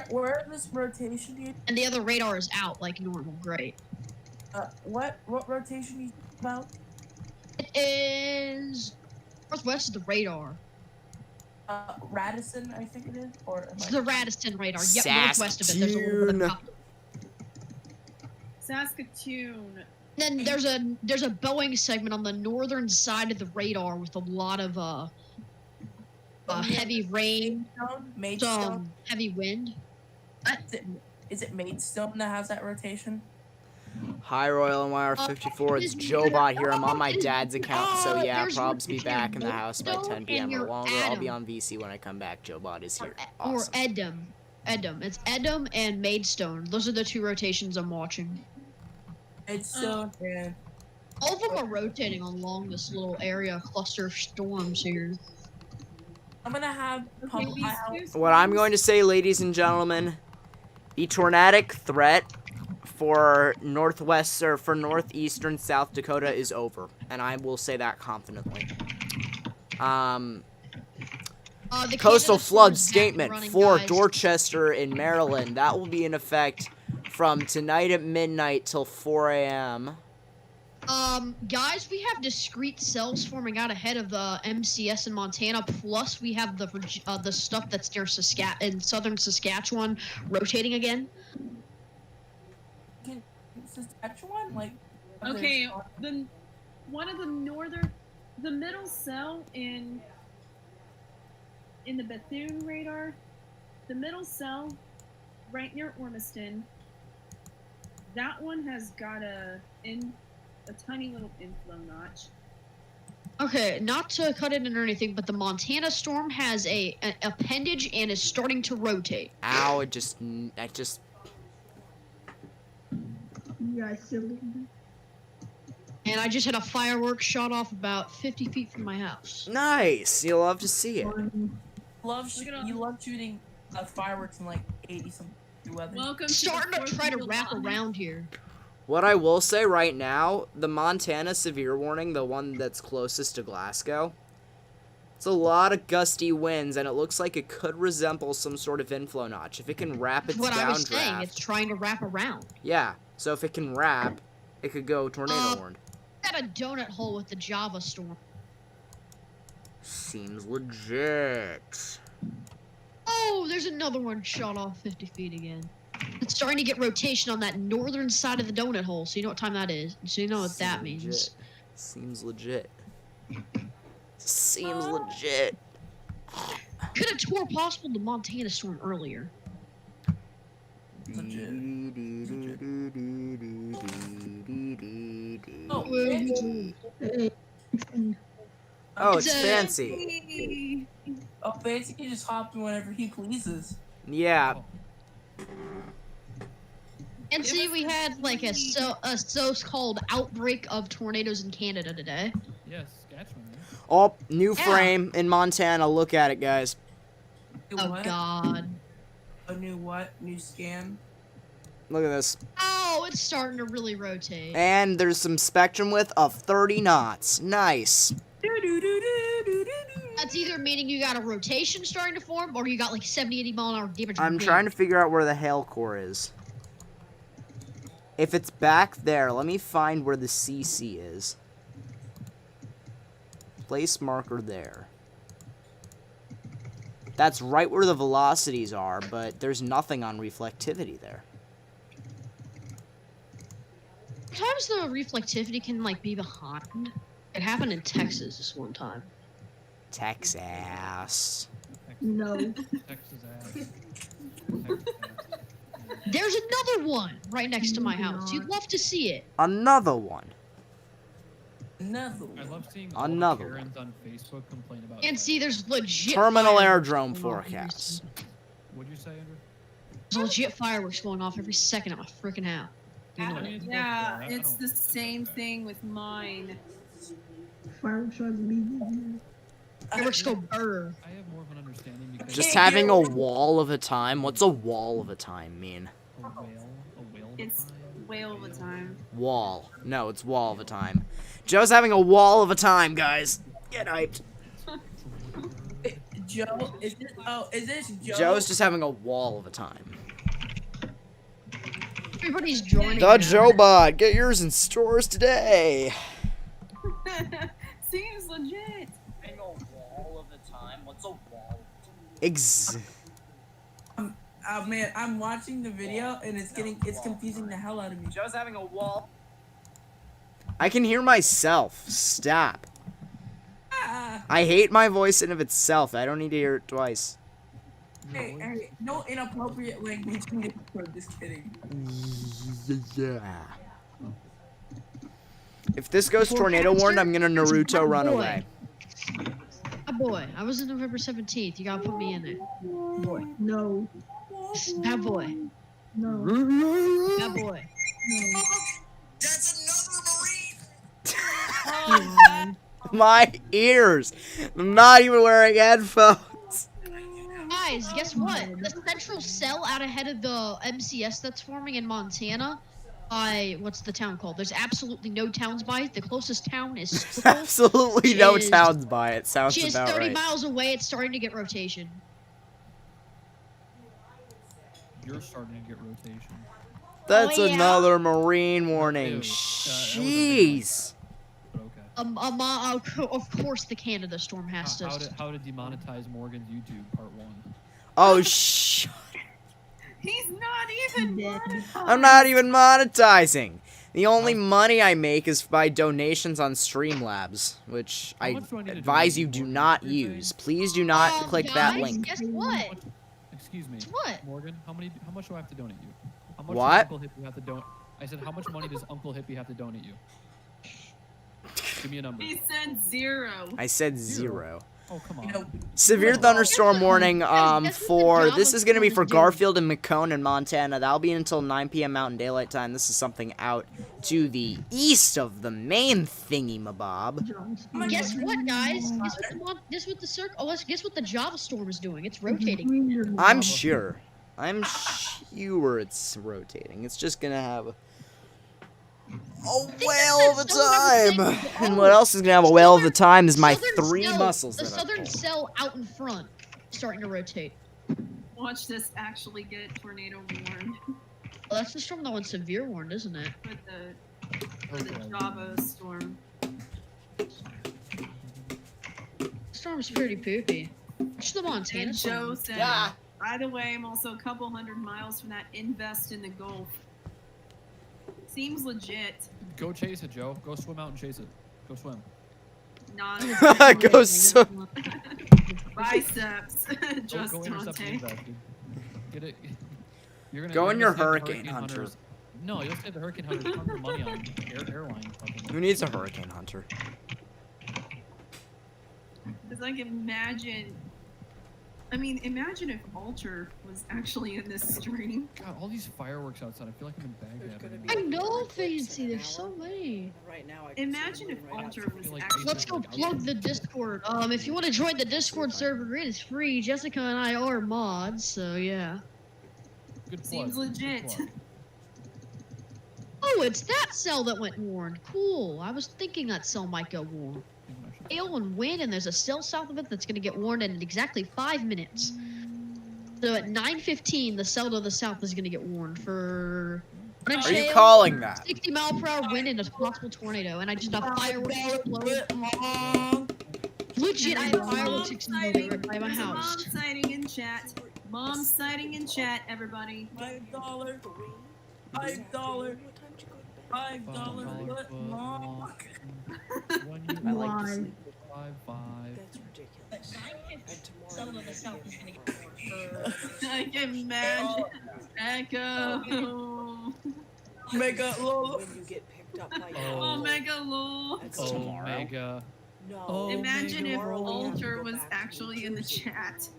S6: Where is this rotation you?
S3: And the other radar is out like normal, great.
S6: What rotation you about?
S3: It is northwest of the radar.
S6: Radisson, I think it is, or am
S3: It's
S6: I-
S3: the Radisson radar. Yep, northwest of it. There's a little bit of
S1: Saskatoon.
S5: Saskatoon.
S3: Then there's a Boeing segment on the northern side of the radar with a lot of heavy rain,
S6: Maidstone?
S3: some heavy wind.
S6: Is it Maidstone that has that rotation?
S1: Hi, Royal NYR54. It's Jobot here. I'm on my dad's account, so yeah,
S3: There's
S1: probs be back in the house by
S3: Maidstone
S1: 10 p.m.
S3: and
S1: or
S3: your
S1: longer. I'll be
S3: Adam.
S1: on VC when I come back. Jobot is here.
S3: Or
S1: Awesome.
S3: Edom. It's Edom and Maidstone. Those are the two rotations I'm watching.
S6: Maidstone and
S3: All of them are rotating along this little area cluster of storms here.
S6: I'm gonna have pump
S5: Okay,
S6: my
S5: these
S6: house.
S5: two
S1: What I'm
S5: storms-
S1: going to say, ladies and gentlemen, the tornadic threat for northwest or for northeastern South Dakota is over, and I will say that confidently.
S3: The
S1: Coastal
S3: Canada
S1: flood
S3: storm's back and
S1: statement
S3: running,
S1: for
S3: guys.
S1: Dorchester in Maryland. That will be in effect from tonight at midnight till 4 a.m.
S3: Guys, we have discrete cells forming out ahead of the MCS in Montana. Plus, we have the stuff that's near in southern Saskatchewan rotating again.
S6: Saskatchewan, like.
S5: Okay, one of the middle cell in the Bethune radar, the middle cell right near Ormiston. That one has got a tiny little inflow notch.
S3: Okay, not to cut it in or anything, but the Montana storm has an appendage and is starting to rotate.
S1: Ow, I just
S3: And I just had a fireworks shot off about 50 feet from my house.
S1: nice. You'll love to see it.
S6: You love shooting fireworks in like 80 some weather.
S5: Welcome
S3: Starting
S5: to
S3: to
S5: the
S3: try to
S5: 4th of
S3: wrap
S5: July.
S3: around here.
S1: What I will say right now, the Montana severe warning, the one that's closest to Glasgow, it's a lot of gusty winds, and it looks like it could resemble some sort of inflow notch. If it can wrap its
S3: What I was saying,
S1: downdraft,
S3: it's trying to wrap around.
S1: yeah. So if it can wrap, it could go tornado warned.
S3: Got a donut hole with the Java storm.
S1: Seems legit.
S3: Oh, there's another one shot off 50 feet again. It's starting to get rotation on that northern side of the donut hole, so you know what time that is. So you know what that means.
S1: Seems legit. Seems legit.
S3: Could have tore possible the Montana storm earlier.
S1: Oh, it's
S3: It's a-
S1: fancy.
S6: Oh, Fancy can just hop in whenever he pleases.
S1: Yeah.
S3: And see, we had like a so-called outbreak of tornadoes in Canada today.
S9: Yes, Saskatchewan. Right?
S1: Oh, new
S3: Yeah.
S1: frame in Montana. Look at it, guys.
S3: Oh
S6: What?
S3: God.
S6: A new what? New scan?
S1: Look at this.
S3: Oh, it's starting to really rotate.
S1: And there's some spectrum width of 30 knots. Nice.
S3: That's either meaning you got a rotation starting to form, or you got like 70, 80 mile an hour damage.
S1: I'm trying to figure out where the hail core is. If it's back there, let me find where the CC is. Place marker there. That's right where the velocities are, but there's nothing on reflectivity there.
S3: Sometimes the reflectivity can like be behind. It happened in Texas this one time.
S1: Texas.
S5: No.
S9: Texas ass. Texas ass.
S3: There's another one right next to my house. You'd love to see it.
S1: Another one.
S6: Another
S9: I
S6: one.
S9: love seeing all
S1: Another
S9: the Karens on Facebook complain about.
S3: And see, there's legit
S1: Terminal
S3: fireworks
S1: airdrome
S3: going off
S1: forecasts.
S9: What'd you say, Andrew?
S3: There's legit fireworks going off every second at my freaking house. You know
S9: I
S3: it.
S9: mean, it's
S5: Yeah,
S9: both, I
S5: it's
S9: don't-
S5: the same thing with mine.
S2: Fireworks are legal.
S3: Fireworks go brr.
S9: I have more of an understanding because
S1: Just having a wall of a time. What's a wall of a time mean?
S9: a whale of
S5: It's
S9: a time.
S5: whale of a time.
S1: Wall. No, it's wall of a time. Joe's having a wall of a time, guys. Get hyped.
S6: Joe, is this Joe?
S1: Joe's just having a wall of a time.
S3: Everybody's joining.
S1: The
S3: now.
S1: JoeBot. Get yours in stores today.
S5: Seems legit.
S1: Having a wall of a time. What's a wall?
S6: Man, I'm watching the video and it's confusing the hell out of me.
S1: Joe's having a wall. I can hear myself. Stop.
S6: Ah,
S1: I hate my voice in of itself. I don't need to hear it twice.
S6: hey, no inappropriate language in this episode, just kidding.
S1: Yeah. If this goes tornado warned, I'm gonna Naruto run away.
S3: Bad boy. I was in November 17th. You gotta put me in there.
S2: No.
S3: Bad boy.
S2: No.
S3: Bad boy.
S1: That's another Marine. My ears. I'm not even wearing headphones.
S3: Guys, guess what? The central cell out ahead of the MCS that's forming in Montana. What's the town called? There's absolutely no towns by it. The closest town is Squirtle,
S1: Absolutely no
S3: Which is-
S1: towns by it. Sounds
S3: which is
S1: about
S3: 30
S1: right.
S3: miles away. It's starting to get rotation.
S9: You're starting to get rotation.
S1: That's
S3: Oh, yeah.
S1: another Marine warning.
S9: Ew. That was a big
S1: Jeez.
S9: But okay.
S3: Of course the Canada storm has to.
S9: How to demonetize Morgan's YouTube Part 1.
S1: Oh,
S5: He's not even
S2: Dead.
S1: I'm not even monetizing. The only money I make is by donations on Streamlabs, which
S9: How
S1: I
S9: much do I need to
S1: advise
S9: donate
S1: you
S9: to
S1: do
S9: Morgan?
S1: not
S9: You're saying?
S1: use. Please do not click that
S3: guys,
S1: link.
S3: Guess what?
S9: Excuse me.
S3: What?
S9: Morgan, how much do I have to donate you? How much
S1: What?
S9: Does Uncle Hippie have to donate? I said, how much money does Uncle Hippie have to donate you? Give me a number.
S5: He said 0.
S1: I said 0.
S9: Oh, come on.
S6: You know,
S1: Severe thunderstorm warning
S3: guess what the
S1: for
S3: Java
S1: this is going to be
S3: storm
S1: for
S3: is doing?
S1: Garfield and McCone in Montana. That'll be until 9 p.m. Mountain Daylight Time. This is something out to the east of the main thingy mabob.
S3: Guess what, guys? Guess what the circle? Oh, guess what the Java storm is doing? It's rotating.
S1: I'm sure. I'm sure it's rotating. It's just gonna have a whale of a time. And what else is gonna have a whale of a time is my
S3: Southern
S1: 3
S3: cell-
S1: muscles
S3: The
S1: that I
S3: southern
S1: pulled.
S3: cell out in front starting to rotate.
S5: Watch this actually get tornado warned
S3: Well, that's the storm that went severe warned, isn't it?
S5: for the Java storm.
S3: Storm's pretty poopy. Watch the Montana
S5: And Joe
S3: storm.
S5: said,
S1: Yeah.
S5: by the way, I'm also a couple hundred miles from that invest in the Gulf. Seems legit.
S9: Go chase it, Joe. Go swim out and chase it. Go swim.
S5: Not
S1: Go so.
S5: biceps. Just
S9: Go intercept the
S5: Dante.
S9: invest, dude. Get it. You're gonna
S1: Go
S9: you're
S1: in
S9: gonna
S1: your
S9: save the
S1: Hurricane Hunter.
S9: Hunters. No, you'll save the Hurricane Hunter tons of money on airline. fucking-
S1: Who needs a Hurricane Hunter?
S5: Because I can imagine I mean, imagine if Alter was actually in this stream.
S9: God, all these fireworks outside. I feel like I'm in
S2: There's gonna
S9: Baghdad.
S2: be
S3: I know,
S2: eclipse in
S3: Fancy.
S2: an
S3: There's so
S2: hour.
S3: many.
S2: Right now, I can see
S5: Imagine
S2: the
S5: if
S2: moon right
S5: Alter
S2: outside.
S5: was
S9: Like,
S5: actually.
S3: Let's go plug the Discord. If you want to join the Discord server, it is free. Jessica and I are mods, so yeah.
S9: Good plug.
S5: Seems
S9: good
S5: legit.
S9: plug.
S3: Oh, it's that cell that went warned. Cool. I was thinking that cell might go warned. Hail and wind, and there's a cell south of it that's gonna get warned in exactly 5 minutes. So at 9:15, the cell to the south is gonna get warned for.
S1: Are you calling that?
S3: 60-mile-per-hour wind and a possible tornado, and I just have fireworks explode. Legit, I have fireworks exploding right by my
S5: There's a
S3: house.
S5: mom sighting in chat. Mom sighting in chat, everybody.
S6: $5. $5.
S9: $5
S6: $5
S9: foot
S6: long.
S9: When you
S2: I like to
S3: Why?
S2: sleep.
S9: 5.
S2: That's ridiculous. And tomorrow I'm gonna get
S5: I can imagine. Echo.
S6: Mega lol.
S2: when you get picked up by
S5: Oh, mega lol.
S2: That's
S1: Oh.
S2: tomorrow.
S9: Omega.
S2: No.
S9: Oh,
S5: Imagine if
S2: tomorrow we have to
S5: Alter
S2: go
S5: was
S2: back to
S5: actually
S2: New
S5: in the
S2: Jersey.
S5: chat.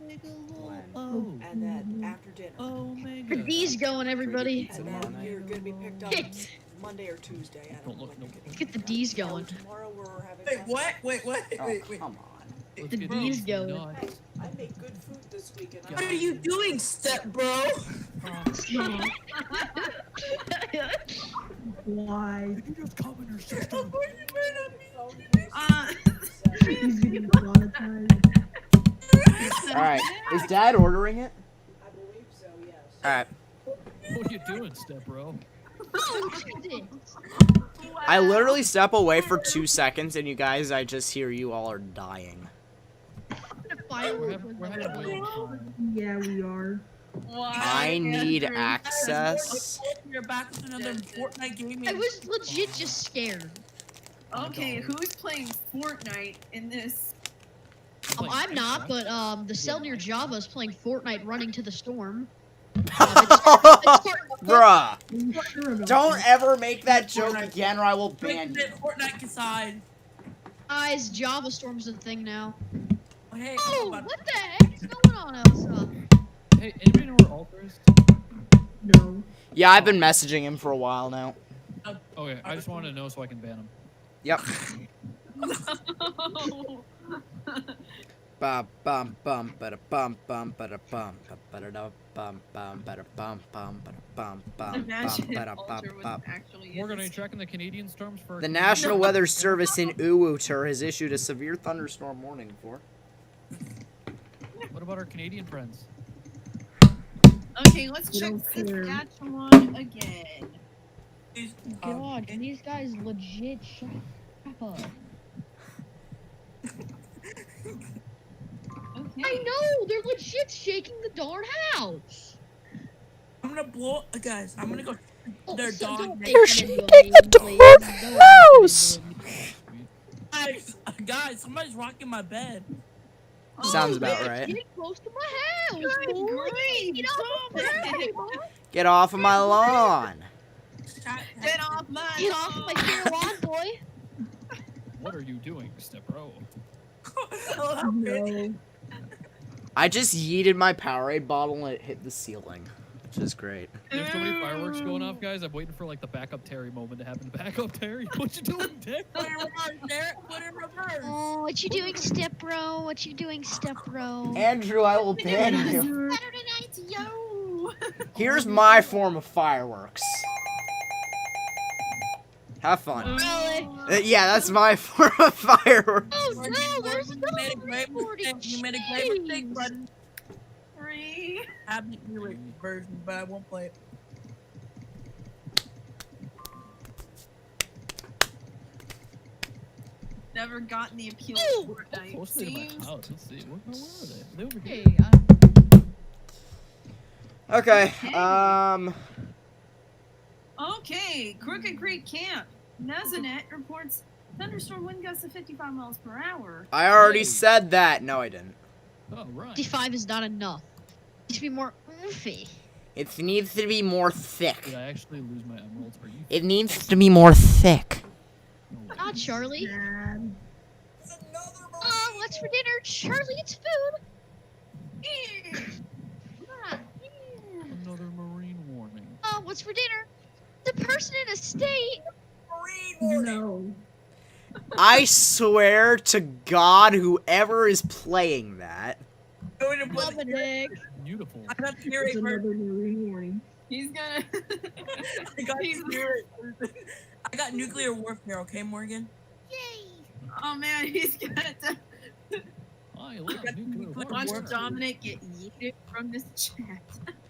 S9: Oh.
S2: And then after dinner.
S9: Omega.
S3: The D's going, everybody.
S2: And then you're gonna be picked up Monday or Tuesday. I don't know
S9: Don't look,
S2: when
S9: no.
S2: you're gonna
S3: Get the D's
S2: No,
S3: going.
S2: tomorrow we're having.
S6: Wait, what? Wait, what?
S1: Oh,
S6: Wait.
S1: come on.
S9: Let's
S3: The
S9: get
S3: D's
S9: these
S3: going.
S9: nuts.
S2: I make good food this week, and
S6: What are you doing, step bro?
S3: Why?
S9: You just come in your system.
S1: Alright, is Dad ordering it?
S2: I believe so. Yes.
S1: Alright.
S9: What are you doing, step bro?
S3: Oh, Jesus.
S1: I literally step away for 2 seconds, and you guys, I just hear you all are dying.
S9: We're having a whale time.
S10: Yeah, we are.
S1: I need access.
S6: You're back with another Fortnite game.
S3: I was legit just scared.
S5: Okay, who's playing Fortnite in this?
S3: I'm not, but the cell near Java is playing Fortnite Running to the Storm.
S1: Bruh.
S10: I'm not sure about
S1: Don't
S10: that.
S1: ever make that joke again or I will ban you.
S6: Fortnite aside.
S3: Guys, Java Storm's a thing now.
S6: Hey,
S3: Oh, what the heck is going on outside?
S9: Hey, anybody know where Alter is?
S10: No.
S1: Yeah, I've been messaging him for a while now.
S9: Okay, I just wanted to know so I can ban him.
S1: Yep.
S5: No.
S1: Bum bum bum bada bum bum bada bum bada da bum bum bada bum bum bada bum bum
S5: Imagine if
S1: bada bum
S5: Alter was
S1: bum.
S5: actually in
S9: We're gonna be
S5: this.
S9: tracking the Canadian storms for.
S1: The National Weather Service in Uwuter has issued a severe thunderstorm warning for.
S9: What about our Canadian friends?
S5: Okay, let's
S10: We
S5: check
S10: don't care.
S5: Saskatchewan again.
S3: God, these guys legit shut up.
S5: Okay.
S3: I know, they're legit shaking the darn house.
S6: I'm gonna blow guys. I'm gonna go.
S3: Oh,
S6: Their
S3: so
S6: dog.
S3: don't
S6: They're
S3: make it
S1: shaking
S3: into a meme,
S1: the
S3: please.
S1: darn
S3: Don't make it
S1: house.
S3: into a meme.
S6: Guys, somebody's rocking my bed.
S1: Sounds
S3: Oh,
S1: about
S3: they're
S1: right.
S3: getting close to my house,
S5: Good
S3: boy.
S5: grief,
S3: Get off my property, boy.
S1: Get off of my lawn.
S5: Get off my
S3: Get off my fair lawn, boy.
S9: What are you doing, step bro?
S10: No.
S1: I just yeeted my Powerade bottle and it hit the ceiling, which is great.
S9: There's so many fireworks going off, guys. I'm waiting for like the backup Terry moment to happen. Backup Terry, what you doing, Dick?
S6: Put it in reverse, Derek. Put it in reverse.
S3: Oh, what you doing, step bro? What you doing, step bro?
S1: Andrew, I will ban you.
S5: Saturday night, yo!
S1: Here's my form of fireworks. Have fun.
S3: Really?
S1: Yeah, that's my form of fireworks.
S3: Oh no, there's
S6: You made a
S3: another
S6: great mistake. You made a great mistake, bud.
S5: Free.
S6: I have the E-rate version, but I won't play it.
S5: Never gotten the appeal
S3: Ooh!
S5: of Fortnite.
S9: Posted in
S5: Seems
S9: my house. Let's see. Where are they? They over here.
S3: Hey,
S1: Okay,
S5: okay. Crooked Creek Camp. Nazanet reports thunderstorm wind gusts of 55 miles per hour.
S1: I already said that. No, I didn't.
S9: Oh, right.
S3: 55 is not enough. It needs to be more oofy.
S1: It needs to be more thick.
S9: Did I actually lose my emeralds? Are you?
S1: It needs to be more thick.
S9: No way.
S3: Ah, Charlie.
S10: Dad.
S3: Oh, what's for dinner? Charlie, it's food.
S9: Another marine warning.
S3: Oh, what's for dinner? The person in a state.
S10: No.
S1: I swear to God, whoever is playing that.
S6: Going to put
S3: Dominic.
S9: Beautiful.
S6: I got to hear
S10: It's
S6: it first.
S10: another marine warning.
S5: He's gonna.
S6: I got to hear it first. I got nuclear warfare, okay, Morgan?
S5: Oh man, he's gonna
S9: I love nuclear
S5: watch
S9: warfare.
S5: Dominic get yeeted from this chat.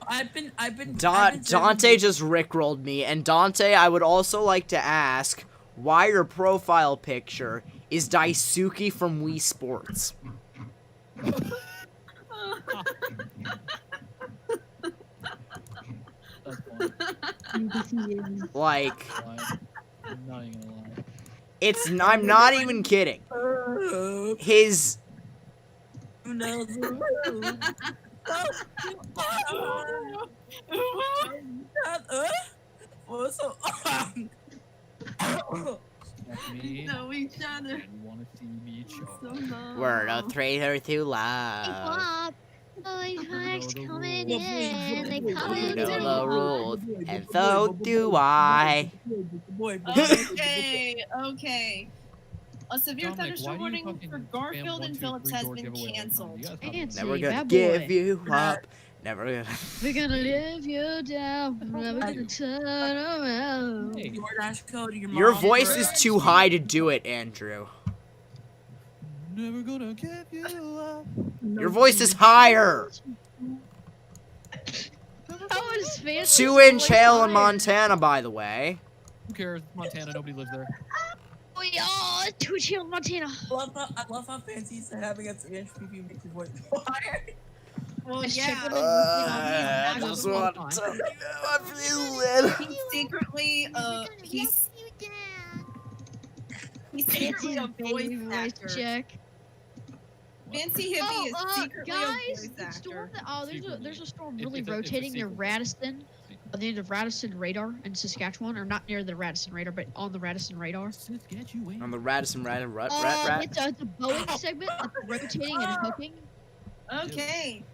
S6: I've been
S1: Dante just rickrolled me, and Dante, I would also like to ask why your profile picture is Daisuke from Wii Sports.
S9: That's funny.
S1: Like,
S9: I'm not even gonna lie.
S1: I'm not even kidding. His
S6: Who knows?
S9: Me.
S5: Know each other.
S9: You want to see me choke.
S5: So long.
S1: word of traitor to love.
S3: Bob. Oh, hearts
S9: the
S3: coming
S9: rules.
S3: in. They come
S1: You
S3: in.
S1: know the rules, and so do I.
S5: Okay, okay. A severe
S9: Dominic, why
S5: thunderstorm
S9: do you
S5: warning
S9: fucking
S5: for
S9: spam
S5: Garfield
S9: 1,
S5: and
S9: 2,
S5: Phillips
S9: 3
S5: has
S9: door
S5: been
S9: giveaway all the time?
S5: canceled.
S9: You guys have
S3: Fancy,
S1: Never gonna
S3: bad
S1: give
S3: boy.
S1: you up. Never gonna.
S3: We're gonna live you down. Never gonna turn around.
S9: Hey,
S6: DoorDash code,
S1: Your
S6: mom
S1: voice
S6: for
S1: is
S6: it.
S1: too high to do it, Andrew.
S9: never gonna give you up.
S1: Your voice is higher.
S3: How is fancy?
S1: 2-inch hail in Montana, by the way.
S9: Who cares? Montana, nobody lives there.
S3: Oh, yeah, too chill, Montana.
S6: I love how fancy said having a 3-inch PP makes your voice higher.
S5: Well,
S3: Let's
S5: yeah.
S3: check it
S1: I
S3: out.
S1: just want to tell you how I'm feeling.
S5: He's secretly he's secretly a voice actor.
S3: check.
S5: Fancy Hippie is secretly a
S3: guys,
S5: voice
S3: the
S5: actor.
S3: storm there's a storm
S9: It's
S3: really
S9: a- it's a
S3: rotating near
S9: secret.
S3: Radisson, near the Radisson radar in Saskatchewan, or not near the Radisson radar, but on the Radisson radar.
S9: Saskatchewan.
S1: On the Radisson rat.
S3: It's a Boeing segment that's rotating and hooking.
S5: Okay.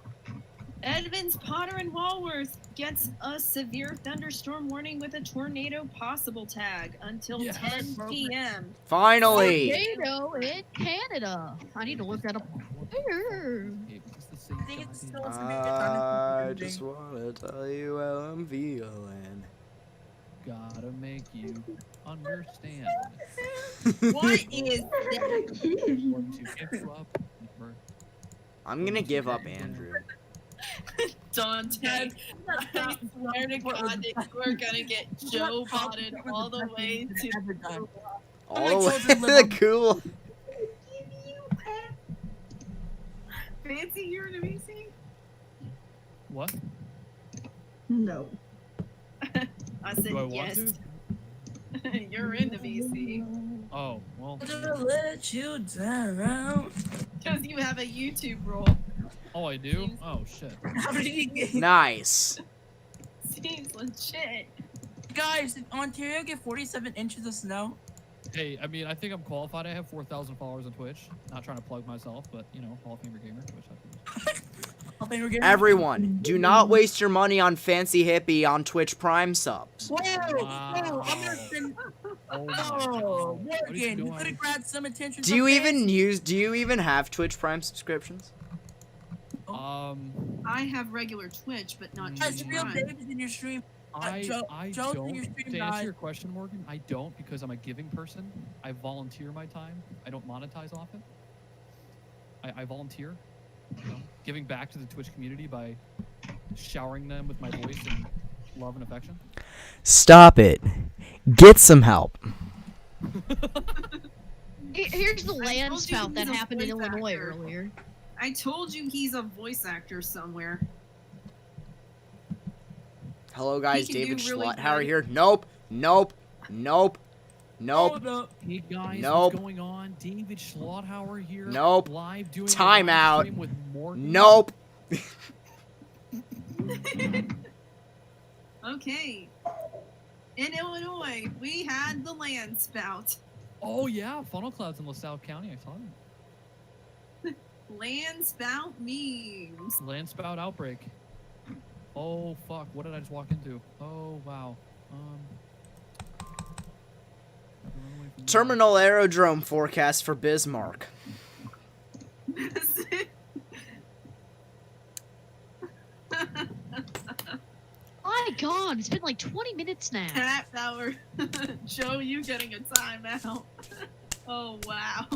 S5: Edmonds, Potter, and Walworth gets a severe thunderstorm warning with a tornado possible tag until
S9: Yes.
S5: 10 p.m.
S1: Finally.
S3: Tornado in Canada. I need to look that up.
S6: I think it's still a severe
S1: I
S6: thunderstorm.
S1: just want to tell you how I'm feeling.
S9: Gotta make you understand.
S5: What is that?
S9: Want to give you up. Never.
S1: I'm gonna give up, Andrew.
S5: Dante, I swear to God that you are gonna get Joe potted all the way to.
S1: All the way to the cool.
S5: Fancy here in BC?
S9: What?
S10: No.
S5: I said
S9: Do I want
S5: yes.
S9: to?
S5: You're in the BC.
S9: Oh, well.
S6: To let you down.
S5: Because you have a YouTube role.
S9: Oh, I do? Oh, shit.
S6: How did he get?
S1: Nice.
S5: Seems legit.
S6: Guys, did Ontario get 47 inches of snow?
S9: Hey, I mean, I think I'm qualified. I have 4,000 followers on Twitch. Not trying to plug myself, but, you know, Hall of Famer gamer. Twitch.
S1: Everyone, do not waste your money on Fancy Hippie on Twitch Prime subs.
S6: Whoa!
S9: Wow.
S6: Whoa! I'm gonna send.
S9: Oh, my
S6: Oh,
S9: God. What is
S6: Morgan, you
S9: going
S6: could have grabbed some attention.
S1: Do you
S6: from
S1: even
S6: fans.
S1: use? Do you even have Twitch Prime subscriptions?
S5: I have regular Twitch, but not
S6: Guys,
S5: Twitch
S6: real
S5: Prime.
S6: David's in your stream.
S9: I
S6: Joe's
S9: don't.
S6: in your stream,
S9: To
S6: guys.
S9: answer your question, Morgan, I don't because I'm a giving person. I volunteer my time. I don't monetize off it. I volunteer, you know, giving back to the Twitch community by showering them with my voice and love and affection.
S1: Stop it. Get some help.
S3: Here's the
S5: I
S3: land
S5: told you
S3: spout that
S5: he's a
S3: happened in
S5: voice
S3: Illinois
S5: actor.
S3: earlier.
S5: I told you he's a voice actor somewhere.
S1: Hello, guys.
S5: He can
S1: David
S5: do really
S1: Schlotthauer
S5: good.
S1: here. Nope. Nope. Nope. Nope.
S6: Hold up.
S9: Hey guys,
S1: Nope.
S9: what's going on? David Schlotthauer here.
S1: Nope.
S9: Live doing
S1: Time
S9: a live
S1: out.
S9: stream with Morgan.
S1: Nope.
S5: Okay. In Illinois, we had the land spout.
S9: Oh yeah, funnel clouds in LaSalle County. I saw them.
S5: Land spout memes.
S9: Land spout outbreak. Oh fuck! What did I just walk into? Oh wow. Run away from
S1: Terminal aerodrome forecast for Bismarck.
S3: My God, it's been like 20 minutes now.
S5: Cat hour. Joe, you getting a timeout. Oh wow.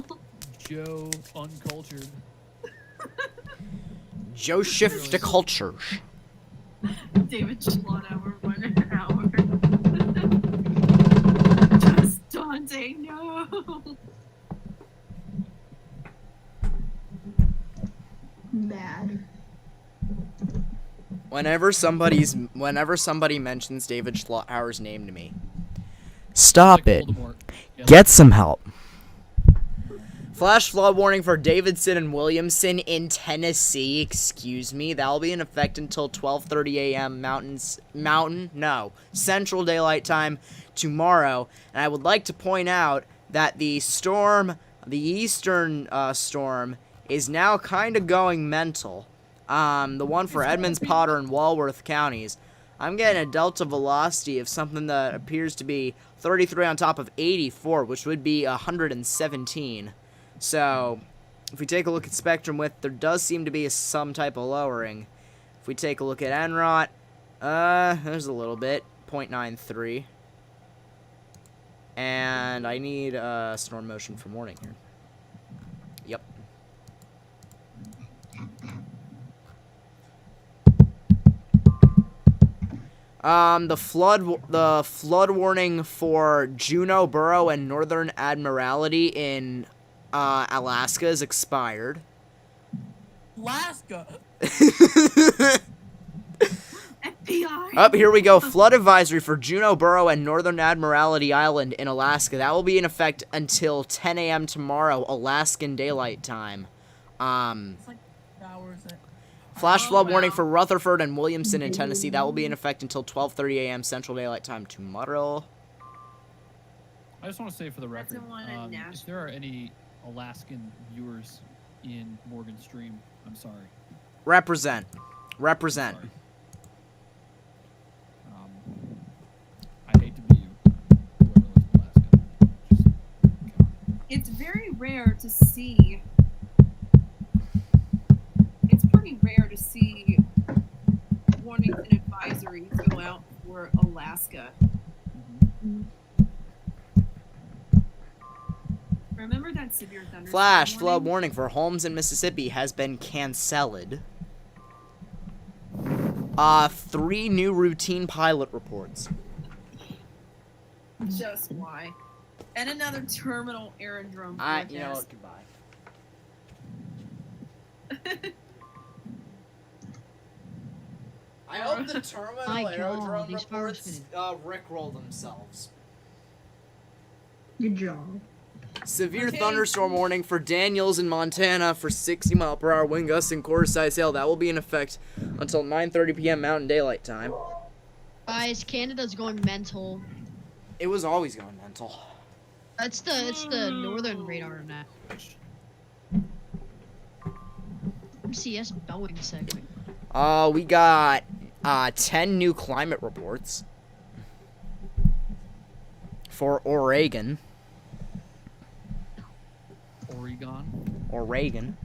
S9: Joe uncultured.
S1: Joe shift to culture.
S5: David Schlottower, 1 hour. Just Dante, no.
S10: Mad.
S1: Whenever somebody mentions David Schlotthauer's name to me, stop it.
S9: Voldemort. Yep.
S1: Get some help. Flash flood warning for Davidson and Williamson in Tennessee. Excuse me. That'll be in effect until 12:30 a.m. Central Daylight Time tomorrow. And I would like to point out that the eastern storm, is now kind of going mental. The one for Edmonds, Potter, and Walworth counties. I'm getting a delta velocity of something that appears to be 33 on top of 84, which would be 117. So, if we take a look at spectrum width, there does seem to be some type of lowering. If we take a look at NROT, there's a little bit, 0.93. And I need storm motion for morning here. Yep. The flood warning for Juneau Borough and Northern Admiralty in Alaska is expired.
S6: Alaska.
S5: FBI.
S1: Up here we go. Flood advisory for Juneau Borough and Northern Admiralty Island in Alaska. That will be in effect until 10 a.m. tomorrow, Alaskan Daylight Time.
S6: It's like hours.
S1: Flash flood warning for Rutherford and Williamson in Tennessee. That will be in effect until 12:30 a.m. Central Daylight Time tomorrow.
S9: I just want to say for the
S5: That's
S9: record,
S5: the one in
S9: if
S5: Nashville.
S9: there are any Alaskan viewers in Morgan's stream, I'm sorry.
S1: Represent.
S9: Sorry. I hate to be you. Whoever lives in Alaska. Just come on.
S5: It's very rare to see. It's pretty rare to see warnings and advisories go out for Alaska. Remember that severe thunderstorm
S1: Flash flood
S5: warning?
S1: warning for homes in Mississippi has been canceled. 3 new routine pilot reports.
S5: Just why? And another terminal aerodrome
S1: You know
S5: forecast.
S1: what? Goodbye. I hope the terminal
S3: My God,
S1: aerodrome
S3: these
S1: reports rickroll themselves.
S10: Good job.
S1: Severe
S5: Okay.
S1: thunderstorm warning for Daniels in Montana for 60-mile-per-hour wind gusts and quarter-size hail. That will be in effect until 9:30 p.m. Mountain Daylight Time.
S3: Guys, Canada's going mental.
S1: It was always going mental.
S3: It's the northern radar now. MCS Boeing segment.
S1: We got 10 new climate reports for Oregon. Oregon.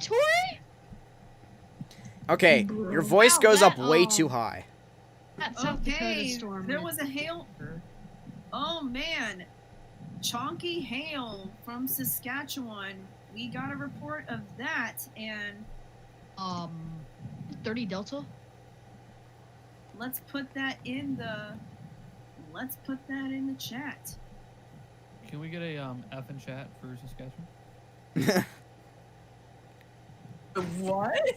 S3: Tori?
S1: Okay, your voice
S5: Wow,
S1: goes up
S5: that-
S1: way too high.
S3: That South Dakota
S5: Okay,
S3: storm.
S5: there was a hail. Oh man, chonky hail from Saskatchewan. We got a report of that, and
S3: 30 Delta.
S5: let's put that in the chat.
S9: Can we get a F in chat for Saskatchewan?
S6: What?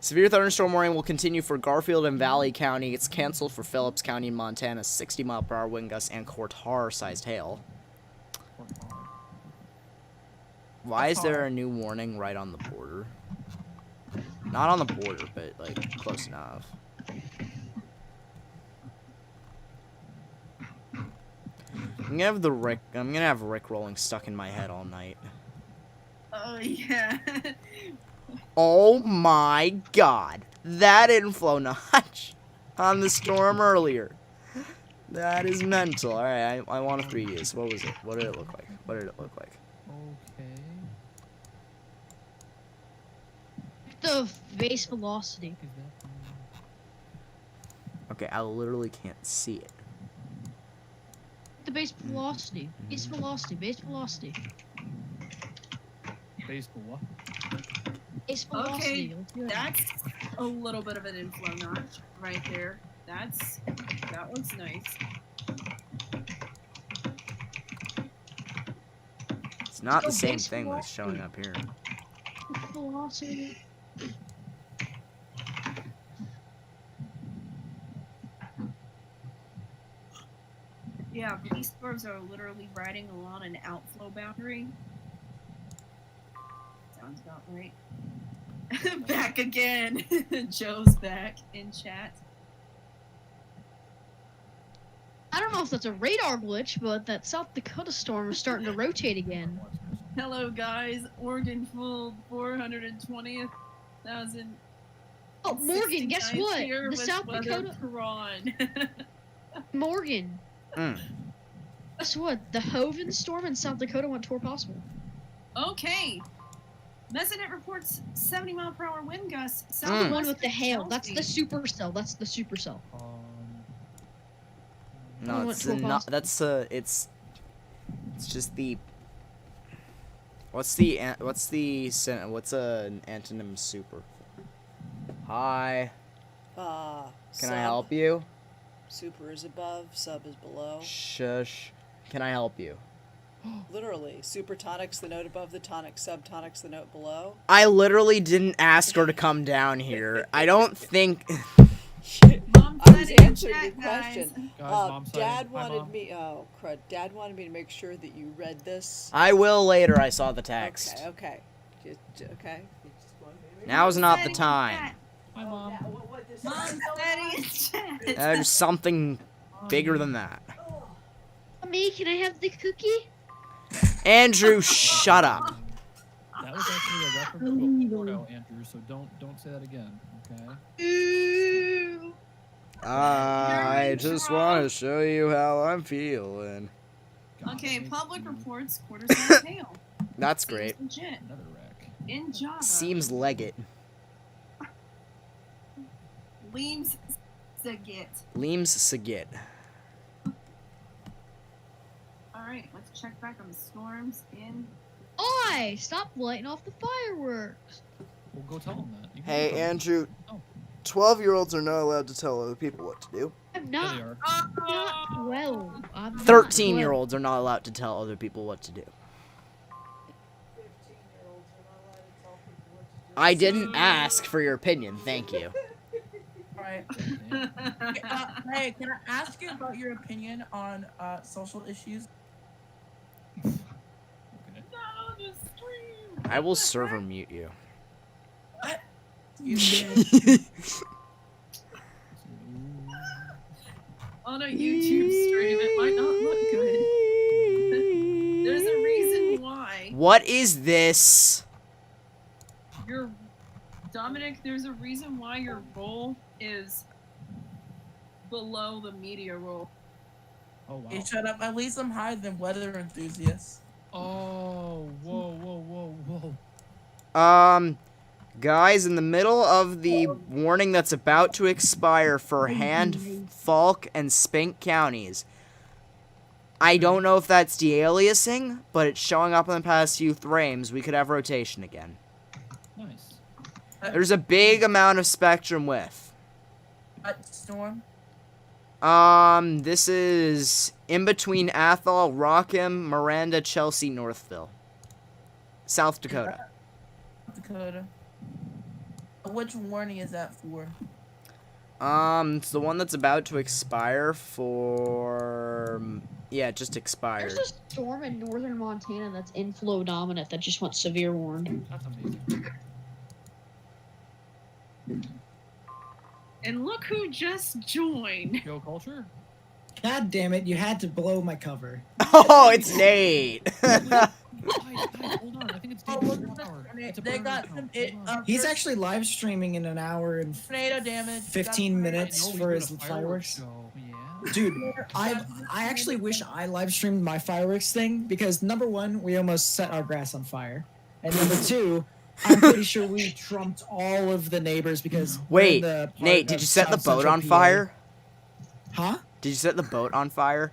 S1: Severe thunderstorm warning will continue for Garfield and Valley County. It's canceled for Phillips County in Montana. 60-mile-per-hour wind gusts and quarter-sized hail. Why is there a new warning right on the border? Not on the border, but like close enough. I'm gonna have Rick rolling stuck in my head all night.
S5: Oh yeah.
S1: Oh my god. That inflow notch on the storm earlier. That is mental. Alright, I want a 3Ds. What was it? What did it look like? What did it look like?
S9: Okay.
S3: The base velocity.
S9: Is that
S1: Okay, I literally can't see it.
S3: The base velocity. Base velocity. Base velocity.
S9: baseball? What?
S3: Base velocity. Let's do it.
S5: That's a little bit of an inflow notch right there. That one's nice.
S1: It's not the
S3: Oh,
S1: same
S3: base
S1: thing that's
S3: velocity.
S1: showing up here.
S3: Base velocity.
S5: Yeah, but these storms are literally riding along an outflow boundary. Sounds about right. Back again. Joe's back in chat.
S3: I don't know if that's a radar glitch, but that South Dakota storm is starting to rotate again.
S5: Hello guys, Oregon full 420,000.
S3: Oh, Morgan, guess what?
S5: Here
S3: The
S5: with
S3: South
S5: weather
S3: Dakota
S5: prawn.
S3: Morgan. Guess what? The Hoven storm in South Dakota went toward possible.
S5: Okay. Mesonet reports 70-mile-per-hour wind gusts.
S3: The one
S5: southwest
S3: with the
S5: of
S3: hail. That's the
S5: Chelsea.
S3: supercell. That's the supercell.
S1: No,
S3: went
S1: it's
S3: to a
S1: not.
S3: possible.
S1: That's it's just the. What's an antonym super? Hi. Can I help you?
S2: Super is above, sub is below.
S1: Shush. Can I help you?
S2: Literally, supertonic's the note above the tonic, subtonic's the note below.
S1: I literally didn't ask her to come down here. I don't think.
S5: Mom
S2: I
S5: said
S2: was
S5: it in
S2: answering
S5: chat,
S2: your question.
S9: Guys, Mom said it.
S2: Dad
S9: Hi,
S2: wanted
S9: Mom.
S2: me. Oh crud! Dad wanted me to make sure that you read this.
S1: I will later. I saw the text.
S2: Okay. Okay. You just wanted me to read
S1: Now's
S5: Mom
S1: not
S5: said
S1: the
S5: it in
S1: time.
S5: chat.
S9: Hi, Mom.
S5: Mom said it in chat.
S1: There's something bigger than that.
S3: Me, can I have the cookie?
S1: Andrew, shut up.
S9: That was actually a reference to a porno, Andrew. So don't say that again. Okay.
S3: Ooh.
S1: I just want to show you how I'm feeling.
S9: God,
S5: Okay,
S9: that makes
S5: public
S9: me
S5: reports quarter-size hail.
S1: That's
S5: Seems
S1: great.
S5: legit.
S9: Another wreck.
S5: In Java.
S1: Seems legit.
S5: Leames Saget.
S1: Leames Sagit.
S5: Alright, let's check back on the storms in.
S3: Oi! Stop lighting off the fireworks.
S9: Well, go tell him that. You can
S11: Hey,
S9: go tell him.
S11: Andrew.
S9: Oh.
S11: 12-year-olds are not allowed to tell other people what to do.
S3: I'm
S9: Yeah,
S3: not.
S9: they are.
S3: I'm not 12. I'm not
S1: 13-year-olds are not allowed to tell other people what to do.
S2: 15-year-olds are not allowed to tell people what to do.
S1: I didn't ask for your opinion. Thank you.
S6: Alright.
S9: Yeah.
S6: Hey, can I ask you about your opinion on social issues?
S9: Okay.
S5: No, the stream!
S1: I will server mute you.
S6: You
S5: On a YouTube stream, it might not look good. There's a reason why.
S1: What is this?
S5: Your Dominic, there's a reason why your roll is below the media roll.
S9: Oh wow.
S6: Hey, shut up. At least I'm higher than weather enthusiasts.
S9: Oh, whoa.
S1: Guys, in the middle of the warning that's about to expire for Hand, Falk, and Spink counties. I don't know if that's de-aliasing, but it's showing up in the past few frames. We could have rotation again.
S9: Nice.
S1: There's a big amount of spectrum width.
S6: Storm?
S1: This is in between Athol, Rockham, Miranda, Chelsea, Northville. South Dakota.
S6: Dakota. Which warning is that for?
S1: It's the one that's about to expire for Yeah, it just expired.
S3: There's a storm in northern Montana that's inflow dominant that just went severe warned.
S9: That's amazing.
S5: And look who just joined.
S9: Go culture.
S4: God damn it! You had to blow my cover.
S1: Oh, it's Nate.
S9: Guys, hold on. I think it's
S6: Oh,
S9: David's
S6: look at
S9: power.
S6: this.
S9: It's a
S6: They
S9: burner
S6: got
S9: account.
S6: some.
S9: Hold on.
S4: He's actually live streaming in an hour and
S6: tornado damage.
S4: 15
S9: I
S4: minutes
S9: know he's
S4: for
S9: doing
S4: his
S9: a
S4: fireworks.
S9: show. Yeah.
S4: Dude, I actually wish I live streamed my fireworks thing because number one, we almost set our grass on fire, and number two, I'm pretty sure we trumped all of the neighbors because we're in
S1: Wait,
S4: the part
S1: Nate, did
S4: of
S1: you set the
S4: South
S1: boat
S4: Central
S1: on
S4: PA.
S1: fire?
S4: Huh?
S1: Did you set the boat on fire?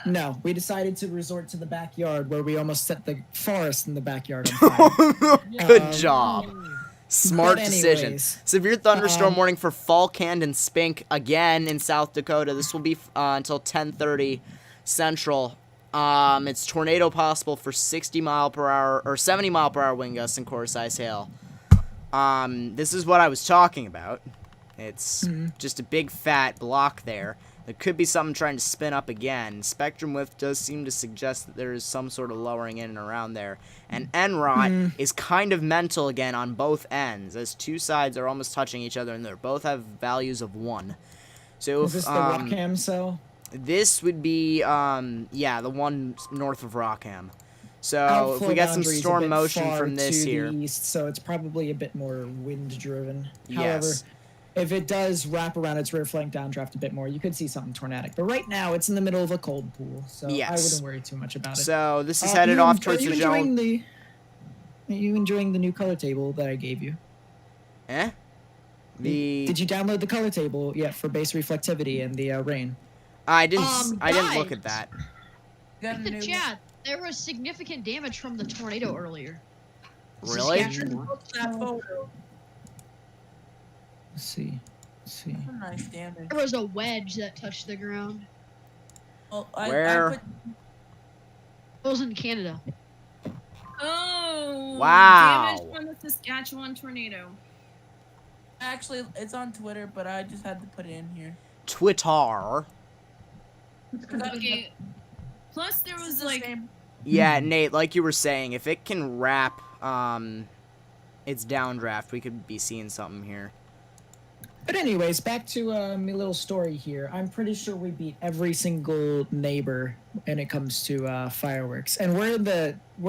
S4: No, we decided to resort to the backyard where we almost set the forest in the backyard on fire.
S1: Good job. Smart
S4: But
S1: decision.
S4: anyways,
S1: Severe thunderstorm warning for Falkland and Spink again in South Dakota. This will be until 10:30 Central. It's tornado possible for 60 mile per hour or 70 mile per hour wind gusts and core size hail. This is what I was talking about. It's just a big fat block there. There could be something trying to spin up again. Spectrum width does seem to suggest that there is some sort of lowering in and around there. And NROT is kind of mental again on both ends, as two sides are almost touching each other, and they both have values of 1. So
S4: is this the Rockham cell?
S1: this would be, yeah, the one north of Rockham. So if
S4: Outflow
S1: we get some
S4: boundary's a
S1: storm
S4: bit
S1: motion
S4: far
S1: from this
S4: to
S1: here.
S4: the east, so it's probably a bit more wind driven.
S1: Yes.
S4: However, if it does wrap around its rear flank downdraft a bit more, you could see something tornadic. But right now, it's in the middle of a cold pool, so I
S1: Yes.
S4: wouldn't worry too much about it.
S1: So this is headed off towards the zone.
S4: Are you enjoying the new color table that I gave you?
S1: Eh?
S4: Did you download the color table yet for base reflectivity and the rain?
S1: I didn't. I didn't look
S3: guys.
S1: at that.
S6: Got a
S3: The
S6: new
S3: chat, there was significant damage from the tornado earlier.
S1: Really?
S6: that photo.
S4: Let's see.
S6: That's a nice damage.
S3: There was a wedge that touched the ground.
S6: Well,
S1: Where?
S3: It was in Canada.
S5: Oh.
S1: Wow.
S5: Damage from the Saskatchewan tornado.
S6: actually, it's on Twitter, but I just had to put it in here.
S1: Twitter.
S5: Okay. Plus, there was like.
S1: Yeah, Nate, like you were saying, if it can wrap its downdraft, we could be seeing something here.
S4: But anyways, back to my little story here. I'm pretty sure we beat every single neighbor when it comes to fireworks, and we're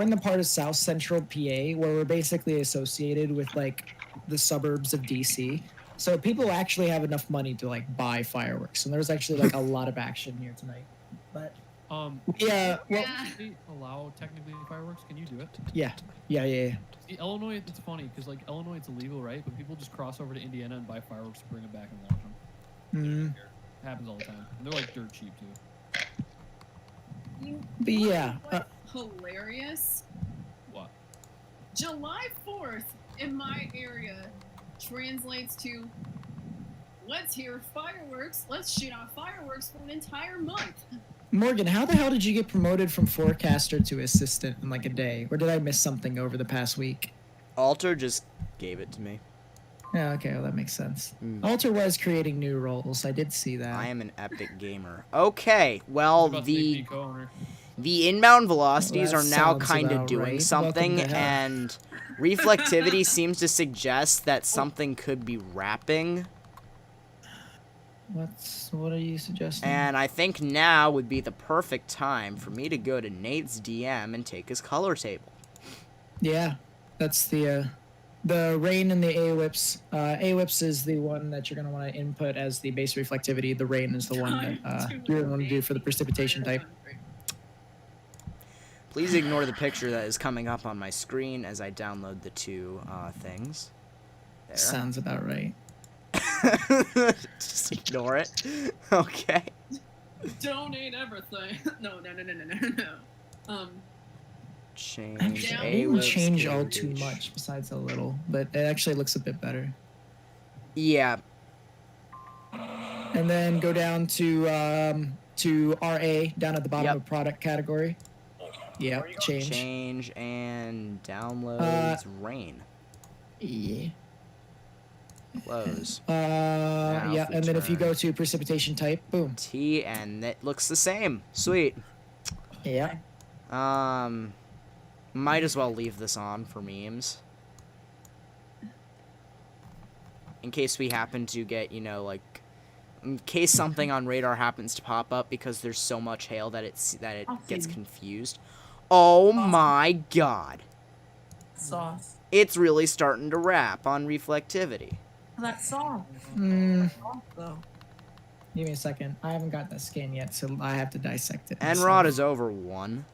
S4: in the part of South Central PA where we're basically associated with like the suburbs of DC. So people actually have enough money to like buy fireworks, and there's actually like a lot of action here tonight. But yeah, well,
S9: they allow technically fireworks? Can you do it?
S4: yeah.
S9: See, Illinois, it's funny because like Illinois, it's illegal, right? But people just cross over to Indiana and buy fireworks to bring them back and launch them. It happens all the time. And they're like dirt cheap too.
S4: But yeah,
S5: Hilarious.
S9: What?
S5: July 4th in my area translates to let's hear fireworks, let's shoot off fireworks for an entire month.
S4: Morgan, how the hell did you get promoted from forecaster to assistant in like a day? Or did I miss something over the past week?
S1: Alter just gave it to me.
S4: Yeah, okay, well that makes sense. Alter was creating new roles. I did see that.
S1: I am an epic gamer. Okay, well,
S9: About to make me co-owner.
S1: the inbound velocities
S4: Well,
S1: are
S4: that
S1: now
S4: sounds
S1: kind of
S4: about
S1: doing
S4: right.
S1: something,
S4: Welcome to hell.
S1: and reflectivity seems to suggest that something could be wrapping.
S4: What are you suggesting?
S1: And I think now would be the perfect time for me to go to Nate's DM and take his color table.
S4: Yeah, that's the rain and the AWIPS. AWIPS is the one that you're going to want to input as the base reflectivity. The rain is the one that you're going to want to do for the precipitation type.
S1: Please ignore the picture that is coming up on my screen as I download the two things. There.
S4: Sounds about right.
S1: Just ignore it. Okay.
S5: Donate everything. No.
S1: Change
S5: down.
S4: I didn't
S1: AWIPS
S4: change all
S1: page.
S4: too much besides a little, but it actually looks a bit better.
S1: Yeah.
S4: And then go down to RA down at the bottom
S1: Yep.
S4: of product category. Yep, change.
S1: Change and downloads rain.
S4: Yeah.
S1: Close.
S4: Yeah,
S1: if we
S4: and then if you
S1: turn-
S4: go to precipitation type, boom.
S1: T, and it looks the same. Sweet.
S4: Yeah.
S1: Might as well leave this on for memes. In case we happen to get, you know, like, in case something on radar happens to pop up because there's so much hail that it gets confused. Oh my god.
S6: Sauce.
S1: It's really starting to wrap on reflectivity.
S6: That sauce.
S4: Give me a second. I haven't got the skin yet, so I have to dissect it.
S1: NROD is over 1.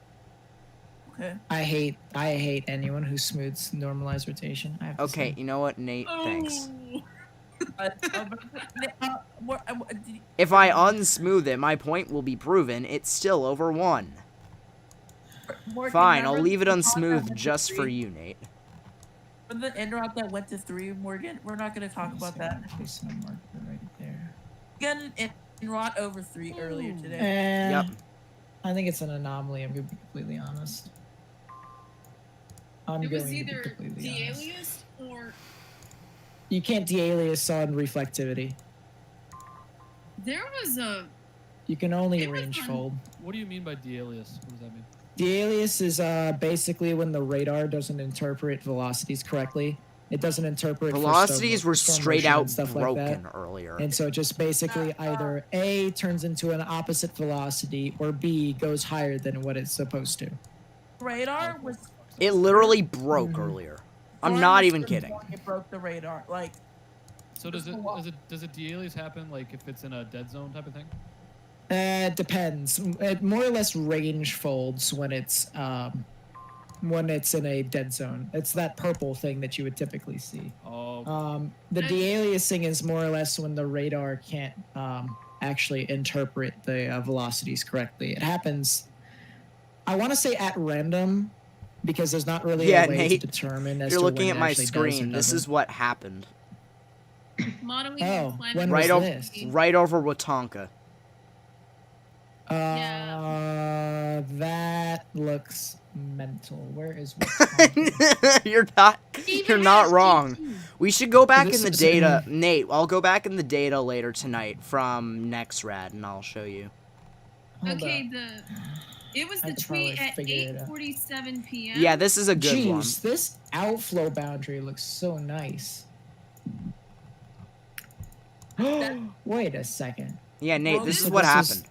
S6: Okay.
S4: I hate anyone who smooths normalized rotation. I have to
S1: Okay,
S4: say.
S1: you know what, Nate? Thanks.
S6: What-
S1: If I unsmooth it, my point will be proven. It's still over 1.
S6: Morgan,
S1: Fine, I'll
S6: remember
S1: leave it
S6: the
S1: unsmooth
S6: podcast
S1: just
S6: that
S1: for
S6: went
S1: you, Nate.
S6: to 3? The end route that went to 3, Morgan. We're not gonna talk about that.
S4: Place a marker right there.
S6: We got an end route over 3 earlier today.
S1: Yep.
S4: I think it's an anomaly. I'm gonna be completely honest. I'm
S5: It
S4: going
S5: was
S4: to be
S5: either
S4: completely honest.
S5: de-aliased or
S4: You can't de-alias on reflectivity.
S5: there was a
S4: You can only
S5: It was
S4: range
S5: on-
S4: fold.
S9: What do you mean by de-alias? What does that mean?
S4: De-alias is basically when the radar doesn't interpret velocities correctly. It doesn't interpret for
S1: Velocities
S4: storm-
S1: were
S4: storm
S1: straight
S4: motion
S1: out
S4: and stuff like
S1: broken
S4: that.
S1: earlier.
S4: And so it just basically either A turns into an opposite velocity or B goes higher than what it's supposed to.
S6: Radar was.
S1: It literally broke
S4: Mhm.
S1: earlier. I'm
S6: Storm
S1: not
S6: was
S1: even
S6: the
S1: kidding.
S6: one It broke the radar. Like,
S9: So does it de-alias happen like if it's in a dead zone type of thing?
S4: It depends. It more or less range folds when it's in a dead zone. It's that purple thing that you would typically see.
S9: Oh.
S4: The de-aliasing is more or less when the radar can't actually interpret the velocities correctly. It happens, I want to say at random, because there's not really
S1: Yeah,
S4: a way
S1: Nate,
S4: to determine as
S1: You're
S4: to
S1: looking
S4: when
S1: at
S4: it
S1: my
S4: actually does or
S1: screen. This
S4: doesn't.
S1: is what happened.
S5: modeling
S4: Oh,
S5: and planning.
S4: when
S1: Right
S4: was
S1: over,
S4: this?
S1: right over Wetonka.
S4: That looks mental. Where is Wetonka?
S1: You're not wrong. We should go back
S4: This
S1: in the
S4: is
S1: data, Nate. I'll go back in the data later tonight from NextRad, and I'll show you.
S4: Hold
S5: Okay,
S4: up.
S5: it was
S4: I
S5: the
S4: could probably
S5: tweet at
S4: figure it out.
S5: 8:47 p.m.
S1: Yeah, this is a good one.
S4: Jeez, this outflow boundary looks so nice. Wait a second.
S1: Yeah, Nate,
S6: Well,
S1: this
S6: this
S1: is what
S4: was-
S1: happened.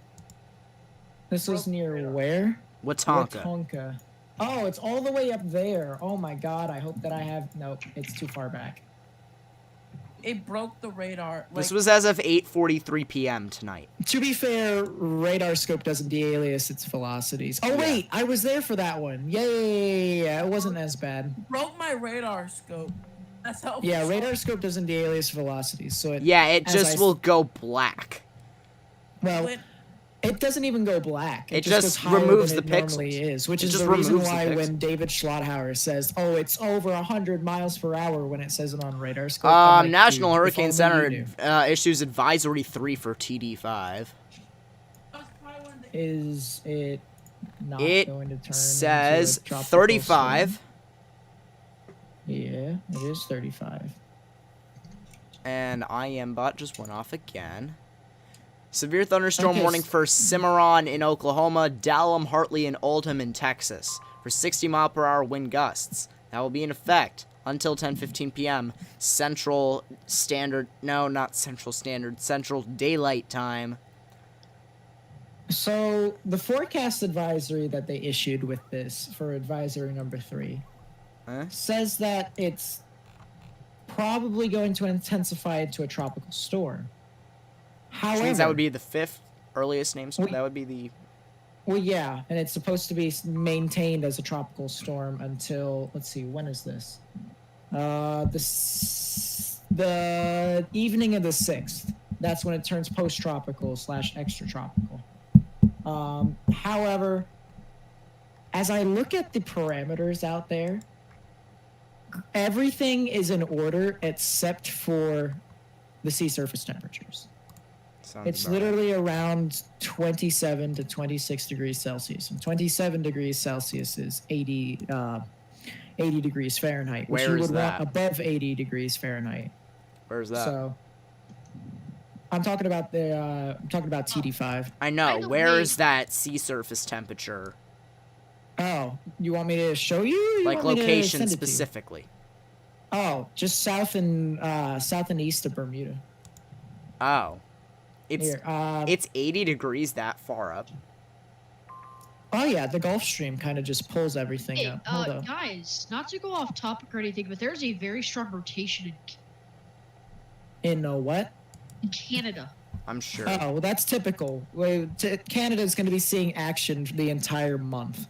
S4: This was near where?
S1: Wetonka.
S4: Wetonka. Oh, it's all the way up there. Oh my god, I hope that I have... Nope, it's too far back.
S6: it broke the radar. Like,
S1: This was as of 8:43 p.m. tonight.
S4: To be fair, radar scope doesn't de-alias its velocities. Oh
S1: Yeah.
S4: wait, I was there for that one. Yeah, it wasn't as bad.
S6: broke my radar scope. That's how.
S4: Yeah, radar scope doesn't de-alias velocities, so it...
S1: Yeah, it
S4: As
S1: just
S4: I-
S1: will go black.
S4: Well,
S6: Went-
S4: it doesn't even go black.
S1: It
S4: just
S1: just
S4: goes higher
S1: removes
S4: than
S1: the
S4: it normally
S1: pixels.
S4: is, which
S1: It
S4: is
S1: just
S4: the reason
S1: removes the
S4: why
S1: pixels.
S4: when David Schlotthauer says, "Oh, it's over 100 miles per hour" when it says it on radar scope. I'm like,
S1: National
S4: dude, if
S1: Hurricane
S4: only
S1: Center
S4: you knew.
S1: issues advisory 3 for TD5.
S4: Is it not
S1: It
S4: going to turn
S1: Says
S4: into a tropical
S1: 35.
S4: storm? Yeah, it is 35.
S1: And IMBot just went off again. Severe thunderstorm
S4: Okay,
S1: warning for Cimarron in Oklahoma, Dallam, Hartley, and Oldham in Texas for 60-mile-per-hour wind gusts. That will be in effect until 10:15 p.m. Central Standard. No, not Central Standard. Central Daylight Time.
S4: So the forecast advisory that they issued with this for advisory number 3
S1: Huh?
S4: says that it's probably going to intensify into a tropical storm.
S1: Which
S4: However,
S1: means that would be the 5th earliest name.
S4: We-
S1: That would be the.
S4: well, yeah, and it's supposed to be maintained as a tropical storm until, let's see, when is this? The evening of the 6th. That's when it turns post-tropical / extratropical. However, as I look at the parameters out there, everything is in order except for the sea surface temperatures.
S1: Sounds
S4: It's
S1: about right.
S4: literally around 27 to 26 degrees Celsius. And 27 degrees Celsius is 80 degrees Fahrenheit, which
S1: Where
S4: you
S1: is
S4: would
S1: that?
S4: want above 80 degrees Fahrenheit.
S1: Where's that?
S4: So I'm talking about TD5.
S1: I
S3: By
S1: know.
S3: the
S1: Where
S3: way-
S1: is that sea surface temperature?
S4: Oh, you want me to show you? Or you
S1: Like
S4: want me to
S1: location
S4: send it to you?
S1: specifically.
S4: Oh, just south and east of Bermuda.
S1: Oh. It's
S4: Here,
S1: it's 80 degrees that far up.
S4: oh yeah, the Gulf Stream kind of just pulls everything
S3: Hey,
S4: up. Hold up.
S3: guys, not to go off topic or anything, but there's a very strong rotation
S4: In what?
S3: in Canada.
S1: I'm sure.
S4: Oh, well, that's typical. Canada's going to be seeing action the entire month.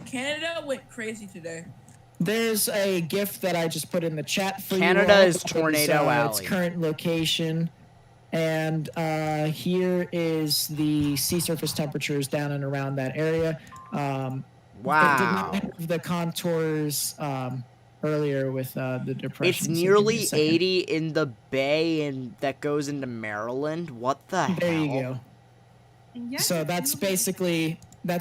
S6: Canada went crazy today.
S4: There's a GIF that I just put in the chat for
S1: Canada
S4: you all.
S1: is Tornado
S4: Its
S1: Alley.
S4: current location. And here is the sea surface temperatures down and around that area. It did
S1: Wow.
S4: not have the contours earlier with the depression.
S1: It's
S4: so give me a
S1: nearly
S4: second.
S1: 80 in the bay and that goes into Maryland. What the hell?
S4: There you go.
S5: And yes,
S4: So
S5: it's
S4: that's
S5: moving.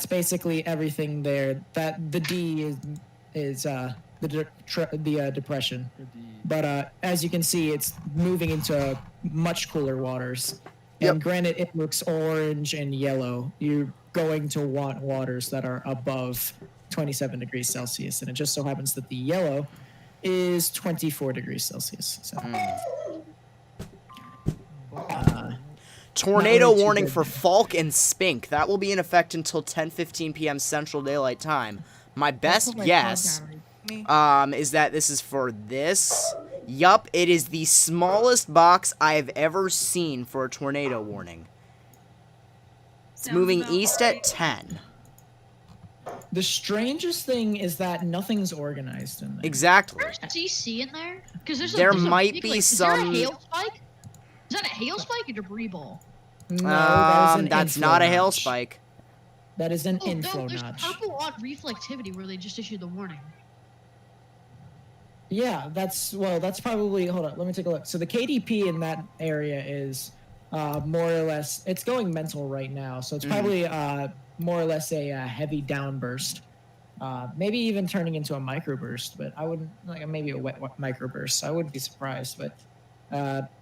S4: basically everything there. That the D is the depression. But as you can see, it's moving into much cooler waters. And granted, it looks orange and yellow. You're going to want waters that are above 27 degrees Celsius. And it just so happens that the yellow is 24 degrees Celsius. So,
S1: Tornado
S4: Not really too
S1: warning
S4: good.
S1: for Falk and Spink. That will be in effect until 10:15 p.m. Central Daylight Time. My best guess is that this is for this. Yup, it is the smallest box I have ever seen for a tornado warning. It's
S5: Sounds
S1: moving
S5: about
S1: east
S5: right.
S1: at 10.
S4: the strangest thing is that nothing's organized in there.
S1: Exactly.
S3: There's CC in there? Because
S1: There
S3: there's a
S1: might
S3: big,
S1: be
S3: like, is there a
S1: some-
S3: hail spike? Is that a hail spike or debris ball?
S4: No, that is an
S1: That's
S4: inflow
S1: not a hail
S4: notch.
S1: spike.
S4: That is an
S3: Oh,
S4: inflow
S3: no, there's
S4: notch.
S3: purple on reflectivity where they just issued the warning.
S4: Yeah, that's probably, hold on, let me take a look. So the KDP in that area is more or less, it's going mental right now. So it's probably more or less a heavy downburst. Maybe even turning into a microburst, but I wouldn't, like maybe a wet microburst. I wouldn't be surprised, but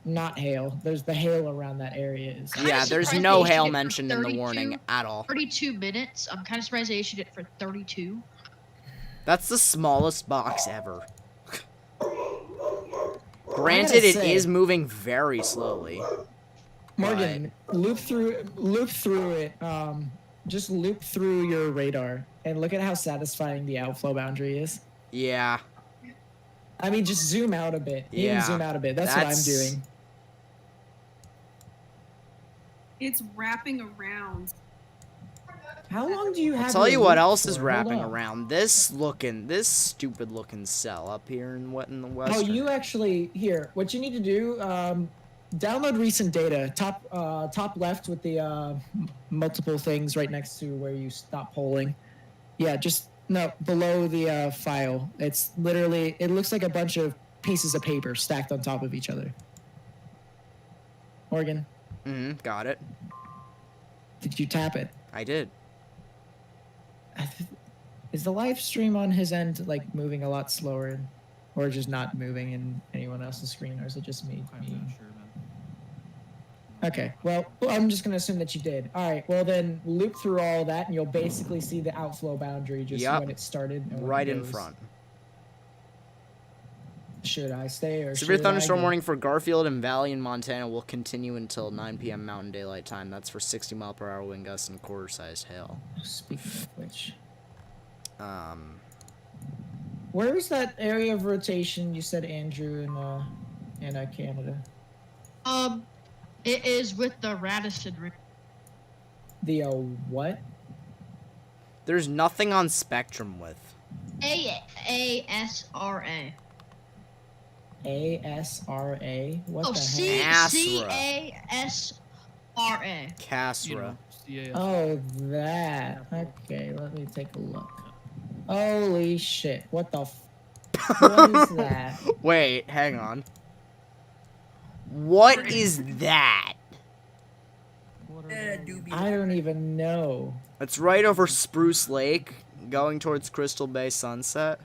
S4: not hail. There's the hail around that area.
S1: Yeah, there's
S3: surprised
S1: no
S3: they issued
S1: hail
S3: it for
S1: mentioned in the
S3: 32
S1: warning at all.
S3: 32 minutes. I'm kind of surprised they issued it for 32.
S1: That's the smallest box ever. Granted, it
S4: say-
S1: is moving very slowly.
S4: Morgan, loop through it. Just loop through your radar and look at how satisfying the outflow boundary is.
S1: Yeah.
S4: I mean, just zoom out a bit.
S1: Yeah,
S4: Even zoom out a bit. That's what I'm doing.
S5: It's wrapping around.
S4: How long do you have?
S1: I'll tell
S4: your
S1: you what
S4: loop
S1: else
S4: for?
S1: is
S4: Hold
S1: wrapping
S4: on.
S1: around. This stupid looking cell up here in the west.
S4: Oh, you actually here. What you need to do, download recent data. Top left with the multiple things right next to where you stop polling. Yeah, just no below the file. It's literally. It looks like a bunch of pieces of paper stacked on top of each other. Morgan,
S1: Got it.
S4: did you tap it?
S1: I did.
S4: Is the live stream on his end like moving a lot slower, or just not moving in anyone else's screen, or is it just me?
S9: I'm not sure, man.
S4: Okay, well, I'm just gonna assume that you did. All right, well then loop through all that, and you'll basically see the outflow boundary just
S1: Yep.
S4: when it started. and when
S1: Right
S4: it
S1: in
S4: goes.
S1: front.
S4: Should I stay or
S1: Severe
S4: should
S1: thunderstorm
S4: I go?
S1: warning for Garfield and Valley in Montana will continue until 9 p.m. Mountain Daylight Time. That's for 60-mile-per-hour wind gusts and quarter-sized hail.
S4: Speaking of which, where is that area of rotation you said, Andrew, in Canada?
S3: It is with the Radisson ring.
S4: The what?
S1: There's nothing on Spectrum with.
S3: ASRA.
S4: ASRA? What
S3: Oh,
S4: the
S1: Asra.
S3: CASRA.
S1: Casra.
S9: CAS.
S4: Oh, that. Okay, let me take a look. Holy shit! What the? What is that?
S1: Wait, hang on. What is that?
S4: I don't even know.
S1: It's right over Spruce Lake, going towards Crystal Bay Sunset.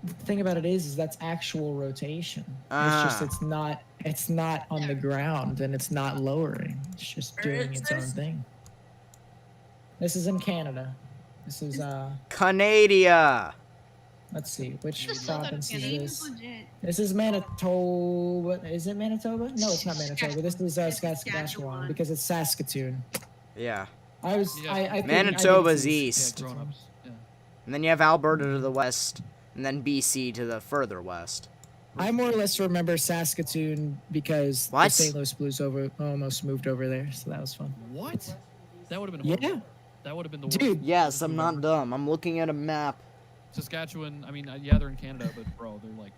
S4: The thing about it is that's actual rotation.
S1: Ah.
S4: It's just it's not It's not on the ground and it's not lowering. It's just doing its own thing. This is in Canada. This is
S1: Canada.
S4: let's see, which
S3: This is
S4: province is
S5: Seems
S4: this?
S5: legit.
S4: This is Manitoba. Is it Manitoba? No, it's not Manitoba. This is Saskatchewan because it's Saskatoon.
S1: Yeah.
S4: I was
S9: Yeah.
S4: I think
S1: Manitoba's
S4: it's
S1: east.
S9: Yeah, grown-ups. Yeah.
S1: And then you have Alberta to the west, and then BC to the further west.
S4: I more or less remember Saskatoon because
S1: What?
S4: the St. Louis Blues almost moved over there, so that was fun.
S9: What? That would have been
S4: Yeah.
S9: horrible. That would have been the worst.
S4: Dude.
S1: Yes, I'm not dumb. I'm looking at a map.
S9: Saskatchewan. I mean, yeah, they're in Canada, but bro, they're like.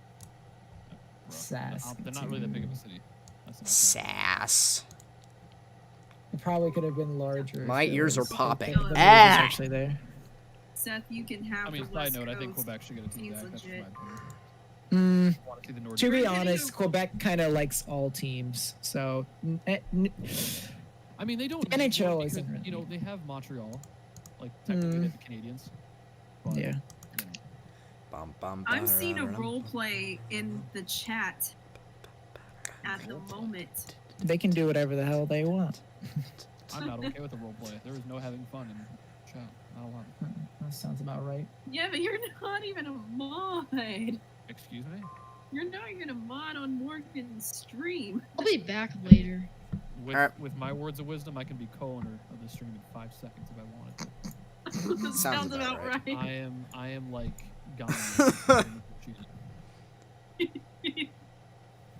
S9: They're not really that big of a city. That's not
S1: Sass.
S4: It probably could have been larger.
S1: My
S4: if it
S1: ears are
S4: was-
S1: popping.
S4: if the movie was
S1: Ah!
S4: actually there.
S5: Seth, you can have
S9: I mean,
S5: the
S9: side
S5: West
S9: note, I think
S5: Coast.
S9: Quebec should get a team
S5: Seems
S9: back. That's just
S5: legit.
S9: my opinion.
S4: Mm,
S9: I want to see the Nordic.
S4: to be
S5: We're getting
S4: honest,
S5: a-
S4: Quebec kind of likes all teams, so
S9: I mean, they don't.
S4: The NHL
S9: because,
S4: isn't really-
S9: You know, they have Montreal, like technically they have the Canadians. But,
S4: yeah.
S9: you know,
S1: Bum, bum,
S5: I'm seeing a
S1: ba-da-da-da.
S5: role play in the chat at the moment.
S4: They can do whatever the hell they want.
S9: I'm not okay with the role play. There is no having fun in chat. Not allowed.
S4: That sounds about right.
S5: Yeah, but you're not even a mod.
S9: Excuse me.
S5: You're not even a mod on Morgan's stream.
S3: I'll be back later.
S9: With my words of wisdom, I can be co-owner of the stream in 5 seconds if I wanted to.
S5: Sounds about right.
S9: I am like Gandhi.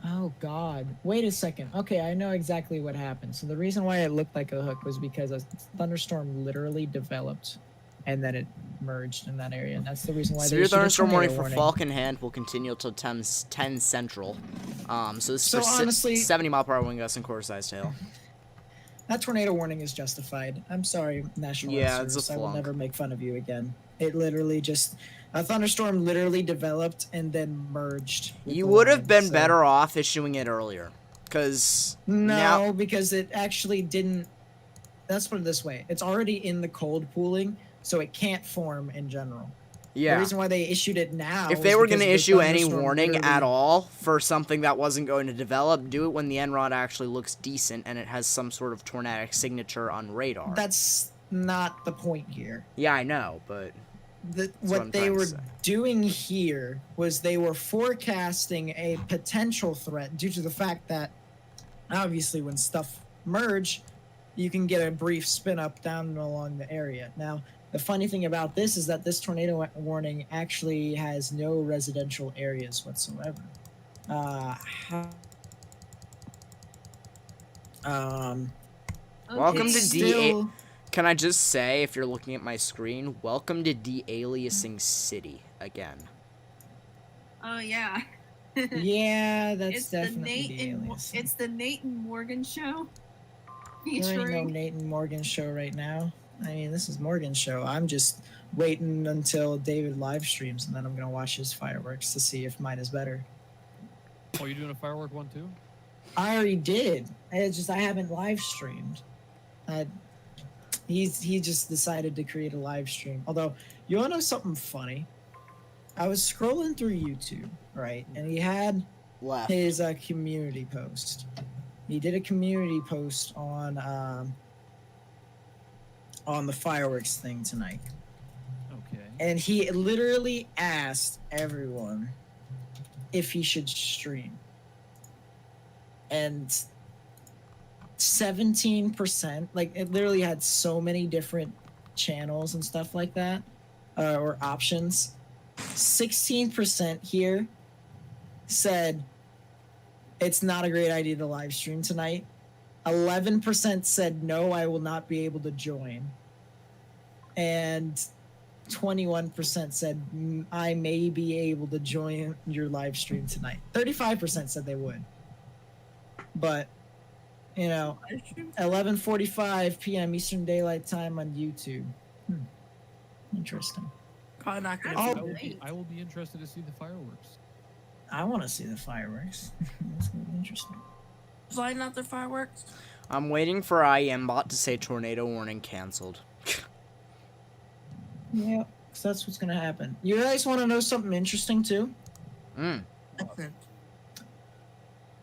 S4: Oh God! Wait a second. Okay, I know exactly what happened. So the reason why it looked like a hook was because a thunderstorm literally developed, and then it merged in that area, and that's the reason why.
S1: Severe
S4: issued a
S1: thunderstorm warning
S4: tornado
S1: for Falcon Hand will continue till 10 Central. So this is
S4: So
S1: for
S4: honestly-
S1: 70-mile-per-hour wind gusts and quarter-sized hail.
S4: That tornado warning is justified. I'm sorry, National
S1: Yeah,
S4: Weather
S1: it's a
S4: Service. I will
S1: flunk.
S4: never make fun of you again. It literally just a thunderstorm literally developed and then merged. with
S1: You
S4: the
S1: would have
S4: warning,
S1: been
S4: so-
S1: better off issuing it earlier. Because
S4: No,
S1: now...
S4: because it actually didn't. Let's put it this way: it's already in the cold pooling, so it can't form in general. The
S1: Yeah.
S4: reason why they issued it now.
S1: If
S4: is
S1: they were
S4: because
S1: going to
S4: the
S1: issue any
S4: thunderstorm
S1: warning
S4: literally-
S1: at all for something that wasn't going to develop, do it when the NROD actually looks decent and it has some sort of tornadic signature on radar.
S4: That's not the point here.
S1: Yeah, I know, but... what I'm
S4: What they
S1: trying to
S4: were
S1: say.
S4: doing here was they were forecasting a potential threat due to the fact that obviously when stuff merge, you can get a brief spin up down along the area. Now, the funny thing about this is that this tornado warning actually has no residential areas whatsoever.
S1: Welcome
S4: it's
S1: to DA.
S4: still-
S1: Can I just say, if you're looking at my screen, welcome to de-aliasing City again.
S5: Oh yeah.
S4: Yeah, that's
S5: it's the
S4: definitely
S5: Nate
S4: the
S5: and
S4: alias.
S5: it's the Nate and Morgan show.
S4: There ain't no
S5: Featuring
S4: Nate and Morgan show right now. I mean, this is Morgan's show. I'm just waiting until David live streams, and then I'm gonna watch his fireworks to see if mine is better.
S9: Oh, you doing a firework one too?
S4: I already did. It's just I haven't live streamed. He just decided to create a live stream. Although, you wanna know something funny? I was scrolling through YouTube, right, and he had
S1: Left.
S4: his community post. He did a community post on the fireworks thing tonight,
S9: Okay.
S4: and he literally asked everyone if he should stream, and 17%, like it literally had so many different channels and stuff like that, or options. 16% here said it's not a great idea to live stream tonight. 11% said no, I will not be able to join. And 21% said I may be able to join your live stream tonight. 35% said they would. But, you know, 11:45 p.m. Eastern Daylight Time on YouTube. Interesting.
S6: Probably not gonna.
S4: Oh.
S9: I will be interested to see the fireworks.
S4: I want to see the fireworks. That's gonna be interesting.
S6: Flying out the fireworks.
S1: I'm waiting for IEMBot to say tornado warning canceled.
S4: Yeah, 'cause that's what's gonna happen. You guys want to know something interesting too?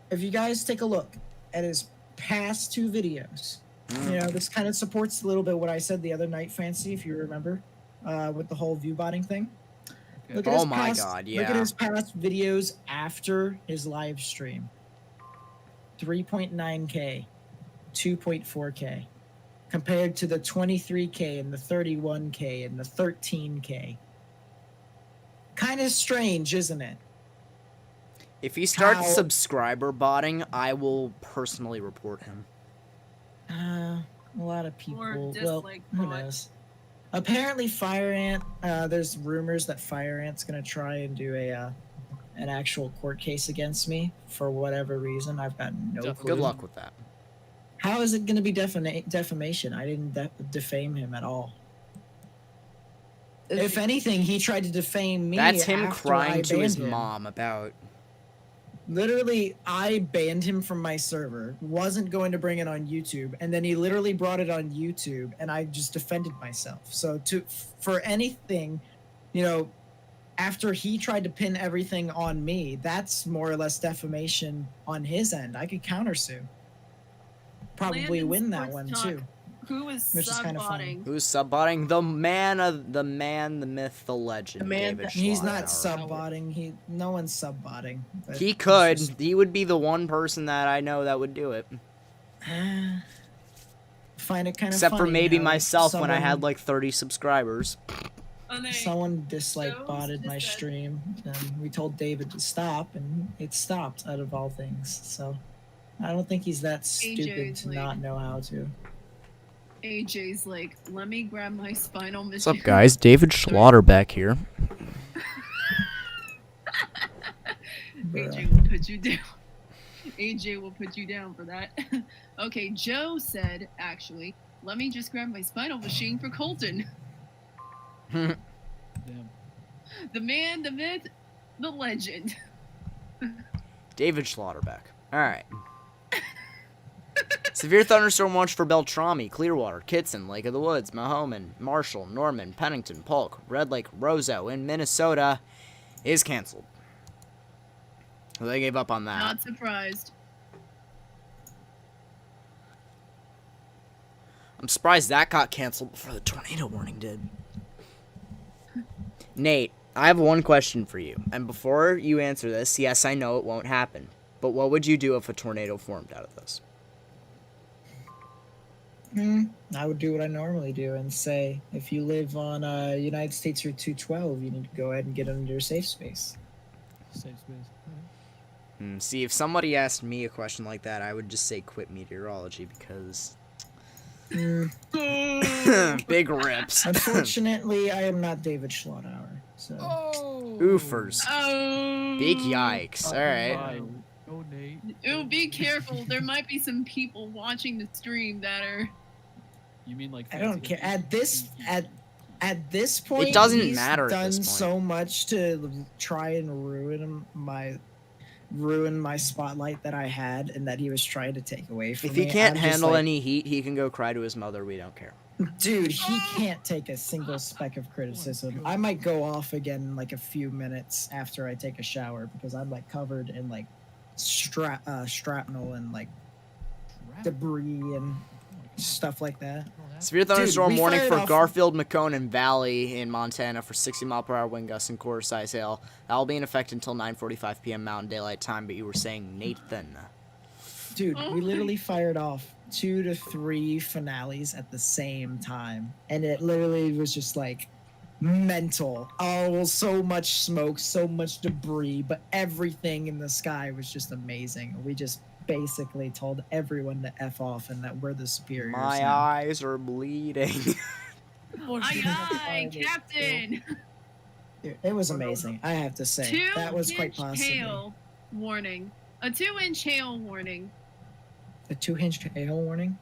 S4: if you guys take a look at his past 2 videos, you know, this kind of supports a little bit what I said the other night, Fancy, if you remember, with the whole view botting thing.
S9: Okay.
S4: Look at
S1: Oh
S4: his
S1: my
S4: past,
S1: God,
S4: Look at
S1: yeah.
S4: his past videos after his live stream. 3.9K, 2.4K, compared to the 23K and the 31K and the 13K. Kind of strange, isn't it?
S1: If he starts
S4: How-
S1: subscriber botting, I will personally report him.
S4: A lot of people.
S5: Or
S4: Well,
S5: dislike
S4: who
S5: bot.
S4: knows? Apparently, Fire Ant. There's rumors that Fire Ant's gonna try and do an actual court case against me for whatever reason. I've got no
S9: Definitely.
S4: clue.
S1: Good luck with that.
S4: How is it gonna be defamation? I didn't defame him at all. If anything, he tried to defame me.
S1: That's him
S4: after
S1: crying
S4: I
S1: to his
S4: banned him.
S1: mom about.
S4: Literally, I banned him from my server, wasn't going to bring it on YouTube, and then he literally brought it on YouTube, and I just defended myself. So for anything, you know, after he tried to pin everything on me, that's more or less defamation on his end. I could countersue. Probably
S5: Landon
S4: win that
S5: Sports
S4: one
S5: Talk.
S4: too.
S5: Who is
S4: Which is kinda fun.
S5: subbotting?
S1: Who's subbotting? The man, the myth, the legend.
S4: The man,
S1: David
S4: he's not
S1: Schlottenhauer.
S4: subbotting. No one's subbotting. but
S1: He
S4: it's
S1: could.
S4: just-
S1: He would be the one person that I know that would do it.
S4: Find it kind of
S1: Except for
S4: funny
S1: maybe
S4: how
S1: myself when I had
S4: someone-
S1: like 30 subscribers.
S5: Oh, no.
S4: Someone dislike
S5: Joe's
S4: botted my
S5: just said-
S4: stream, and we told David to stop, and it stopped out of all things. So I don't think he's that stupid
S5: AJ's
S4: to
S5: like-
S4: not know how to.
S5: AJ's like, let me grab my spinal machine.
S1: What's up, guys? David Schlotterbeck here.
S5: AJ will put you down. AJ will put you down for that. Okay, Joe said, actually, let me just grab my spinal machine for Colton.
S9: Damn.
S5: The man, the myth, the legend.
S1: David Schlotterbeck. Alright. Severe thunderstorm watch for Beltrami, Clearwater, Kitson, Lake of the Woods, Mahoman, Marshall, Norman, Pennington, Polk, Red Lake, Roseau in Minnesota is canceled. Well, they gave up on that.
S5: Not surprised.
S1: I'm surprised that got canceled before the tornado warning did. Nate, I have one question for you. And before you answer this, yes, I know it won't happen. But what would you do if a tornado formed out of this?
S4: I would do what I normally do and say, if you live on United States Route 212, you need to go ahead and get under your safe space.
S9: Safe space.
S1: See, if somebody asked me a question like that, I would just say quit meteorology because... Big rips.
S4: Unfortunately, I am not David Schlottenhauer. So.
S9: Oh.
S1: Oofers.
S5: Oh.
S1: Big yikes. Alright.
S9: Fine. Oh, Nate.
S5: Oh, be careful. There might be some people watching the stream that are.
S9: You mean like?
S4: I don't
S9: fancy
S4: care. At this point,
S1: doesn't
S4: he's
S1: matter at
S4: done
S1: this point.
S4: so much to try and ruin my spotlight that I had, and that he was trying to take away from
S1: If
S4: me.
S1: he can't
S4: I'm just
S1: handle
S4: like,
S1: any heat, he can go cry to his mother. We don't care.
S4: Dude, he can't take a single speck of criticism. I might go off again in like a few minutes after I take a shower because I'm like covered in like shrapnel and like debris and stuff like that.
S1: Severe thunderstorm
S4: we
S1: warning
S4: fired
S1: for
S4: off-
S1: Garfield, McCone, Valley in Montana for 60 mile per hour wind gusts and quarter size hail. That will be in effect until 9:45 p.m. Mountain Daylight Time. But you were saying Nathan.
S4: Dude,
S5: Oh
S4: we
S5: my-
S4: literally fired off 2 to 3 finales at the same time, and it literally was just like mental. Oh, so much smoke, so much debris, but everything in the sky was just amazing. We just basically told everyone to F off and that we're the superiors.
S1: My
S4: now.
S1: eyes are bleeding.
S5: Aye, aye, Captain.
S4: Dude, it was amazing, I have to say.
S5: 2
S4: That was quite
S5: inch
S4: possible.
S5: hail warning. A 2-inch hail warning.
S4: A 2-inch hail warning?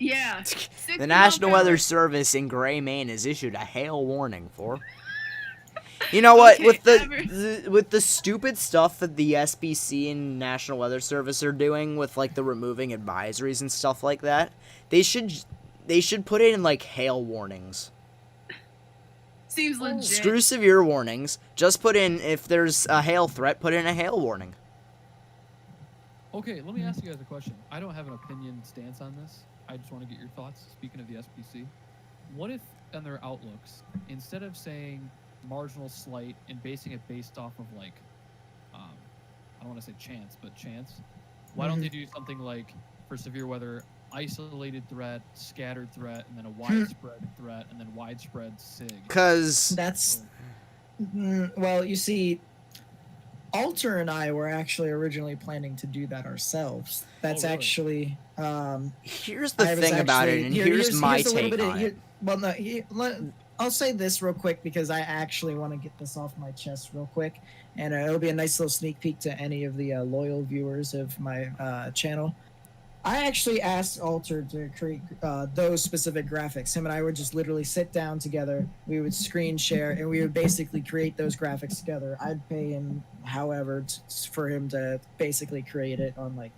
S5: Yeah.
S1: The
S5: 60
S1: National
S5: mile per
S1: Weather
S5: hour.
S1: Service in Gray, Maine has issued a hail warning for. You know what?
S5: Okay,
S1: With the stupid stuff that the SBC and National Weather Service are doing with like the removing advisories and stuff like that, they should put it in like hail warnings.
S5: Seems legit.
S1: Screw severe warnings. Just put in if there's a hail threat, put in a hail warning.
S9: Okay, let me ask you guys a question. I don't have an opinion stance on this. I just want to get your thoughts. Speaking of the SPC, what if on their outlooks, instead of saying marginal slight and basing it based off of like, I don't want to say chance, but chance, why don't they do something like for severe weather, isolated threat, scattered threat, and then a widespread threat, and then widespread SIG?
S1: Because
S4: That's well, you see, Alter and I were actually originally planning to do that ourselves. That's
S9: really?
S4: actually
S1: here's the thing about it, and here's my take on it.
S4: Well, no, I'll say this real quick because I actually want to get this off my chest real quick, and it'll be a nice little sneak peek to any of the loyal viewers of my channel. I actually asked Alter to create those specific graphics. Him and I would just literally sit down together. We would screen share, and we would basically create those graphics together. I'd pay him, however, for him to basically create it on, like,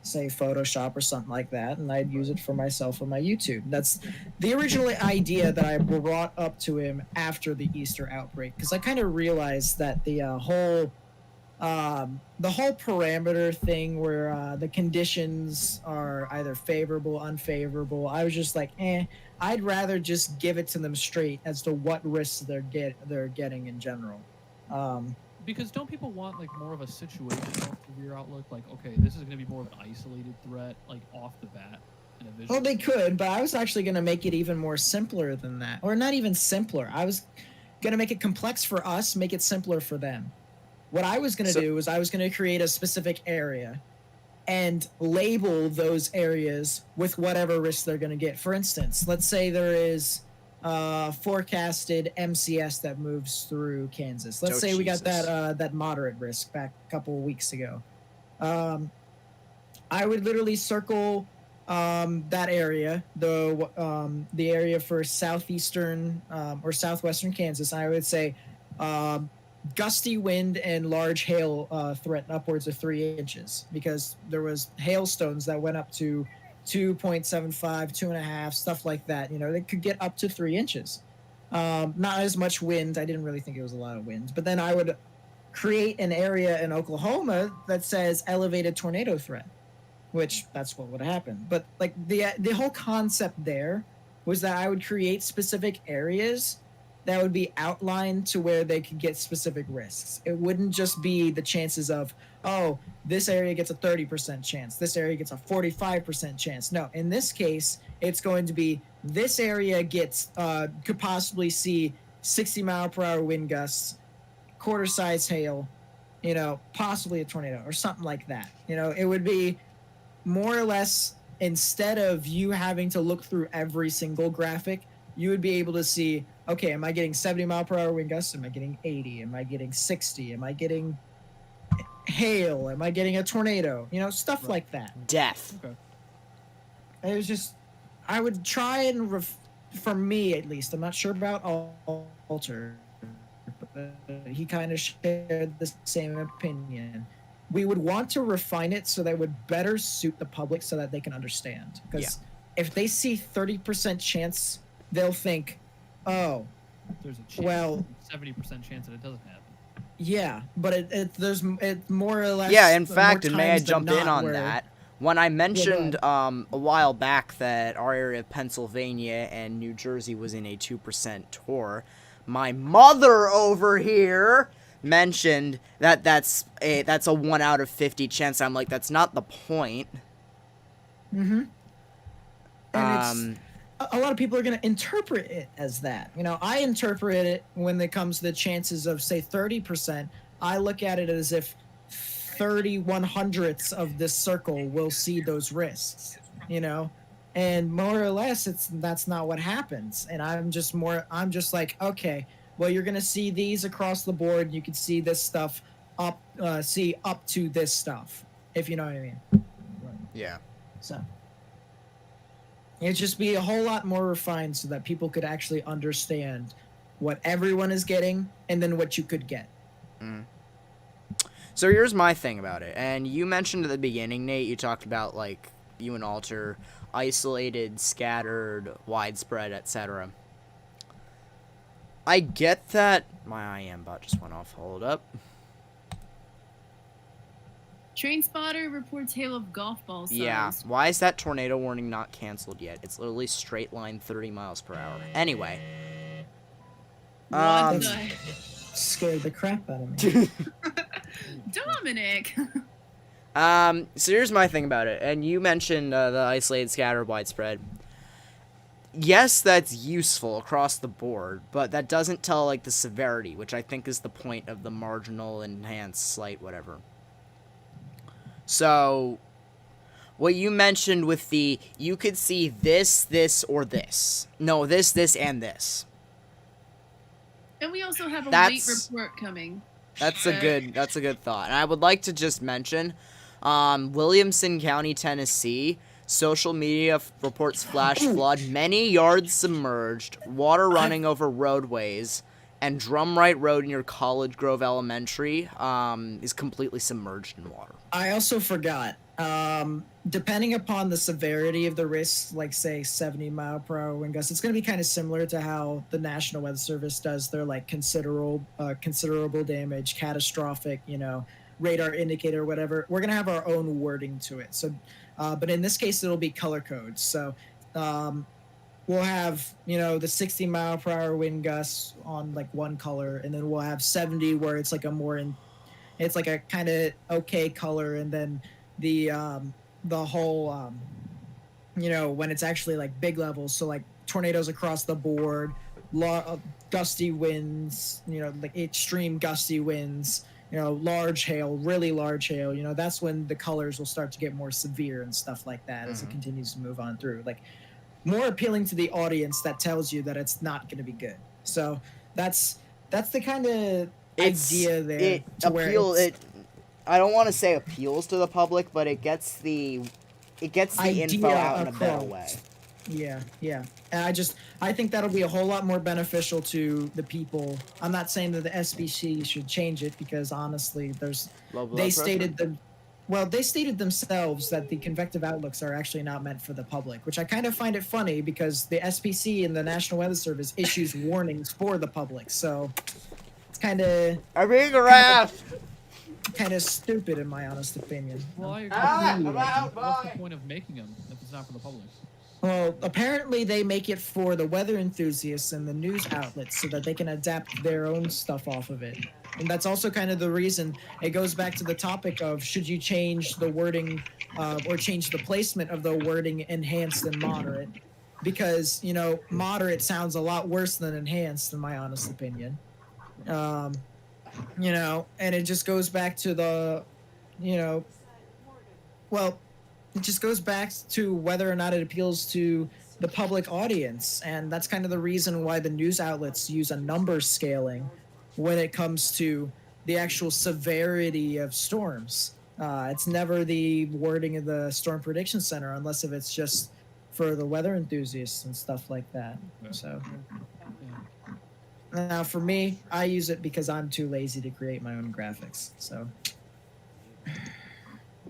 S4: say, Photoshop or something like that, and I'd use it for myself on my YouTube. That's the original idea that I brought up to him after the Easter outbreak, because I kind of realized that the whole parameter thing where the conditions are either favorable, unfavorable, I was just like, I'd rather just give it to them straight as to what risks they're getting in general.
S9: Because don't people want like more of a situational severe outlook? Like, okay, this is going to be more of an isolated threat, like off the bat. In a visual
S4: Well, they could, but I was actually going to make it even more simpler than that, or not even simpler. I was going to make it complex for us, make it simpler for them. What I was going to do was I was going to create a specific area and label those areas with whatever risks they're going to get. For instance, let's say there is forecasted MCS that moves through Kansas. Let's say we got that moderate risk back a couple of weeks ago. I would literally circle that area, the area for southeastern or southwestern Kansas. I would say gusty wind and large hail threaten upwards of 3 inches, because there was hailstones that went up to 2.75, 2.5, stuff like that. You know, they could get up to 3 inches. Not as much wind. I didn't really think it was a lot of wind. But then I would create an area in Oklahoma that says elevated tornado threat, which that's what would happen. But like the whole concept there was that I would create specific areas that would be outlined to where they could get specific risks. It wouldn't just be the chances of, oh, this area gets a 30% chance, this area gets a 45% chance. No, in this case, it's going to be this area gets could possibly see 60-mile-per-hour wind gusts, quarter-size hail, you know, possibly a tornado or something like that. You know, it would be more or less, instead of you having to look through every single graphic, you would be able to see, okay, am I getting 70-mile-per-hour wind gusts? Am I getting 80? Am I getting 60? Am I getting hail? Am I getting a tornado? You know, stuff like that.
S1: Death.
S9: Okay.
S4: It was just, I would try and, for me at least, I'm not sure about Alter, but he kind of shared the same opinion. We would want to refine it so that it would better suit the public so that they can understand. Because if they see 30% chance, they'll think, oh,
S9: There's a chance,
S4: well,
S9: 70% chance that it doesn't happen.
S4: Yeah, but it more or less.
S1: Yeah, in fact,
S4: more
S1: and may I
S4: times than
S1: jump in
S4: not
S1: on
S4: where-
S1: that? When I mentioned
S4: go
S1: a while back that our area of Pennsylvania and New Jersey was in a 2% tour, my mother over here mentioned that that's a 1 out of 50 chance. I'm like, that's not the point.
S4: Mm-hmm. And it's, a lot of people are going to interpret it as that. You know, I interpret it when it comes to the chances of, say, 30%. I look at it as if 30/100ths of this circle will see those risks, you know? And more or less, that's not what happens. And I'm just like, okay, well, you're going to see these across the board. You can see this stuff up to this stuff, if you know what I mean.
S1: Yeah.
S4: So it'd just be a whole lot more refined so that people could actually understand what everyone is getting and then what you could get.
S1: So here's my thing about it. And you mentioned at the beginning, Nate, you talked about, like, you and Alter, isolated, scattered, widespread, etc. I get that. My IM bot just went off. Hold up.
S5: Train spotter reports hail of golf ball size.
S1: Yeah, why is that tornado warning not canceled yet? It's literally straight line 30 miles per hour. Anyway.
S5: What the?
S4: Scared the crap out of me.
S5: Dominic!
S1: So here's my thing about it. And you mentioned the isolated, scattered, widespread. Yes, that's useful across the board, but that doesn't tell, like, the severity, which I think is the point of the marginal, enhanced, slight, whatever. So, what you mentioned with the, you could see this, this, or this. No, this, and this.
S5: And we also have a
S1: That's-
S5: late report coming.
S1: That's a good thought. And I would like to just mention, Williamson County, Tennessee, social media reports flash flood, many yards submerged, water running over roadways, and Drumright Road near College Grove Elementary is completely submerged in water.
S4: I also forgot. Depending upon the severity of the risk, like say 70-mile-per-hour wind gusts, it's going to be kind of similar to how the National Weather Service does their like considerable damage, catastrophic, radar indicator, whatever. We're going to have our own wording to it. So, but in this case, it'll be color codes. So, we'll have the 60-mile-per-hour wind gusts on like one color, and then we'll have 70 where it's like it's like a kind of okay color, and then the whole when it's actually like big levels, so like tornadoes across the board, gusty winds, like extreme gusty winds, large hail, really large hail, that's when the colors will start to get more severe and stuff like that as it continues to move on through, like more appealing to the audience that tells you that it's not going to be good. So that's the kind of idea there.
S1: I don't want to say appeals to the public, but it gets the info out in a better way.
S4: Yeah. And I think that'll be a whole lot more beneficial to the people. I'm not saying that the SBC should change it, because honestly, they stated themselves that the convective outlooks are actually not meant for the public, which I kind of find it funny because the SPC and the National Weather Service issues warnings for the public. So it's kind of kind of stupid in my honest opinion.
S9: Well, I agree. What's the point of making them if it's not for the public?
S4: Well, apparently they make it for the weather enthusiasts and the news outlets so that they can adapt their own stuff off of it. And that's also kind of the reason it goes back to the topic of should you change the wording or change the placement of the wording enhanced and moderate, because moderate sounds a lot worse than enhanced in my honest opinion. And it just goes back to the it just goes back to whether or not it appeals to the public audience, and that's kind of the reason why the news outlets use a number scaling when it comes to the actual severity of storms. It's never the wording of the Storm Prediction Center unless if it's just for the weather enthusiasts and stuff like that. So now for me, I use it because I'm too lazy to create my own graphics. So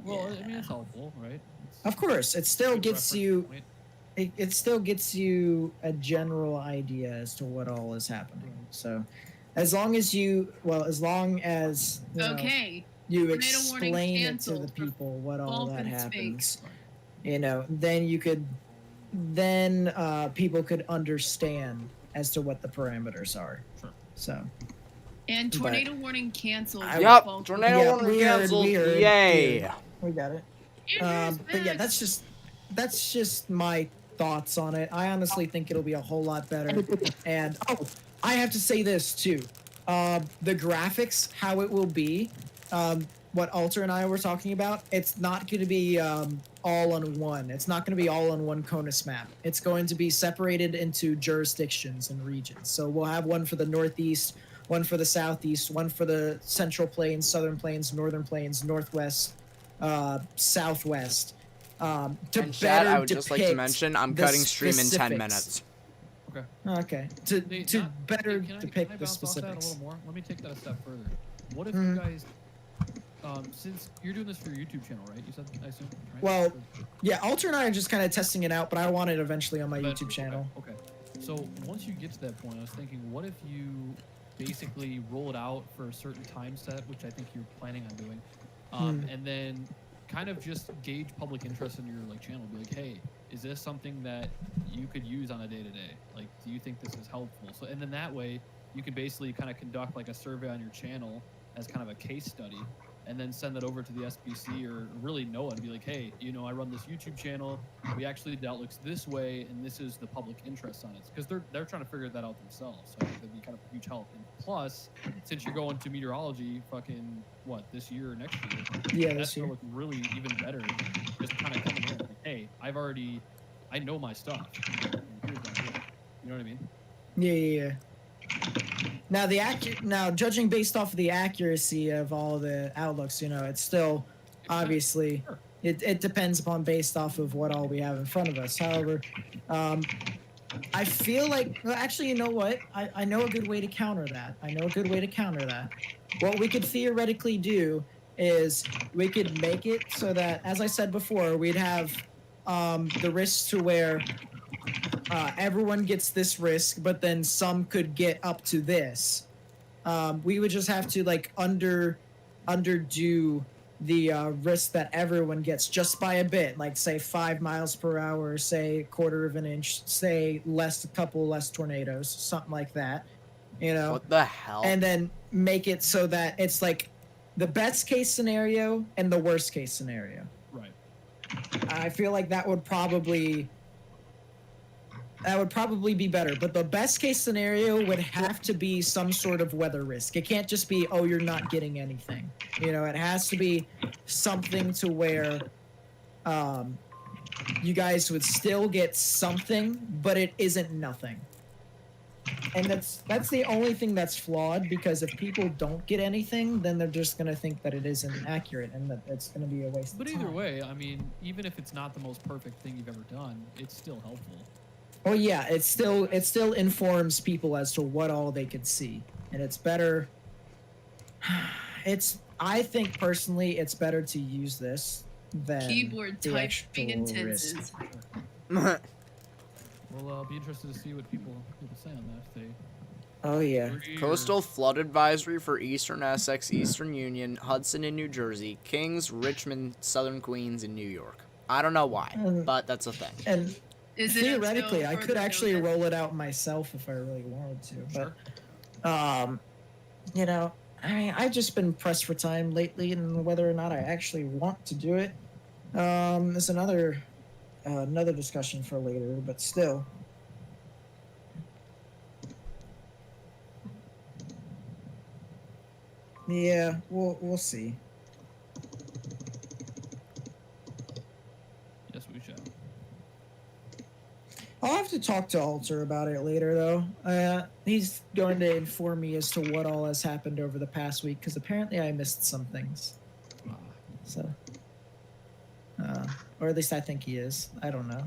S9: Well, I mean, it's helpful, right?
S4: of course, it still gets you. It still gets you a general idea as to what all is happening. So, as long as you
S5: Okay.
S4: you
S5: Tornado warning
S4: explain it to
S5: canceled
S4: the
S5: for
S4: people what all that
S5: Dolphins
S4: happens, then people could understand as to what the parameters are.
S9: Sure.
S4: So.
S5: And tornado warning canceled.
S1: Yup,
S5: False-
S1: tornado
S4: Yeah,
S1: warning
S4: we heard,
S1: canceled.
S4: we heard,
S1: Yay!
S4: yeah. We got it.
S5: Andrew's
S4: But yeah,
S5: back.
S4: that's just my thoughts on it. I honestly think it'll be a whole lot better. And I have to say this too. The graphics, how it will be, what Alter and I were talking about, it's not going to be all on one. It's not going to be all on one CONUS map. It's going to be separated into jurisdictions and regions. So we'll have one for the Northeast, one for the Southeast, one for the Central Plains, Southern Plains, Northern Plains, Northwest, Southwest. To
S1: And
S4: better
S1: Chad, I would
S4: depict
S1: just like to mention, I'm
S4: the
S1: cutting stream in 10
S4: specifics.
S1: minutes.
S4: Okay. To better
S9: Can I
S4: depict the
S9: bounce off that a
S4: specifics.
S9: little more? Let me take that a step further. What if
S4: Mhm.
S9: you guys, since you're doing this for your YouTube channel, right? You said, I assume, right?
S4: Well, yeah, Alter and I are just kind of testing it out, but I want it eventually on my
S9: Eventually,
S4: YouTube channel.
S9: Okay. So once you get to that point, I was thinking, what if you basically roll it out for a certain time set, which I think you're planning on doing, And then kind of just gauge public interest in your like channel. Be like, hey, is this something that you could use on a day-to-day? Like, do you think this is helpful? So, and then that way you can basically kind of conduct like a survey on your channel as kind of a case study, and then send that over to the SBC or really NOAA and be like, hey, you know, I run this YouTube channel. We actually did outlooks this way, and this is the public interest on it, because they're trying to figure that out themselves. So I think that'd be kind of a huge help. And plus, since you're going to meteorology, fucking what, this year or next year?
S4: Yeah,
S9: that's
S4: this year.
S9: gonna look really even better. Just kind of coming in, like, hey, I know my stuff. And here's what I do. You know what I mean?
S4: Yeah. Now judging based off of the accuracy of all the outlooks, you know, it's still obviously
S9: Sure.
S4: it depends upon based off of what all we have in front of us. However, I feel like, well, actually, you know what? I know a good way to counter that. What we could theoretically do is we could make it so that, as I said before, we'd have the risks to where everyone gets this risk, but then some could get up to this. We would just have to like underdo the risk that everyone gets just by a bit, like say 5 miles per hour, say 1/4 of an inch, say a couple less tornadoes, something like that. You know,
S1: What the hell?
S4: and then make it so that it's like the best case scenario and the worst case scenario.
S9: Right.
S4: I feel like that would probably be better, but the best case scenario would have to be some sort of weather risk. It can't just be, oh, you're not getting anything. You know, it has to be something to where you guys would still get something, but it isn't nothing. And that's the only thing that's flawed, because if people don't get anything, then they're just going to think that it isn't accurate and that it's going to be a waste of
S9: But
S4: time.
S9: either way, I mean, even if it's not the most perfect thing you've ever done, it's still helpful.
S4: Oh yeah, it still informs people as to what all they could see, and it's better. I think personally, it's better to use this than
S5: Keyboard
S4: the
S5: typing
S4: actual
S5: intenses.
S4: risk.
S9: We'll be interested to see what people say on that. If they
S4: Oh yeah.
S9: agree or-
S1: Coastal flood advisory for Eastern Essex, Eastern Union, Hudson in New Jersey, Kings, Richmond, Southern Queens in New York. I don't know why, but that's a thing.
S4: And
S5: Is it
S4: theoretically,
S5: until
S4: I could
S5: further
S4: actually
S5: notice?
S4: roll it out myself if I really wanted to.
S9: Sure.
S4: But, you know, I've just been pressed for time lately, and whether or not I actually want to do it is another discussion for later. But still. Yeah, we'll see.
S9: Yes, we shall.
S4: I'll have to talk to Alter about it later, though. He's going to inform me as to what all has happened over the past week, because apparently I missed some things. So, or at least I think he is. I don't know.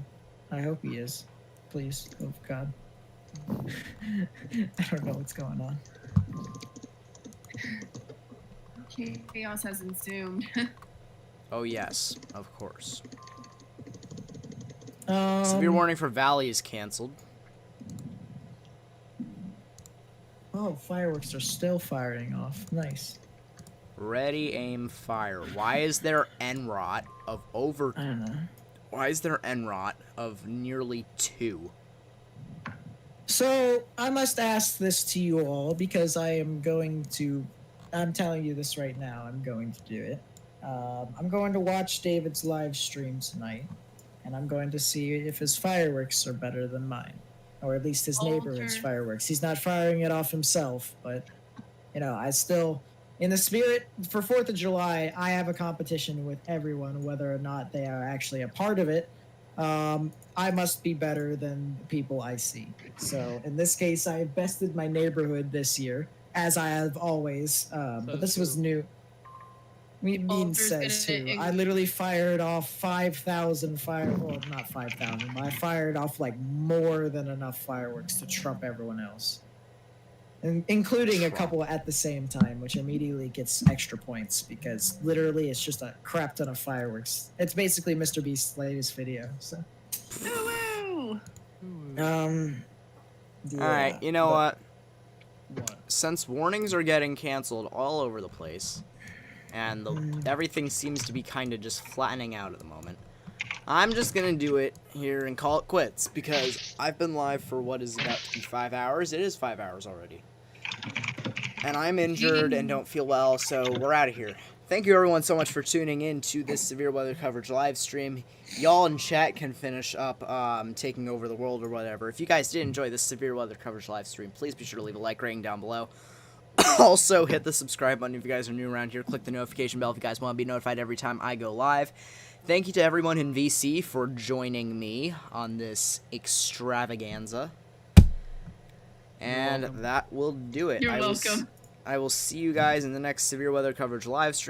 S4: I hope he is. Please, oh God. I don't know what's going on.
S5: Chaos has ensued.
S1: Oh yes, of course.
S4: Um,
S1: Severe warning for Valley is canceled.
S4: Oh, fireworks are still firing off. Nice.
S1: Ready, aim, fire. Why is there NROT of over?
S4: I don't know.
S1: Why is there NROT of nearly 2?
S4: So I must ask this to you all, because I'm telling you this right now. I'm going to do it. I'm going to watch David's live stream tonight, and I'm going to see if his fireworks are better than mine, or at least his neighborhood's
S5: Alter.
S4: fireworks. He's not firing it off himself, but you know, I still, in the spirit for 4th of July, I have a competition with everyone, whether or not they are actually a part of it. I must be better than the people I see. So in this case, I bested my neighborhood this year, as I have always. But this was new. Mean
S5: Alter's
S4: says
S5: gonna
S4: too. I literally fired off 5,000 well, not 5,000, but I fired off like more than enough fireworks to trump everyone else, and including a couple at the same time, which immediately gets extra points because literally it's just a crap ton of fireworks. It's basically Mr. Beast's latest video. So,
S5: Woo!
S4: yeah,
S1: Alright, you know
S4: but-
S1: what? Since warnings are getting canceled all over the place, and everything seems to be kind of just flattening out at the moment. I'm just gonna do it here and call it quits, because I've been live for what is about to be 5 hours. It is 5 hours already. And I'm injured and don't feel well, so we're out of here. Thank you everyone so much for tuning in to this severe weather coverage live stream. Y'all in chat can finish up taking over the world or whatever. If you guys did enjoy this severe weather coverage live stream, please be sure to leave a like rating down below. Also, hit the subscribe button if you guys are new around here. Click the notification bell if you guys want to be notified every time I go live. Thank you to everyone in VC for joining me on this extravaganza. And that will do it.
S3: You're welcome.
S1: I will see you guys in the next severe weather coverage live stream.